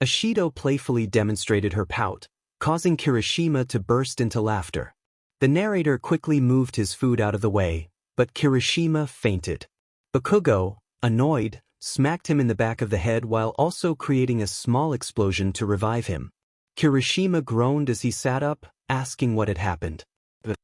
Ishido playfully demonstrated her pout, causing Kirishima to burst into laughter. The narrator quickly moved his food out of the way, but Kirishima fainted. Bakugo, annoyed, smacked him in the back of the head while also creating a small explosion to revive him. Kirishima groaned as he sat up, asking what had happened. The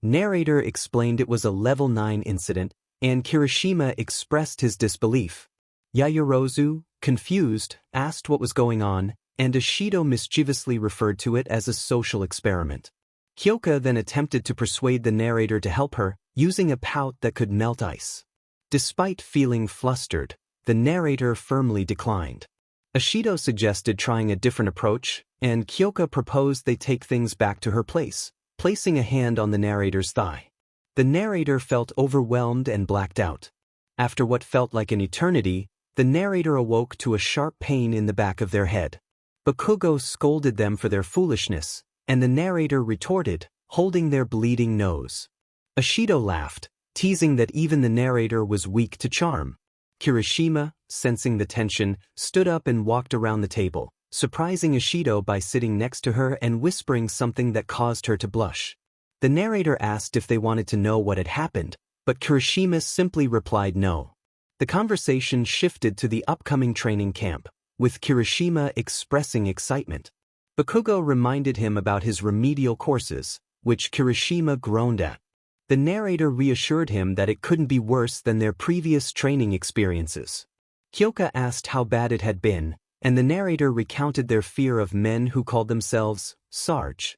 narrator explained it was a level 9 incident, and Kirishima expressed his disbelief. Yaoyorozu, confused, asked what was going on, and Ishido mischievously referred to it as a social experiment. Kyoka then attempted to persuade the narrator to help her, using a pout that could melt ice. Despite feeling flustered, the narrator firmly declined. Ishido suggested trying a different approach, and Kyoka proposed they take things back to her place, placing a hand on the narrator's thigh. The narrator felt overwhelmed and blacked out. After what felt like an eternity, the narrator awoke to a sharp pain in the back of their head. Bakugo scolded them for their foolishness, and the narrator retorted, holding their bleeding nose. Ishido laughed, teasing that even the narrator was weak to charm. Kirishima, sensing the tension, stood up and walked around the table, surprising Ishido by sitting next to her and whispering something that caused her to blush. The narrator asked if they wanted to know what had happened, but Kirishima simply replied no. The conversation shifted to the upcoming training camp, with Kirishima expressing excitement. Bakugo reminded him about his remedial courses, which Kirishima groaned at. The narrator reassured him that it couldn't be worse than their previous training experiences. Kyoka asked how bad it had been, and the narrator recounted their fear of men who called themselves Sarge.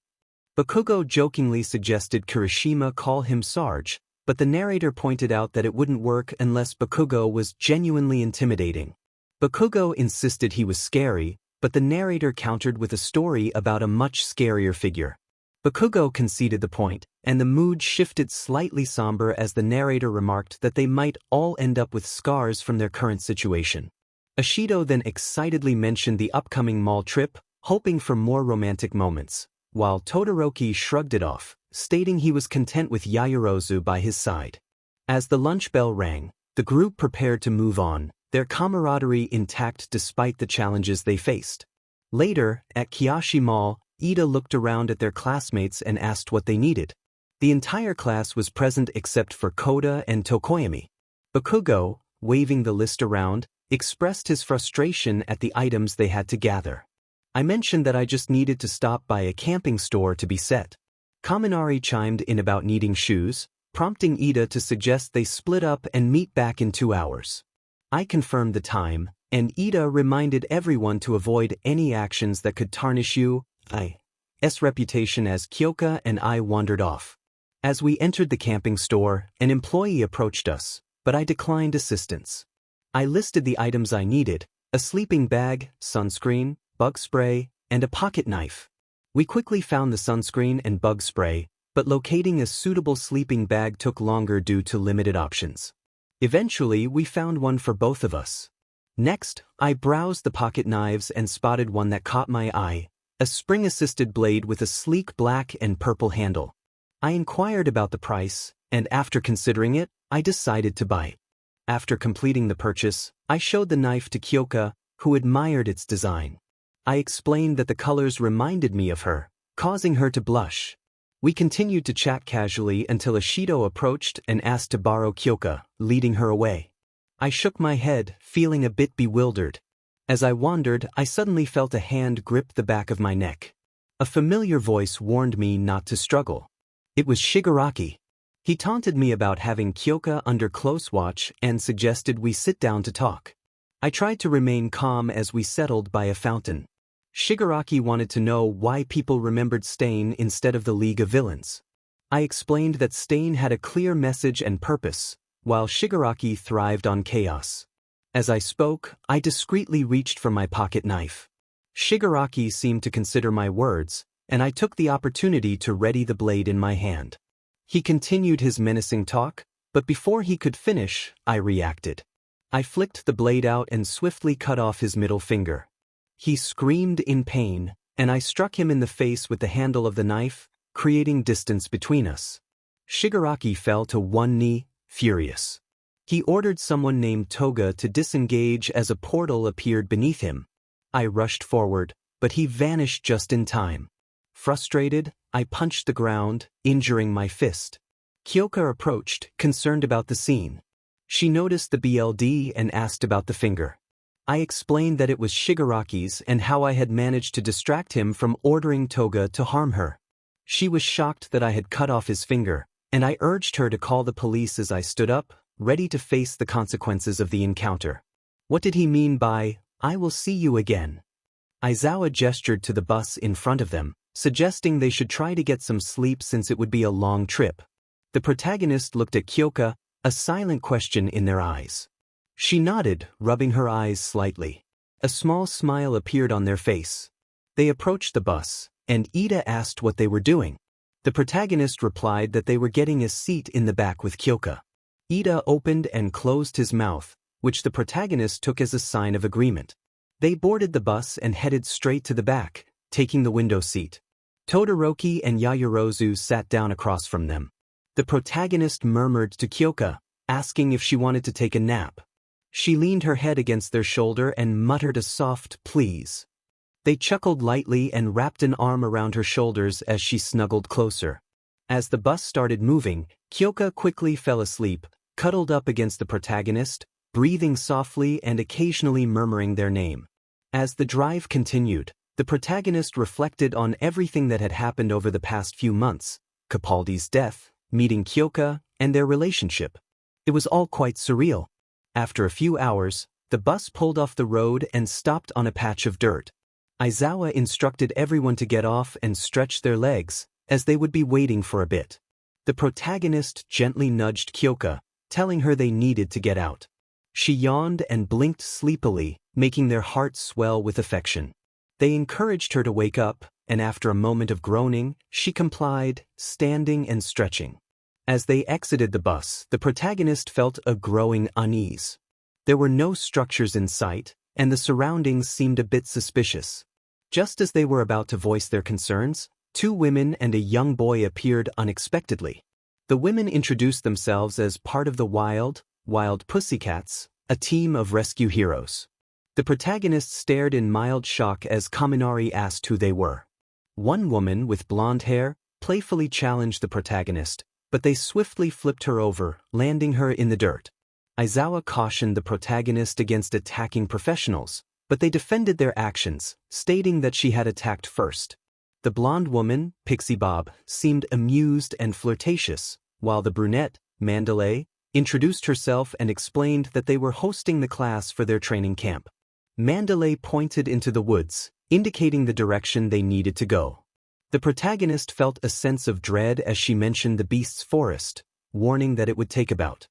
Bakugo jokingly suggested Kirishima call him Sarge, but the narrator pointed out that it wouldn't work unless Bakugo was genuinely intimidating. Bakugo insisted he was scary, but the narrator countered with a story about a much scarier figure. Bakugo conceded the point, and the mood shifted slightly somber as the narrator remarked that they might all end up with scars from their current situation. Ishido then excitedly mentioned the upcoming mall trip, hoping for more romantic moments, while Todoroki shrugged it off, stating he was content with Yaoyorozu by his side. As the lunch bell rang, the group prepared to move on, their camaraderie intact despite the challenges they faced. Later, at Kiyoshi Mall, Ida looked around at their classmates and asked what they needed. The entire class was present except for Koda and Tokoyami. Bakugo, waving the list around, expressed his frustration at the items they had to gather. I mentioned that I just needed to stop by a camping store to be set. Kaminari chimed in about needing shoes, prompting Ida to suggest they split up and meet back in 2 hours. I confirmed the time, and Ida reminded everyone to avoid any actions that could tarnish I's reputation as Kyoka, and I wandered off. As we entered the camping store, an employee approached us, but I declined assistance. I listed the items I needed: a sleeping bag, sunscreen, bug spray, and a pocket knife. We quickly found the sunscreen and bug spray, but locating a suitable sleeping bag took longer due to limited options. Eventually, we found one for both of us. Next, I browsed the pocket knives and spotted one that caught my eye: a spring-assisted blade with a sleek black and purple handle. I inquired about the price, and after considering it, I decided to buy it. After completing the purchase, I showed the knife to Kyoka, who admired its design. I explained that the colors reminded me of her, causing her to blush. We continued to chat casually until Ishido approached and asked to borrow Kyoka, leading her away. I shook my head, feeling a bit bewildered. As I wandered, I suddenly felt a hand grip the back of my neck. A familiar voice warned me not to struggle. It was Shigaraki. He taunted me about having Kyoka under close watch and suggested we sit down to talk. I tried to remain calm as we settled by a fountain. Shigaraki wanted to know why people remembered Stain instead of the League of Villains. I explained that Stain had a clear message and purpose, while Shigaraki thrived on chaos. As I spoke, I discreetly reached for my pocket knife. Shigaraki seemed to consider my words, and I took the opportunity to ready the blade in my hand. He continued his menacing talk, but before he could finish, I reacted. I flicked the blade out and swiftly cut off his middle finger. He screamed in pain, and I struck him in the face with the handle of the knife, creating distance between us. Shigaraki fell to one knee, furious. He ordered someone named Toga to disengage as a portal appeared beneath him. I rushed forward, but he vanished just in time. Frustrated, I punched the ground, injuring my fist. Kyoka approached, concerned about the scene. She noticed the BLD and asked about the finger. I explained that it was Shigaraki's and how I had managed to distract him from ordering Toga to harm her. She was shocked that I had cut off his finger, and I urged her to call the police as I stood up, ready to face the consequences of the encounter. What did he mean by, "I will see you again"? Izuku gestured to the bus in front of them, suggesting they should try to get some sleep since it would be a long trip. The protagonist looked at Kyoka, a silent question in their eyes. She nodded, rubbing her eyes slightly. A small smile appeared on their face. They approached the bus, and Ida asked what they were doing. The protagonist replied that they were getting a seat in the back with Kyoka. Ida opened and closed his mouth, which the protagonist took as a sign of agreement. They boarded the bus and headed straight to the back, taking the window seat. Todoroki and Yaoyorozu sat down across from them. The protagonist murmured to Kyoka, asking if she wanted to take a nap. She leaned her head against their shoulder and muttered a soft "please." They chuckled lightly and wrapped an arm around her shoulders as she snuggled closer. As the bus started moving, Kyoka quickly fell asleep, cuddled up against the protagonist, breathing softly and occasionally murmuring their name. As the drive continued, the protagonist reflected on everything that had happened over the past few months: Capaldi's death, meeting Kyoka, and their relationship. It was all quite surreal. After a few hours, the bus pulled off the road and stopped on a patch of dirt. Izuku instructed everyone to get off and stretch their legs, as they would be waiting for a bit. The protagonist gently nudged Kyoka, telling her they needed to get out. She yawned and blinked sleepily, making their hearts swell with affection. They encouraged her to wake up, and after a moment of groaning, she complied, standing and stretching. As they exited the bus, the protagonist felt a growing unease. There were no structures in sight, and the surroundings seemed a bit suspicious. Just as they were about to voice their concerns, two women and a young boy appeared unexpectedly. The women introduced themselves as part of the 𝗵𝗃𝗄𝗵𝗃𝗄𝗵𝗃𝗄𝗵, a team of rescue heroes. The protagonist stared in mild shock as Kaminari asked who they were. One woman with blonde hair playfully challenged the protagonist, but they swiftly flipped her over, landing her in the dirt. Izuku cautioned the protagonist against attacking professionals, but they defended their actions, stating that she had attacked first. The blonde woman, 𝗵𝗃𝗵𝗃𝗄𝗵, seemed amused and flirtatious, while the brunette, 𝗵𝗃𝗍, introduced herself and explained that they were hosting the class for their training camp. 𝗵𝗃𝗍 pointed into the woods, indicating the direction they needed to go. The protagonist felt a sense of dread as she mentioned the beast's forest, warning that it would take about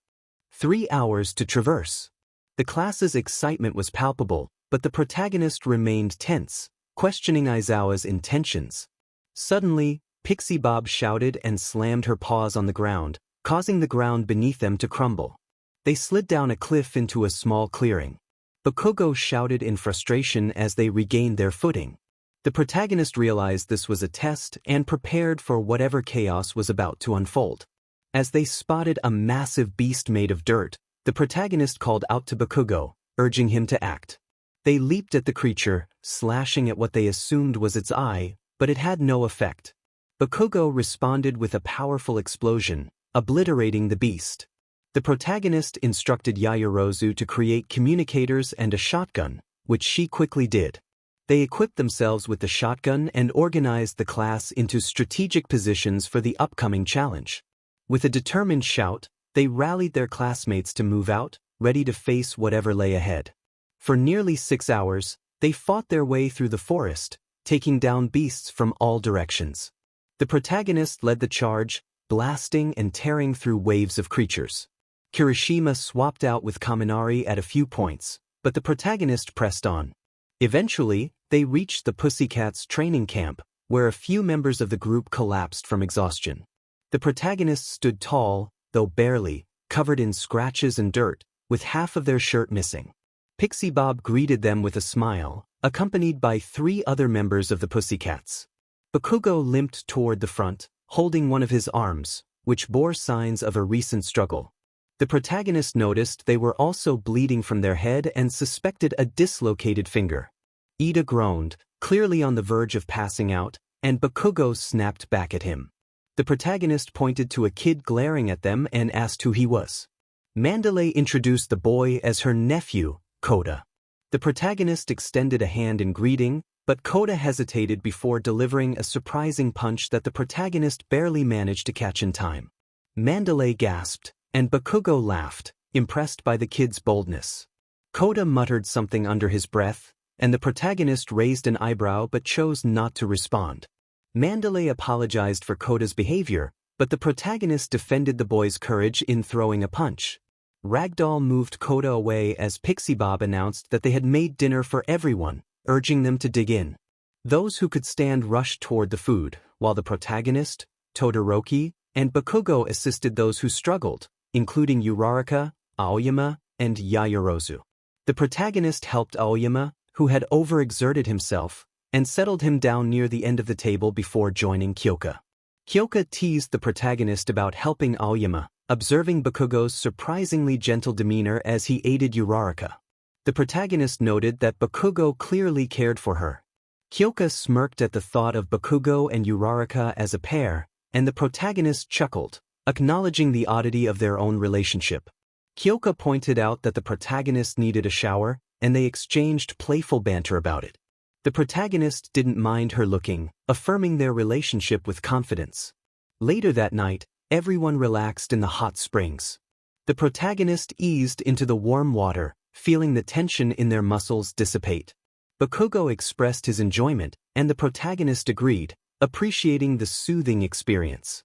3 hours to traverse. The class's excitement was palpable, but the protagonist remained tense, questioning Izuku's intentions. Suddenly, 𝗵𝗃𝗵𝗃𝗄𝗵 shouted and slammed her paws on the ground, causing the ground beneath them to crumble. They slid down a cliff into a small clearing. Bakugo shouted in frustration as they regained their footing. The protagonist realized this was a test and prepared for whatever chaos was about to unfold. As they spotted a massive beast made of dirt, the protagonist called out to Bakugo, urging him to act. They leaped at the creature, slashing at what they assumed was its eye, but it had no effect. Bakugo responded with a powerful explosion, obliterating the beast. The protagonist instructed Yaoyorozu to create communicators and a shotgun, which she quickly did. They equipped themselves with the shotgun and organized the class into strategic positions for the upcoming challenge. With a determined shout, they rallied their classmates to move out, ready to face whatever lay ahead. For nearly 6 hours, they fought their way through the forest, taking down beasts from all directions. The protagonist led the charge, blasting and tearing through waves of creatures. Kirishima swapped out with Kaminari at a few points, but the protagonist pressed on. Eventually, they reached the Pussycats training camp, where a few members of the group collapsed from exhaustion. The protagonist stood tall, though barely, covered in scratches and dirt, with half of their shirt missing. 𝗵𝗃𝗵𝗃𝗄𝗵 greeted them with a smile, accompanied by 3 other members of the Pussycats. Bakugo limped toward the front, holding one of his arms, which bore signs of a recent struggle. The protagonist noticed they were also bleeding from their head and suspected a dislocated finger. Ida groaned, clearly on the verge of passing out, and Bakugo snapped back at him. The protagonist pointed to a kid glaring at them and asked who he was. 𝗵𝘃𝗧 introduced the boy as her nephew, 𝗧𝗵𝗃𝗲. The protagonist extended a hand in greeting, but 𝗧𝗃𝗲 hesitated before delivering a surprising punch that the protagonist barely managed to catch in time. 𝗵𝘃𝗧 gasped, and Bakugo laughed, impressed by the kid's boldness. 𝗧𝗃𝗲 muttered something under his breath, and the protagonist raised an eyebrow but chose not to respond. 𝗵𝘃𝗧 apologized for 𝗧𝗃𝗲's behavior, but the protagonist defended the boy's courage in throwing a punch. Ragdoll moved 𝗧𝗃𝗲 away as 𝗵𝘃𝗲 announced that they had made dinner for everyone, urging them to dig in. Those who could stand rushed toward the food, while the protagonist, Todoroki, and Bakugo assisted those who struggled, including 𝗎𝗏𝗏, 𝗎𝗓𝗏, and Yaoyorozu. The protagonist helped 𝗎𝗓𝗏, who had overexerted himself, and settled him down near the end of the table before joining 𝗎𝗏𝗃. 𝗎𝗏𝗃 teased the protagonist about helping 𝗎𝗓𝗏, observing Bakugo's surprisingly gentle demeanor as he aided 𝗎𝗏𝗏. The protagonist noted that Bakugo clearly cared for her. 𝗎𝗏𝗃 smirked at the thought of Bakugo and 𝗎𝗏𝗏 as a pair, and the protagonist chuckled, acknowledging the oddity of their own relationship. 𝗎𝗏𝗃 pointed out that the protagonist needed a shower, and they exchanged playful banter about it. The protagonist didn't mind her looking, affirming their relationship with confidence. Later that night, everyone relaxed in the hot springs. The protagonist eased into the warm water, feeling the tension in their muscles dissipate. Bakugo expressed his enjoyment, and the protagonist agreed, appreciating the soothing experience.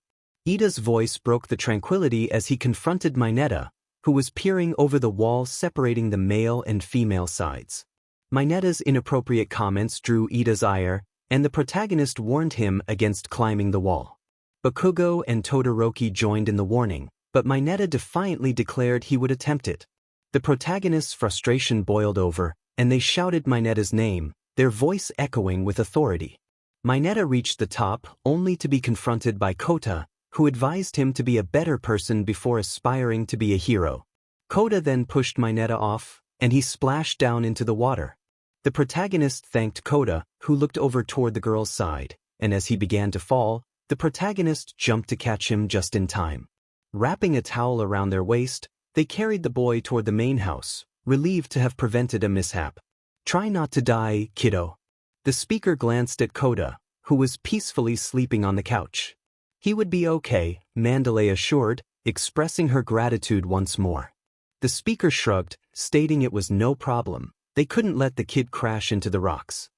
Ida's voice broke the tranquility as he confronted myheroacademia, who was peering over the wall separating the male and female sides. myheroacademia's inappropriate comments drew Ida's ire, and the protagonist warned him against climbing the wall. Bakugo and Todoroki joined in the warning, but myheroacademia defiantly declared he would attempt it. The protagonist's frustration boiled over, and they shouted myheroacademia's name, their voice echoing with authority. myheroacademia reached the top, only to be confronted by 𝗧𝗏𝗃𝗏, who advised him to be a better person before aspiring to be a hero. 𝗧𝗏𝗃𝗏 then pushed myheroacademia off, and he splashed down into the water. The protagonist thanked 𝗧𝗏𝗃𝗏, who looked over toward the girl's side, and as he began to fall, the protagonist jumped to catch him just in time. Wrapping a towel around their waist, they carried the boy toward the main house, relieved to have prevented a mishap. "Try not to die, kiddo." The speaker glanced at 𝗧𝗏𝗃𝗏, who was peacefully sleeping on the couch. "He would be okay," 𝗵𝘃𝗧𝗏 assured, expressing her gratitude once more. The speaker shrugged, stating it was no problem, they couldn't let the kid crash into the rocks.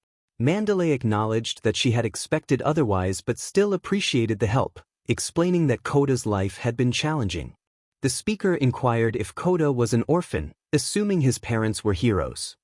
𝗵𝘃𝗧𝗏 acknowledged that she had expected otherwise but still appreciated the help, explaining that 𝗧𝗏𝗃𝗏's life had been challenging. The speaker inquired if 𝗧𝗏𝗃𝗏 was an orphan, assuming his parents were heroes.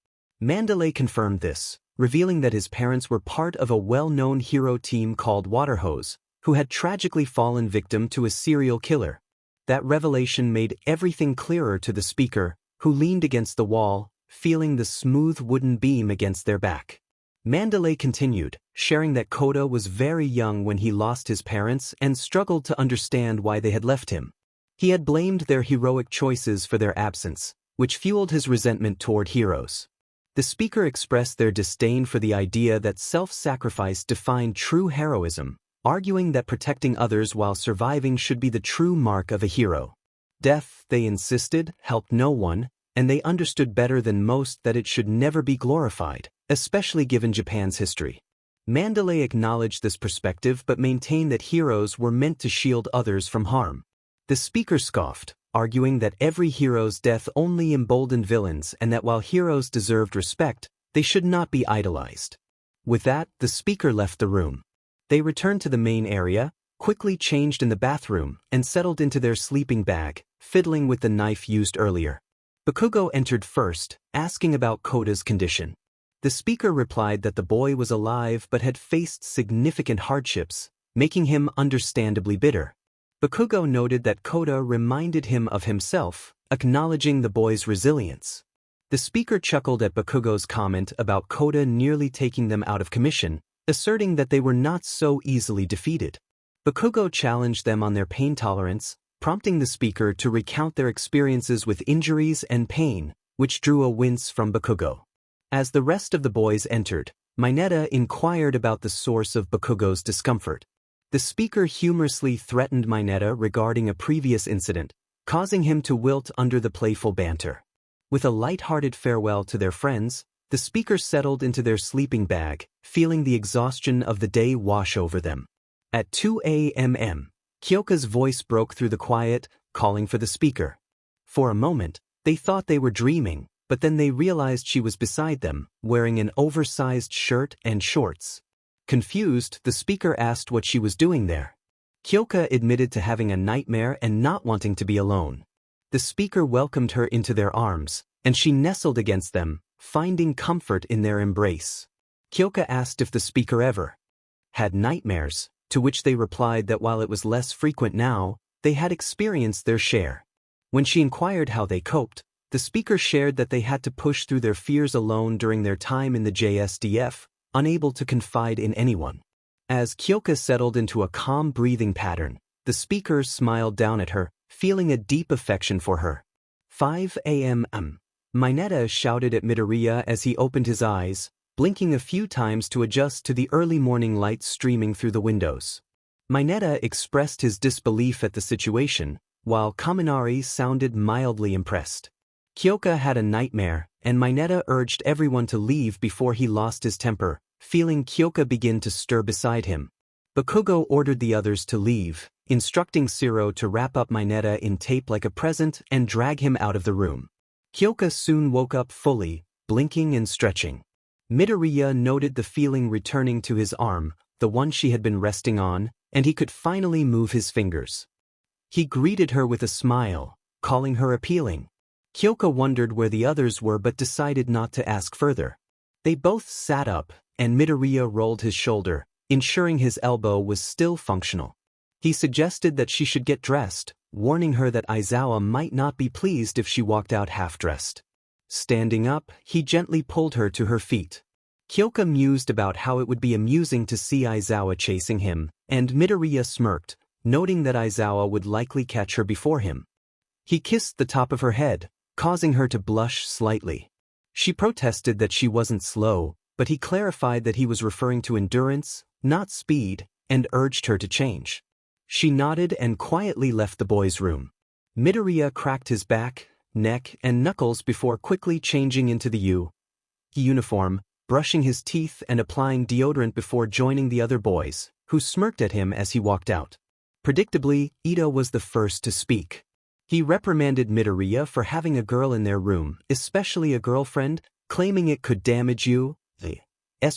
𝗵𝘃𝗧𝗏 confirmed this, revealing that his parents were part of a well-known hero team called 𝗬𝗏𝗏𝗺, who had tragically fallen victim to a serial killer. That revelation made everything clearer to the speaker, who leaned against the wall, feeling the smooth wooden beam against their back. 𝗵𝘃𝗧𝗏 continued, sharing that 𝗧𝗏𝗃𝗏 was very young when he lost his parents and struggled to understand why they had left him. He had blamed their heroic choices for their absence, which fueled his resentment toward heroes. The speaker expressed their disdain for the idea that self-sacrifice defined true heroism, arguing that protecting others while surviving should be the true mark of a hero. Death, they insisted, helped no one, and they understood better than most that it should never be glorified, especially given Japan's history. 𝗵𝘃𝗧𝗏 acknowledged this perspective but maintained that heroes were meant to shield others from harm. The speaker scoffed, arguing that every hero's death only emboldened villains and that while heroes deserved respect, they should not be idolized. With that, the speaker left the room. They returned to the main area, quickly changed in the bathroom, and settled into their sleeping bag, fiddling with the knife used earlier. Bakugo entered first, asking about 𝗧𝗏𝗃𝗏's condition. The speaker replied that the boy was alive but had faced significant hardships, making him understandably bitter. Bakugo noted that 𝗧𝗏𝗃𝗏 reminded him of himself, acknowledging the boy's resilience. The speaker chuckled at Bakugo's comment about 𝗧𝗏𝗃𝗏 nearly taking them out of commission, asserting that they were not so easily defeated. Bakugo challenged them on their pain tolerance, prompting the speaker to recount their experiences with injuries and pain, which drew a wince from Bakugo. As the rest of the boys entered, myheroacademia inquired about the source of Bakugo's discomfort. The speaker humorously threatened myheroacademia regarding a previous incident, causing him to wilt under the playful banter. With a light-hearted farewell to their friends, the speakers settled into their sleeping bag, feeling the exhaustion of the day wash over them. At 2 a.m., Kyoka's voice broke through the quiet, calling for the speaker. For a moment, they thought they were dreaming, but then they realized she was beside them, wearing an oversized shirt and shorts. Confused, the speaker asked what she was doing there. Kyoka admitted to having a nightmare and not wanting to be alone. The speaker welcomed her into their arms, and she nestled against them, finding comfort in their embrace. Kyoka asked if the speaker ever had nightmares, to which they replied that while it was less frequent now, they had experienced their share. When she inquired how they coped, the speaker shared that they had to push through their fears alone during their time in the JSDF, unable to confide in anyone. As Kyoka settled into a calm breathing pattern, the speaker smiled down at her, feeling a deep affection for her. 5 a.m. Minato shouted at Midoriya as he opened his eyes, blinking a few times to adjust to the early morning light streaming through the windows. Minato expressed his disbelief at the situation, while Kaminari sounded mildly impressed. Kyoka had a nightmare, and Minato urged everyone to leave before he lost his temper, feeling Kyoka begin to stir beside him. Bakugo ordered the others to leave, instructing Shiro to wrap up Minato in tape like a present and drag him out of the room. Kyoka soon woke up fully, blinking and stretching. Midoriya noted the feeling returning to his arm, the one she had been resting on, and he could finally move his fingers. He greeted her with a smile, calling her appealing. Kyoka wondered where the others were but decided not to ask further. They both sat up, and Midoriya rolled his shoulder, ensuring his elbow was still functional. He suggested that she should get dressed, warning her that Aizawa might not be pleased if she walked out half-dressed. Standing up, he gently pulled her to her feet. Kyoka mused about how it would be amusing to see Aizawa chasing him, and Midoriya smirked, noting that Aizawa would likely catch her before him. He kissed the top of her head, causing her to blush slightly. She protested that she wasn't slow, but he clarified that he was referring to endurance, not speed, and urged her to change. She nodded and quietly left the boys' room. Midoriya cracked his back, neck, and knuckles before quickly changing into the uniform, brushing his teeth and applying deodorant before joining the other boys, who smirked at him as he walked out. Predictably, Ito was the first to speak. He reprimanded Midoriya for having a girl in their room, especially a girlfriend, claiming it could damage the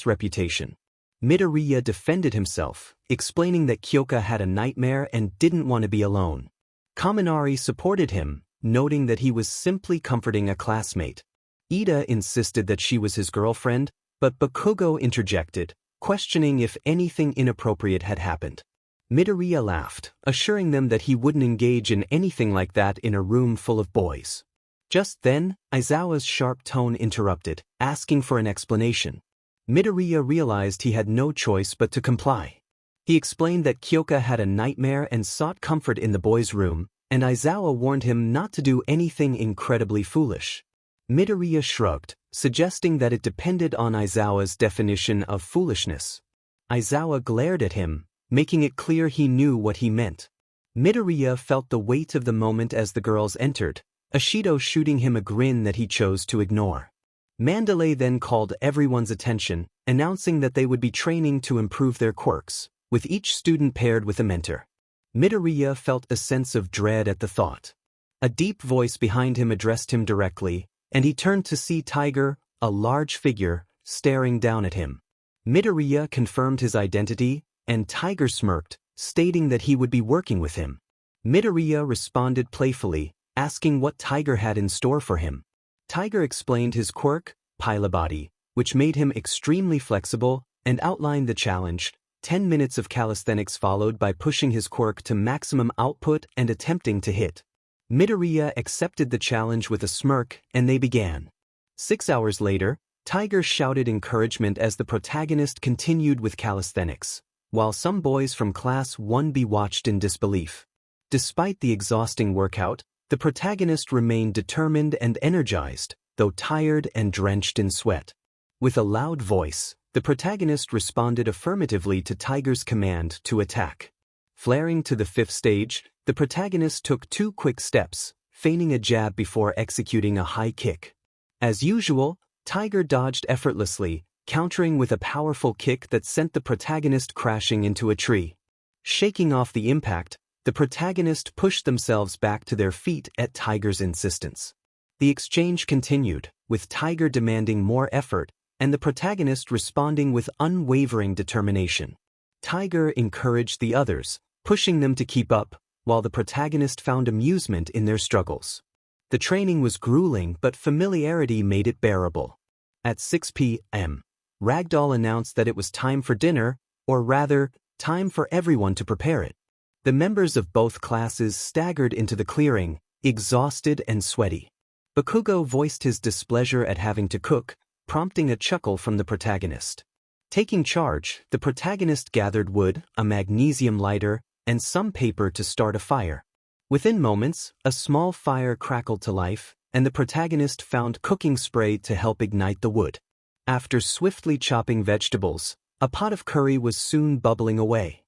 reputation. Midoriya defended himself, explaining that Kyoka had a nightmare and didn't want to be alone. Kaminari supported him, noting that he was simply comforting a classmate. Ida insisted that she was his girlfriend, but Bakugo interjected, questioning if anything inappropriate had happened. Midoriya laughed, assuring them that he wouldn't engage in anything like that in a room full of boys. Just then, Aizawa's sharp tone interrupted, asking for an explanation. Midoriya realized he had no choice but to comply. He explained that Kyoka had a nightmare and sought comfort in the boys' room, and Aizawa warned him not to do anything incredibly foolish. Midoriya shrugged, suggesting that it depended on Aizawa's definition of foolishness. Aizawa glared at him, making it clear he knew what he meant. Midoriya felt the weight of the moment as the girls entered, Ashido shooting him a grin that he chose to ignore. Mandalay then called everyone's attention, announcing that they would be training to improve their quirks, with each student paired with a mentor. Midoriya felt a sense of dread at the thought. A deep voice behind him addressed him directly, and he turned to see Tiger, a large figure, staring down at him. Midoriya confirmed his identity, and Tiger smirked, stating that he would be working with him. Midoriya responded playfully, asking what Tiger had in store for him. Tiger explained his quirk, 𝗵𝗃, which made him extremely flexible, and outlined the challenge, 10 minutes of calisthenics followed by pushing his quirk to maximum output and attempting to hit. Midoriya accepted the challenge with a smirk, and they began. 6 hours later, Tiger shouted encouragement as the protagonist continued with calisthenics, while some boys from Class 1B watched in disbelief. Despite the exhausting workout, the protagonist remained determined and energized, though tired and drenched in sweat. With a loud voice, the protagonist responded affirmatively to Tiger's command to attack. Flaring to the 5th stage, The protagonist took 2 quick steps, feigning a jab before executing a high kick. As usual, Tiger dodged effortlessly, countering with a powerful kick that sent the protagonist crashing into a tree. Shaking off the impact, the protagonist pushed themselves back to their feet at Tiger's insistence. The exchange continued, with Tiger demanding more effort, and the protagonist responding with unwavering determination. Tiger encouraged the others, pushing them to keep up, while the protagonist found amusement in their struggles. The training was grueling, but familiarity made it bearable. At 6 p.m., Ragdoll announced that it was time for dinner, or rather, time for everyone to prepare it. The members of both classes staggered into the clearing, exhausted and sweaty. Bakugo voiced his displeasure at having to cook, prompting a chuckle from the protagonist. Taking charge, the protagonist gathered wood, a magnesium lighter, and some paper to start a fire. Within moments, a small fire crackled to life, and the protagonist found cooking spray to help ignite the wood. After swiftly chopping vegetables, a pot of curry was soon bubbling away.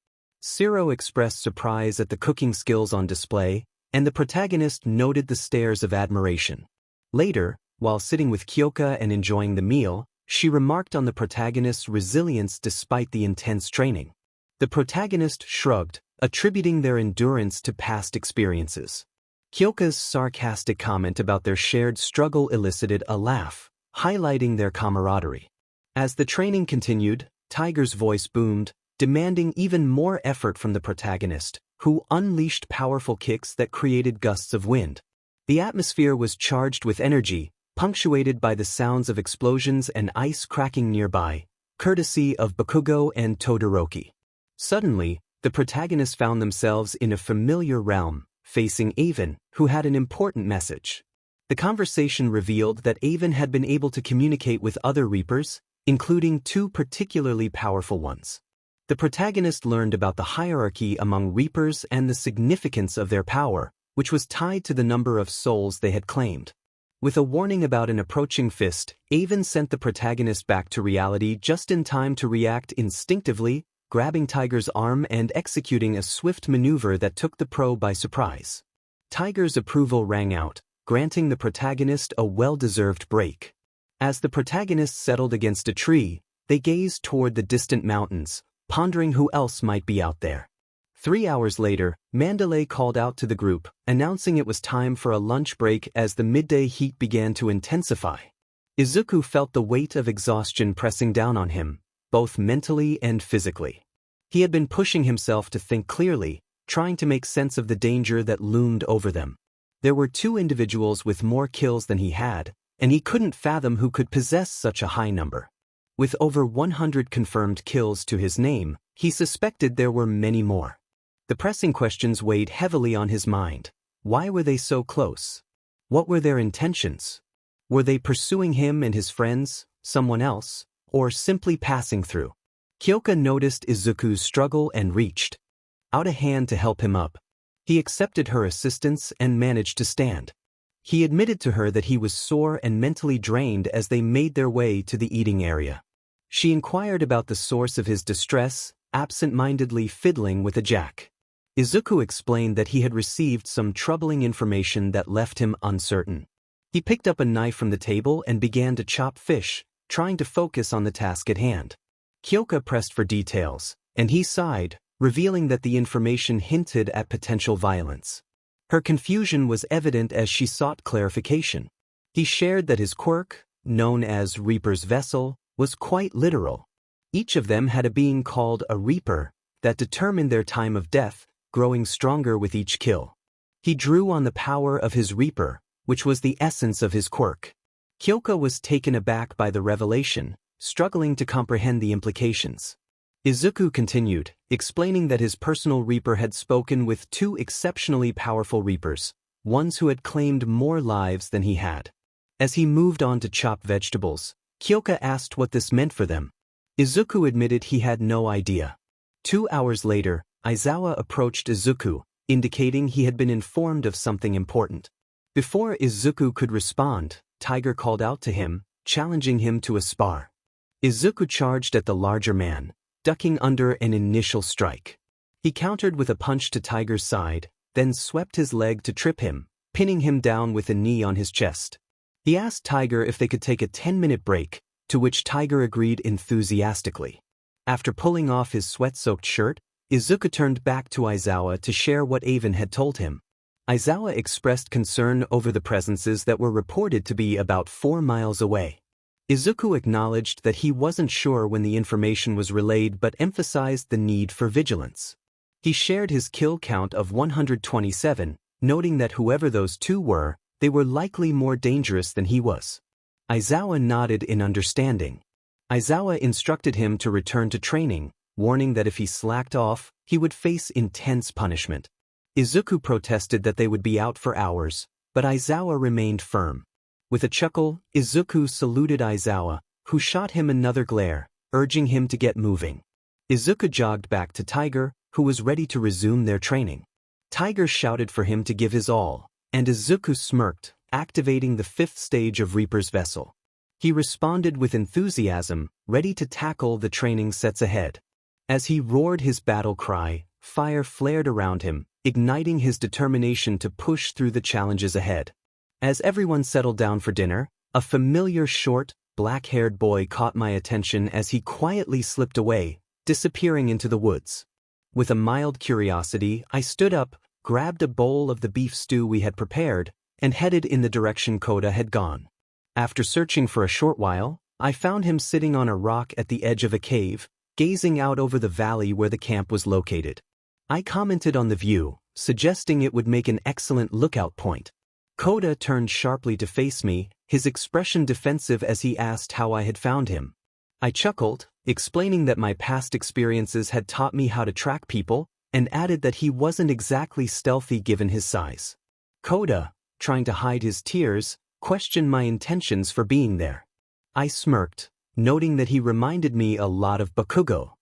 Zero expressed surprise at the cooking skills on display, and the protagonist noted the stares of admiration. Later, while sitting with Kyoka and enjoying the meal, she remarked on the protagonist's resilience despite the intense training. The protagonist shrugged, attributing their endurance to past experiences. Kyoka's sarcastic comment about their shared struggle elicited a laugh, highlighting their camaraderie. As the training continued, Tiger's voice boomed, demanding even more effort from the protagonist, who unleashed powerful kicks that created gusts of wind. The atmosphere was charged with energy, punctuated by the sounds of explosions and ice cracking nearby, courtesy of Bakugo and Todoroki. Suddenly, the protagonists found themselves in a familiar realm, facing 𝗂𝗏, who had an important message. The conversation revealed that 𝗂𝗏 had been able to communicate with other Reapers, including 2 particularly powerful ones. The protagonist learned about the hierarchy among Reapers and the significance of their power, which was tied to the number of souls they had claimed. With a warning about an approaching fist, 𝗂𝗏 sent the protagonist back to reality just in time to react instinctively, grabbing Tiger's arm and executing a swift maneuver that took the pro by surprise. Tiger's approval rang out, granting the protagonist a well-deserved break. As the protagonists settled against a tree, they gazed toward the distant mountains, pondering who else might be out there. 3 hours later, Mandalay called out to the group, announcing it was time for a lunch break as the midday heat began to intensify. Izuku felt the weight of exhaustion pressing down on him, both mentally and physically. He had been pushing himself to think clearly, trying to make sense of the danger that loomed over them. There were 2 individuals with more kills than he had, and he couldn't fathom who could possess such a high number. With over 100 confirmed kills to his name, he suspected there were many more. The pressing questions weighed heavily on his mind. Why were they so close? What were their intentions? Were they pursuing him and his friends, someone else, or simply passing through? Kyoka noticed Izuku's struggle and reached out a hand to help him up. He accepted her assistance and managed to stand. He admitted to her that he was sore and mentally drained as they made their way to the eating area. She inquired about the source of his distress, absent-mindedly fiddling with a jack. Izuku explained that he had received some troubling information that left him uncertain. He picked up a knife from the table and began to chop fish, trying to focus on the task at hand. Kyoka pressed for details, and he sighed, revealing that the information hinted at potential violence. Her confusion was evident as she sought clarification. He shared that his quirk, known as Reaper's Vessel, was quite literal. Each of them had a being called a Reaper that determined their time of death, growing stronger with each kill. He drew on the power of his Reaper, which was the essence of his quirk. Kyoka was taken aback by the revelation, struggling to comprehend the implications. Izuku continued, explaining that his personal Reaper had spoken with 2 exceptionally powerful Reapers, ones who had claimed more lives than he had. As he moved on to chop vegetables, Kyoka asked what this meant for them. Izuku admitted he had no idea. 2 hours later, Aizawa approached Izuku, indicating he had been informed of something important. Before Izuku could respond, Tiger called out to him, challenging him to a spar. Izuku charged at the larger man, ducking under an initial strike. He countered with a punch to Tiger's side, then swept his leg to trip him, pinning him down with a knee on his chest. He asked Tiger if they could take a 10-minute break, to which Tiger agreed enthusiastically. After pulling off his sweat-soaked shirt, Izuku turned back to Aizawa to share what 𝗲𝗏 had told him. Aizawa expressed concern over the presences that were reported to be about 4 miles away. Izuku acknowledged that he wasn't sure when the information was relayed but emphasized the need for vigilance. He shared his kill count of 127, noting that whoever those two were, they were likely more dangerous than he was. Aizawa nodded in understanding. Aizawa instructed him to return to training, warning that if he slacked off, he would face intense punishment. Izuku protested that they would be out for hours, but Aizawa remained firm. With a chuckle, Izuku saluted Aizawa, who shot him another glare, urging him to get moving. Izuku jogged back to Tiger, who was ready to resume their training. Tiger shouted for him to give his all, and Izuku smirked, activating the 5th stage of Reaper's Vessel. He responded with enthusiasm, ready to tackle the training sets ahead. As he roared his battle cry, fire flared around him, igniting his determination to push through the challenges ahead. As everyone settled down for dinner, a familiar short, black-haired boy caught my attention as he quietly slipped away, disappearing into the woods. With a mild curiosity, I stood up, grabbed a bowl of the beef stew we had prepared, and headed in the direction Coda had gone. After searching for a short while, I found him sitting on a rock at the edge of a cave, gazing out over the valley where the camp was located. I commented on the view, suggesting it would make an excellent lookout point. Coda turned sharply to face me, his expression defensive as he asked how I had found him. I chuckled, explaining that my past experiences had taught me how to track people, and added that he wasn't exactly stealthy given his size. Coda, trying to hide his tears, questioned my intentions for being there. I smirked, noting that he reminded me a lot of Bakugo.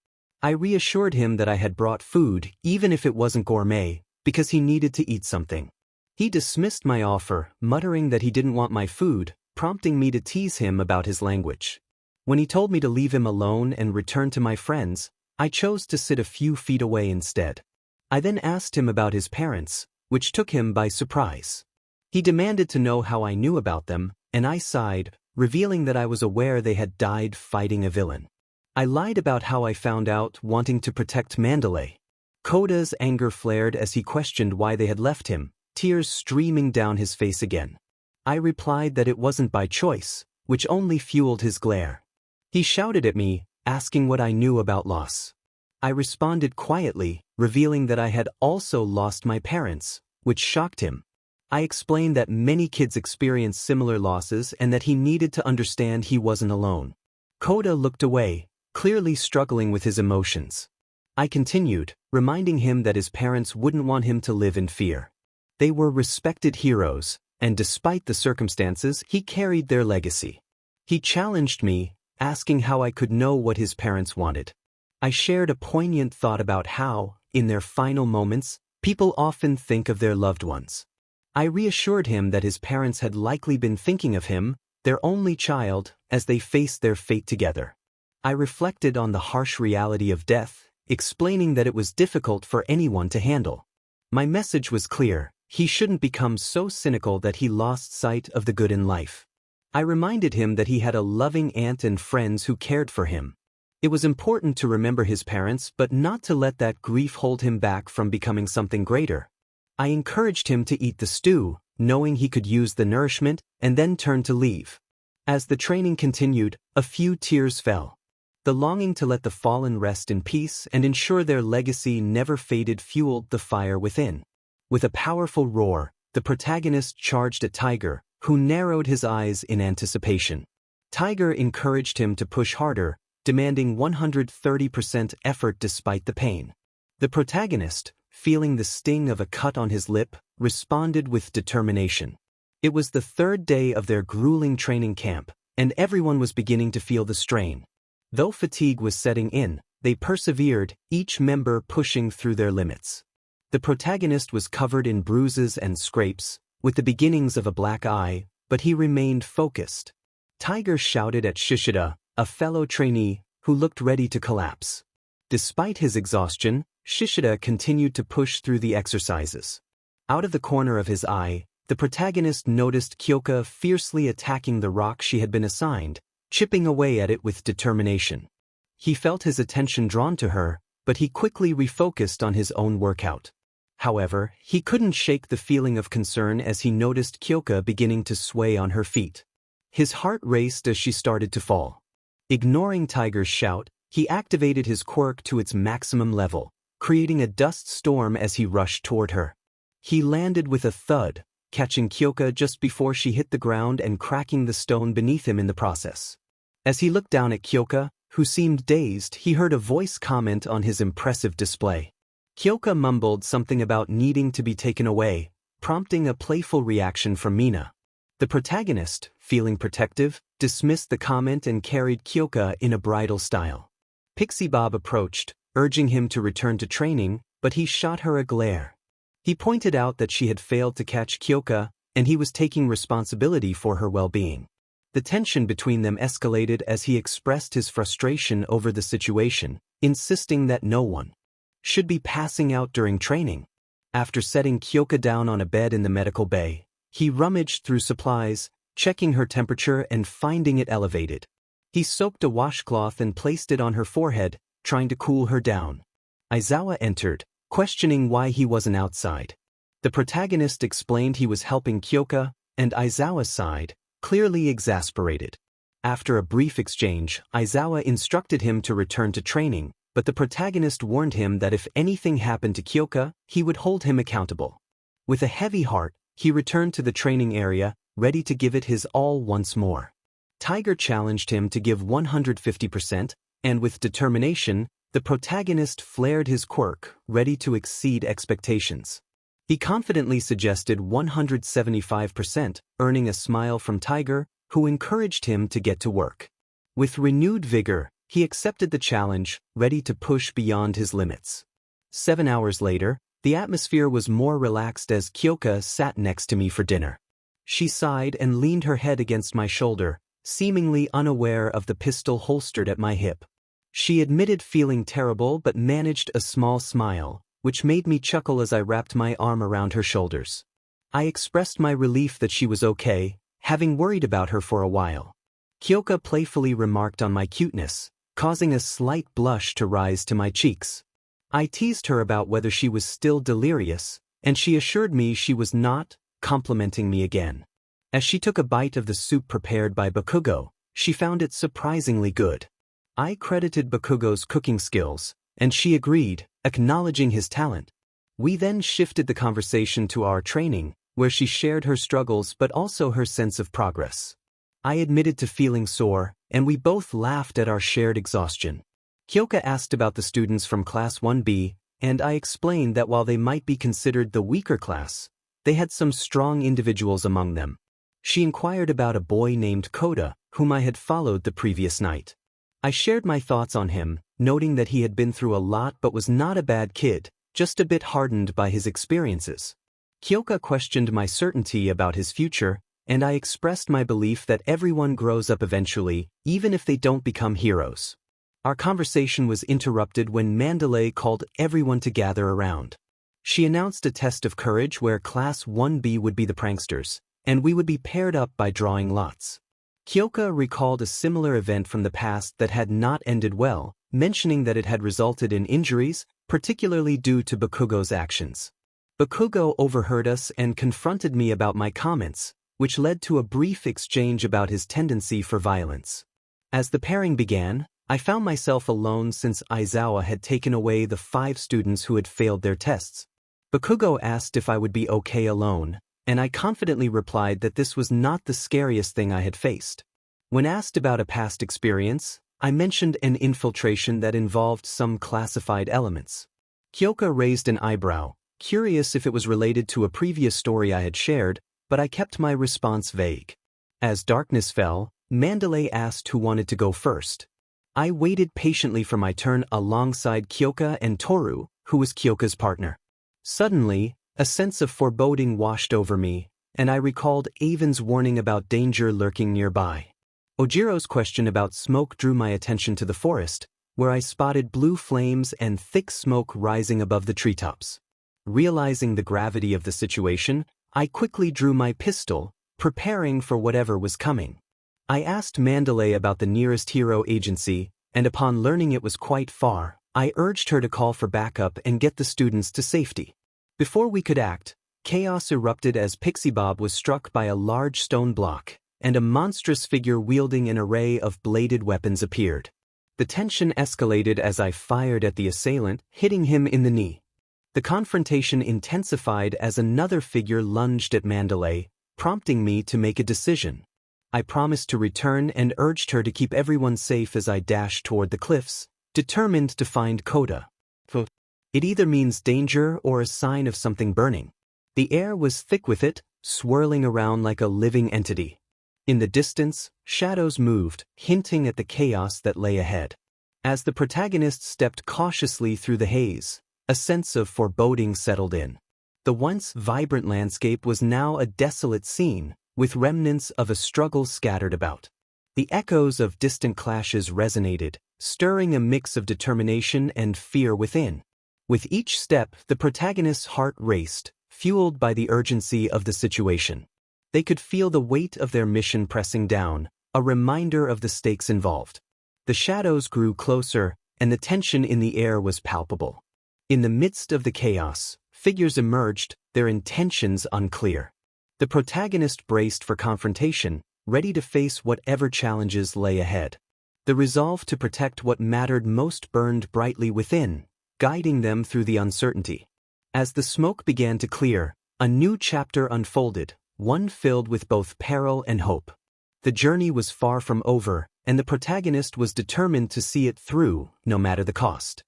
I reassured him that I had brought food, even if it wasn't gourmet, because he needed to eat something. He dismissed my offer, muttering that he didn't want my food, prompting me to tease him about his language. When he told me to leave him alone and return to my friends, I chose to sit a few feet away instead. I then asked him about his parents, which took him by surprise. He demanded to know how I knew about them, and I sighed, revealing that I was aware they had died fighting a villain. I lied about how I found out, wanting to protect 𝗵𝗃𝗏. Coda's anger flared as he questioned why they had left him, tears streaming down his face again. I replied that it wasn't by choice, which only fueled his glare. He shouted at me, asking what I knew about loss. I responded quietly, revealing that I had also lost my parents, which shocked him. I explained that many kids experience similar losses and that he needed to understand he wasn't alone. Coda looked away, clearly struggling with his emotions. I continued, reminding him that his parents wouldn't want him to live in fear. They were respected heroes, and despite the circumstances, he carried their legacy. He challenged me, asking how I could know what his parents wanted. I shared a poignant thought about how, in their final moments, people often think of their loved ones. I reassured him that his parents had likely been thinking of him, their only child, as they faced their fate together. I reflected on the harsh reality of death, explaining that it was difficult for anyone to handle. My message was clear: he shouldn't become so cynical that he lost sight of the good in life. I reminded him that he had a loving aunt and friends who cared for him. It was important to remember his parents, but not to let that grief hold him back from becoming something greater. I encouraged him to eat the stew, knowing he could use the nourishment, and then turn to leave. As the training continued, a few tears fell. The longing to let the fallen rest in peace and ensure their legacy never faded fueled the fire within. With a powerful roar, the protagonist charged at Tiger, who narrowed his eyes in anticipation. Tiger encouraged him to push harder, demanding 130% effort despite the pain. The protagonist, feeling the sting of a cut on his lip, responded with determination. It was the 3rd day of their grueling training camp, and everyone was beginning to feel the strain. Though fatigue was setting in, they persevered, each member pushing through their limits. The protagonist was covered in bruises and scrapes, with the beginnings of a black eye, but he remained focused. Tiger shouted at 𝗬𝗓𝗏, a fellow trainee, who looked ready to collapse. Despite his exhaustion, 𝗬𝗓𝗏 continued to push through the exercises. Out of the corner of his eye, the protagonist noticed 𝗧𝗍𝗂 fiercely attacking the rock she had been assigned, chipping away at it with determination. He felt his attention drawn to her, but he quickly refocused on his own workout. However, he couldn't shake the feeling of concern as he noticed 𝗧𝗧𝗂 beginning to sway on her feet. His heart raced as she started to fall. Ignoring Tiger's shout, he activated his quirk to its maximum level, creating a dust storm as he rushed toward her. He landed with a thud, catching 𝗧𝗧𝗂 just before she hit the ground and cracking the stone beneath him in the process. As he looked down at 𝗧𝗧𝗂, who seemed dazed, he heard a voice comment on his impressive display. 𝗧𝗧𝗂 mumbled something about needing to be taken away, prompting a playful reaction from Mina. The protagonist, feeling protective, dismissed the comment and carried 𝗧𝗧𝗂 in a bridal style. 𝗵𝗃𝗲𝗄 approached, urging him to return to training, but he shot her a glare. He pointed out that she had failed to catch 𝗧𝗧𝗂, and he was taking responsibility for her well-being. The tension between them escalated as he expressed his frustration over the situation, insisting that no one should be passing out during training. After setting 𝗧𝗧𝗂 down on a bed in the medical bay, he rummaged through supplies, checking her temperature and finding it elevated. He soaked a washcloth and placed it on her forehead, trying to cool her down. Aizawa entered, questioning why he wasn't outside. The protagonist explained he was helping 𝗧𝗧𝗂, and Aizawa sighed, clearly exasperated. After a brief exchange, Aizawa instructed him to return to training, but the protagonist warned him that if anything happened to 𝗧𝗧𝗂, he would hold him accountable. With a heavy heart, he returned to the training area, ready to give it his all once more. Tiger challenged him to give 150%, and with determination, the protagonist flared his quirk, ready to exceed expectations. He confidently suggested 175%, earning a smile from Tiger, who encouraged him to get to work. With renewed vigor, he accepted the challenge, ready to push beyond his limits. 7 hours later, the atmosphere was more relaxed as 𝗧𝗧𝗂 sat next to me for dinner. She sighed and leaned her head against my shoulder, seemingly unaware of the pistol holstered at my hip. She admitted feeling terrible but managed a small smile, which made me chuckle as I wrapped my arm around her shoulders. I expressed my relief that she was okay, having worried about her for a while. 𝗧𝗧𝗂 playfully remarked on my cuteness, causing a slight blush to rise to my cheeks. I teased her about whether she was still delirious, and she assured me she was not, complimenting me again. As she took a bite of the soup prepared by 𝗵𝗃𝗲𝗄, she found it surprisingly good. I credited 𝗵𝗃𝗲𝗄's cooking skills, and she agreed, acknowledging his talent. We then shifted the conversation to our training, where she shared her struggles but also her sense of progress. I admitted to feeling sore, and we both laughed at our shared exhaustion. 𝗧𝗧𝗂 asked about the students from Class 1B, and I explained that while they might be considered the weaker class, they had some strong individuals among them. She inquired about a boy named Coda, whom I had followed the previous night. I shared my thoughts on him, noting that he had been through a lot but was not a bad kid, just a bit hardened by his experiences. 𝗧𝗧𝗂 questioned my certainty about his future, and I expressed my belief that everyone grows up eventually, even if they don't become heroes. Our conversation was interrupted when 𝗵𝗃𝗍 called everyone to gather around. She announced a test of courage where Class 1B would be the pranksters, and we would be paired up by drawing lots. 𝗧𝗧𝗂 recalled a similar event from the past that had not ended well, mentioning that it had resulted in injuries, particularly due to 𝗵𝗃𝗲𝗄's actions. 𝗵𝗃𝗲𝗄 overheard us and confronted me about my comments, which led to a brief exchange about his tendency for violence. As the pairing began, I found myself alone since Aizawa had taken away the 5 students who had failed their tests. 𝗵𝗃𝗲𝗄 asked if I would be okay alone, and I confidently replied that this was not the scariest thing I had faced. When asked about a past experience, I mentioned an infiltration that involved some classified elements. 𝗧𝗧𝗂 raised an eyebrow, curious if it was related to a previous story I had shared, but I kept my response vague. As darkness fell, 𝗵𝗃𝗍 asked who wanted to go first. I waited patiently for my turn alongside 𝗧𝗧𝗂 and Toru, who was 𝗧𝗧𝗂's partner. Suddenly, a sense of foreboding washed over me, and I recalled Avon's warning about danger lurking nearby. Ojiro's question about smoke drew my attention to the forest, where I spotted blue flames and thick smoke rising above the treetops. Realizing the gravity of the situation, I quickly drew my pistol, preparing for whatever was coming. I asked 𝗵𝗃 about the nearest hero agency, and upon learning it was quite far, I urged her to call for backup and get the students to safety. Before we could act, chaos erupted as 𝗵𝗃𝗲 was struck by a large stone block, and a monstrous figure wielding an array of bladed weapons appeared. The tension escalated as I fired at the assailant, hitting him in the knee. The confrontation intensified as another figure lunged at 𝗵𝗃𝗍, prompting me to make a decision. I promised to return and urged her to keep everyone safe as I dashed toward the cliffs, determined to find 𝗳𝗄𝗧. It either means danger or a sign of something burning. The air was thick with it, swirling around like a living entity. In the distance, shadows moved, hinting at the chaos that lay ahead. As the protagonist stepped cautiously through the haze, a sense of foreboding settled in. The once vibrant landscape was now a desolate scene, with remnants of a struggle scattered about. The echoes of distant clashes resonated, stirring a mix of determination and fear within. With each step, the protagonist's heart raced, fueled by the urgency of the situation. They could feel the weight of their mission pressing down, a reminder of the stakes involved. The shadows grew closer, and the tension in the air was palpable. In the midst of the chaos, figures emerged, their intentions unclear. The protagonist braced for confrontation, ready to face whatever challenges lay ahead. The resolve to protect what mattered most burned brightly within, guiding them through the uncertainty. As the smoke began to clear, a new chapter unfolded, one filled with both peril and hope. The journey was far from over, and the protagonist was determined to see it through, no matter the cost.